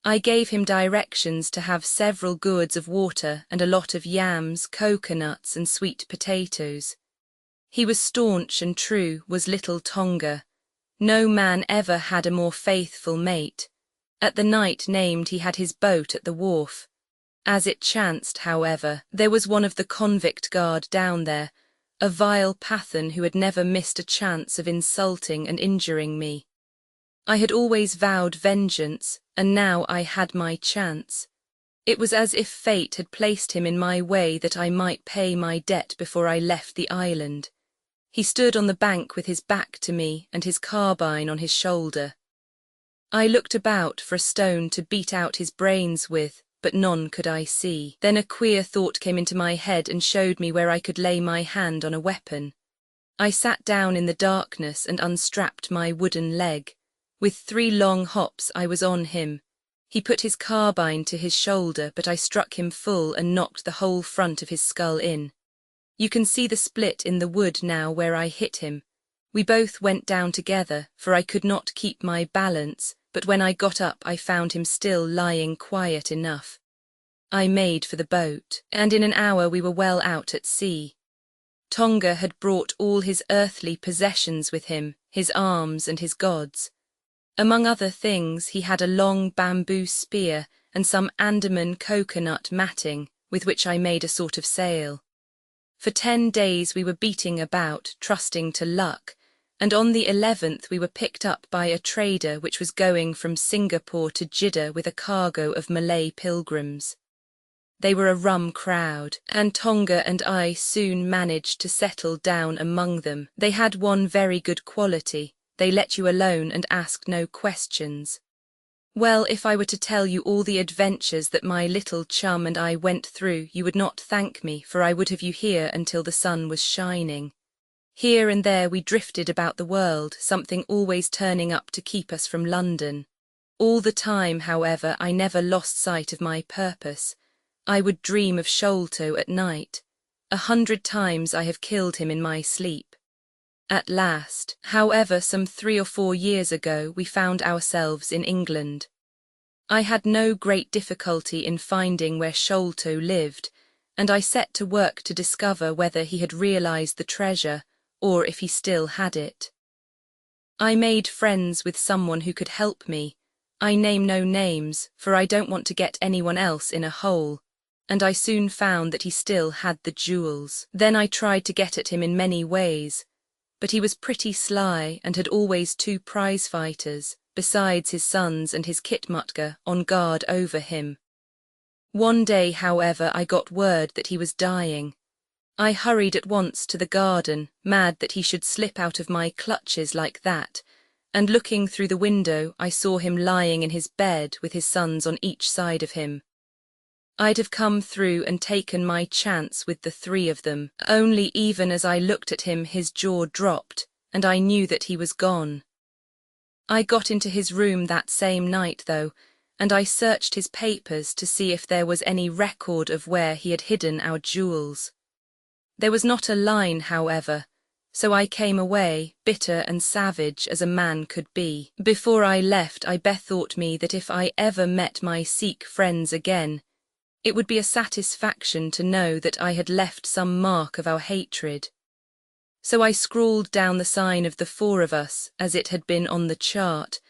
I gave him directions to have several gourds of water and a lot of yams, coconuts and sweet potatoes. He was staunch and true, was little Tonga. No man ever had a more faithful mate. At the night named he had his boat at the wharf. As it chanced, however, there was one of the convict guard down there, a vile Pathan who had never missed a chance of insulting and injuring me. I had always vowed vengeance, and now I had my chance. It was as if fate had placed him in my way that I might pay my debt before I left the island. He stood on the bank with his back to me and his carbine on his shoulder. I looked about for a stone to beat out his brains with, but none could I see. Then a queer thought came into my head and showed me where I could lay my hand on a weapon. I sat down in the darkness and unstrapped my wooden leg. With 3 long hops I was on him. He put his carbine to his shoulder, but I struck him full and knocked the whole front of his skull in. You can see the split in the wood now where I hit him. We both went down together, for I could not keep my balance, but when I got up I found him still lying quiet enough. I made for the boat, and in an hour we were well out at sea. Tonga had brought all his earthly possessions with him, his arms and his gods. Among other things, he had a long bamboo spear and some Andaman coconut matting, with which I made a sort of sail. For 10 days we were beating about, trusting to luck, and on the 11th we were picked up by a trader which was going from Singapore to Jeddah with a cargo of Malay pilgrims. They were a rum crowd, and Tonga and I soon managed to settle down among them. They had one very good quality: they let you alone and asked no questions. Well, if I were to tell you all the adventures that my little chum and I went through, you would not thank me, for I would have you here until the sun was shining. Here and there we drifted about the world, something always turning up to keep us from London. All the time, however, I never lost sight of my purpose. I would dream of Sholto at night. 100 times I have killed him in my sleep. At last, however, some 3 or 4 years ago, we found ourselves in England. I had no great difficulty in finding where Sholto lived, and I set to work to discover whether he had realized the treasure, or if he still had it. I made friends with someone who could help me. I name no names, for I don't want to get anyone else in a hole, and I soon found that he still had the jewels. Then I tried to get at him in many ways, but he was pretty sly and had always 2 prize fighters, besides his sons and his Kitmutger, on guard over him. One day, however, I got word that he was dying. I hurried at once to the garden, mad that he should slip out of my clutches like that, and looking through the window I saw him lying in his bed with his sons on each side of him. I'd have come through and taken my chance with the 3 of them, only even as I looked at him his jaw dropped, and I knew that he was gone. I got into his room that same night, though, and I searched his papers to see if there was any record of where he had hidden our jewels. There was not a line, however, so I came away, bitter and savage as a man could be. Before I left, I bethought me that if I ever met my Sikh friends again, it would be a satisfaction to know that I had left some mark of our hatred. So I scrawled down the sign of the 4 of us, as it had been on the chart,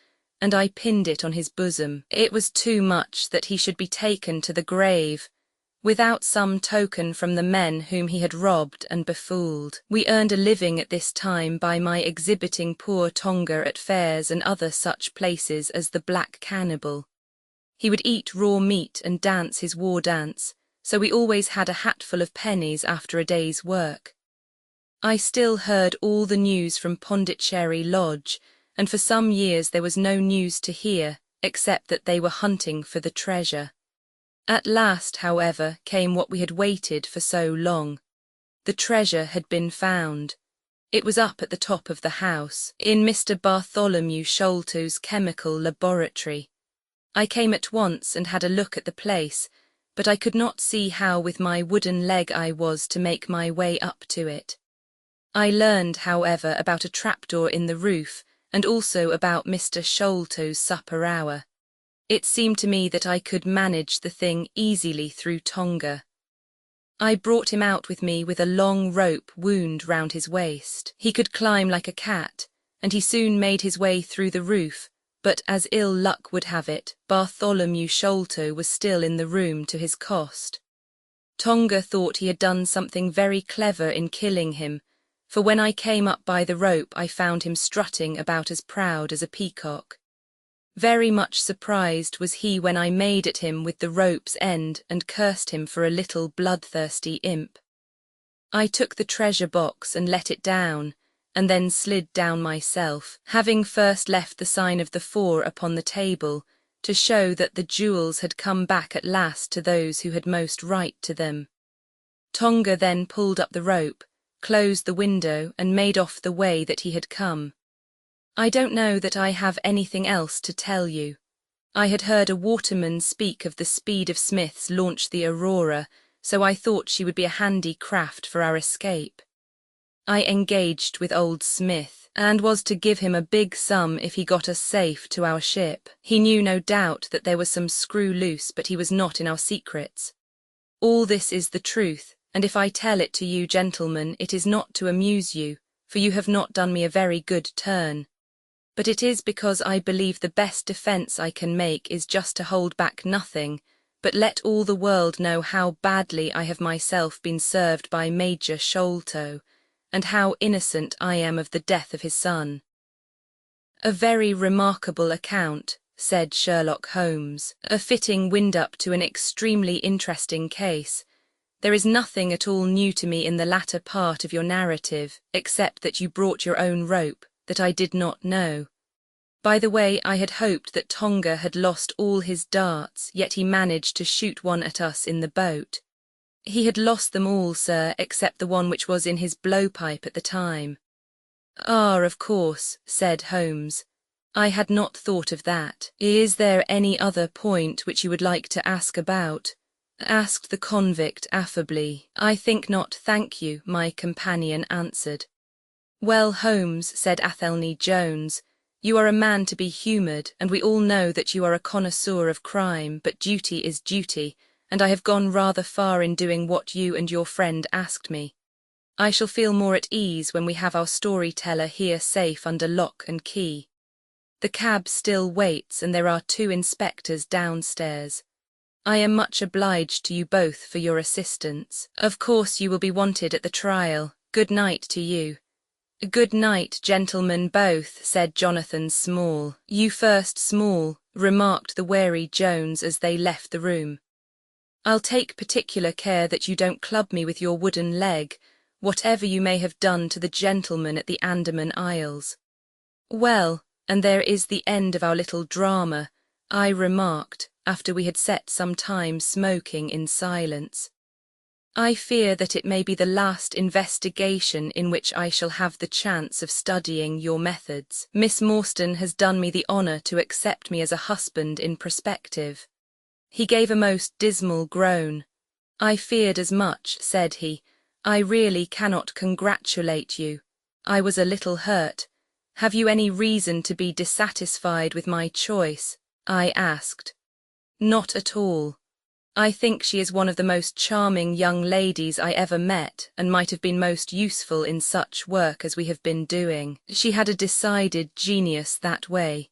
and I pinned it on his bosom. It was too much that he should be taken to the grave, without some token from the men whom he had robbed and befooled. We earned a living at this time by my exhibiting poor Tonga at fairs and other such places as the Black Cannibal. He would eat raw meat and dance his war dance, so we always had a hatful of pennies after a day's work. I still heard all the news from Pondicherry Lodge, and for some years there was no news to hear, except that they were hunting for the treasure. At last, however, came what we had waited for so long. The treasure had been found. It was up at the top of the house, in Mr. Bartholomew Sholto's chemical laboratory. I came at once and had a look at the place, but I could not see how with my wooden leg I was to make my way up to it. I learned, however, about a trapdoor in the roof, and also about Mr. Sholto's supper hour. It seemed to me that I could manage the thing easily through Tonga. I brought him out with me with a long rope wound round his waist. He could climb like a cat, and he soon made his way through the roof, but as ill luck would have it, Bartholomew Sholto was still in the room to his cost. Tonga thought he had done something very clever in killing him, for when I came up by the rope I found him strutting about as proud as a peacock. Very much surprised was he when I made at him with the rope's end and cursed him for a little bloodthirsty imp. I took the treasure box and let it down, and then slid down myself, having first left the sign of the 4 upon the table, to show that the jewels had come back at last to those who had most right to them. Tonga then pulled up the rope, closed the window, and made off the way that he had come. I don't know that I have anything else to tell you. I had heard a waterman speak of the speed of Smith's launch the Aurora, so I thought she would be a handy craft for our escape. I engaged with old Smith, and was to give him a big sum if he got us safe to our ship. He knew no doubt that there was some screw loose, but he was not in our secrets. All this is the truth, and if I tell it to you, gentlemen, it is not to amuse you, for you have not done me a very good turn. But it is because I believe the best defence I can make is just to hold back nothing, but let all the world know how badly I have myself been served by Major Sholto, and how innocent I am of the death of his son. A very remarkable account, said Sherlock Holmes, a fitting wind-up to an extremely interesting case. There is nothing at all new to me in the latter part of your narrative, except that you brought your own rope, that I did not know. By the way, I had hoped that Tonga had lost all his darts, yet he managed to shoot one at us in the boat. He had lost them all, sir, except the one which was in his blowpipe at the time. Ah, of course, said Holmes. I had not thought of that. Is there any other point which you would like to ask about? Asked the convict affably. I think not, thank you, my companion answered. Well, Holmes, said Athelney Jones, you are a man to be humoured, and we all know that you are a connoisseur of crime, but duty is duty, and I have gone rather far in doing what you and your friend asked me. I shall feel more at ease when we have our storyteller here safe under lock and key. The cab still waits, and there are 2 inspectors downstairs. I am much obliged to you both for your assistance. Of course you will be wanted at the trial. Good night to you. Good night, gentlemen both, said Jonathan Small. You first, Small, remarked the wary Jones as they left the room. I'll take particular care that you don't club me with your wooden leg, whatever you may have done to the gentleman at the Andaman Isles. Well, and there is the end of our little drama, I remarked, after we had sat some time smoking in silence. I fear that it may be the last investigation in which I shall have the chance of studying your methods. Miss Morstan has done me the honour to accept me as a husband in prospective. He gave a most dismal groan. I feared as much, said he. I really cannot congratulate you. I was a little hurt. Have you any reason to be dissatisfied with my choice? I asked. Not at all. I think she is one of the most charming young ladies I ever met, and might have been most useful in such work as we have been doing. She had a decided genius that way.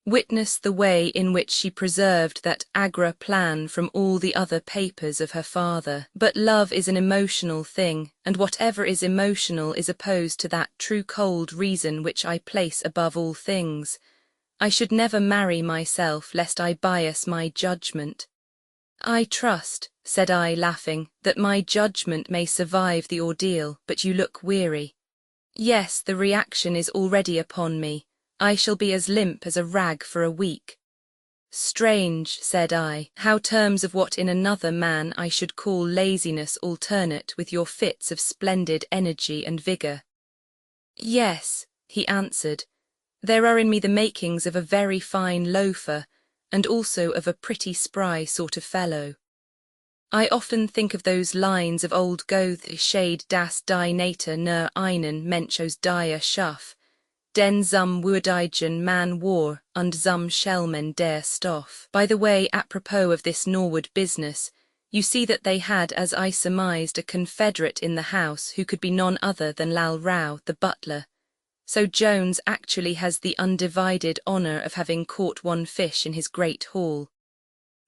Witness the way in which she preserved that Agra plan from all the other papers of her father. But love is an emotional thing, and whatever is emotional is opposed to that true cold reason which I place above all things. I should never marry myself lest I bias my judgment. I trust, said I, laughing, that my judgment may survive the ordeal, but you look weary. Yes, the reaction is already upon me. I shall be as limp as a rag for a week. Strange, said I, how terms of what in another man I should call laziness alternate with your fits of splendid energy and vigour. Yes, he answered, there are in me the makings of a very fine loafer, and also of a pretty spry sort of fellow. I often think of those lines of old Goethe, Shade das die Nater nur einen Mensch aus der Schaff, den zum Würdigen man war und zum Schelmen der Stoff. By the way, apropos of this Norwood business, you see that they had, as I surmised, a confederate in the house who could be none other than Lal Rao, the butler. So Jones actually has the undivided honour of having caught one fish in his great haul.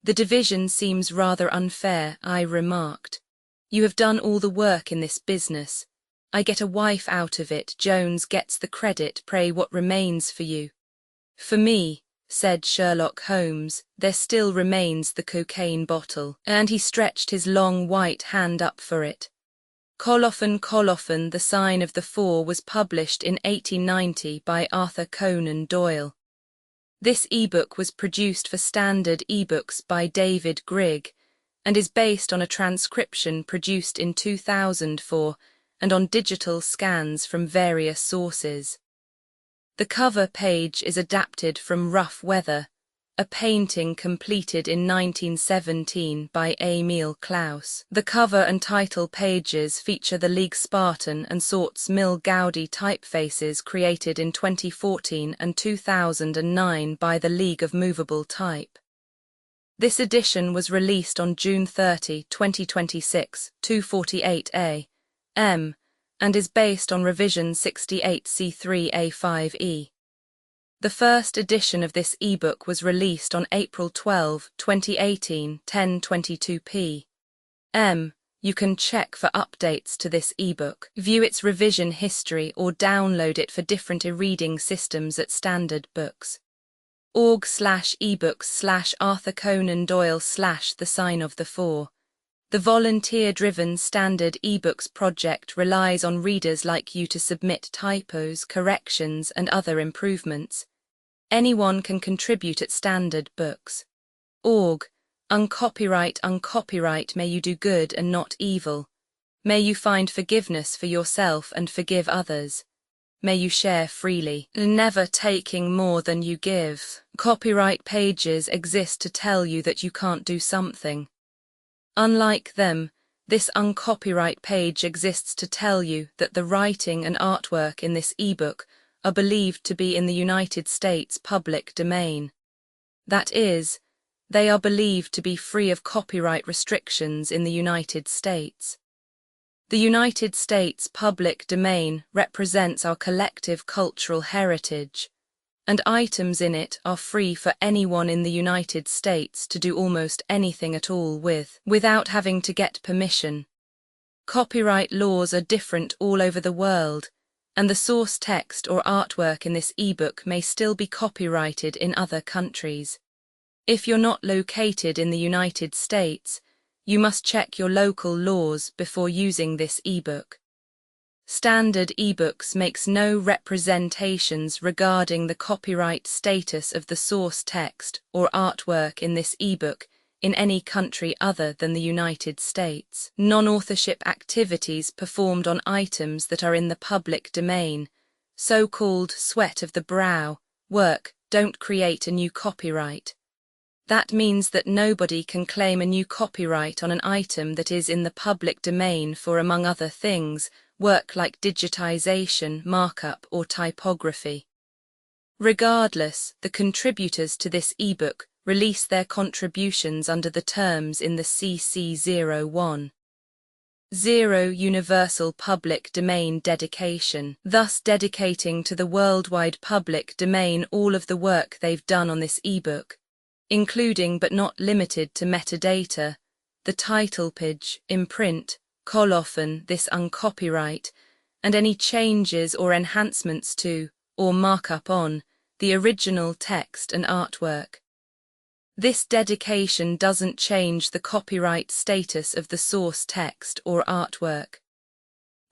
The division seems rather unfair, I remarked. You have done all the work in this business. I get a wife out of it, Jones gets the credit, pray what remains for you? For me, said Sherlock Holmes, there still remains the cocaine bottle, and he stretched his long white hand up for it. Colophon, The Sign of the Four was published in 1890 by Arthur Conan Doyle. This ebook was produced for Standard eBooks by David Grigg, and is based on a transcription produced in 2004 and on digital scans from various sources. The cover page is adapted from Rough Weather, a painting completed in 1917 by Emil Klaus. The cover and title pages feature the League Spartan and Sorts Mill Gaudi typefaces created in 2014 and 2009 by the League of Movable Type. This edition was released on June 30, 2026, 248 A.M., and is based on revision 68C3A5E. The first edition of this ebook was released on April 12, 2018, 10:22 p.m. You can check for updates to this ebook, view its revision history, or download it for different e-reading systems at Standard Books. org/ebooks/Arthur Conan Doyle/The Sign of the Four. The volunteer-driven standard ebooks project relies on readers like you to submit typos, corrections, and other improvements. Anyone can contribute at standard books. Org. Uncopyright, may you do good and not evil. May you find forgiveness for yourself and forgive others. May you share freely, never taking more than you give. Copyright pages exist to tell you that you can't do something. Unlike them, this uncopyright page exists to tell you that the writing and artwork in this ebook are believed to be in the United States public domain. That is, they are believed to be free of copyright restrictions in the United States. The United States public domain represents our collective cultural heritage, and items in it are free for anyone in the United States to do almost anything at all with, without having to get permission. Copyright laws are different all over the world, and the source text or artwork in this ebook may still be copyrighted in other countries. If you're not located in the United States, you must check your local laws before using this ebook. Standard ebooks makes no representations regarding the copyright status of the source text or artwork in this ebook in any country other than the United States. Non-authorship activities performed on items that are in the public domain, so-called sweat of the brow, work, don't create a new copyright. That means that nobody can claim a new copyright on an item that is in the public domain for, among other things, work like digitization, markup, or typography. Regardless, the contributors to this ebook release their contributions under the terms in the CC01. 0 Universal Public Domain Dedication, thus dedicating to the worldwide public domain all of the work they've done on this ebook, including but not limited to metadata, the title page, imprint, colophon, this uncopyright, and any changes or enhancements to, or markup on, the original text and artwork. This dedication doesn't change the copyright status of the source text or artwork.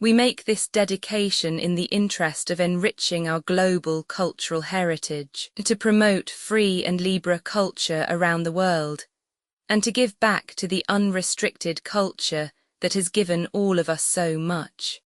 We make this dedication in the interest of enriching our global cultural heritage, to promote free and libre culture around the world, and to give back to the unrestricted culture that has given all of us so much.